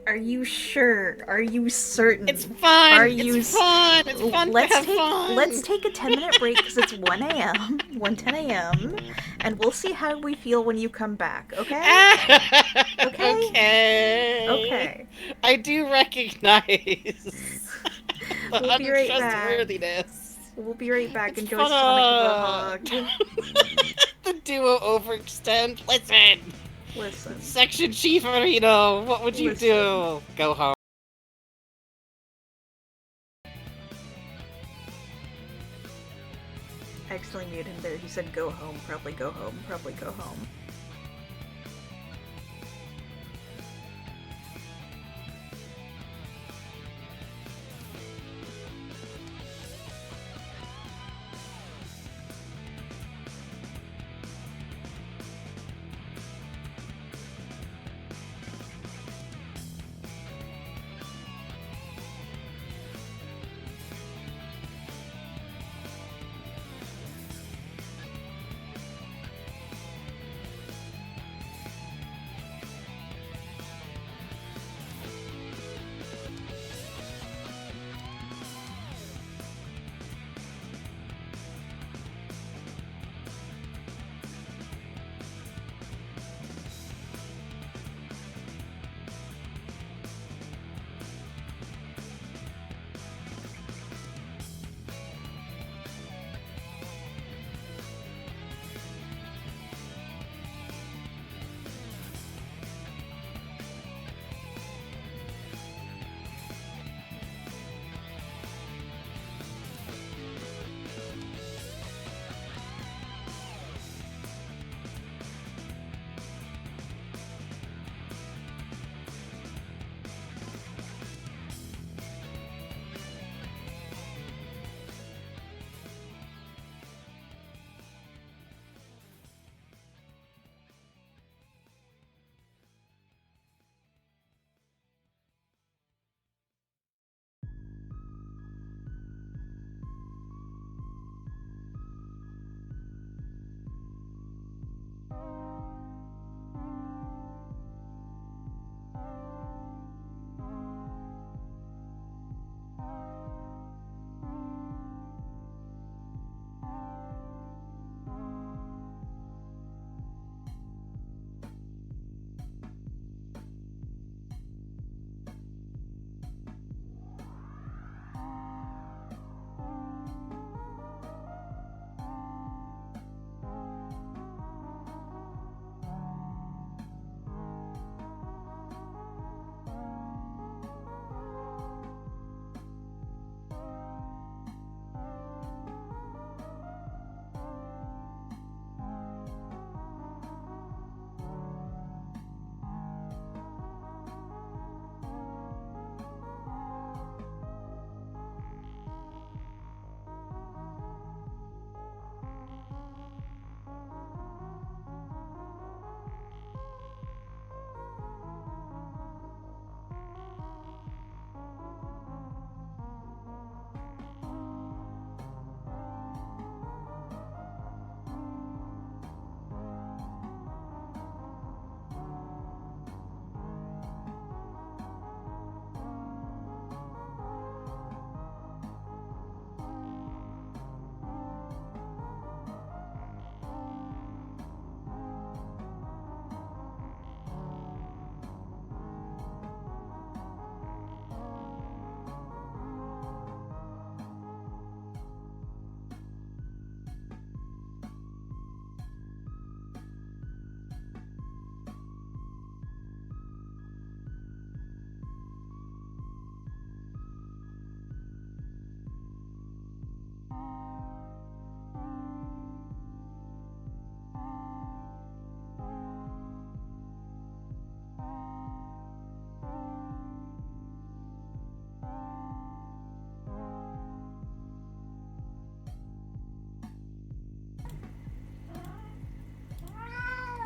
Are you sure? Are you certain? It's fun. Are It's you fun. It's fun to have fun. Let's take a 10-minute break because it's 1 a.m. 1:10 a.m. and we'll see how we feel when you come back. Okay? Okay? Okay. I do recognize the We'll be right back. untrustworthiness. We'll be right back. It's Enjoy fun. Sonic the Hedgehog. The duo overextend. Listen. Listen. Section Chief Arino, what would you do? Go home. I accidentally muted him there. He said go home, probably go home, probably go home.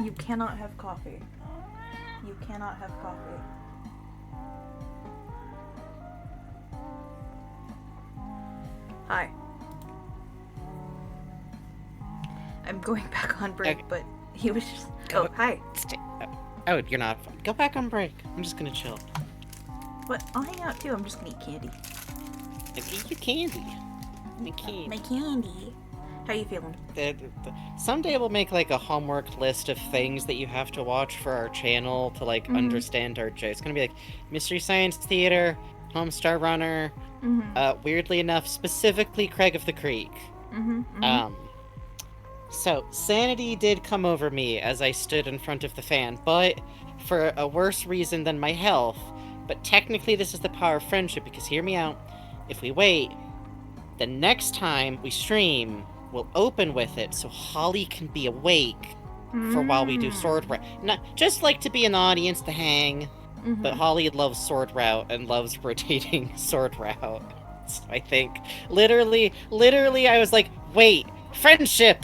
You cannot have coffee. You cannot have coffee. Hi. I'm going back on break, Okay. but he was just... Oh, hi. Oh, you're not. Go back on break. I'm just gonna chill. But I'll hang out too. I'm just gonna eat candy. Eat your candy. My candy. My candy. How you feeling? Someday we'll make like a homework list of things that you have to watch for our channel to like understand our jokes. It's gonna be like Mystery Science Theater, Homestar Runner, weirdly enough, specifically Craig of the Creek. So sanity did come over me as I stood in front of the fan, but for a worse reason than my health. But technically this is the power of friendship, because hear me out. If we wait, the next time we stream, we'll open with it so Holly can be awake for while we do Sword Route. Not just like to be an audience to hang, but Holly loves Sword Route and loves rotating Sword Route. So I think literally I was like, wait, friendship.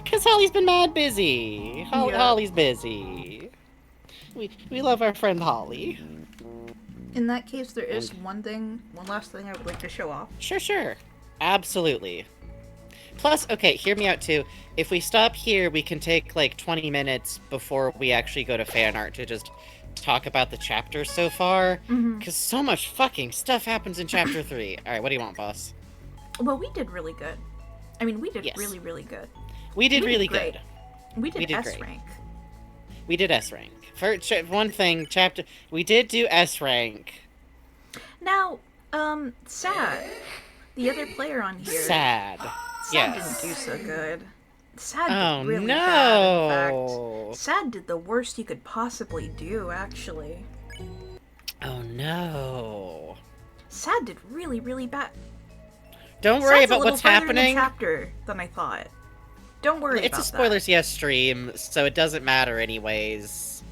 Because Holly's been mad busy. Holly's busy. We love our friend Holly. In that case, there is one last thing I would like to show off. Sure. Absolutely. Plus, okay, hear me out too. If we stop here, we can take like 20 minutes before we actually go to fan art to just talk about the chapters so far. Because so much fucking stuff happens in chapter 3. Alright, what do you want, boss? Well, we did really good. I mean, we did really, really good. We did really great. good. We did S great. rank. We did S rank. For one thing, we did do S rank. Now, Sad, the other player on here. Sad Didn't do so good. Sad did really no. bad, in fact. Sad did the worst you could possibly do, actually. Oh no. Sad did really, really bad. Don't worry Sad's about what's happening. In the chapter than I thought. Don't worry about that. It's a spoilers yes stream, so it doesn't matter anyways.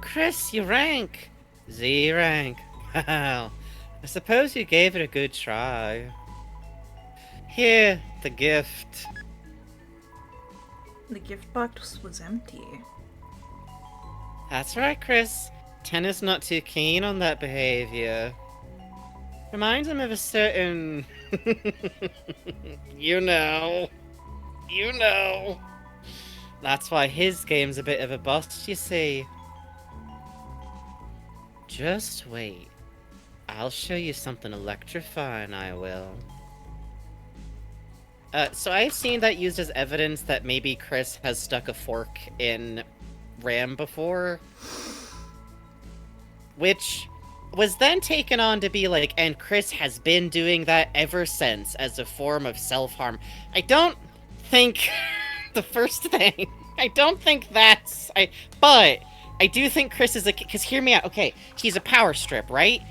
Chris, you rank. Z rank. Wow. I suppose you gave it a good try. Here, the gift. The gift box was empty. That's right, Chris. Tenna's not too keen on that behavior. Reminds him of a certain... You know. That's why his game's a bit of a bust, you see. Just wait. I'll show you something electrifying, I will. So I've seen that used as evidence that maybe Chris has stuck a fork in Ram before. Which was then taken on to be like, and Chris has been doing that ever since as a form of self-harm. I don't think the first thing, I don't think that's, but I do think Chris is because hear me out, okay, he's a power strip, right?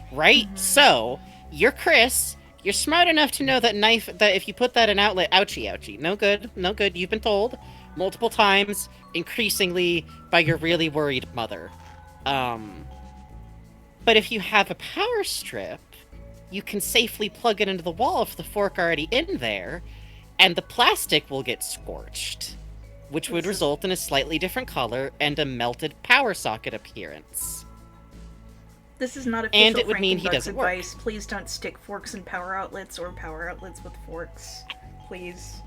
So, you're Chris, you're smart enough to know that that if you put that in outlet, ouchie, no good, you've been told multiple times, increasingly by your really worried mother. But if you have a power strip, you can safely plug it into the wall if the fork already in there, and the plastic will get scorched, which would result in a slightly different color and a melted power socket appearance. This is not official and it would mean he Frankenbugs doesn't advice. work. Please don't stick forks in power outlets or power outlets with forks. Please.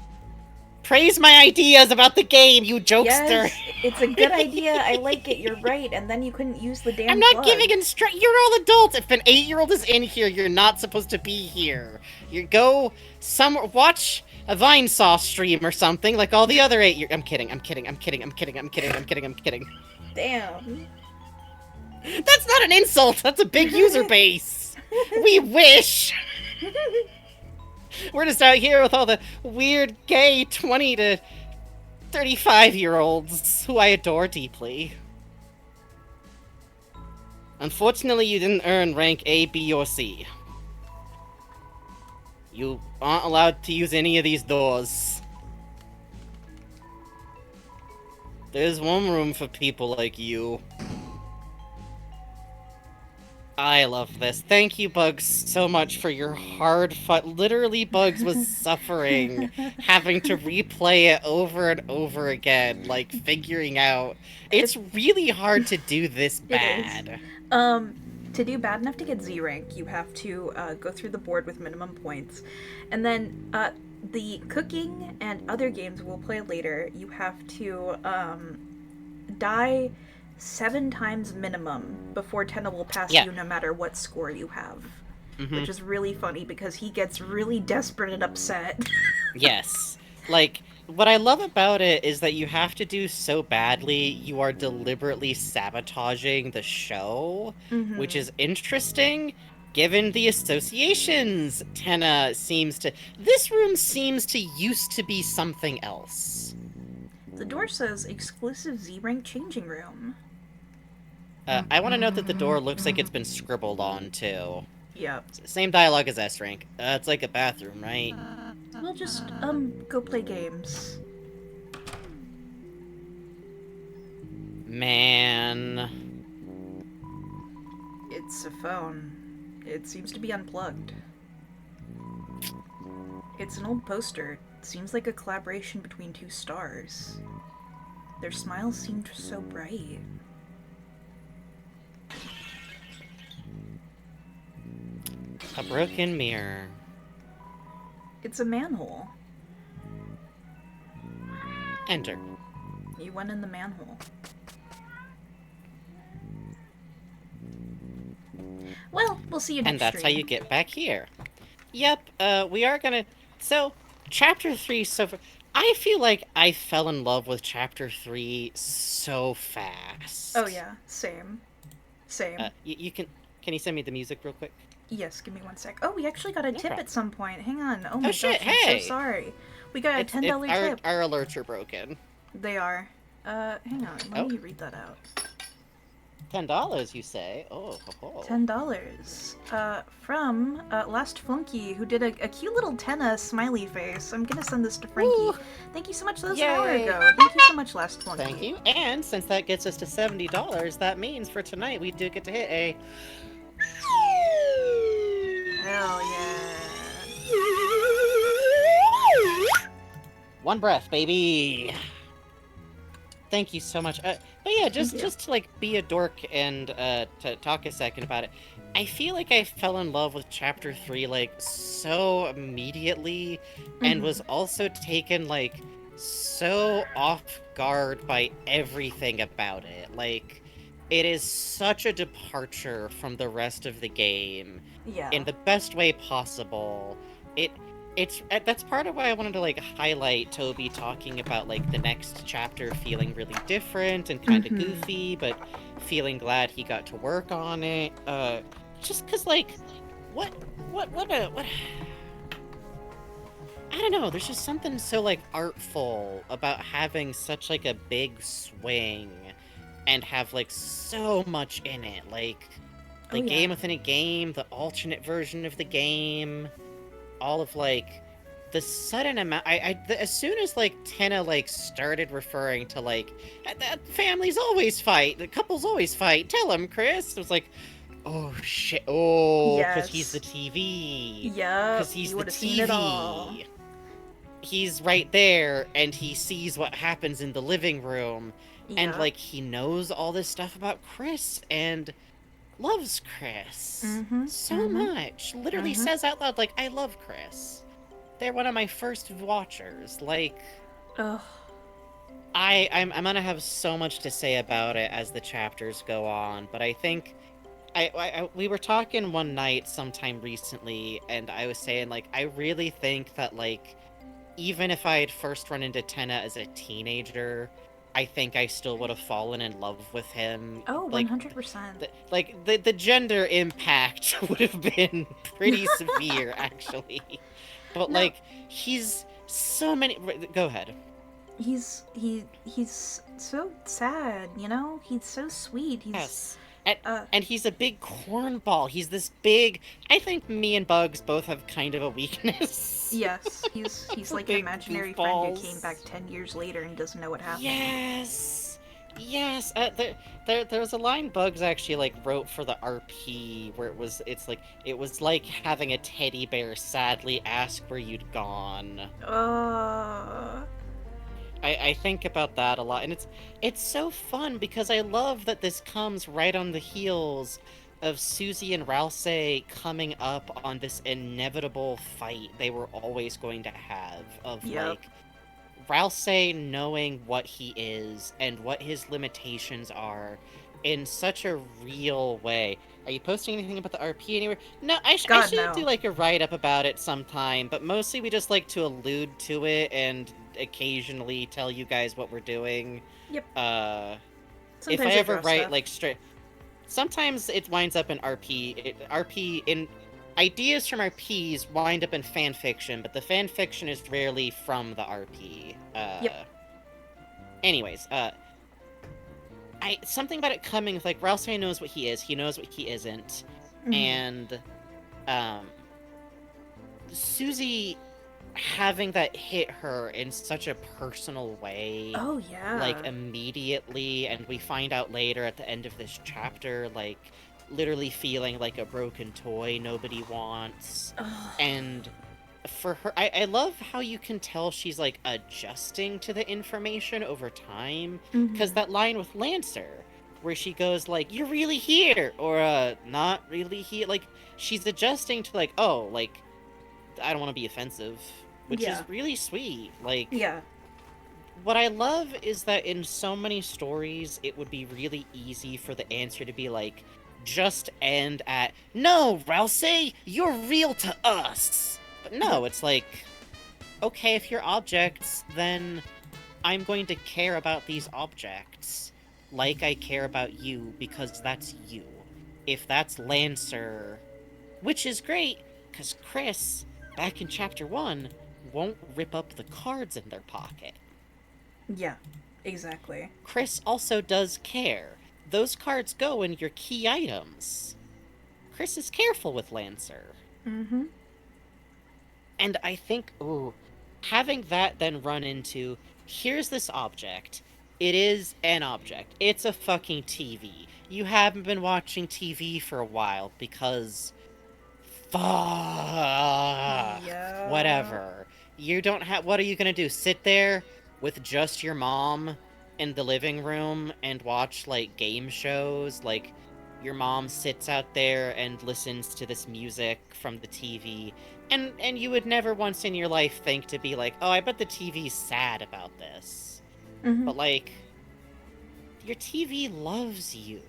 Praise my ideas about the game, you jokester! Yes, it's a good idea. I like it. You're right. And then you couldn't use the damn I'm not plug. giving You're all adults. If an 8-year-old is in here, you're not supposed to be here. You go somewhere. Watch a Vine Sauce stream or something like all the other 8-year. I'm kidding. Damn. That's not an insult. That's a big user base. We wish. We're just out here with all the weird gay 20 to 35-year-olds who I adore deeply. Unfortunately, you didn't earn rank A, B, or C. You aren't allowed to use any of these doors. There's one room for people like you. I love this. Thank you, Bugs, so much for your hard fight. Literally, Bugs was suffering, having to replay it over and over again, like, figuring out. It's really hard to do this bad. To do bad enough to get Z rank, you have to go through the board with minimum points. And then the cooking and other games we'll play later, you have to die 7 times minimum before Tenna will pass Yeah. you no matter what score you have. Mm-hmm. Which is really funny because he gets really desperate and upset. Yes. Like, what I love about it is that you have to do so badly, you are deliberately sabotaging the show, which is interesting, given the associations Tenna seems to... This room seems to used to be something else. The door says exclusive Z-rank changing room. I want to note that the door looks like it's been scribbled on, too. Yep. Same dialogue as S-rank. It's like a bathroom, right? We'll just, go play games. Man... It's a phone. It seems to be unplugged. It's an old poster. It seems like a collaboration between 2 stars. Their smiles seemed so bright. A broken mirror. It's a manhole. Enter. You went in the manhole. Well, we'll see you next And that's how stream. you get back here. Yep, we are gonna... So, Chapter 3 so far... I feel like I fell in love with Chapter 3 so fast. Oh yeah, same. Same. You can... Can you send me the music real quick? Yes, give me 1 sec. Oh, we actually got a tip problem. at some point. Hang on. Oh my shit, gosh, I'm hey! so sorry. We got a $10 tip. Our alerts are broken. They are. Hang on. Let me read that out. $10, you say? Oh, ho, ho. $10. From Last Flunky, who did a cute little Tenna smiley face. I'm gonna send this to Frankie. Woo. Thank you so much. That was an hour Yay. ago. Thank you so much, Last Flunky. Thank you. And since that gets us to $70, that means for tonight we do get to hit a... Hell yeah. One breath, baby. Thank you so much. But yeah, just to like be a dork and to talk a second about it. I feel like I fell in love with Chapter 3 like so immediately, and was also taken like so off guard by everything about it. Like, it is such a departure from the rest of the game Yeah. in the best way possible. It's that's part of why I wanted to like highlight Toby talking about like the next chapter feeling really different and kind of goofy, but feeling glad he got to work on it. Just cause like, what I don't know, there's just something so like artful about having such like a big swing and have like so much in it, like the game within a game, the alternate version of the game, all of like the sudden amount. As soon as like Tenna like started referring to like that families always fight, the couples always fight. Tell him, Chris. It was like, oh shit, oh, because he's the TV. Yeah, because he's the seen it all. TV. He's right there, and he sees what happens in the living room, and like he knows all this stuff about Chris and loves Chris so much. Literally says out loud, like, I love Chris. They're one of my first watchers. Like, I'm gonna have so much to say about it as the chapters go on, but I think we were talking one night sometime recently, and I was saying, like, I really think that, like, even if I had first run into Tenna as a teenager, I think I still would have fallen in love with him. Oh, like, 100%. The gender impact would have been pretty severe, actually. But like, he's so many. Go ahead. He's so sad, you know. He's so sweet. He's and he's a big cornball. He's this big. I think me and Bugs both have kind of a weakness. Yes, he's like an imaginary friend who came back 10 years later and doesn't know what happened. Yes. There was a line Bugs actually like wrote for the RP where it was like having a teddy bear sadly ask where you'd gone. I think about that a lot, and it's so fun because I love that this comes right on the heels of Susie and Ralsei coming up on this inevitable fight they were always going to have of like Ralsei knowing what he is and what his limitations are in such a real way. Are you posting anything about the RP anywhere? No, I God, should no. do like a write-up about it sometime, but mostly we just like to allude to it and occasionally tell you guys what we're doing. Yep. If Sometimes I I ever draw write stuff. like straight, sometimes it winds up in RP. RP in ideas from RPs wind up in fan fiction, but the fan fiction is rarely from the RP. Yep. Anyways, something about it coming with like Ralsei knows what he is, he knows what he isn't, and Susie having that hit her in such a personal way. Oh, yeah. Like, immediately, and we find out later at the end of this chapter, like, literally feeling like a broken toy nobody wants. Ugh. And for her, I love how you can tell she's, like, adjusting to the information over time. Because that line with Lancer, where she goes, like, you're really here, or, not really here. Like, she's adjusting to, like, oh, like, I don't want to be offensive. Which is really sweet. Like, Yeah. what I love is that in so many stories, it would be really easy for the answer to be like, just end at, no, Ralsei, you're real to us. But no, it's like, okay, if you're objects, then I'm going to care about these objects. Like I care about you, because that's you. If that's Lancer, which is great, because Chris, back in Chapter 1, won't rip up the cards in their pocket. Yeah, exactly. Chris also does care. Those cards go in your key items. Chris is careful with Lancer. And I think, having that then run into, here's this object. It is an object. It's a fucking TV. You haven't been watching TV for a while because... fuck. Yeah. Whatever. You don't have... What are you gonna do? Sit there with just your mom in the living room and watch, like, game shows? Like, your mom sits out there and listens to this music from the TV, and you would never once in your life think to be like, oh, I bet the TV's sad about this. But, like, your TV loves you.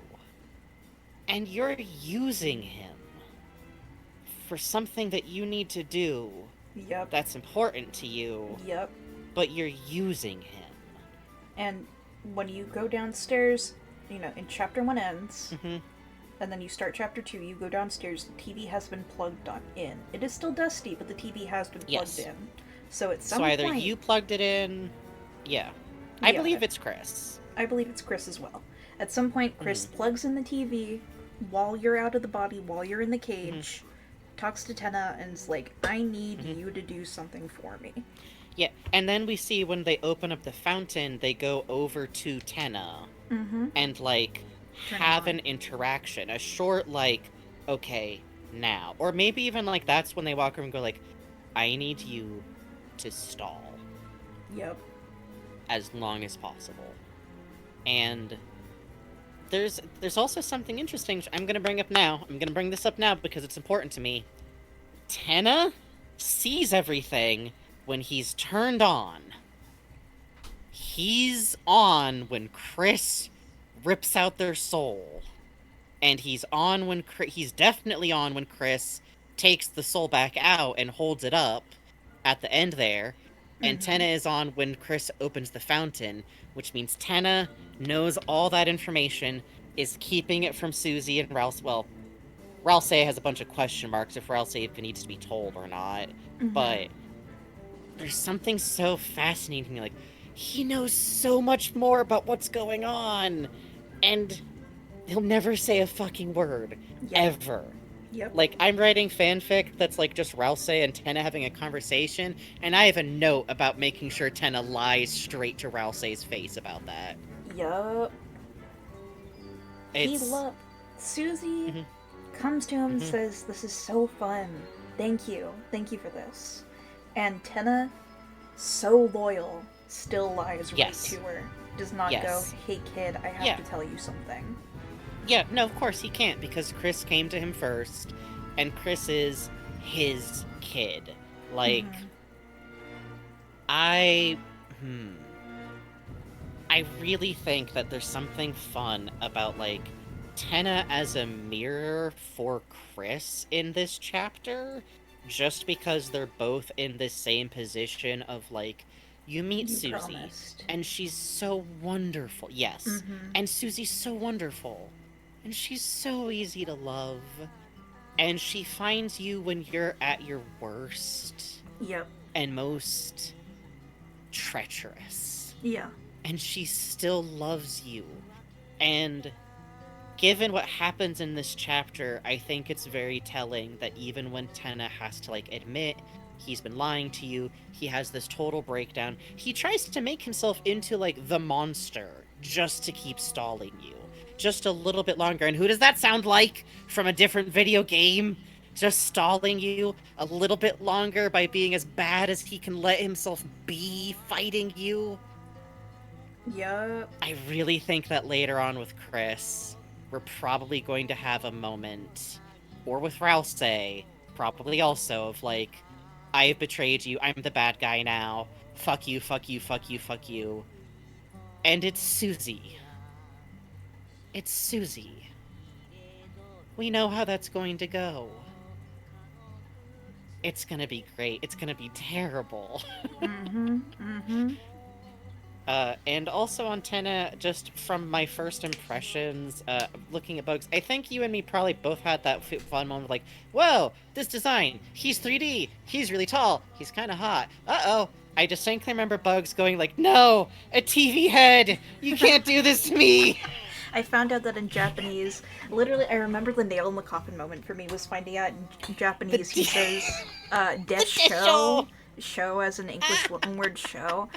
And you're using him for something that you need to do. Yep. That's important to you. Yep. But you're using him. And when you go downstairs, you know, in Chapter 1 ends, and then you start Chapter 2, you go downstairs, the TV has been plugged in. It is still dusty, but the TV has been plugged in. So at some point... So either you plugged it in... Yeah. I believe it's Chris. I believe it's Chris as well. At some point, Chris plugs in the TV while you're out of the body, while you're in the cage, talks to Tenna, and is like, I need you to do something for me. Yeah, and then we see when they open up the fountain, they go over to Tenna and, like, have an interaction. A short, like, okay, now. Or maybe even, like, that's when they walk over and go, like, I need you to stall. Yep. As long as possible. And there's also something interesting which I'm gonna bring up now. I'm gonna bring this up now because it's important to me. Tenna sees everything when he's turned on. He's on when Chris rips out their soul. And he's on when he's definitely on when Chris takes the soul back out and holds it up at the end there. And Tenna is on when Chris opens the fountain, which means Tenna knows all that information, is keeping it from Susie and Ralsei. Well, Ralsei has a bunch of question marks if Ralsei even needs to be told or not. But there's something so fascinating. Like, he knows so much more about what's going on. And he'll never say a fucking word. Ever. Yep. Like, I'm writing fanfic that's, like, just Ralsei and Tenna having a conversation, and I have a note about making sure Tenna lies straight to Ralsei's face about that. Yup. Susie comes to him and says, this is so fun. Thank you. Thank you for this. And Tenna, so loyal, still lies right to her. Does not go, hey kid, I have to tell you something. Yeah, no, of course he can't, because Chris came to him first, and Chris is his kid. Like, I really think that there's something fun about, like, Tenna as a mirror for Chris in this chapter, just because they're both in the same position of, like, you meet You Susie, promised. and she's so wonderful. Yes. Mm-hmm. And Susie's so wonderful. And she's so easy to love. And she finds you when you're at your worst Yep. and most treacherous. Yeah. And she still loves you. And given what happens in this chapter, I think it's very telling that even when Tenna has to, like, admit he's been lying to you, he has this total breakdown, he tries to make himself into, like, the monster just to keep stalling you. Just a little bit longer. And who does that sound like from a different video game? Just stalling you a little bit longer by being as bad as he can let himself be fighting you. Yep. I really think that later on with Chris, we're probably going to have a moment, or with Rouse, probably also, of like, I've betrayed you, I'm the bad guy now, fuck you, fuck you, fuck you, fuck you. And it's Susie. It's Susie. We know how that's going to go. It's gonna be great. It's gonna be terrible. Mm-hmm. Mm-hmm. And also on Tenna, just from my first impressions, looking at bugs, I think you and me probably both had that fun moment like, whoa, this design, he's 3D, he's really tall, he's kind of hot, uh-oh. I distinctly remember Bugs going like, no, a TV head, you can't do this to me. I found out that in Japanese, literally, I remember the nail in the coffin moment for me was finding out in Japanese he says, desho. Show as an English loanword show.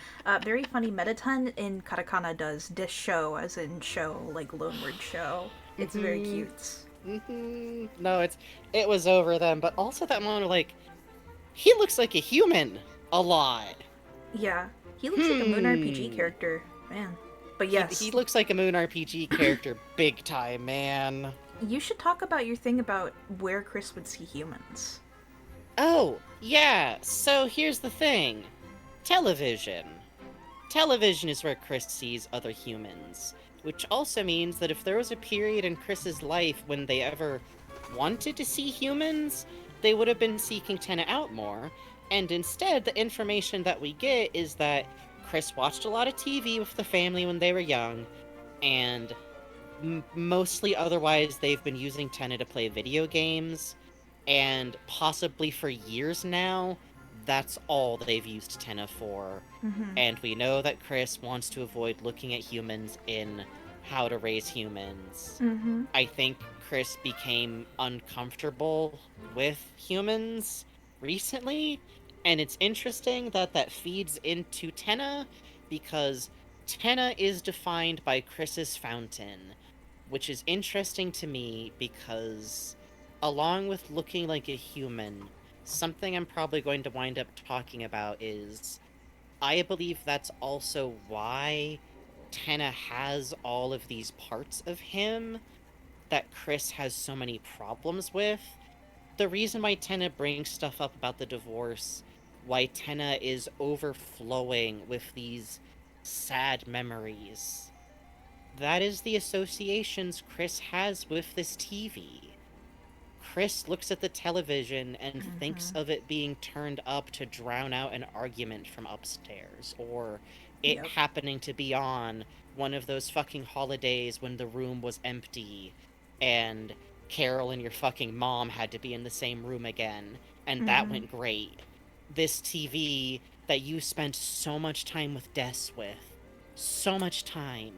Very funny. Metaton in katakana does desho as in show, like loanword show. It's very cute. No, it was over them, but also that moment like, he looks like a human a lot. Yeah, he looks like a Moon RPG character, man. But yes, He looks like a Moon RPG character big time, man. you should talk about your thing about where Chris would see humans. Oh, yeah, so here's the thing. Television. Television is where Chris sees other humans, which also means that if there was a period in Chris's life when they ever wanted to see humans, they would have been seeking Tenna out more, and instead the information that we get is that Chris watched a lot of TV with the family when they were young, and mostly otherwise they've been using Tenna to play video games, and possibly for years now, that's all they've used Tenna for. And we know that Chris wants to avoid looking at humans in How to Raise Humans. I think Chris became uncomfortable with humans recently, and it's interesting that that feeds into Tenna, because Tenna is defined by Chris's fountain, which is interesting to me because along with looking like a human, something I'm probably going to wind up talking about is I believe that's also why Tenna has all of these parts of him that Chris has so many problems with. The reason why Tenna brings stuff up about the divorce, why Tenna is overflowing with these sad memories, that is the associations Chris has with this TV. Chris looks at the television and thinks of it being turned up to drown out an argument from upstairs, or it happening to be on one of those fucking holidays when the room was empty, and Carol and your fucking mom had to be in the same room again, and that went great. This TV that you spent so much time with Des with. So much time.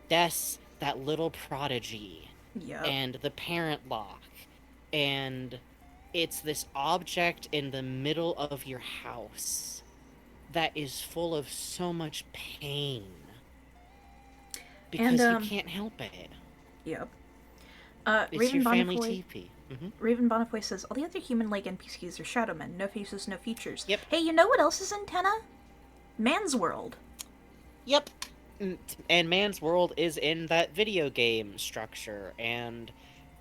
Des, that little prodigy. Yep. And the parent lock. And it's this object in the middle of your house that is full of so much pain. Because you can't help it. Yep. It's Raven your family Bonifoy, teepee. Raven Bonifoy says, all the other human-like NPCs are shadow men. No faces, no features. Yep. Hey, you know what else is in Tenna? Man's World. Yep. And Man's World is in that video game structure, and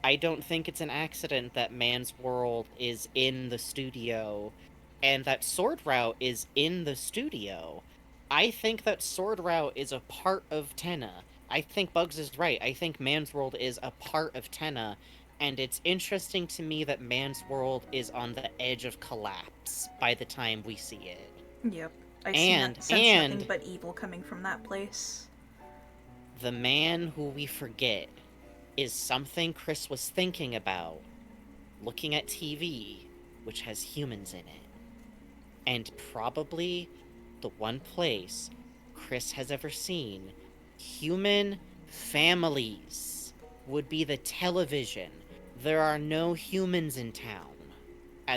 I don't think it's an accident that Man's World is in the studio, and that Sword Route is in the studio. I think that Sword Route is a part of Tenna. I think Bugs is right. I think Man's World is a part of Tenna, and it's interesting to me that Man's World is on the edge of collapse by the time we see it. Yep. I And sense nothing and but evil coming from that place. the man who we forget is something Chris was thinking about, looking at TV, which has humans in it. And probably the one place Chris has ever seen human families would be the television. There are no humans in town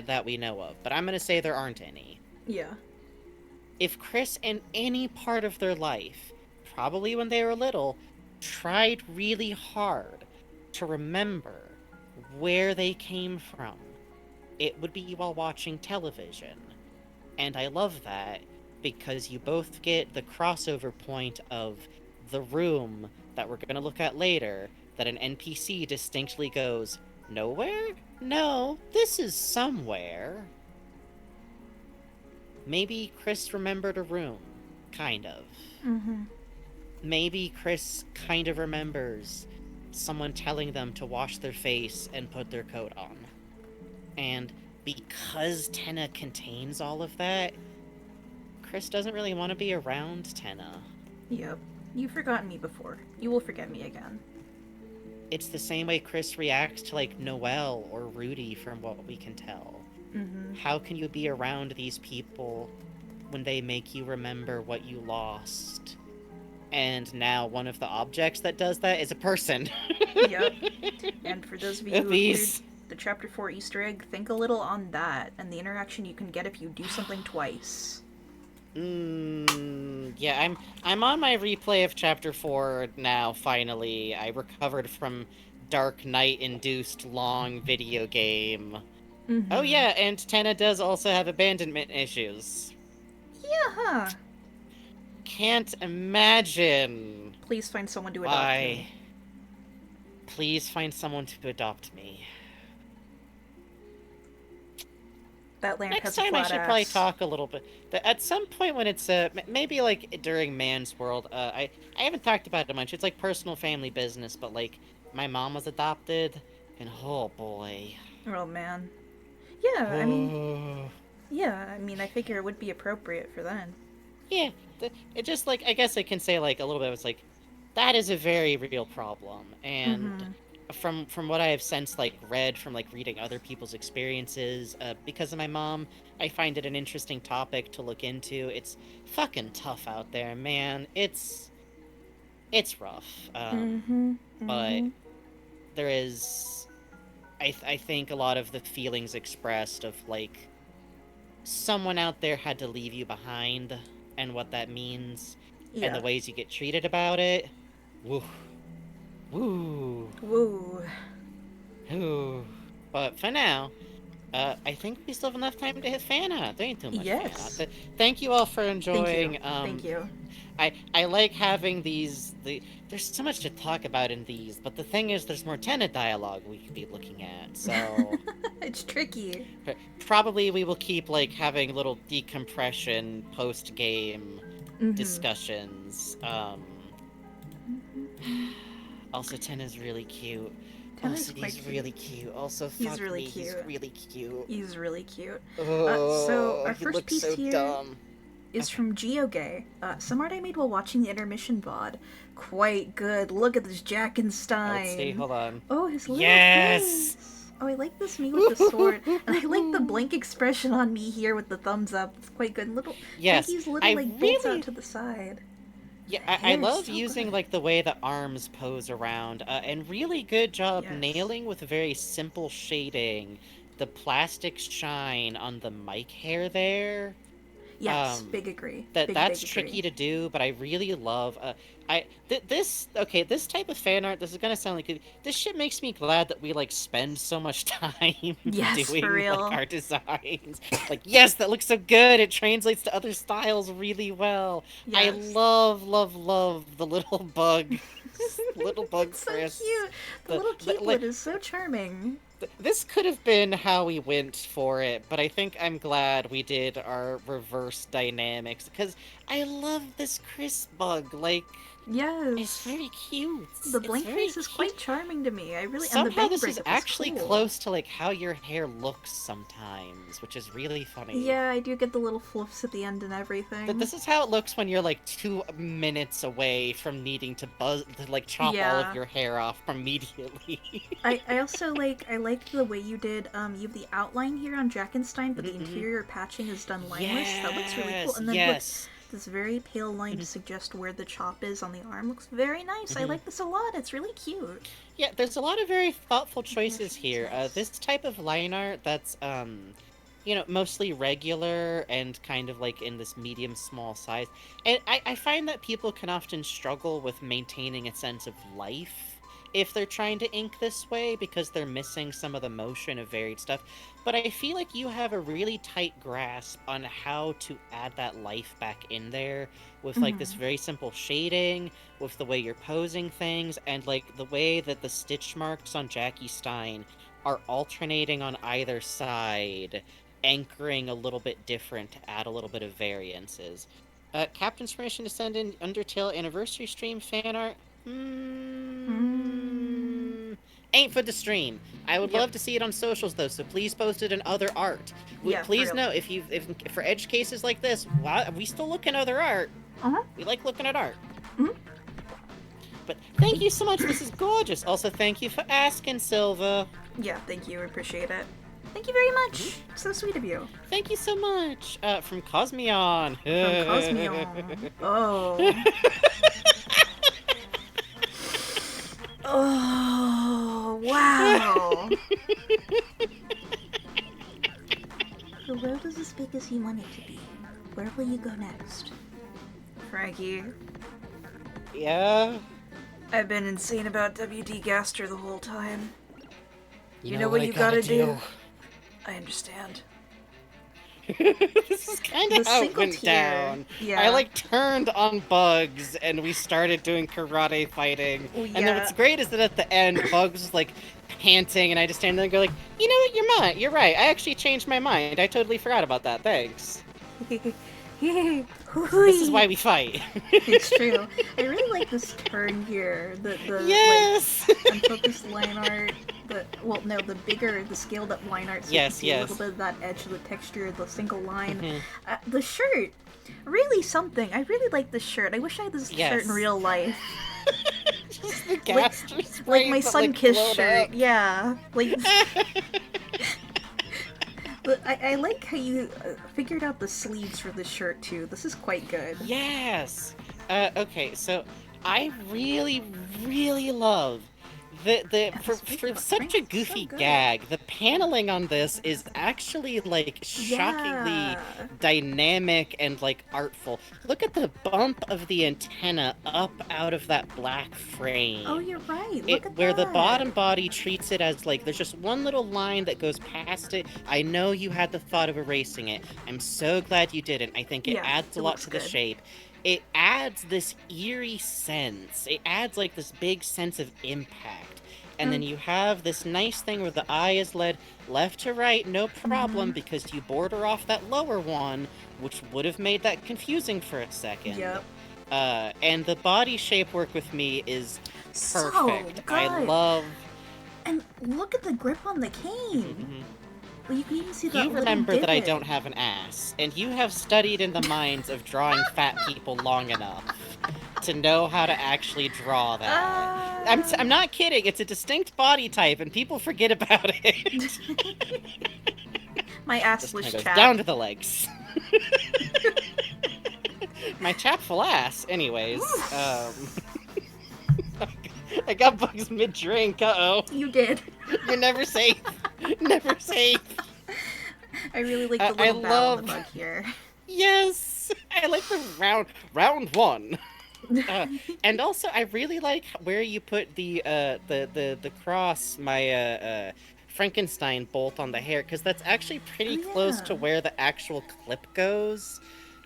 that we know of, but I'm going to say there aren't any. Yeah. If Chris in any part of their life, probably when they were little, tried really hard to remember where they came from, it would be while watching television. And I love that because you both get the crossover point of the room that we're going to look at later that an NPC distinctly goes, nowhere? No, this is somewhere. Maybe Chris remembered a room, kind of. Mm-hmm. Maybe Chris kind of remembers someone telling them to wash their face and put their coat on. And because Tenna contains all of that, Chris doesn't really want to be around Tenna. Yep. You've forgotten me before. You will forget me again. It's the same way Chris reacts to, like, Noelle or Rudy from what we can tell. Mm-hmm. How can you be around these people when they make you remember what you lost? And now one of the objects that does that is a person. Yep. And for those of you who Oopies. cleared the Chapter 4 Easter egg, think a little on that and the interaction you can get if you do something twice. Yeah, I'm on my replay of Chapter 4 now, finally. I recovered from Dark Knight-induced long video game. Mm-hmm. Oh yeah, and Tenna does also have abandonment issues. Yeah, huh? Can't imagine Please find someone to adopt why. me. Please find someone to adopt me. That lamp Next has a time I flat should ass. probably talk a little bit. At some point when it's maybe like during Man's World, I haven't talked about it much. It's like personal family business, but like my mom was adopted, and oh boy. Oh man. Yeah, I mean, I figure it would be appropriate for then. Yeah, it just like I guess I can say like a little bit. It's like that is a very real problem, and from what I have since like read from like reading other people's experiences, because of my mom, I find it an interesting topic to look into. It's fucking tough out there, man. It's rough, but there is, I think a lot of the feelings expressed of like someone out there had to leave you behind and what that means Yeah. and the ways you get treated about it. Woo. Woo. Woo. Ooh. But for now, I think we still have enough time to hit fan art. There ain't too much Yes. fan art. Thank you all for enjoying. Thank you. I like having these. There's so much to talk about in these, but the thing is, there's more Tenet dialogue we could be looking at. So It's tricky. probably we will keep like having little decompression post game discussions. Also, Tenna's really cute. Tenna's Also, quite he's cute. really cute. Also, He's fuck really me, he's cute. really cute. He's really cute. Oh, so our he first looks piece so here dumb. is from GeoGay. Some art I made while watching the intermission VOD. Quite good. Look at this Jackenstein. Let's see, hold on. Oh, his little Yes! face. Oh, I like this me with the sword. And I like the blank expression on me here with the thumbs up. It's quite good. Little Yes, Pinky's little I like bolts really- out to the side. Yeah, I Hair's love so using good. like the way the arms pose around, and really good job Yes. nailing with very simple shading the plastic shine on the mic hair there. Yes, Um, big agree. That's big tricky agree. to do, but I really love. This this type of fan art. This is gonna sound like this shit makes me glad that we like spend so much time Yes, doing for real. like our designs. Like, yes, that looks so good. It translates to other styles really well. I Yes. love the little bug, little bug It's so Chris. cute. The little the- keeplet like- is so charming. This could have been how we went for it, but I think I'm glad we did our reverse dynamics, because I love this Chris bug. Like, it's Yes. very cute. The It's blank very face is cute. quite charming to me. I really and the Somehow bang this is breakup actually cool. close to like how your hair looks sometimes, which is really funny. Yeah, I do get the little fluffs at the end and everything. But this is how it looks when you're like 2 minutes away from needing to chop all Yeah. of your hair off immediately. I also like the way you did you have the outline here on Jackenstein, but the Mhm. interior patching is done lineless. That looks really cool. Yes, And then yes. look, this very pale line to suggest where the chop is on the arm looks very nice. I like this a lot. It's really cute. Yeah, there's a lot of very thoughtful choices Yes, here. yes. This type of line art that's mostly regular and kind of like in this medium small size. And I find that people can often struggle with maintaining a sense of life if they're trying to ink this way, because they're missing some of the motion of varied stuff. But I feel like you have a really tight grasp on how to add that life back in there with like this very simple shading, with the way you're posing things, and like the way that the stitch marks on Jackie Stein are alternating on either side, anchoring a little bit different to add a little bit of variances. Captain's permission to send in Undertale anniversary stream fan art? Ain't for the stream. I would Yep. love to see it on socials though, so please post it in other art. Yeah, for Please real. know if for edge cases like this, we still look at other art. Uh-huh. We like looking at art. Mhm. But thank you so much. This is gorgeous. Also, thank you for asking, Silva. Yeah, thank you. I appreciate it. Thank you very much. So sweet of you. Thank you so much. From Cosmion. From Cosmion. Oh. Oh, wow. The world is as big as you want it to be. Where will you go next? Frankie, Yeah. I've been insane about WD Gaster the whole time. You know what I you gotta do? I understand. This is kind The of how it single went tier, down. yeah. I like turned on Bugs and we started doing karate fighting. Oh, And then yeah. what's great is that at the end, Bugs was like panting, and I just stand there and go like, you know what, you're right. I actually changed my mind. I totally forgot about that. Thanks. This is why we fight. It's true. I really like this turn here. The Yes. like, unfocused line art. The bigger, the scaled up line art. So Yes, you can see a yes. little bit of that edge of the texture, the single line. Mhm. The shirt, really something. I really like this shirt. I wish I had this shirt Yes. in real life. Just the Gaster Like spray, my but, sun like, kissed blown shirt. up. Yeah. Like. But I like how you figured out the sleeves for this shirt too. This is quite good. Yes. Okay, so I really, really love for such a Frank's so goofy good. gag. The paneling on this is actually like shockingly Yeah. dynamic and like artful. Look at the bump of the antenna up out of that black frame. Oh, you're right. Look at Where that. the bottom body treats it as like there's just one little line that goes past it. I know you had the thought of erasing it. I'm so glad you didn't. I think it Yeah, adds a it lot looks to the good. shape. It adds this eerie sense. It adds like this big sense of impact. And then you have this nice thing where the eye is led left to right, no problem, because you border off that lower one, which would have made that confusing for a second. Yep. And the body shape work with me is So perfect. I good. love. And look at the grip on the cane. Well, you can even see that You little remember that I divot. don't have an ass, and you have studied in the minds of drawing fat people long enough to know how to actually draw that. I'm not kidding. It's a distinct body type, and people forget about it. My Just assless kinda goes chap. down to the legs. My chapful ass. Anyways, I got Bugs mid-drink. Uh-oh. You did. You're never safe. Never safe. I really like the I little bow on the love- bug here. Yes, I like the round one. And also, I really like where you put the cross, my Frankenstein bolt on the hair, because that's actually pretty Oh, close yeah. to where the actual clip goes.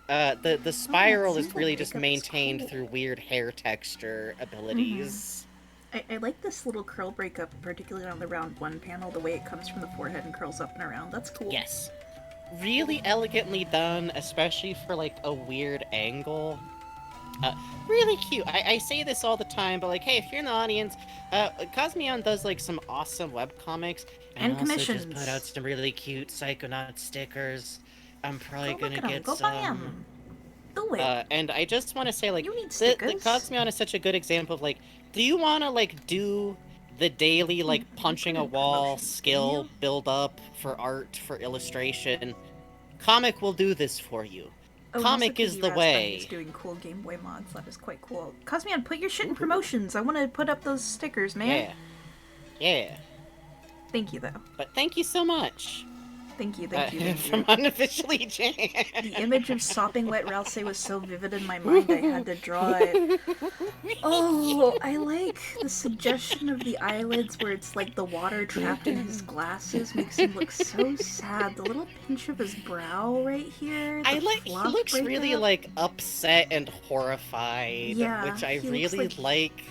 The spiral is single really just makeup is maintained cool. through weird hair texture abilities. I like this little curl breakup, particularly on the round 1 panel, the way it comes from the forehead and curls up and around. That's cool. Yes. Really elegantly done, especially for like a weird angle. Really cute. I say this all the time, but like, hey, if you're in the audience, Cosmion does like some awesome webcomics And also commissions. just put out some really cute Psychonaut stickers. I'm probably Go look gonna at 'em. get Go some. buy 'em. Do it. And I just want to say, like, You need the stickers. Cosmion is such a good example of like, do you want to like do the daily like punching a kind of wall promotion skill video? build up for art for illustration? Comic will do this for you. Oh, Comic is the way. He's doing cool Game Boy mods. That is quite cool. Cosmion, put your shit in promotions. I want to put up those stickers, man. Yeah. Thank you, though. But thank you so much. Thank you, thank you, thank From you. Unofficially Jan. The image of sopping wet Ralsei was so vivid in my mind I had to draw it. Oh, I like the suggestion of the eyelids where it's like the water trapped in his glasses makes him look so sad. The little pinch of his brow right here. He fluff looks right really there. like upset and horrified, Yeah, which I he looks really like- like.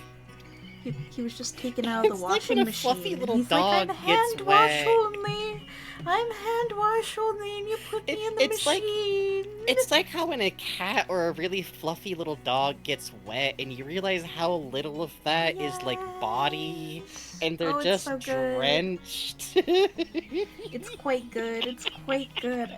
He was just taken out of the It's like washing when a machine. fluffy and little he's dog like, I'm gets hand wash wet." only. I'm hand wash only, and you put me in the It's like- machine. It's like how when a cat or a really fluffy little dog gets wet and you realize how little of that is like body and they're Oh, it's just so good. drenched. It's quite good. It's quite good.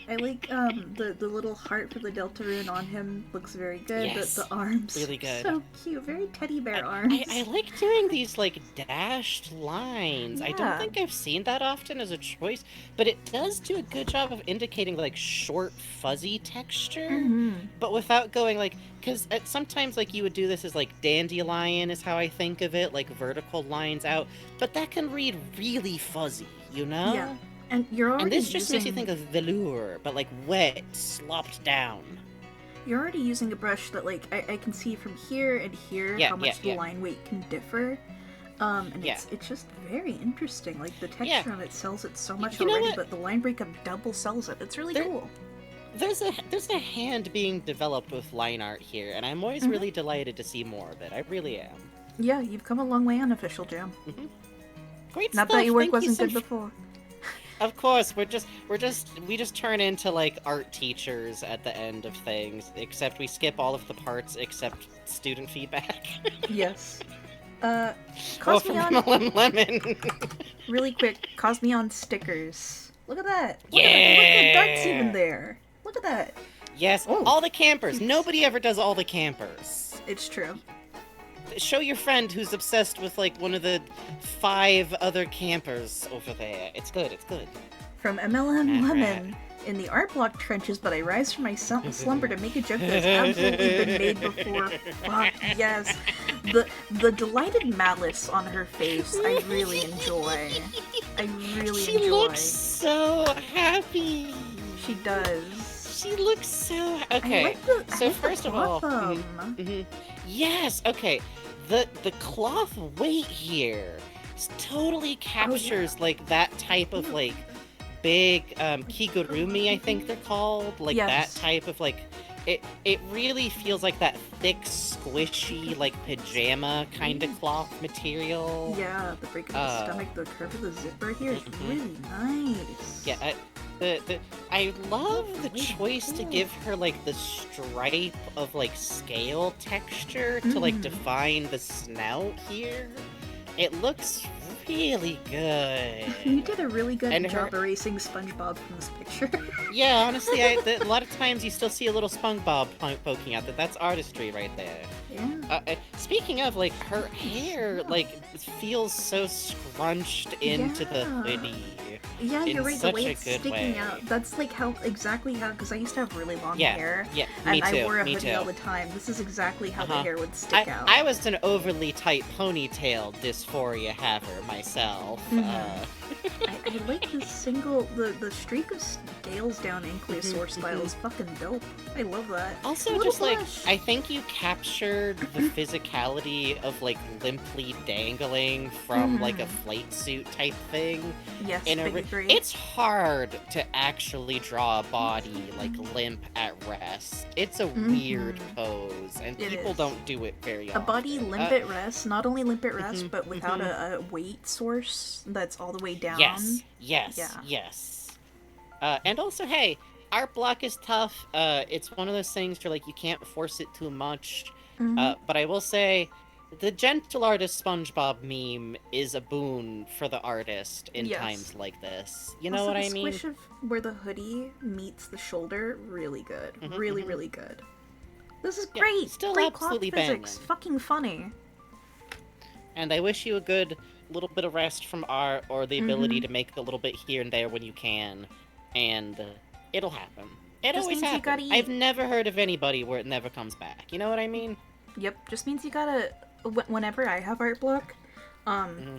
I like the little heart for the Delta Rune on him looks very good. Yes, The arms, really good. so cute, very teddy bear arms. I like doing these like dashed lines. I don't Yeah. think I've seen that often as a choice, but it does do a good job of indicating like short fuzzy texture, Mhm. but without going like, because sometimes like you would do this as like dandelion is how I think of it, like vertical lines out, but that can read really fuzzy, you know? Yeah, and you're already And this just makes you using- think of velour, but like wet, slopped down. You're already using a brush that, like, I can see from here and here Yeah, how much the yeah. line weight can differ. And Yeah. it's just very interesting. Like, the texture Yeah. on it sells it so much You know already, what? but the line breakup double sells it. It's really There- cool. There's a hand being developed with line art here, and I'm always really delighted to see more of it. I really am. Yeah, you've come a long way on Official Jam. Great Not stuff. that your work Thank wasn't so good before. Of course, we just turn into like art teachers at the end of things, except we skip all of the parts except student feedback. Yes. Oh, from Cosmion, MLM Lemon. really quick, Cosmion stickers. Look at that. Look Yeah. at the darts even there. Look at that. Yes, Oh. all the campers. Nobody ever does all the campers. It's true. Show your friend who's obsessed with like one of the 5 other campers over there. It's good. It's good. From MLM Rat, Lemon. In the art block trenches, but I rise from my slumber to make a joke that has absolutely been made before. Fuck, yes. The delighted malice on her face, I really enjoy. I really She enjoy. looks so happy. She does. She looks so I okay. like the, I So like the first of all, cloth, yes, okay. The cloth weight here totally captures like that type of like big kigurumi, I think they're called, like Yes. that type of like it really feels like that thick, squishy, like pajama kind of cloth material. Yeah, the break of the stomach, the curve of the zipper here is really nice. Yeah, I love the choice to give her like the stripe of like scale texture to like define the snout here. It looks really good. You did a really good And job her- erasing SpongeBob from this picture. Yeah, honestly, a lot of times you still see a little SpongeBob poking out. That's artistry right there. Yeah. Speaking of, like, her hair, like, feels so scrunched into the Yeah. hoodie. Yeah, in you're right. The such way a it's good sticking way. out. That's like how because I used to have really long Yeah, hair. yeah, And me too, I wore a me hoodie too. all the time. This is exactly how the Uh-huh. hair would stick out. I was an overly tight ponytail dysphoria haver myself. I like the the streak of scales down Ankylosaur style is fucking dope. I love that. A Also, little just like, blush. I think you captured the physicality of like limply dangling from like a flight suit type thing Yes, in a big agree. It's hard to actually draw a body, like, limp at rest. It's a weird pose, and It people is. don't do it very A often. body limp at rest, not only limp at rest, but without a weight source that's all the way down. Yes, Yeah. yes. And also, hey, art block is tough. It's one of those things where, like, you can't force it too much. But I will say, the gentle artist SpongeBob meme is a boon for the artist in Yes. times like this. You know Also, what the I mean? squish of where the hoodie meets the shoulder, really good. Really, really good. This is Yeah, great! still Great absolutely plot physics. banging. Fucking funny. And I wish you a good little bit of rest from art, or the ability to make a little bit here and there when you can. And it'll happen. It Just always means you happens. gotta eat. I've never heard of anybody where it never comes back. You know what I mean? Yep, just means you gotta. Whenever I have art block,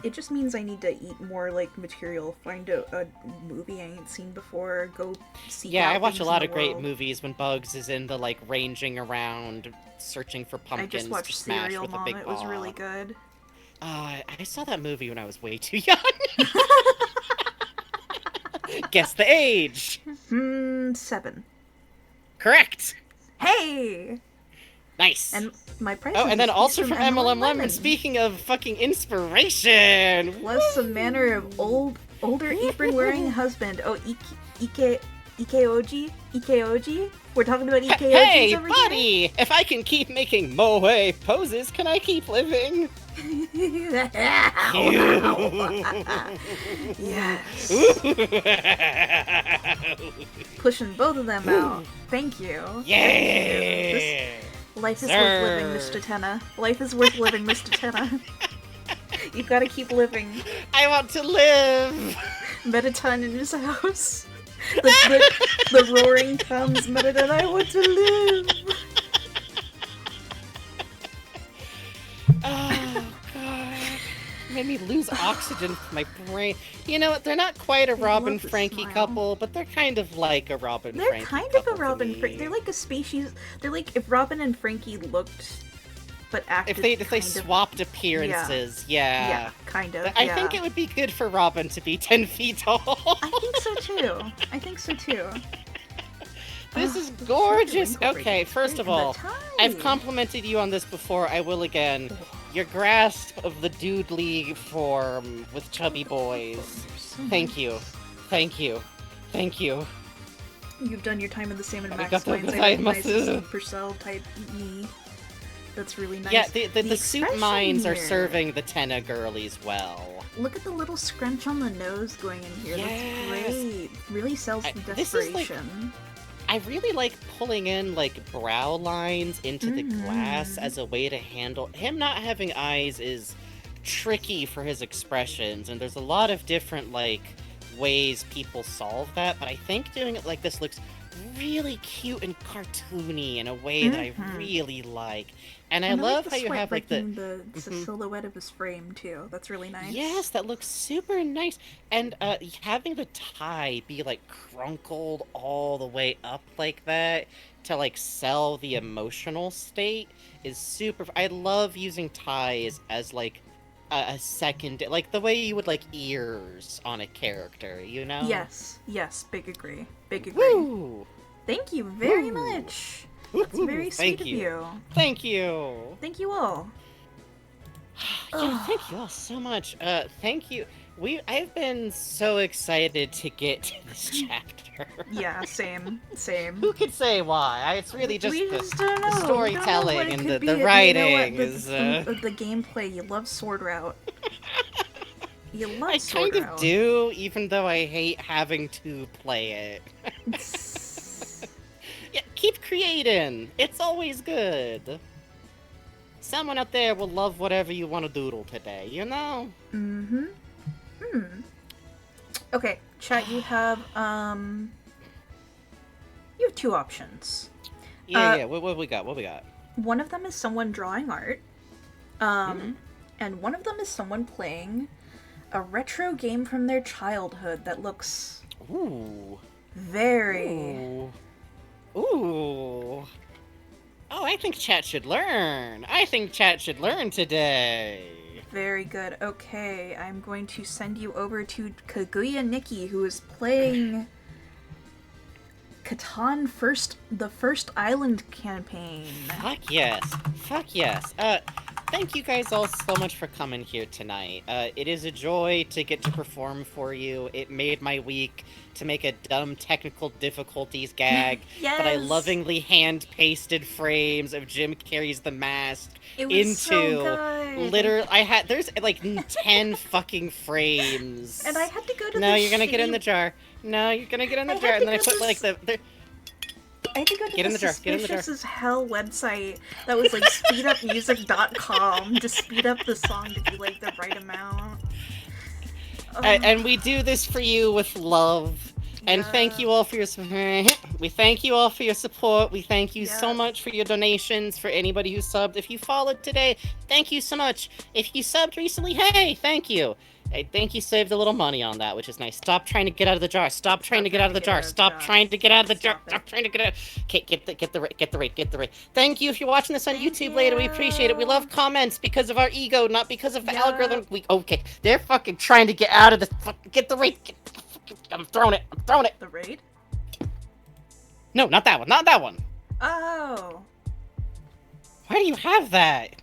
it just means I need to eat more like material, find a movie I ain't seen before, go seek Yeah, out I watch a things lot in of the great world. movies when Bugs is in the, like, ranging around, searching for I pumpkins just watched to smash Serial with a Mom. big It was paw. really good. I saw that movie when I was way too young. Guess the age. 7. Correct. Hey! Nice. And my price. Oh, and then also from MLM Lemon. Lemon. Speaking of fucking inspiration. Plus a manner of older apron-wearing husband. Oh, Ikeoji? We're talking about Ikeojis Hey, over buddy! If I can keep making moe poses, can I keep living? here? Yes. Pushing both of them out. Thank you. Yeah! Life is Sir. worth living, Mr. Tenna. Life is worth living, Mr. Tenna. You've got to keep living. I want to live! Mettaton in his house. The roaring comes, Mettaton, I want to live. Oh, God. Made me lose oxygen from my brain. You know what? They're not quite a Robin love the Frankie smile. couple, but they're kind of like a Robin They're Frankie kind of couple a to Robin me. Frankie. They're like a species. They're like if Robin and Frankie looked, but acted. If they kind of- swapped appearances, yeah. Yeah, kind of. I think it would be good for Robin to be 10 feet tall. I think so too. I think so too. This is the gorgeous. wrinkle Okay, breaking. first of Breaking the all, tie. I've complimented you on this before. I will again. Your grasp of the doodly form with chubby boys. Thank you. Thank you. Thank you. You've done your time in the same and Max Arigato Mines. I recognize gozaimasu. this Purcell type me. That's really nice. Yeah, the suit expression mines are here. serving the Tenna girlies well. Look at the little scrunch on the nose going in here. Yes. That's great. Really sells the This is, like, desperation. I really like pulling in, like, brow lines into the glass as a way to handle... Him not having eyes is tricky for his expressions, and there's a lot of different, like, ways people solve that, but I think doing it like this looks really cute and cartoony in a way that I really like. And I And love like how the you sweat have, like, the... breaking the silhouette of his frame too. That's really nice. Yes, that looks super nice. And having the tie be like crunkled all the way up like that to like sell the emotional state is super. I love using ties as like a second, like the way you would like ears on a character, you know? Yes. Yes. Big agree. Big agree. Woo! Thank you very Woo. much. That's very sweet Thank of you. you. Thank you. Thank you all. Yeah, thank you all so much. Thank you. I've been so excited to get to this chapter. Yeah. Same. Same. Who could say why? It's really just we the, just don't know. the We don't know storytelling what it and could the be. You know writing what? is. The gameplay. You love Sword Route. You love I Sword kind Route. of do, even though I hate having to play it. Yeah, keep creating. It's always good. Someone out there will love whatever you want to doodle today, you know? Okay, chat. You have two options. Yeah. What we got? What we got? One of them is someone drawing art, and one of them is someone playing a retro game from their childhood that looks Ooh. very. Ooh. Oh, I think chat should learn. I think chat should learn today. Very good. Okay, I'm going to send you over to Kaguya Nikki, who is playing Catan the First Island campaign. Fuck yes. Fuck yes. Thank you guys all so much for coming here tonight. It is a joy to get to perform for you. It made my week to make a dumb technical difficulties gag that I Yes! lovingly hand-pasted frames of Jim Carrey's The Mask It was into. so good. There's like 10 fucking frames. And I had to go to No, the you're gonna get in the shitty- jar. No, you're gonna get in the I jar, had and to then I go put to like the I had to go to Get in the jar, get in the jar. Suspicious as Hell website that was like speedupmusic.com to speed up the song to be like the right amount. And we do this for you with love. And thank you all for your we thank you all for your support. We thank you so Yes. much for your donations. For anybody who subbed, if you followed today, thank you so much. If you subbed recently, hey, thank you. I think you saved a little money on that, which is nice. Stop trying to get out of the jar. Stop trying to get out of the jar. Stop trying to get out of the jar. Stop it. Stop trying to get out. Okay, get the rate. Thank you if you're watching this on Thank YouTube later. We appreciate it. We you. love comments because of our ego, not because of the Yeah. algorithm. Okay, they're fucking trying to get out of this. Get the rate. I'm throwing it. The raid? No, not that one. Not that one. Oh. Why do you have that?